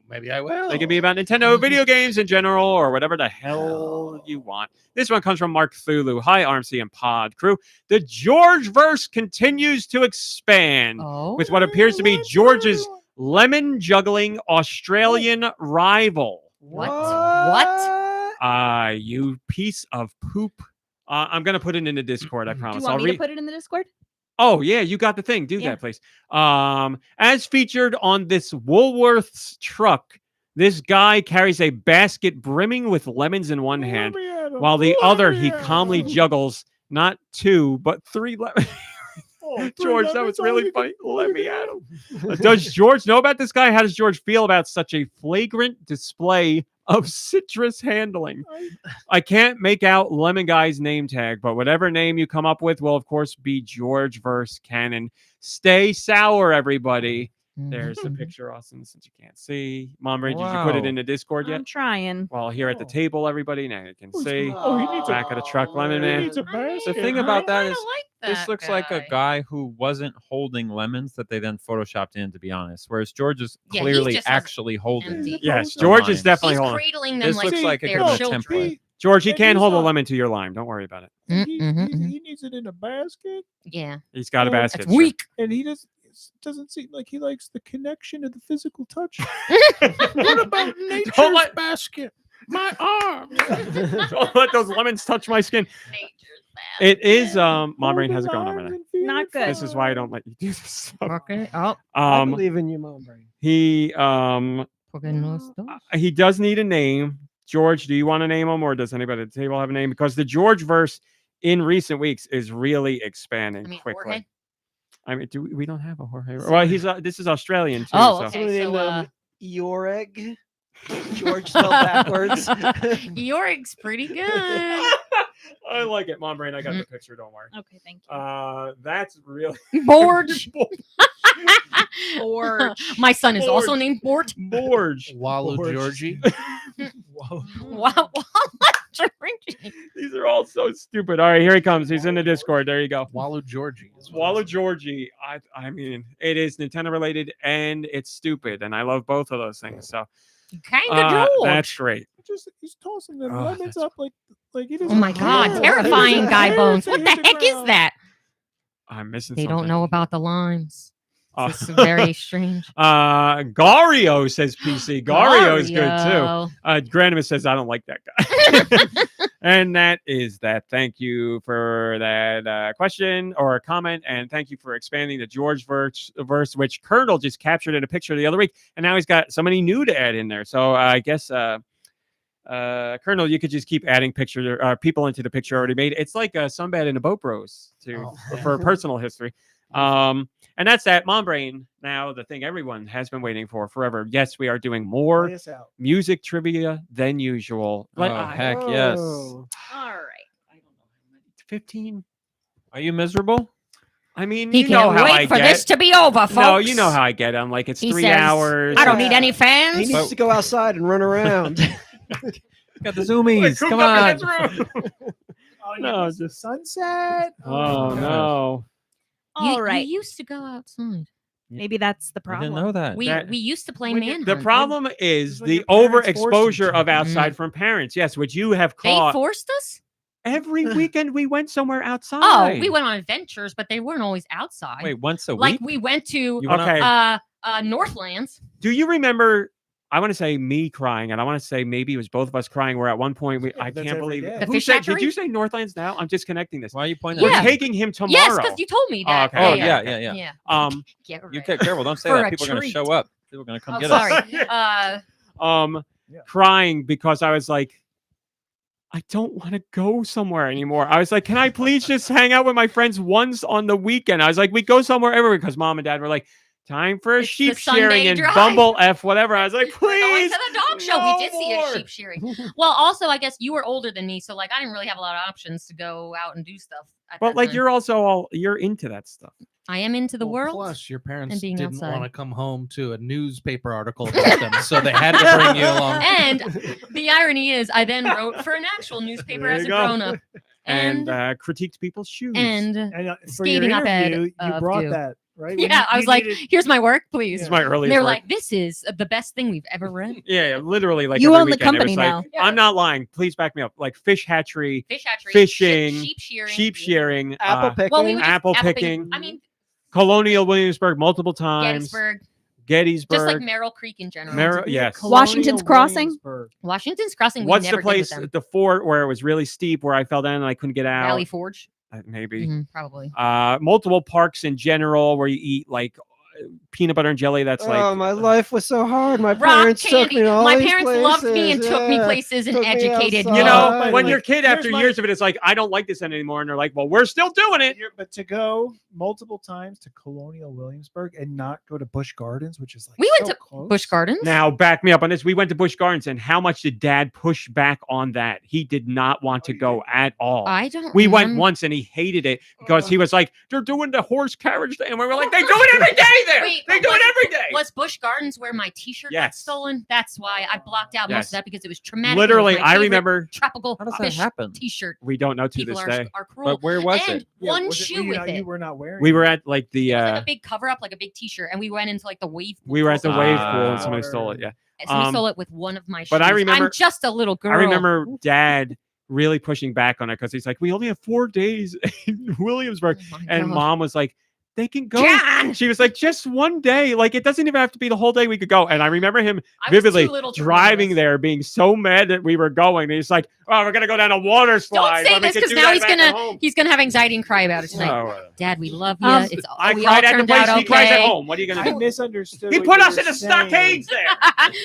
Maybe I will. They can be about Nintendo video games in general or whatever the hell you want. This one comes from Markthulu. Hi, RMC and Pod crew. The George verse continues to expand with what appears to be George's lemon juggling Australian rival. What? You piece of poop. I'm going to put it in the Discord, I Do promise. you want me to put it in the Discord? Oh, yeah, you got the thing. Do Yeah. that, please. As featured on this Woolworths truck, this guy carries a basket brimming with lemons in one hand, while the other he calmly juggles not 2, but 3 lemons. George, that was really funny. Let me at him. Does George know about this guy? How does George feel about such a flagrant display of citrus handling? I can't make out Lemon Guy's name tag, but whatever name you come up with will, of course, be George verse canon. Stay sour, everybody. There's the picture, Austin, since you can't see. Mom Ray, did you put it Wow. in the Discord yet? I'm trying. Well, here at the table, everybody, now you can see. Oh, he needs Back of the truck, Lemon Man. The thing about that is, this that looks like a guy who wasn't holding lemons that they then photoshopped in, to be honest. Whereas George is Yeah, he clearly just has actually holding. empty. Yes, the George is limes. definitely He's holding. cradling them This like looks like a their good children. template. George, he And can't he's hold a not- lemon to your lime. Don't worry about it. He needs it in a basket. Yeah. He's got a Oh, basket. That's weak. And he doesn't seem like he likes the connection of the physical touch. What about nature's basket? My arm. Don't let those lemons touch my skin. It is Mom Brain has it going over there. Not good. This is why I don't let you do this stuff. Okay. Oh. I believe in you, Mom Brain. He he does need a name. George, do you want to name him, or does anybody at the table have a name? Because the George verse in recent weeks is really expanding quickly. Jorge? I mean, we don't have a Jorge. Well, he's this is Australian too. Oh, so. okay. Somebody So, named Yoreg. George spelled backwards. Yorg's pretty good. I like it, Mom Brain. I got the picture. Don't worry. Okay, thank you. That's really Borge. Borge. My son is also Borge. named Bort. Borge. Wallow Georgie. Wow. Georgie. These are all so stupid. All right, here he comes. He's in the Discord. There you go. Wallow Georgie. Wallow Georgie. I mean, it is Nintendo related and it's stupid, and I love both of those things. So Kinda George. that's great. He's tossing them Oh, lemons up like he doesn't. Oh my God. care. Terrifying, Guy Bones. They What the hit heck is ground. that? I'm missing They something. don't know about the limes. Oh. This is very strange. Gario says PC. Gario is good Gario. too. Granimus says I don't like that guy. And that is that. Thank you for that question or comment, and thank you for expanding the George verse, which Kernal just captured in a picture the other week, and now he's got somebody new to add in there. So I guess Kernal, you could just keep adding people into the picture already made. It's like Sunbad and the Boat Bros for personal history. And that's that Mom Brain. Now, the thing everyone has been waiting for forever. Yes, we are doing more Play us out. music trivia than usual. Heck yes. Oh. All right. 15. Are you miserable? I mean, He you know can't how wait I for get. this to be over, folks. No, you know how I get. I'm like, it's He 3 says, hours. I don't need any fans. He needs to go outside and run around. Got the zoomies. Cooped Come up in on. this room. No, it's the sunset. Oh no. All right. You used to go outside. Maybe that's the I problem. didn't know that. We used to play Manhunt. The problem is when the your parents forced you overexposure to. of outside from parents. Yes, which you have They caught. forced us? Every weekend we went somewhere outside. Oh, we went on adventures, but they weren't always outside. Wait, once a like week? we went to You went Okay. Northlands. Do you remember? I want to say me crying, and I want to say maybe it was both of us crying. Where at one point I that's can't every believe day. it. The Who fish said? hatchery? Did you say Northlands? Now I'm just connecting this. Why are you pointing We're at me? taking him tomorrow. Yes, because you told me that. okay. Oh, Okay. yeah. Get You right. get careful. Don't say For that. a People are going to treat. show up. People are going to come Oh, get sorry. us. Crying because I was like, I don't want to go somewhere anymore. I was like, can I please just hang out with my friends once on the weekend? I was like, we go somewhere everywhere because Mom and Dad were like, time for a It's the sheep Sunday shearing and drive. Bumble F, whatever. I was like, We're going please. to the dog show. no We did see more. a sheep shearing. Well, also, I guess you were older than me, so like I didn't really have a lot of options to go out and do stuff. At But that like, time. you're also you're into that stuff. I am into the Well, world. Plus, your parents and being didn't outside. want to come home to a newspaper article about them, so they had to bring you along. And the irony is, I then wrote for an actual newspaper There as you a go. grown up. And critiqued people's shoes. And for your scathing op-ed interview, you of brought Deux. that, right? When Yeah, you- I was you like, needed- "Here's my work, please." This is my And earliest they're work. like, "This is the best thing we've ever read." Yeah, literally, like You every own the weekend, it was company like, now. I'm not lying. Please back me up. Like fish hatchery, Fish hatchery, fishing, sheep shearing, Apple picking. Well, we would just apple picking. I mean, Colonial Williamsburg multiple times. Gettysburg, just like Gettysburg. Merrill Creek in general. Yes. Washington's Crossing. Washington's Crossing. We What's never the place, did with them. the fort where it was really steep, where I fell down and I couldn't get out? Valley Forge. Maybe. Probably. Multiple parks in general where you eat like peanut butter and jelly. That's like Oh, my life was so hard. My Rock parents took candy. me to all My these parents loved me and places. took me Yeah. places and Took me educated me. you know, outside. when like, your kid after here's my- years of it, it's like I don't like this anymore, and they're like, "Well, we're still doing it." But to go multiple times to Colonial Williamsburg and not go to Busch Gardens, which is like We went so to close. Busch Gardens. Now, back me up on this. We went to Busch Gardens, and how much did Dad push back on that? He did not want to go at all. I don't. We went remember. once, and he hated it because he was like, "They're doing the horse carriage thing," and we were like, "They do it every day there. Wait, they but do was- it every day." Was Busch Gardens where my T-shirt got Yes. stolen? That's why I blocked out most Yes. of that because it was traumatic. Literally, It was my I favorite remember. tropical How does that fish happen? T-shirt. We don't know to People this are, day. are cruel. But where was and it? one was it- shoe you with know, it. you were not wearing. We it. were at like the. It was like a big cover up, like a big T-shirt, and we went into like the wave. We were at the wave pool, and Ah. somebody stole it. Yeah. Somebody stole it with one of my shoes. But I remember. I'm just a little girl. I remember Dad really pushing back on it because he's like, "We only have 4 days in Williamsburg," Oh my and God. Mom was like, "They can go." John! She was like, "Just one day. Like it doesn't even have to be the whole day. We could go." And I remember him I was too vividly little to driving remember this. there, being so mad that we were going. And he's like, "Oh, we're gonna go down a water slide." Don't say when we this could because do now that he's back at gonna home." he's gonna have anxiety and cry about it tonight. Oh, Dad, we love you. It's all, I we cried all at the turned place. out He cries at okay. home. What are you gonna I do? misunderstood. He what put you us were in the saying. stockades there.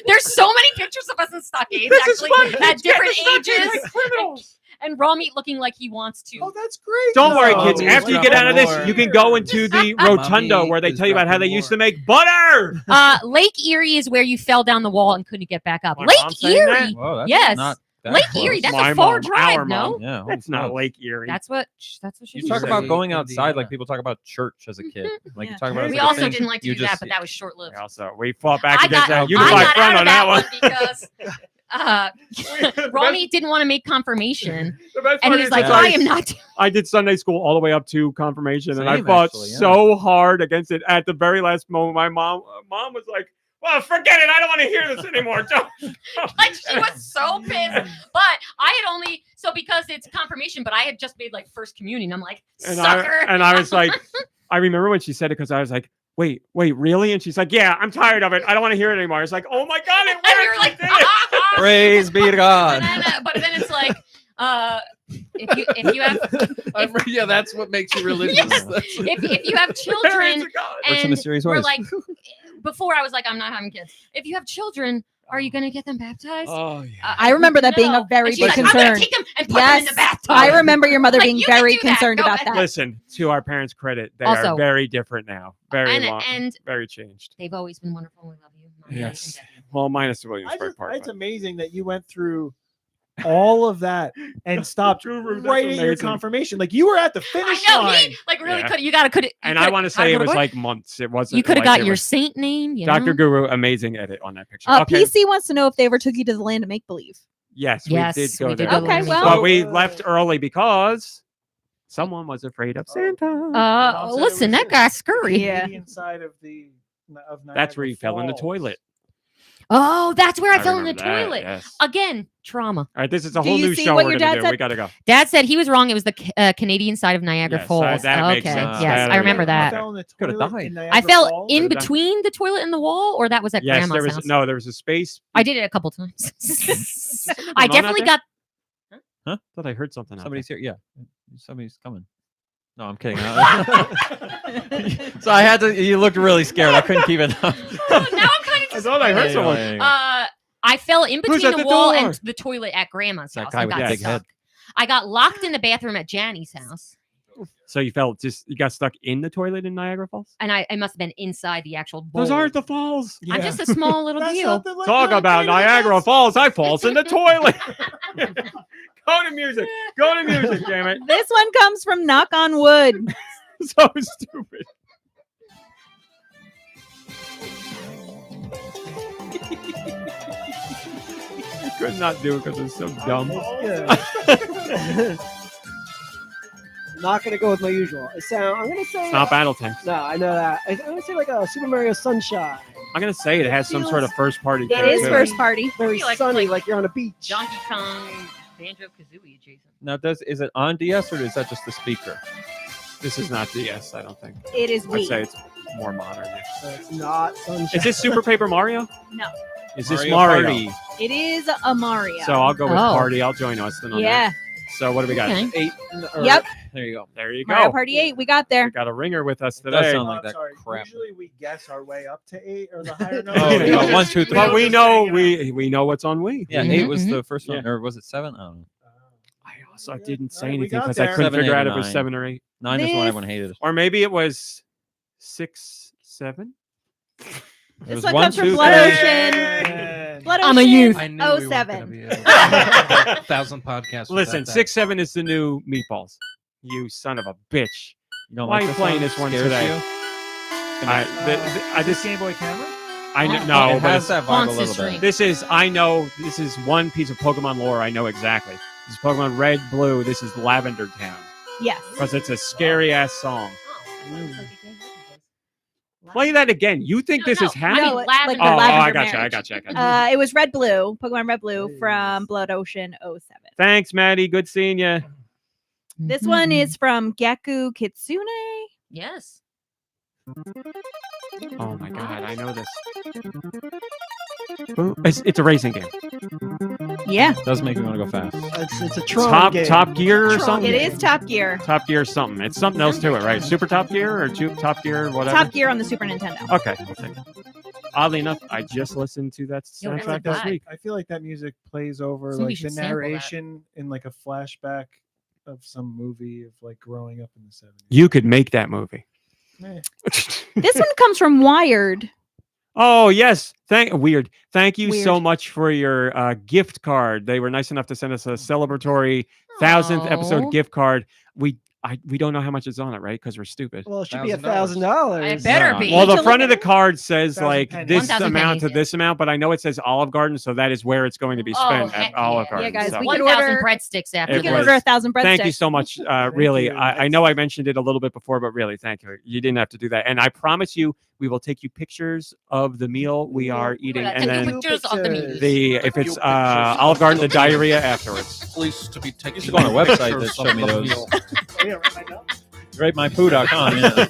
There's so many pictures of us in stockades This is actually fun. at Kids get different the stockades ages. like criminals. And RawMeat looking like he wants to. Oh, that's great. Don't worry, though. kids. After you get out of this, you can go into the rotunda Mommy where they is tell you about how they dropping used more. to make butter. Lake Erie is where you fell down the wall and couldn't get back up. My Lake mom saying that? Erie. Whoa, that's Yes. not that Lake close. Erie. That's My a far mom, drive. our No, mom. Yeah, That's not Lake Erie. that's what she You talk said. about going outside Indiana. like people talk about church as a kid. Like you Yeah. talk about. it as We like a also thing didn't like to you do that, just- but that was short lived. We fought back I against got, that unified I got front out on of that one one. because RawMeat didn't want to make confirmation, The best and part he's is like, that "I am not." I did Sunday school all the way up to confirmation, and I Same, fought actually, yeah. so hard against it. At the very last moment, my mom was like, "Well, forget it. I don't want to hear this anymore." Like she was so pissed, but I had only because it's confirmation, but I had just made like first communion. I'm like, and sucker. I was like, I remember when she said it because I was like, wait, really? And she's like, "Yeah, I'm tired of it. I don't want to hear it anymore." It's like, "Oh my god, it worked!" And we were like, I did it. Praise be to God. but then it's like, if you have Yeah, that's what makes you religious. Yes. That's- if you have Parents children of God. What's the and mysterious we're voice? like, before I was like, I'm not having kids. If you have children, are you gonna get them baptized? Oh yeah. I remember that being a very And she's big like, I'm gonna concern. take them and put them in the Yes. bathtub. I remember your mother Like, being you can very do that. concerned Go about ahead. that. Listen, to our parents' credit, they Also- are very different now. Very long, and very changed. they've always been wonderful. We love you. Mom, Dad, Yes. and Dad. Well, minus the Williamsburg part. It's amazing that you went through all of that and stopped right at your amazing. confirmation. Like you were at the finish I know line. he like really Yeah. could. You gotta could. And I want to say it was like months. It wasn't. you could have like got it your was- saint name. You Dr. know? Guru, amazing edit on that picture. Okay. PC wants to know if they ever took you to the land of make believe. Yes, Yes, we did go we did there. go to Okay, well- But we left early because someone was afraid of Santa. Listen, that guy's scurry. Yeah. Inside of the of That's where Niagara he fell in the Falls. toilet. Oh, that's where I fell in the remember that, toilet. yes. Again, trauma. All right, this is a Do whole you new see show what we're your gonna dad do. said? We gotta go. Dad said he was wrong. It was the Canadian side of Niagara Yes, Falls. that okay. makes sense. Yes, That I remember makes that. Fell in the Could have toilet died. in I Niagara fell Falls? in Could've done. between the toilet and the wall, or that was at Yes, grandma's there was house. no, there was a space. I did it a couple times. Something I going on out definitely there? got. Huh? Thought I heard something. out Somebody's here. Yeah, somebody's coming. No, I'm kidding. Oh, So I had to. You looked really scared. I couldn't keep it up. now I'm kind I thought I heard Yeah, someone. yeah, yeah. I fell in Who's between at the the wall door? and the toilet at grandma's That house. guy and with got the big stuck. head. I got locked in the bathroom at Janny's house, So you got stuck in the toilet in Niagara Falls? and I must have been inside the actual bowl. Those aren't the falls. I'm just a small little That's deal. something like Talk that. about Niagara Falls. I falls in the toilet. Go to music. Go to music, damn it. This one comes from Knock on Wood. So stupid. I could not do it because it's so dumb. Not gonna go with my usual. I'm gonna say. It's not Battle Tanks. No, I know that. I'm gonna say like a Super Mario Sunshine. I'm gonna say it has some sort of first party. It is too. first party. Very feel like- sunny, like you're on a beach. Donkey Kong, Banjo Kazooie adjacent. Now, is it on DS or is that just the speaker? This is not DS, I don't think. It is I'd say Wii. it's more modern. So it's not Sunshine. Is this Super Paper Mario? No, Is this Mario? Party. it is a Mario. So I'll go with Oh. Party. I'll join Austin on yeah. that. So what do we got? Okay. 8. Yep. There you go. There you Mario go. Party 8. We got there. We got a ringer with us It does today. sound like I'm that sorry. crap. Usually we guess our way up to 8 or the higher number. Oh, yeah. 1, 2, 3. But we know we know what's on Wii. Yeah, Mhm, 8 was mhm. the first one, Yeah. or was it 7? I don't know. I also didn't say All right, we anything got because I there. couldn't 7, figure 8, out if it was 9. 7 or 8. 9 is the one This- everyone hated. Or maybe it was 6, 7. It This was one 1, comes from 2, Blood 3. Ocean. Blood I'm a Ocean youth. I knew we weren't gonna 07. be able to do 1,000 podcasts. Listen, without that. 6, 7 is the new Meatballs. You son of a bitch. You don't Why like are you playing one? this one Scares today? you? I just Game Boy Camera? I know It no, but has it's- that vibe a Monster little Stream. bit. this is one piece of Pokemon lore I know exactly. This is Pokemon Red, Blue. This is Lavender Town Yes. because it's a scary ass song. Play that again. You think this is happening? No, it's like the Oh, I Lavender got you. I Marriage. got you. I got you. It was Red Blue, Pokemon Red Blue from Blood Ocean 07. Thanks, Maddie. Good seeing you. This one is from Geku Kitsune. Yes. Oh my god, I know this. It's a racing game. Yeah. Does make me want to go fast. It's a Tron game. Top Gear or Tron something. It is Top Gear. Top Gear something. It's something else to it, right? Super Top Gear or Top Gear, whatever. Top Gear on the Super Nintendo. Okay. I'll take it. Oddly enough, I just listened to that Yo, that's soundtrack like last that. week. I feel like that music plays over Somebody like should the sample that. narration in like a flashback of some movie of like growing up in the 70s. You could make that movie. Eh. This one comes from Wired. Oh yes, thank you so Weird. much for your gift card. They were nice enough to send us a celebratory 1,000th Aw. episode gift card. We don't know how much is on it, right? Because we're stupid. Well, it should be $1,000. $1,000. It better be. Well, the to front look of the card says 1,000 like pennies. this 1,000 amount to pennies, this amount, but I know it says Olive Garden, so that is where it's going to be Oh, spent heck at Olive yeah. Garden. Yeah, guys, so. we could 1,000 order- breadsticks after It We can was- order 1,000 breadsticks. Thank you so much. Really, you. I know I mentioned it a little bit before, but really, thank you. You didn't have to do that. And I promise you, we will take you pictures of the meal we are eating, Take and you then pictures of the meat. if it's Olive Garden, the diarrhea afterwards. Please to be taking. You should go on a website that showed me those. Oh, yeah, right back up. RateMyPoo.com. Yeah.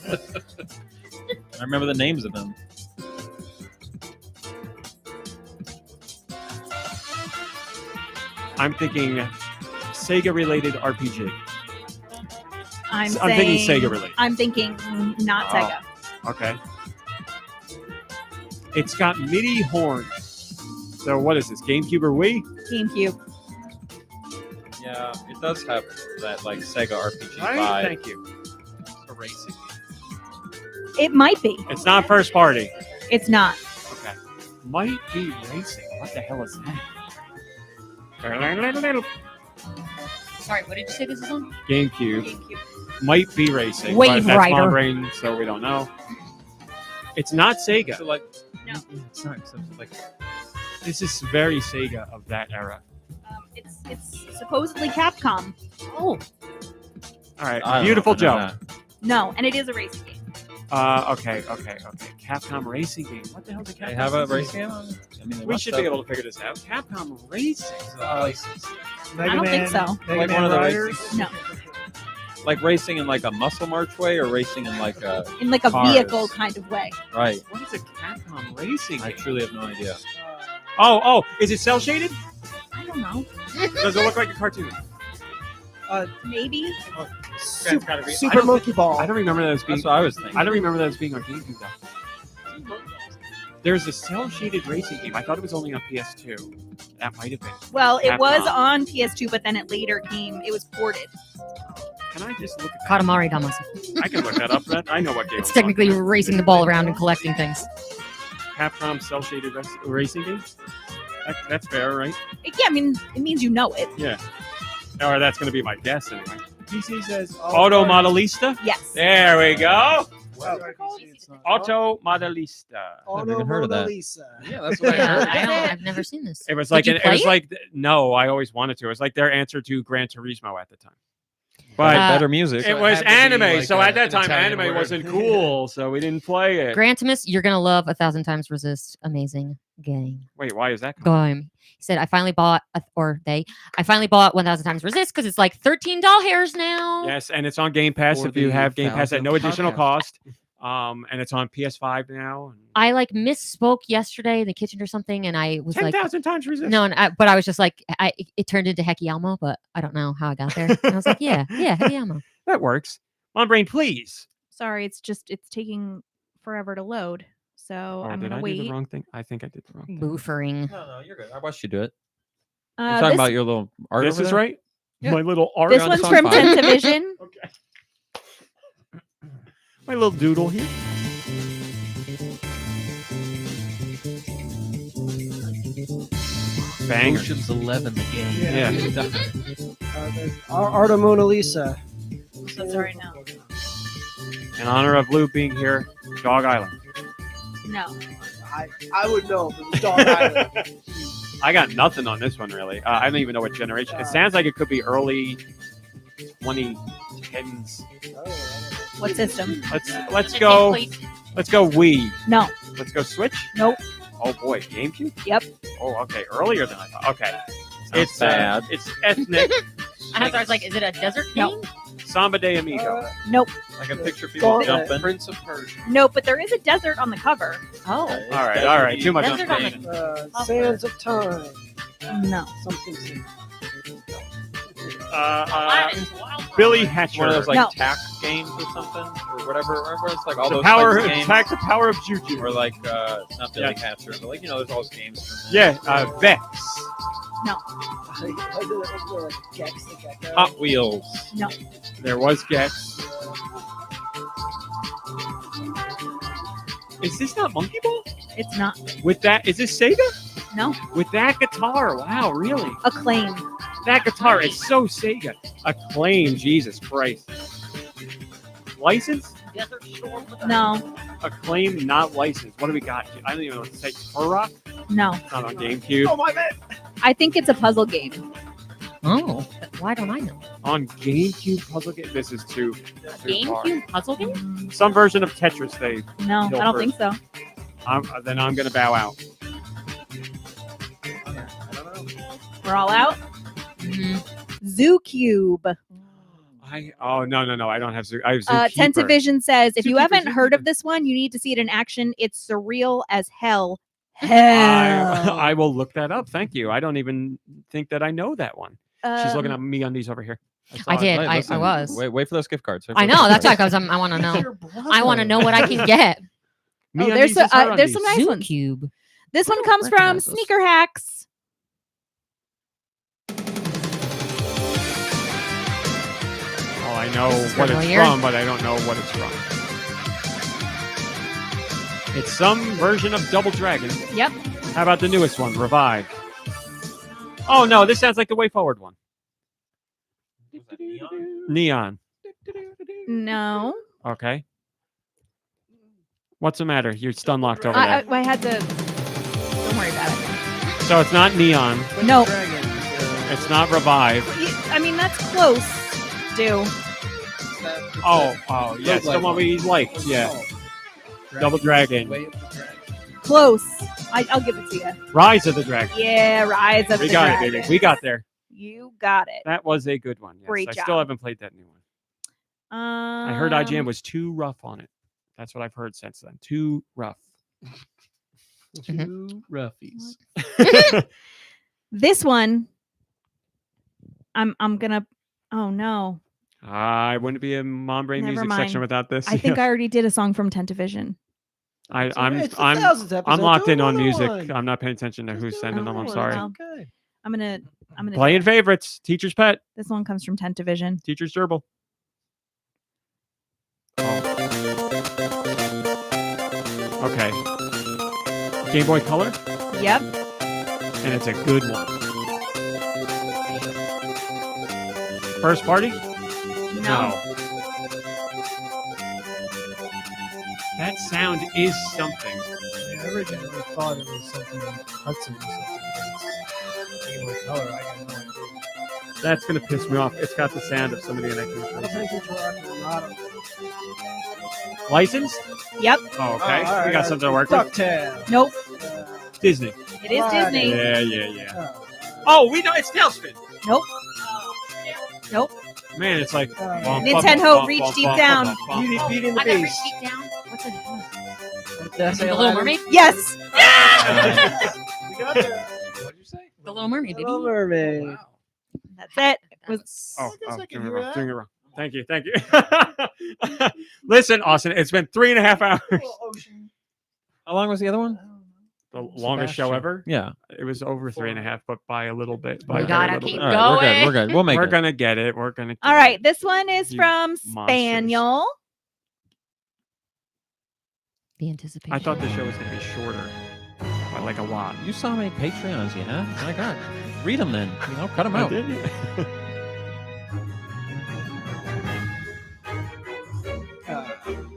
I remember the names of them. I'm thinking Sega-related RPG. I'm thinking saying- Sega related. I'm thinking not Oh. Sega. Okay. It's got MIDI horns. So what is this? GameCube or Wii? GameCube. Yeah, it does have that like Sega RPG Right? vibe. Thank you. A racing. It might be. It's not first party. It's not. Okay. Might be racing. What the hell is that? Sorry, what did you say this is on? GameCube. Might be racing. Wave but that's Rider. my brain, so we don't know. It's not Sega. So like, No. it's not. So like, This is very Sega of that era. It's supposedly Capcom. Oh. All right. I don't Beautiful know joke. that. No, and it is a racing game. Okay. Capcom racing game. What the hell is a Capcom? They have a racing race game on? I mean, they We must should have. be able to figure this out. Capcom racing. I don't think so. Like one of the Riders? racing, No, like racing in like a muscle march way, or racing in like a in like a cars? vehicle kind of way. Right. What is a Capcom racing I game? truly have no idea. Oh, is it cell shaded? I don't know. Does it look like a cartoon? Maybe. That's gotta be- I Super don't Monkey Ball. I don't remember that as being. That's what I was thinking. I don't remember that as being on GameCube though. There's a cell shaded racing game. I thought it was only on PS2. That might have been. Well, it was Capcom. on PS2, but then it later came. It was ported. Can I just look? Katamari Damacy. I can look that up. I know what game. It's I'm technically talking racing the ball around and collecting things. about. Capcom cell shaded racing game. That's fair, right? Yeah, I mean, it means you know it. Yeah. Or that's going to be my guess anyway. PC says Auto Modelista. Yes. There we go. Wow, it's not. Auto Modelista. I've never heard of that. Lisa. Yeah, that's what I Yeah, heard. I've never seen this. It was Did like you it play was it? like no, I always wanted to. It was like their answer to Gran Turismo at the time. But Better music. it it was had to be anime, like so at that an time Italian anime word. wasn't cool, so we didn't play it. Grantimus, you're gonna love 1,000 Times Resist. Amazing game. Wait, why is that? Game. He said, I finally bought, I finally bought 1,000 Times Resist because it's like $13 now. Yes, and it's on Game Pass For if you the have Game Pass at no 1,000th additional podcast. cost. And it's on PS5 now. I like misspoke yesterday in the kitchen or something, and I was like, 10,000 times resist. no, but I was just like, it turned into Hekiyama, but I don't know how I got there. And I was like, yeah, Hekiyama. That works. On brain, please. Sorry, it's taking forever to load. So I'm did gonna I wait. do the wrong thing? I think I did the wrong thing. Boofering. No, you're good. I watched you do it. You're Uh, talking this, about your little art. This over is there? right. Yeah. My little art. this on one's the from song file. Tentavision. Okay. My little doodle here. Banger. Ocean's 11, the game. Yeah. There's Art of Mona Lisa. So sorry, no. In honor of Lou being here, Dog Island. No. I would know, but it's Dog Island. I got nothing on this one really. I don't even know what generation. It sounds like it could be early 2010s. What system? Let's go. Let's go Wii. No. Let's go Switch. Nope. Oh boy, GameCube. Yep. Oh, okay. Earlier than I thought. Okay. Sounds bad. It's ethnic. I was like, is it a desert game? Samba de Amigo. Nope. Like a picture of people Gauntlet. jumping. Prince of Persia. Nope, but there is a desert on the cover. Oh. All right. Too much on Desert on Spain. Sands of Time. No. Something. Billy Hatcher. One of those like No. tack games or something or whatever. Remember, it's like all the those power, types of games. attack the power of Juju. Or like not Billy Yeah. Hatcher, but like there's all those games. From Yeah, Vex. No. Hot Wheels. No. There was Gex. Is this not Monkey Ball? It's not. With that, is this Sega? No. With that guitar, wow, really? Acclaim. That guitar is so Sega. Acclaim, Jesus Christ. License? No. Acclaim, not licensed. What do we got? I don't even know what to say. Turok? No. It's not on GameCube. my man. I think it's a puzzle game. Oh. Why don't I know? On GameCube puzzle game? This is too far. GameCube puzzle game? Some version of Tetris they No, I don't think so. Then I'm going to bow out. We're all out. Zoo Cube. No. I don't have Zoo. I have Zookeeper. Tentavision says if you Zookeeper, haven't heard of this one, you need to see it in action. It's surreal as hell. Hell. I will look that up. Thank you. I don't even think that I know that one. She's looking at Um, MeUndies over here. I did. Hey, I listen, was. Wait for those gift cards. I know. That's why because I want to know. I want to know what I can get. Oh, there's some nice ones. Cube. This one comes from recognize this. Sneaker Hacks. I know This is what it's familiar. from, but I don't know what it's from. It's some version of Double Dragon. Yep. How about the newest one, Revive? Oh no, this sounds like the Way Forward one. Neon. No. Okay. What's the matter? You're stun locked over I there. had to. Don't worry about it. So it's not Neon. No. It's not Revive. I mean, that's close. Do. Oh, yeah, it's the one we liked. Yeah. Double Dragon. Close. I'll give it to you. Rise of the Dragon. Yeah, Rise of We the got Dragon. it, baby. We got there. You got it. That was a good one. Yes. Great I job. still haven't played that new one. I heard IGN was too rough on it. That's what I've heard since then. Too rough. Two roughies. This one. I'm gonna. Oh no. I wouldn't be a Mom Brain Never music mind. section without this. I think I already did a song from Tentavision. I'm It's the 1000th episode. locked Do in on another music. one. I'm not paying attention to who's sending them. I'm sorry. Well, I'm gonna. Playing favorites. Teacher's Pet. This one comes from Tentavision. Teacher's Gerbil. Okay. Game Boy Color. Yep. And it's a good one. First party? No. That sound is something. Yeah, I originally thought it was something like Hudson or something. It's Game Boy Color. I got no idea. That's gonna piss me off. It's got the sound of somebody that I can play. Licensed? Yep. Oh, okay. Oh, all we got right. something to work with. DuckTales. Nope. Disney. It is Disney. Yeah. Oh, we know it's Tailspin. Nope. Nope. Man, it's like Nintendo, reach deep down. Beauty and the I gotta reach Beast. deep down. What's it? Did I say The Little Aladdin? Mermaid? Yes. We got there. The Little Mermaid, baby. Little Mermaid. That's it. Oh, guess I can doing it hear wrong. that. Doing it wrong. Thank you. Listen, Austin, it's been 3.5 hours. How long was the other one? The longest show ever. Yeah. It was over 3.5, but by a little bit. We gotta keep going. All right, we're good. We'll make We're it. gonna get it. We're gonna. All right. This one is You from monsters. Spaniel. The anticipation. I thought the show was gonna be shorter by like a lot. You saw how many Patreons you have? My God. Read them then. Cut them I out. did.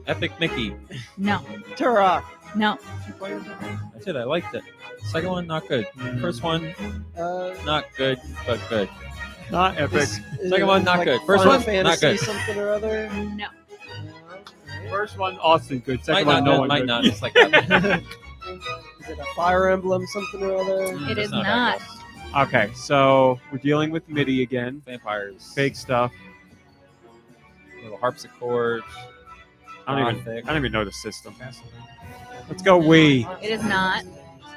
Epic Nicky. No. Turok. No. I said I liked it. Second one, not good. First one, Uh, not good, but good. Not epic. is Second one, it not like good. First Final one, not Fantasy good. Something or other. No. First one, Austin, good. Second Might one, not, no one. might good. not. It's like that. Is it a Fire Emblem something or other? It It's is not not. Okay, so we're dealing with MIDI again. Vampires. Fake stuff. Little harpsichord. I don't Gothic. even know the system. Let's go Wii. It is not.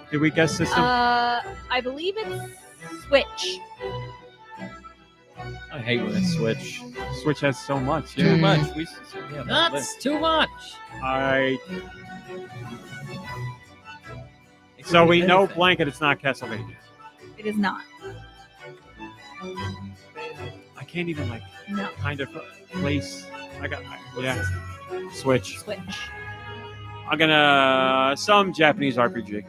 Did we guess system? I believe it's Switch. I hate when it's Switch. Switch has so much. Too Yeah. much. Yeah, That's too much. So we know blanket. It's not Castlevania. It is not. I can't even like No. kind of place. Yeah. Switch. Switch. I'm gonna some Japanese RPG.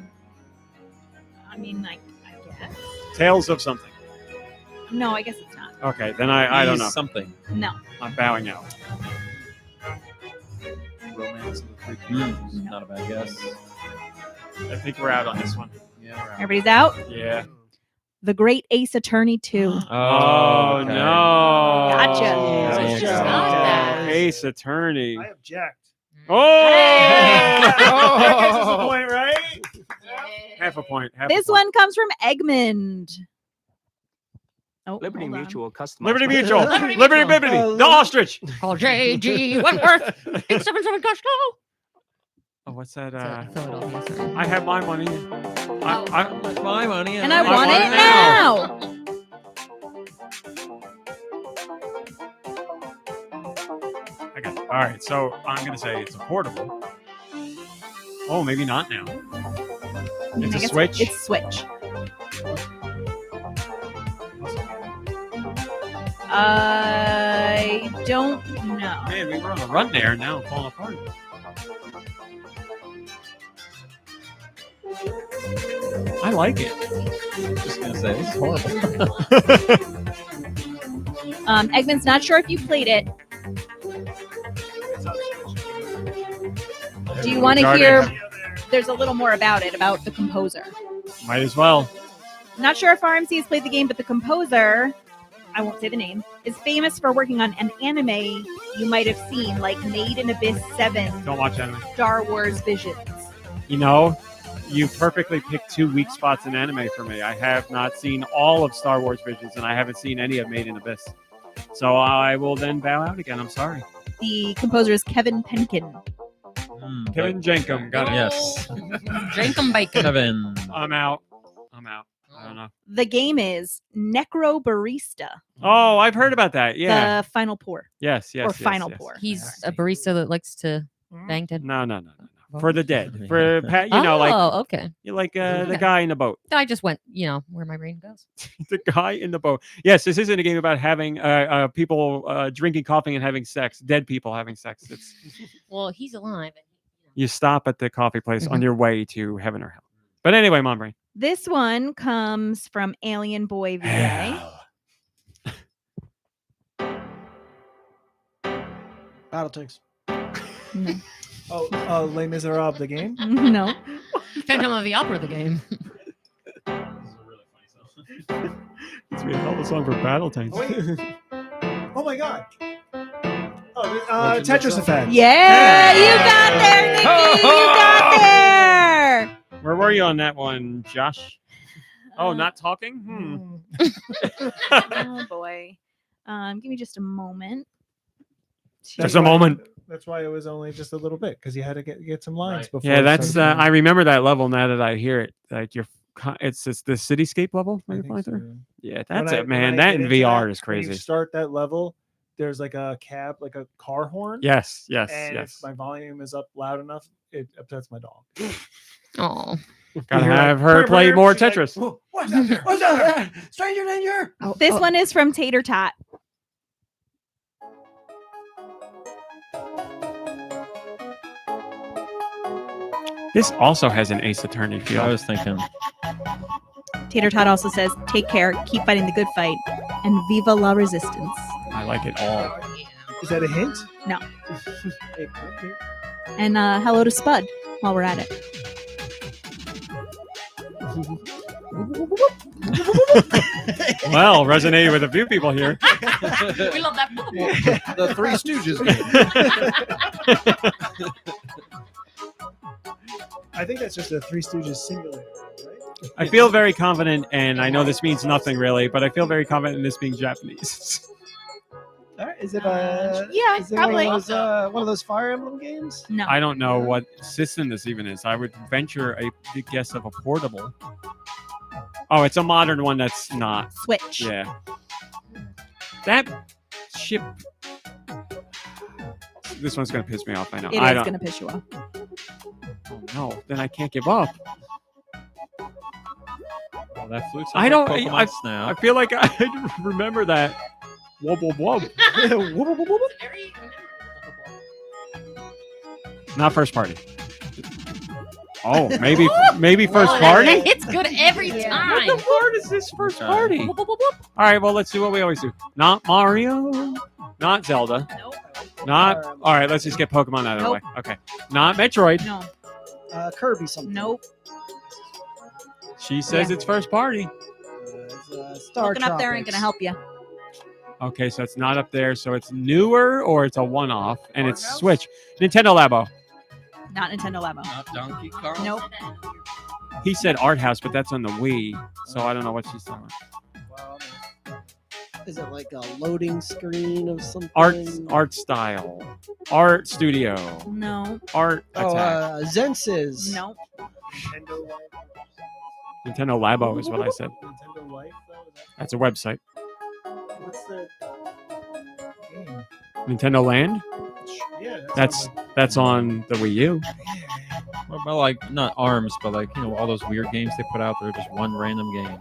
I mean, I guess. Tales of something. No, I guess it's not. Okay, then I don't know. Something. No. I'm bowing out. Romance of the Three Kingdoms. Not a bad guess. I think we're out on this one. Yeah. We're out. Everybody's out. Yeah. The Great Ace Attorney 2. Oh okay. no! Gotcha. That was Gotcha. Ace Attorney. I object. Oh! That gives us a point, right? Half a point. This one comes from Egmond. Oh, Liberty hold on. Mutual customized. Liberty Mutual. Liberty Liberty Mutual. Bibbidi. The ostrich. Call JG Wentworth. 877 Gusto. Oh, what's that? Philadelphia. Sorry. I have my money. That's my money. And I want it now. I got it. All right, so I'm gonna say it's a portable. Oh, maybe not now. It's a I guess Switch. It's Switch. I don't know. Man, we were on a run there. Now falling apart. I like it. Just gonna say it's horrible. Eggman's not sure if you played it. Do you want to hear? There's a little more about it, about the composer. Might as well. Not sure if RMC has played the game, but the composer, I won't say the name, is famous for working on an anime you might have seen, like Made in Abyss 7, Don't watch anime. Star Wars Visions. You know, you perfectly picked two weak spots in anime for me. I have not seen all of Star Wars Visions, and I haven't seen any of Made in Abyss. So I will then bow out again. I'm sorry. The composer is Kevin Penkin. Kevin Jenkum. Got it. Yes. Jenkum Bacon. Kevin. I'm out. I don't know. The game is Necro Barista. Oh, I've heard about that. Yeah. The Final Pour. Yes. Or Final Pour. He's a barista that likes to bang dead. No. For the dead. For like okay. You like the guy in the boat. I just went, where my brain goes. The guy in the boat. Yes, this isn't a game about having people drinking coffee and having sex. Dead people having sex. It's Well, he's alive. you stop at the coffee place on your way to heaven or hell. But anyway, Mom Brain. This one comes from Alien Boy VA. Battle Tanks. No. Oh, Les Miserables, the game? No. Phantom of the Opera, the game. It's a hell of a song for Battle Tanks. Oh my god. Tetris Effect. Yeah, you got there, Nicky. You got there. Where were you on that one, Josh? Oh, not talking? Oh boy. Give me just a moment. Just a moment. That's why it was only just a little bit, because you had to get some lines before. Yeah, that's I remember that level now that I hear it. Like it's just the cityscape level. You're flying through? Yeah, that's it, man. That in VR is when you crazy. start that level, there's like a cab, like a car horn. Yes. And if my volume is up loud enough, it upsets my dog. Oh. Gotta have her play more Tetris. What's out there? What's out there? Stranger danger! This one is from Tater Tot. This also has an Ace Attorney feel. I was thinking. Tater Tot also says, "Take care, keep fighting the good fight, and viva la resistance." I like it all. Is that a hint? No. And hello to Spud while we're at it. Well, resonated with a few people here. We love that. The Three Stooges game. I think that's just a Three Stooges simulator, right? I feel very confident, and I know this means nothing really, but I feel very confident in this being Japanese. Is it yeah, is it probably. one of those Fire Emblem games? No. I don't know what system this even is. I would venture a guess of a portable. Oh, it's a modern one that's not. Switch. Yeah. That ship. This one's going to piss me off. I know. It is going to piss you off. Oh, no. Then I can't give up. Well, that fluke's I don't. Pokemon Snap. I feel like I remember that. Wub, wub, wub. Wubba, wubba, wubba. Not first party. Oh, maybe first party. It's good every time. What the part is this first party? All right, well, let's do what we always do. Not Mario, not Zelda. Nope. Not. All right, let's just get Pokemon out of the way. Okay. Not Metroid. No. Kirby something. Nope. She says it's first party. Star Looking up there ain't Tropics. going to help you. Okay, so it's not up there. So it's newer or it's a one-off, and it's Switch. Nintendo Labo. Not Nintendo Labo. Not Donkey Kong. Nope. He said Art House, but that's on the Wii, so I don't know what she's talking about. Is it like a loading screen of something? Art style, art studio, No. art attack. Zenses. Nope. Nintendo Labo is what I said. Nintendo Life, though? That's a website. What's the game? Nintendo Land. Yeah, That's on the Wii U. What about like not ARMS, but like all those weird games they put out there, just one random game.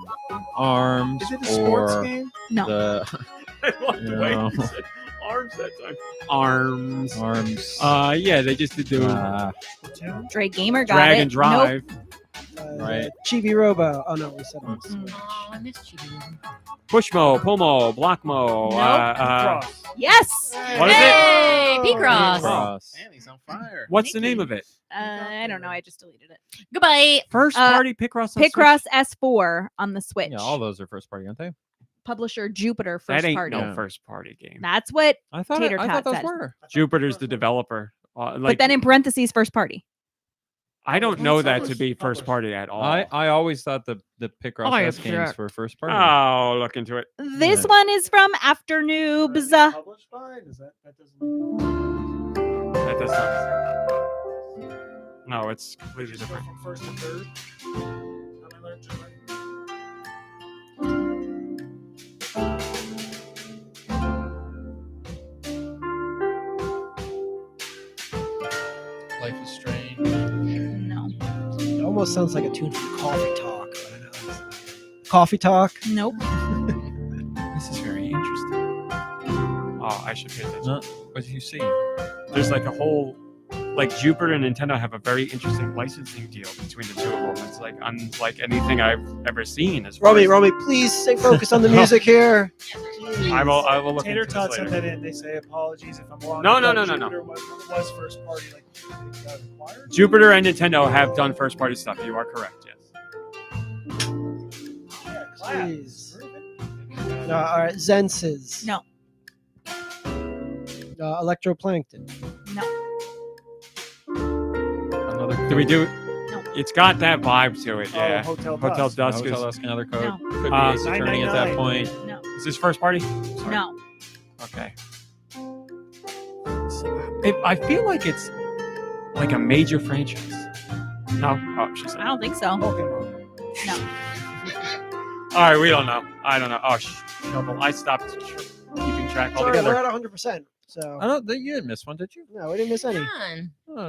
ARMS Is it a sports or game? No. the I love you the way know, you said Arms that time. Arms. Yeah, they just did do Dre Gamer got Drag it. and Drive. Right. Chibi Robo. Oh no, we said it. Oh, I miss Chibi. Pushmo, Pomo, Blockmo. Yes. What is Hey, it? P-Cross. Man, he's on fire. What's the name of it? I don't know. I just deleted it. Goodbye. First party Picross. Picross S4 on the Switch. Yeah, all those are first party, aren't they? Publisher Jupiter first That ain't party. no first party game. That's what I thought Tater I Tot thought those said. were. Jupiter's the developer. But then in parentheses, first party. I don't know that to be first party at all. I always thought the Picross I S games object. were first party. Oh, look into it. This one is from After Noobs. Published by? Does that doesn't? That does not. No, it's completely different. From first to third. Life is Strange. No. It almost sounds like a tune from Coffee Talk. But I know Coffee Talk. Nope. This is very interesting. Oh, I should pay attention. What did you see? There's like a whole, like Jupiter and Nintendo have a very interesting licensing deal between the two of them. It's like unlike anything I've ever seen. As far as- RawMeat, please stay focused on the music here. I will look Tater into Tot this sent later. that in. They say apologies if I'm wrong. No, I no, thought no, no, Jupiter was first party. Like it got acquired. Jupiter and Nintendo have done first party stuff. You are correct. Yes. Jeez. All right, Zenses. No. Electroplankton. Do we do? No. It's got that vibe to it. Yeah. Hotel Hotel Dusk. Dusk. Hotel is- Dusk, another code. No. Could be Ace Attorney at that 999. point. No. Is this first party? Sorry. No. Okay. I feel like it's like a major franchise. No. Oh, she said. I don't think so. No. All right, we don't know. I don't know. Oh, shovel. I stopped keeping track Sorry, altogether. we're at 100%. So I don't think you didn't miss one, did you? no, we didn't miss any. Just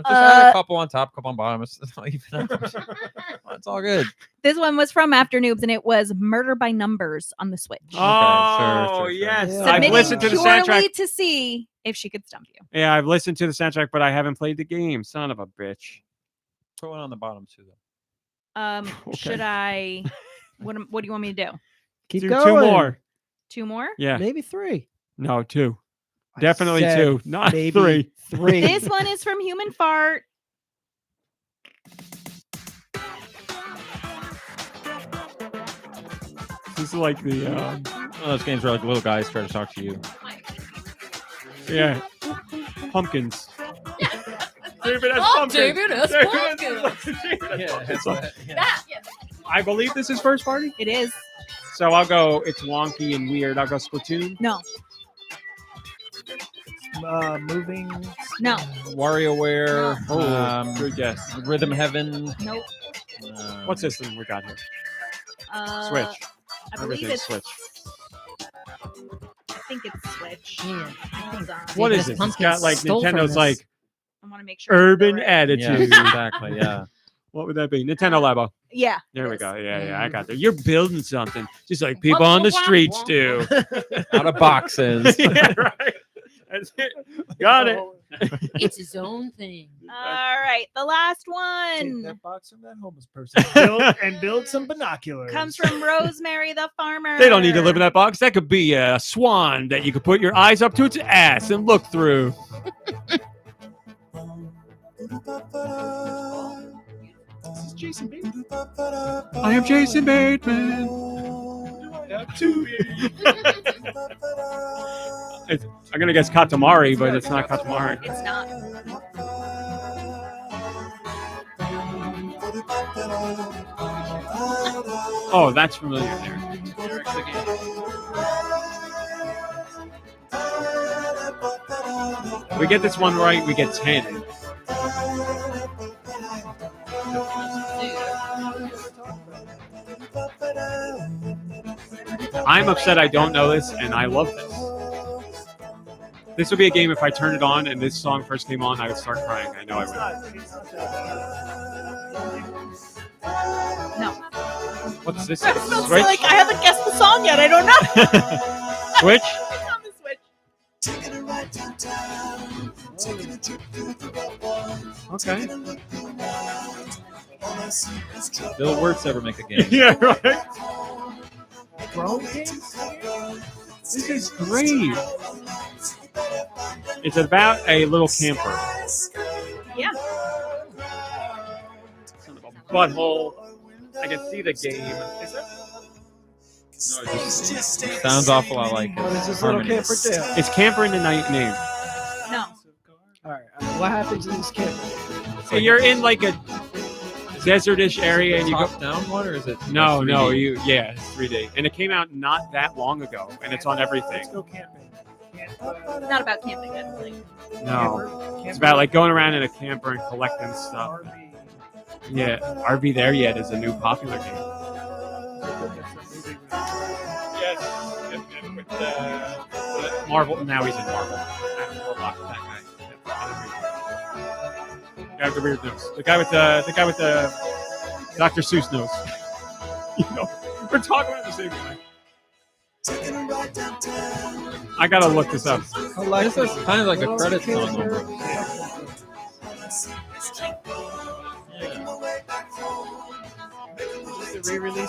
add a couple on top, couple on bottom. It's not even out. It's all good. This one was from After Noobs, and it was Murder by Numbers on the Switch. Oh, sure. yes. Yeah. I've Submitted listened to the purely soundtrack. to see if she could stump you. Yeah, I've listened to the soundtrack, but I haven't played the game. Son of a bitch. Put one on the bottom too, though. Okay. Should I? What do you want me to do? Keep Do going. two more. Two more? Yeah. Maybe 3. No, 2. I Definitely said 2, not maybe 3. 3. This one is from Human Fart. This is like the One of those games where like little guys try to talk to you. yeah, pumpkins. David has Oh, pumpkins. David has David pumpkins. David has that's pumpkins. what- That, yes. I believe this is first party, It is. so I'll go. It's wonky and weird. I'll go Splatoon. No. Moving. No. WarioWare. Good guess. Rhythm Heaven. Nope. What system we got here? Uh, Switch. I believe Everything's it's Switch. I think it's Switch. Yeah. Hold on. What David is has it? It's pumpkins got like stole from Nintendo's this. like I want to make sure. I get the urban right- Yeah, attitude. exactly. Yeah. What would that be? Nintendo Labo. Yeah. There it we is. go. Yeah, I got there. You're building something, just like people on the streets do. Out of boxes. Yeah, right. That's it. Got it. It's his own thing. All right. The last Take one that box from that homeless person. Build some binoculars. comes from Rosemary the Farmer. They don't need to live in that box. That could be a swan that you could put your eyes up to its ass and look through. This is Jason Bateman. I am Jason Bateman. I'm gonna guess Katamari, but it's not Katamari. It's not. Oh, that's familiar there. We get this one right, we get 10. I'm upset I don't know this, and I love this. This would be a game if I turned it on and this song first came on, I would start crying. I know I would. No. What's this? I feel Switch? like I haven't guessed the song yet. I don't know. Switch? It's on the Switch. Okay. Bill Wirtz ever make a game? Yeah, right. This is great. It's about a little camper. Yeah. Butthole. I can see the game. Is it? No, it just sounds awful. I like it. What is this little camper do? It's Camper in the Night name. No. All right. What happens in this camper? So you're in like a desertish area, and you go down one, or is it? No, like no, 3D? it's 3D, and it came out not that long ago, and it's on everything. Let's go camping. Not about camping, I don't think. No, it's about like going around in a camper and collecting stuff. Yeah, RV There Yet is a new popular game. Yes, with Marvel. Now he's in Marvel. That guy with the weird nose. The guy with the Dr. Seuss nose. You know, we're talking about the same guy. I gotta look this up. This is kind of like a credit song almost.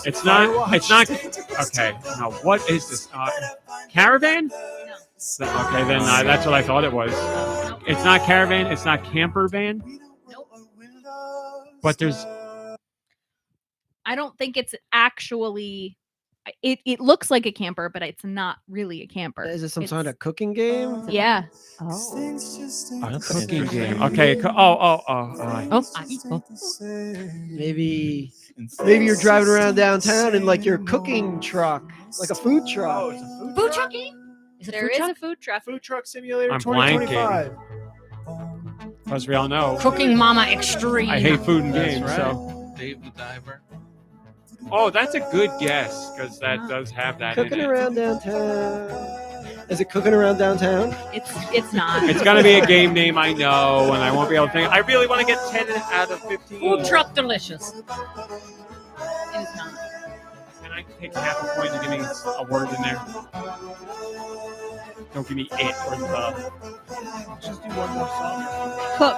It's not. It's not. Okay. Now, what is this? Caravan? Okay, then that's what I thought it was. It's not Caravan. It's not Camper Van. But there's. I don't think it's actually. It looks like a camper, but it's not really a camper. Is it some sort of cooking game? Yeah. A cooking game. Okay. Maybe you're driving around downtown in like your cooking truck, like a food truck. Food truck game? There is a food truck. Food Truck Simulator I'm 2025. As we all know, Cooking Mama Extreme. I hate food and That's games. right. So. Dave the Diver. Oh, that's a good guess because that does have that Cooking in it. around downtown. Is it cooking around downtown? It's not. It's gonna be a game name, I know, and I won't be able to think. I really want to get 10 out of 15. Food Truck Delicious. It is not. Can I take half a point to give me a word in there? Don't give me it or the. Just do one more song. Cook.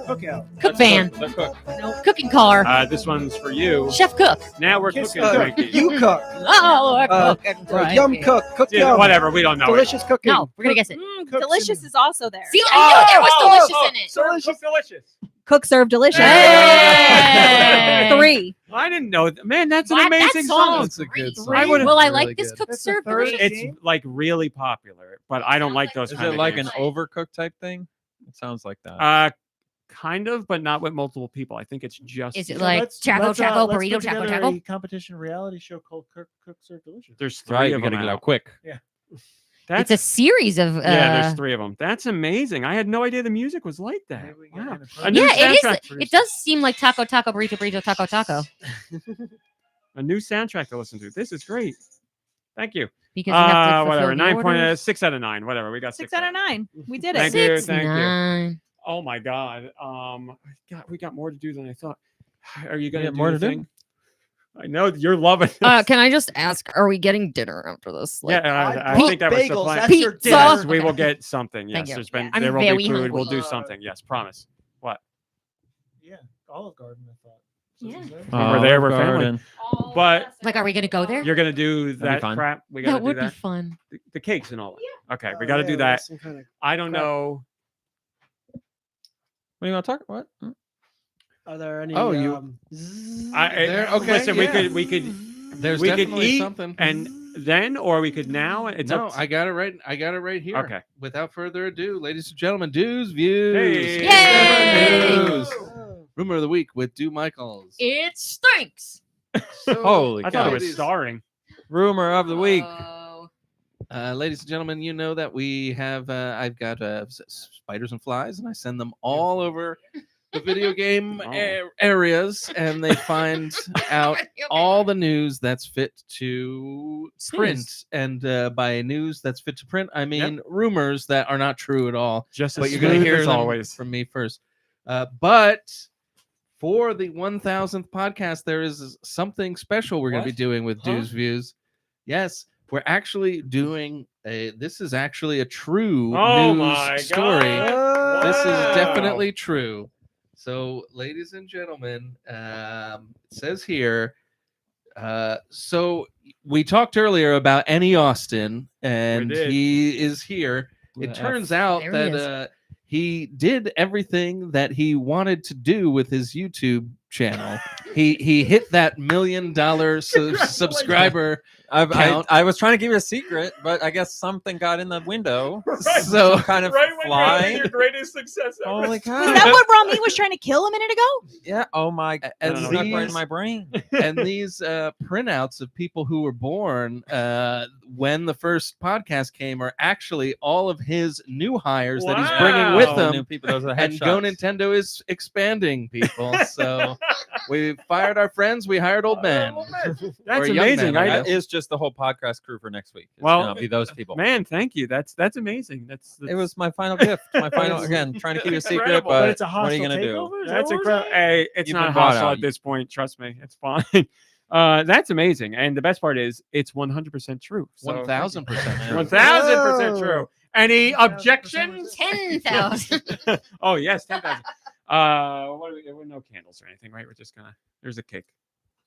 Cookout. Cook van. The cook. No, cooking car. This one's for you. Chef Cook. Now we're cooking. Frankie. You cook. Oh, we're cooking. Frankie. Yum cook. Cook Yeah, yum. whatever. We don't know. Delicious cooking. No, we're gonna guess it. Delicious is also there. See, I knew there was delicious in it. Cook delicious. Cook serve delicious. Hey! 3. I didn't know. Man, that's an That amazing song song. is That's a good song. I would've- Well, I Really like this good. Cook That's the serve third delicious. It's like really popular, but I don't like those. Is kind it of like games. an overcooked type thing? It sounds like that. Kind of, but not with multiple people. I think it's just. Is it So like let's Chaco, put burrito, Chaco, together Chaco? a competition reality show called Cook Serve Delicious. There's 3 Right, you of gotta them get out. out quick. That's It's a series of. yeah. There's 3 of them. That's amazing. I had no idea the music was like that. Maybe we get Wow. in a A new Yeah, it is. soundtrack It producer. does seem like taco, burrito, taco. A new soundtrack to listen to. This is great. Thank you. Because you have to fulfill Whatever. the 6 out of 9. Whatever. We got 6 6 out of 9. We did it. Thank you. 6, Thank you. 9. Oh my God. We got more to do than I thought. Are you gonna got do more the to do? thing? I know you're loving it. Can I just ask, are we getting dinner after this? Like, I think that was the bagels, plan. that's your Pizza. dinner. Yes, we Okay. will get something. Thank Yes, you. there's been I'm there will very be food. We'll hungry. do something. Yes, promise. What? Yeah, Olive Garden. I thought. Yeah. We're there. We're family. Garden. But like, are we gonna go there? you're gonna do be that fun. crap. We gotta That do would be that. fun. The cakes and all that. Okay, we Oh, got to yeah, do we that. got some kind of I don't crap. know. What do you want to talk about? Are there any? Oh, you- Okay. Listen, yeah. we could There's we could definitely eat something. and then, or we could now. It's No, up I got it right. I got it right here. Okay. Without further ado, ladies and gentlemen, Deux views. Hey. Yay! News. Rumor of the week with Deux Michaels. It stinks. Holy I thought cow. it was starring. Rumor of the week. Oh. Ladies and gentlemen, you know that we have. I've got spiders and flies, and I send them all over the video game areas, and they find out all the news that's fit to print. And by news that's fit to print, I mean rumors that are not true at all. Just but as you're going to smooth hear as them always. from me first. But for the 1000th podcast, there is something special we're going to be doing with Deux Views. Yes, we're actually doing this is actually a true Oh news my story. God. This is Wow. definitely true. So, ladies and gentlemen, it says here. So we talked earlier about Annie Austin, and did. he is here. It turns out There he that he did everything that he wanted to do with his YouTube channel. He hit that $1 million subscriber count. I was trying to give you a secret, but I guess something got in the window. Right. So kind of Right when you're having fly. your greatest success ever. Holy cow! Was that what RawMeat was trying to kill a minute ago? Yeah. Oh my. And That's not right in these- my brain. And these printouts of people who were born when the first podcast came are actually all of his new hires that he's bringing with Wow. him. New people, those are And headshots. GoNintendo is expanding people. So we fired our friends, we hired old men. That's Or young amazing. men, I That guess. is just the whole podcast crew for next week. It's Well, gonna be those people. Man, thank you. That's amazing. That's It was my final gift. My final again, trying to keep it a secret, incredible. but, But it's a what are you hostile gonna do? takeover? Is that That's what we're incredible. saying? Hey, it's You've not been bought hostile out. at this point. Trust me, it's fine. That's amazing. And the best part is it's 100% true. So 1,000% true. 1,000% true. Any objections? 10,000. Oh yes, 10,000. What do we, there were no candles or anything, right? We're just gonna. There's a cake.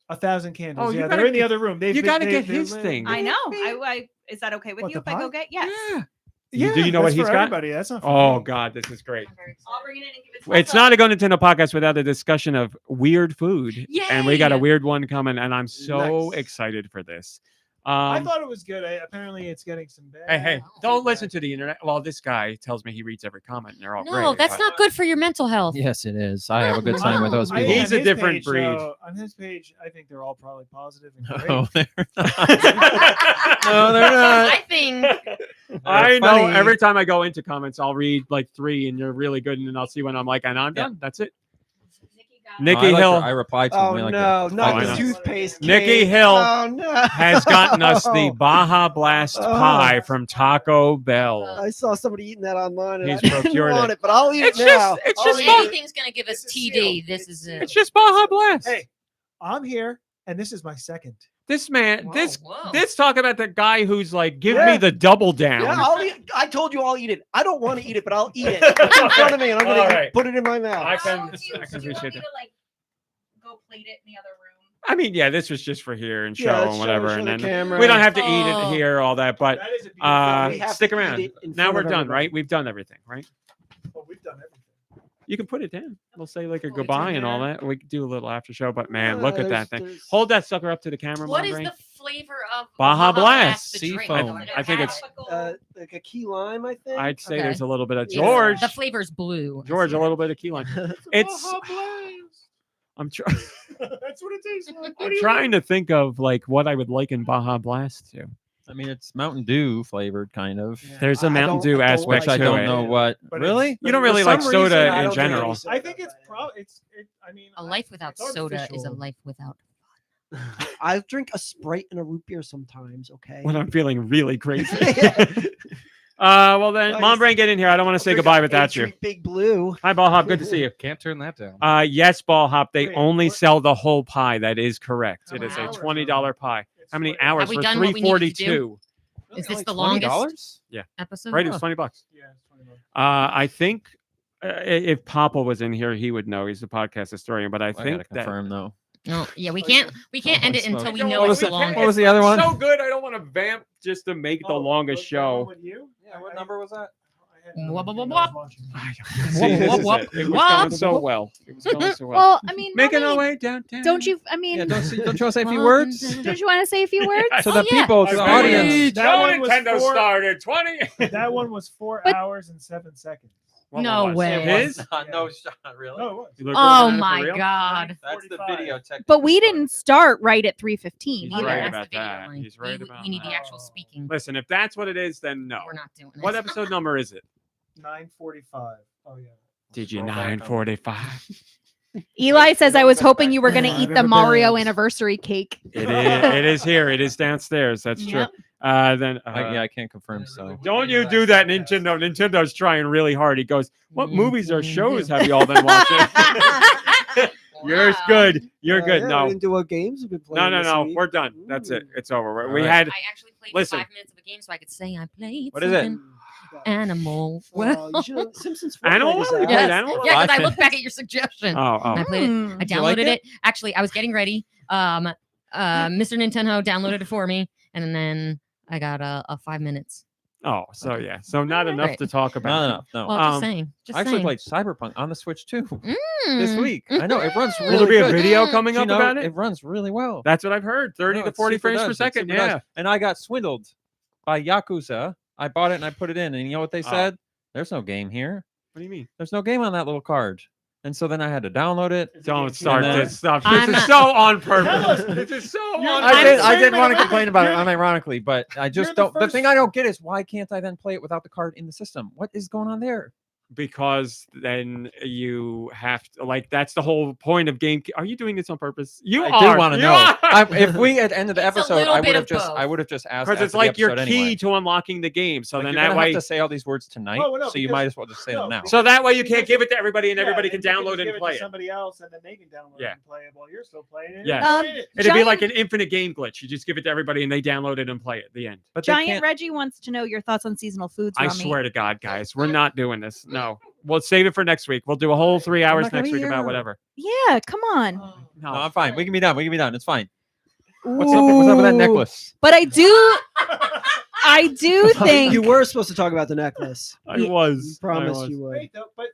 1,000 candles. Oh, you Yeah, gotta they're in the get- other room. you gotta get his lit. thing. I know. I is that okay with What, you the if I go pie? get? Yes. Yeah, Do you know what that's he's for got? everybody. That's not for Oh me. God, this is great. I'll bring it in and give it to It's not a GoNintendo podcast without a discussion of weird food, and we got a Yay! weird one coming, and I'm so Nice. excited for this. I thought it was good. Apparently, it's getting some bad. Hey, don't listen to the internet. Well, this guy tells me he reads every comment, and they're all great. No, that's but- not good for your mental health. Yes, it is. I have a good time with those I people. think He's on a his different page, breed. on his page, I think they're all probably positive and great. No, they're not. No, they're not. I think I know. funny. Every time I go into comments, I'll read like 3, and you're really good, and then I'll see when I'm like, and I'm Yeah. done. That's it. No, Nikki I like Hill. I replied to him. Oh I like no, that. not I the know. toothpaste. Nikki cake. Hill Oh, no. has gotten us the Baja Blast Oh. pie from Taco Bell. I saw somebody eating that online, and He's I didn't procured want it. it, but I'll eat It's it now. it's I'll just eat it. anything's gonna give us TD. This is it. It's just Baja Blast. Hey, I'm here, and this is my second. This man, Whoa. this talk about the guy who's like, give Yeah. me the double down. Yeah, I'll eat. I told you I'll eat it. I don't want to eat it, but I'll eat it. It's in front of me, and I'm gonna All right. put it in my mouth. I can, Oh, do you I can want me appreciate to that. like go plate it in the other room? I mean, yeah, this was just for here and show Yeah, and show- whatever, show and the then camera. we don't have to eat Oh. it here, all that. But That is a beautiful. We have stick to eat around. it in Now front we're of done, everybody. right? We've done everything, right? Oh, we've done everything. You can put it down. We'll say like a Put it goodbye in and all there. that. We could do a little after show, but man, look at that thing. There's- Hold that sucker up to the camera, What is Margaret. the flavor of Baja Blast. the Sea drink? foam. I think it's. like a key lime, I think. I'd say Okay. there's a little bit of Yeah. George. The flavor's blue. George, a little bit of key lime. It's. I'm trying. That's what it tastes like. What I'm do you trying to think of like what I would like in Baja Blast to. I mean, it's Mountain Dew flavored, kind of. There's a I Mountain don't- Dew I don't aspect Which I to don't it. know what. But Really? it's- You don't for really some like reason, soda I in don't drink general. any soda. I think it's probably it's. I mean, A life without it's soda is a artificial. life without. I drink a Sprite and a root beer sometimes. Okay. When I'm feeling really crazy. Well then, Nice. Mom Brain, get in here. I don't want to say Drink goodbye a without you. Street Big Blue. Hi, Ball Hop. Good to see you. Can't turn that down. Yes, Ball Hop. They Wait, only what? sell the whole pie. That is correct. How It many is a hours $20 pie. It's How many 40 hours Have we for done what we needed to $3.42? Is this Like the longest $20? Yeah. episode? Right, it Oh. was $20. Yeah, it's $20. I think if Papa was in here, he would know. He's a podcast historian, but I I gotta think that confirm though. No, yeah, we can't end it until we know What it's was the it? longest. What was the other one? So good. I don't want to vamp just to make the longest show. Yeah, what number was that? Wop, wop, wop, wop. See, this Wop, is wop, it. It was wop. going so well. It was going so well. Well, I mean, Making our Mommy, way downtown. don't you? I mean, Yeah, don't you want to say a few words? don't you want to say a few words? To the yeah. people, to the audience. That one was Nintendo 4 started 20. That one was 4 But- hours and 7 seconds. What No was it? way. His? No shot, really. No, it was. You look Oh over there for my real? god. That's the 45. video technique. But we didn't start right at 3:15 He's either. right That's about the video that. link. He's right We- about We need that. the actual speaking. Listen, if that's what it is, then no. We're not doing it. What episode number is it? 9:45. Oh yeah. Did you Scroll back 9:45? Eli says, "I was hoping you were going to eat the Mario anniversary cake." It is here. It is downstairs. That's true. Yep. Then Yeah, I can't confirm. So don't you do that, Nintendo. Nintendo's trying really hard. He goes, "What Mm-hmm. movies or shows have you all been watching?" Yours Wow. good. You're good. Yeah, No, we didn't do what games we've been playing. no. this week. We're done. That's it. It's over. We right. had I actually played played Listen. 5 minutes of a game so I could say I played. What is it? something. Animal. Well, you should have Simpsons. Animal? Fortnite is You out. played Yes. Animal? Yeah, because I looked back at your suggestion. Oh, And I played it. I Did you like downloaded it? it. Actually, I was getting ready. Mr. Nintendo downloaded it for me, and then I got a 5 minutes. Oh, so yeah. So not enough Right. to talk about. No. Well, just saying. Just I actually saying. played Cyberpunk on the Switch too this Mm. week. I know it runs really Will there be a good. video coming You up know, about it? It runs really well. That's what I've heard. 30 No, to it 40 super frames per does. It second. super does. Yeah. And I got swindled by Yakuza. I bought it and I put it in, and you know what they said? There's no game here. What do you mean? There's no game on that little card. And so then I had to download it. Don't start then- this stuff. This is so on purpose. This is so on purpose. I did want to complain about it unironically, but I just don't. The thing I don't get is why can't I then play it without the card in the system? What is going on there? Because then you have to, like, that's the whole point of game. Are you doing this on purpose? You I are. do want to You know. are. If we at the end of the It's a episode, little I bit would have of just, both. I would have just asked. Because it's after the like your episode key anyway. to unlocking the game. So Like, then you're that gonna way, have to say all these words tonight, Oh, no, so you because- might as well just say them now. so that way you can't give it to everybody and Yeah, everybody then can you download just it give and play to it. somebody else, and then they can download Yeah. it and play it while you're still playing it. Yeah. Play it. It'd be Giant- like an infinite game glitch. You just give it to everybody and they download it and play it at the end. But they Giant can't- Reggie wants to know your thoughts on seasonal foods. I Rami. swear to God, guys, we're not doing this. No, we'll save it for next week. We'll do a whole 3 hours not gonna next be week about here. whatever. Yeah, come on. No, I'm fine. We can be done. We can be done. It's fine. What's up with that Ooh. necklace? But I do think You were supposed to talk about the necklace. I was. You promised I was. you would. Wait, though, but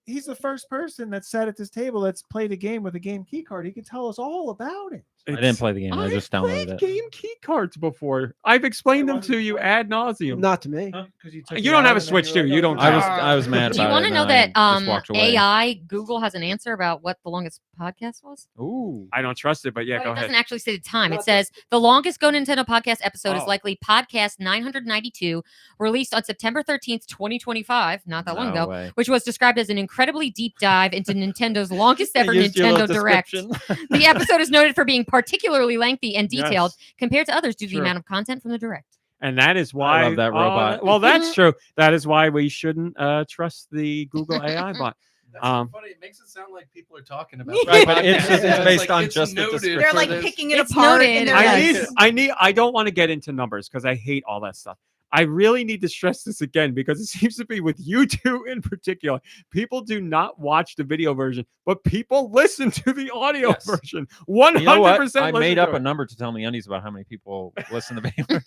he's the first person that sat at this table that's played a game with a game key card. He could tell us all about it. I didn't play the game. I just downloaded it. Game key cards before. I've explained them to you ad nauseum. Not to me. You don't have a Switch, do you? You don't. I was mad about it. Do you want to and know then that I just walked away. AI Google has an answer about what the longest podcast was? Ooh. I don't trust it, but yeah, But go it doesn't ahead. actually say the time. It says the longest GoNintendo podcast episode is Oh. likely podcast 992, released on September 13th, 2025, not that long No ago, way. which was described as an incredibly deep dive into Nintendo's longest ever Used your Nintendo little Direct. description. The episode is noted for being particularly lengthy and Yes. detailed compared to others due to the True. amount of content from the Direct. And that is why. love that robot. Well, that's true. That is why we shouldn't trust the Google AI bot. That's Um, funny. It makes it sound like people are talking about. Right, but it's podcasts. just- it's based like, on it's just the noted description. they're for like this. picking it It's apart. noted. in their I heads. I don't want to get into numbers because I hate all that stuff. I really need to stress this again because it seems to be with you two in particular. People do not watch the video version, but people listen to the audio Yes. version. 100% You know what? listen I made to up it. a number to tell MeUndies about how many people listen to video.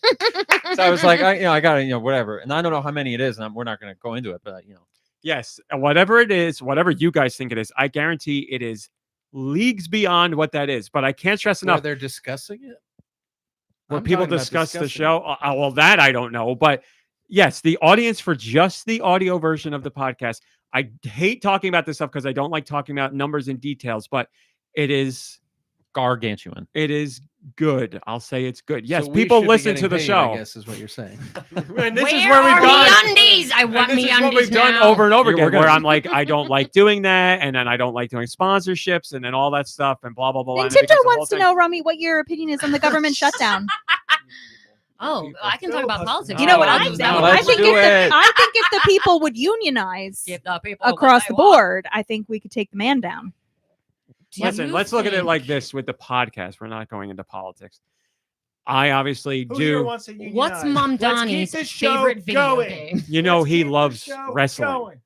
So I was like, I got to, whatever. And I don't know how many it is, and we're not going to go into it, but Yes, and whatever it is, whatever you guys think it is, I guarantee it is leagues beyond what that is. But I can't stress Where enough. they're discussing it. Where I'm people talking about discuss the discussing show. Well, that I don't know, but yes, the audience for just the audio version of the podcast. I hate talking about this stuff because I don't like talking about numbers and details, but it is gargantuan. It is good. I'll say it's good. Yes, So we people should be listen getting to the paid, show. I guess is what you're saying. And this is Where where we've are gone. MeUndies? I want And this is what MeUndies we've done now. over and over We're again, gonna- where I'm like, I don't like doing that, and then I don't like doing sponsorships, and then all that stuff, and blah blah blah. and it Nintendo becomes a whole wants to thing. know, Rami, what your opinion is on the government shutdown. Oh, I can talk about politics. You know what Oh, I no, think? no, I let's think do it. I think if the people would unionize Give the people what across they the want. board, I think we could take the man down. Listen, let's look at it like this with the podcast. We're not going into politics. I obviously Who here do. wants to unionize? What's Mom Let's keep Donnie's this show favorite video going. game? You know, he loves show wrestling. going.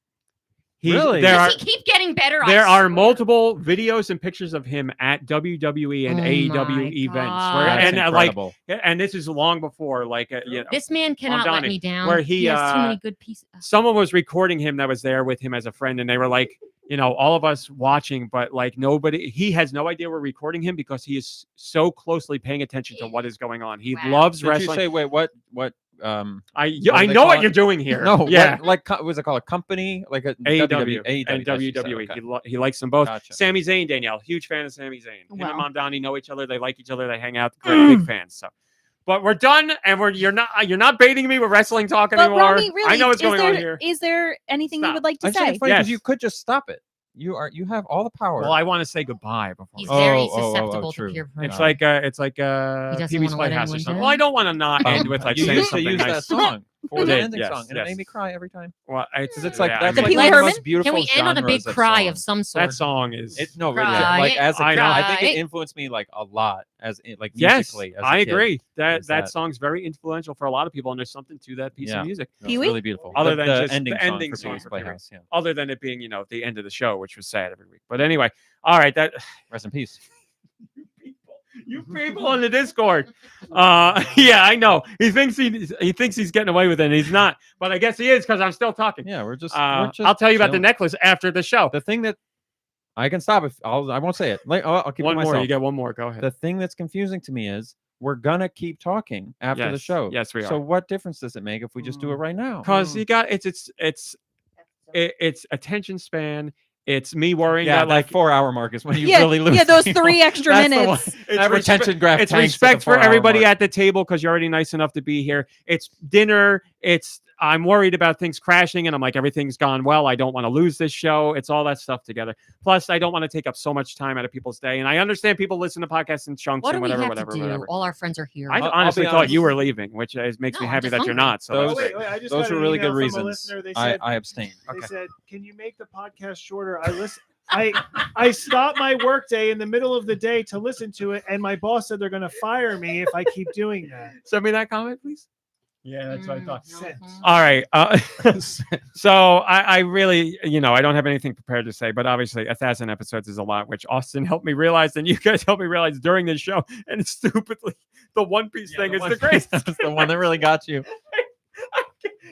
Really? There Does are he keep getting better? there I are swear. multiple videos and pictures of him at WWE and Oh AEW my events, God. where, That's and incredible. and this is long before, like, you know, This man cannot let Donnie, me down. where he, has too uh, many good pieces. someone was recording him that was there with him as a friend, and they were like, you know, all of us watching, but like nobody, he has no idea we're recording him because he is so closely paying attention to what is going on. He Wow. loves Did wrestling. you say, wait, what? I what do I they know call what it? you're doing here. No, yeah. what was it called? A company? Like a AEW AEW and as you said, WWE. okay. He likes them both. Gotcha. Sami Zayn, Danielle, huge fan of Sami Zayn. Him Wow. and Mom Donnie know each other. They like each other. They hang out. Great, big fans. So, but we're done, and you're not baiting me with wrestling talk But anymore. Rami, really, I know what's is going there, on here. Is there anything you Stop. would like to I just think say? it's funny because Yes. you could just stop it. You have all the power. Well, I want to say goodbye before. He's we- very oh, susceptible to true. peer pressure. It's like He doesn't Pee Wee's wanna let Playhouse or anyone something. down. Well, I don't want to not end with like you saying used to something use nice. that song. for the did, ending yes, song, and yes. it made me cry every time. Well, It's like yeah, that's I like mean, one of the Herman? most beautiful Can we end on a big genres of cry song. of some sort? that song is. No, really. Cry, Like as a I kid, know. I think it cry. influenced me like a lot like Yes, musically. As a I kid. agree. That Is that that- song's very influential for a lot of people, and there's something to that piece Yeah. of music. No, it's really beautiful. Other The- than the just ending the song ending for song Pee-wee's for Playhouse, Pee-wee. yeah. Other than it being, the end of the show, which was sad every week. But anyway, all right. That Rest in peace. you people on the Discord. Yeah, I know. He thinks he's getting away with it, and he's not. But I guess he is because I'm still talking. Yeah, we're just. I'll tell you about the chilling. necklace after the show. The thing that I can stop if I won't say it. I'll keep One it more. myself. You get one more. Go ahead. The thing that's confusing to me is we're gonna keep talking after the Yes. show. Yes, we So are. what difference does it make if we just do it right now? Because you got it's attention span. It's me worrying Yeah, that like 4-hour mark is when you Yeah, really lose. yeah, those people. 3 extra That's the one. minutes. That retention graph. It's tanks at the respect for 4-hour everybody mark. at the table because you're already nice enough to be here. It's dinner. I'm worried about things crashing, and I'm like, everything's gone well. I don't want to lose this show. It's all that stuff together. Plus, I don't want to take up so much time out of people's day. And I understand people listen to podcasts in chunks What do and we whatever, have whatever, to do? whatever. All our friends are here. I I'll honestly be thought honest. you were leaving, which makes me I'm happy just that you're hungry. not. So Those, that's great. Wait, I just those got were an really email good from a reasons. listener. They I said, abstain. They said, "Can you make the podcast shorter?" I stopped my workday in the middle of the day to listen to it, and my boss said they're going to fire me if I keep doing that. Send me that comment, please. Yeah, that's what I thought. Sent. All right. So I really, I don't have anything prepared to say, but obviously 1,000 episodes is a lot, which Austin helped me realize, and you guys helped me realize during this show. And stupidly, the One Piece thing is the greatest. That's the one that really got you.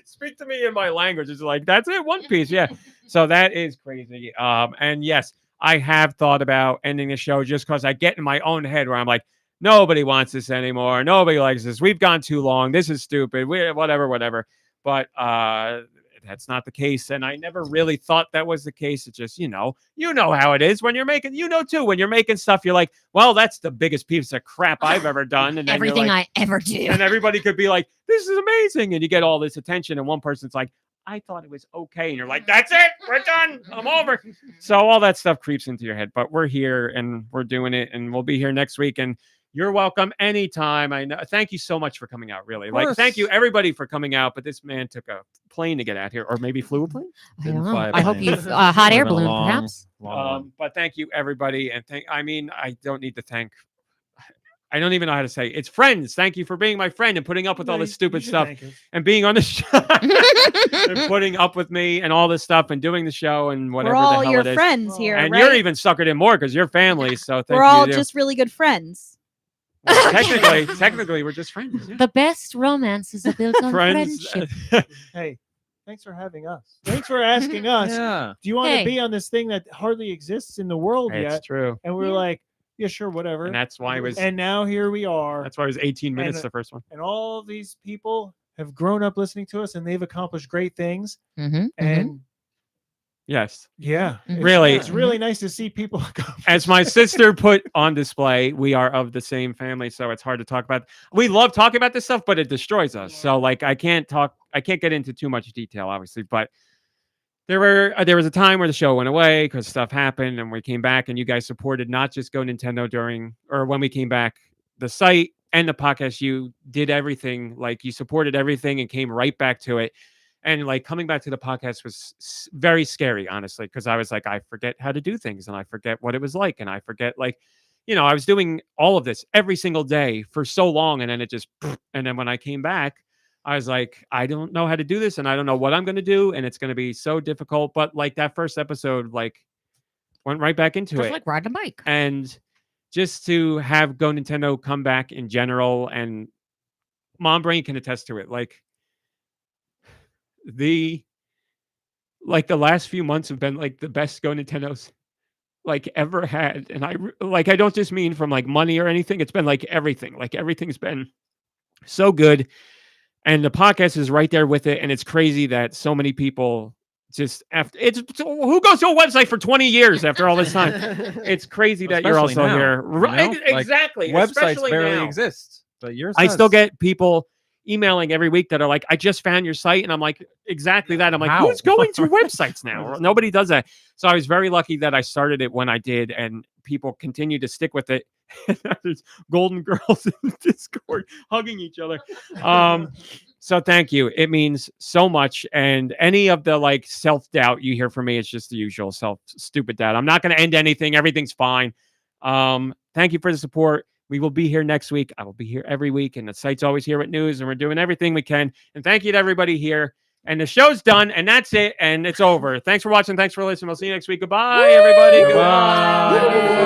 Speak to me in my language. It's like, that's it, One Piece. Yeah. So that is crazy. And yes, I have thought about ending the show just because I get in my own head where I'm like, nobody wants this anymore. Nobody likes this. We've gone too long. This is stupid. Whatever. But that's not the case. And I never really thought that was the case. It's just, you know how it is when you're making, when you're making stuff, you're like, well, that's the biggest piece of crap I've ever done. And then Everything like, I ever do. and everybody could be like, this is amazing. And you get all this attention. And one person's like, I thought it was okay. And you're like, that's it. We're done. I'm over. So all that stuff creeps into your head. But we're here and we're doing it. And we'll be here next week. And you're welcome anytime. I know. Thank you so much for coming out. Really, thank you everybody for coming out. But this man took a plane to get out here, or maybe flew a plane. I don't know. I hope you've hot air balloon, perhaps. But thank you everybody, and I don't need to thank. I don't even know how to say it. It's friends. Thank you for being my friend and putting up with all this stupid stuff and being on the show and putting up with me and all this stuff and doing the show and whatever. We're all the hell your it is. friends here, and right? you're even suckered in more because you're family. So thank We're you all to- just really good friends. well, technically, we're just friends. Yeah. The best romances are built on friendship. Hey, thanks for having us. Thanks for asking us. Yeah. Do you want Hey. to be on this thing that hardly exists in the world It's yet? true. And we're like, yeah, sure, whatever. And that's why it was. And now here we are. That's why it was 18 minutes And- the first one. And all these people have grown up listening to us, and they've accomplished great things. Mm-hmm, And Yes. yeah, Really. it's really nice to see people accomplish. As my sister put on display, we are of the same family, so it's hard to talk about. We love talking about this stuff, but it destroys us. So like I can't get into too much detail, obviously, but there was a time where the show went away because stuff happened and we came back and you guys supported not just GoNintendo when we came back, the site and the podcast. You did everything, like you supported everything and came right back to it. And like coming back to the podcast was very scary, honestly, because I was like, I forget how to do things and I forget what it was like. And I forget, like, I was doing all of this every single day for so long. And then it just, and then when I came back, I was like, I don't know how to do this and I don't know what I'm going to do. And it's going to be so difficult. But like that first episode, like went right back into Just it. like riding a bike. And just to have GoNintendo come back in general, and Mom Brain can attest to it. Like, the last few months have been like the best GoNintendo's like ever had. And I don't just mean from like money or anything. It's been like everything. Like everything's been so good. And the podcast is right there with it. And it's crazy that so many people just who goes to a website for 20 years after all this time? It's crazy that you're Especially also now, here. you know? Right, Like, exactly. websites especially barely now. exist, but yours I still does. get people emailing every week that are like, I just found your site. And I'm like, exactly that. I'm like, How? who's going to websites now? Nobody does that. So I was very lucky that I started it when I did, and people continue to stick with it. There's golden girls in the Discord hugging each other. So thank you. It means so much. And any of the like self-doubt you hear from me, it's just the usual stupid doubt. I'm not going to end anything. Everything's fine. Thank you for the support. We will be here next week. I will be here every week, and the site's always here with news, and we're doing everything we can. And thank you to everybody here. And the show's done, and that's it, and it's over. Thanks for watching. Thanks for listening. We'll see you next week. Goodbye, everybody. Goodbye.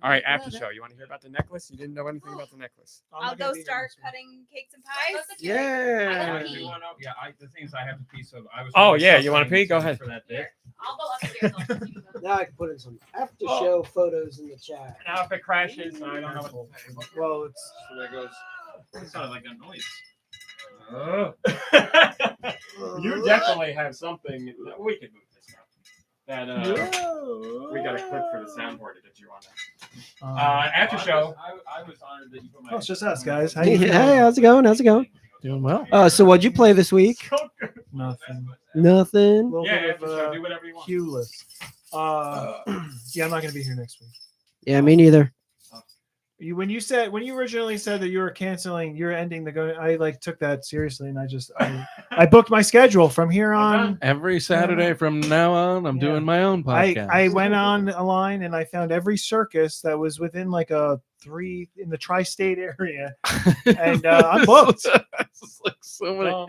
All right, after show. You want to hear about the necklace? You didn't know anything about the necklace. I'll go start cutting cakes and pies. Yeah. The thing is, I have a piece of. I was. Oh, yeah, you want to pee? Go ahead. For that bit. I'll go upstairs. Now I can put in some after show photos in the chat. Now if it crashes, I don't know what to say. Well, it's So there goes. It sounded like a noise. You definitely have something. We could move this now. That we got a clip for the soundboard to get you on that. After show. I was honored that you put my. Oh, it's just us, guys. How Hey, you feeling? how's it going? How's it going? Doing well. So what'd you play this week? Nothing. Nothing. A little Yeah, bit after of show. Do whatever you want. cue list. Yeah, I'm not gonna be here next week. Yeah, me neither. When you originally said that you were canceling, you're ending the go. I like took that seriously, and I booked my schedule from here on. Every Saturday from now on, I'm doing my own podcast. I went on a line and I found every circus that was within like a 3 in the tri-state area, and I'm booked. It's like so many.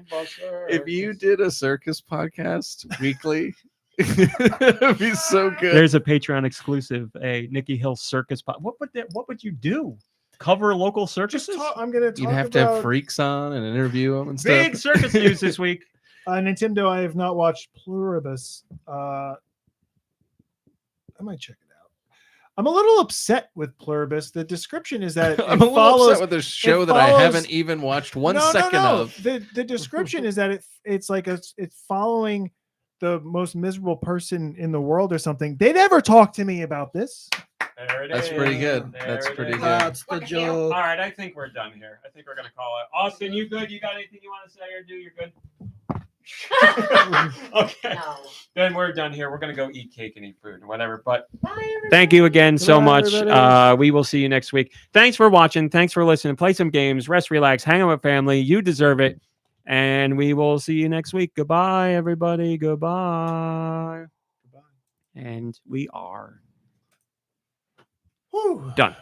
If you did a circus podcast weekly, it'd be so good. There's a Patreon exclusive, a Nicky Hill circus. What would you do? Cover local circuses? I'm gonna talk You'd have to have freaks on and interview them and stuff. Big circus news this week. Nintendo. I have not watched Pluribus. I might check it out. I'm a little upset with Pluribus. The description is that I'm a little upset with a show that I haven't even watched one second of. The description is that it's like it's following the most miserable person in the world or something. They never talk to me about this. There it That's is. pretty good. There That's it pretty is. good. That's the joke. All right, I think we're done here. I think we're gonna call it. Austin, you good? You got anything you want to say or do? You're good. Okay. No. Then we're done here. We're gonna go eat cake and eat food and whatever. But thank you again so much. We will see you next week. Thanks for watching. Thanks for listening. Play some games. Rest, relax, hang out with family. You deserve it. And we will see you next week. Goodbye, everybody. Goodbye. And we are done.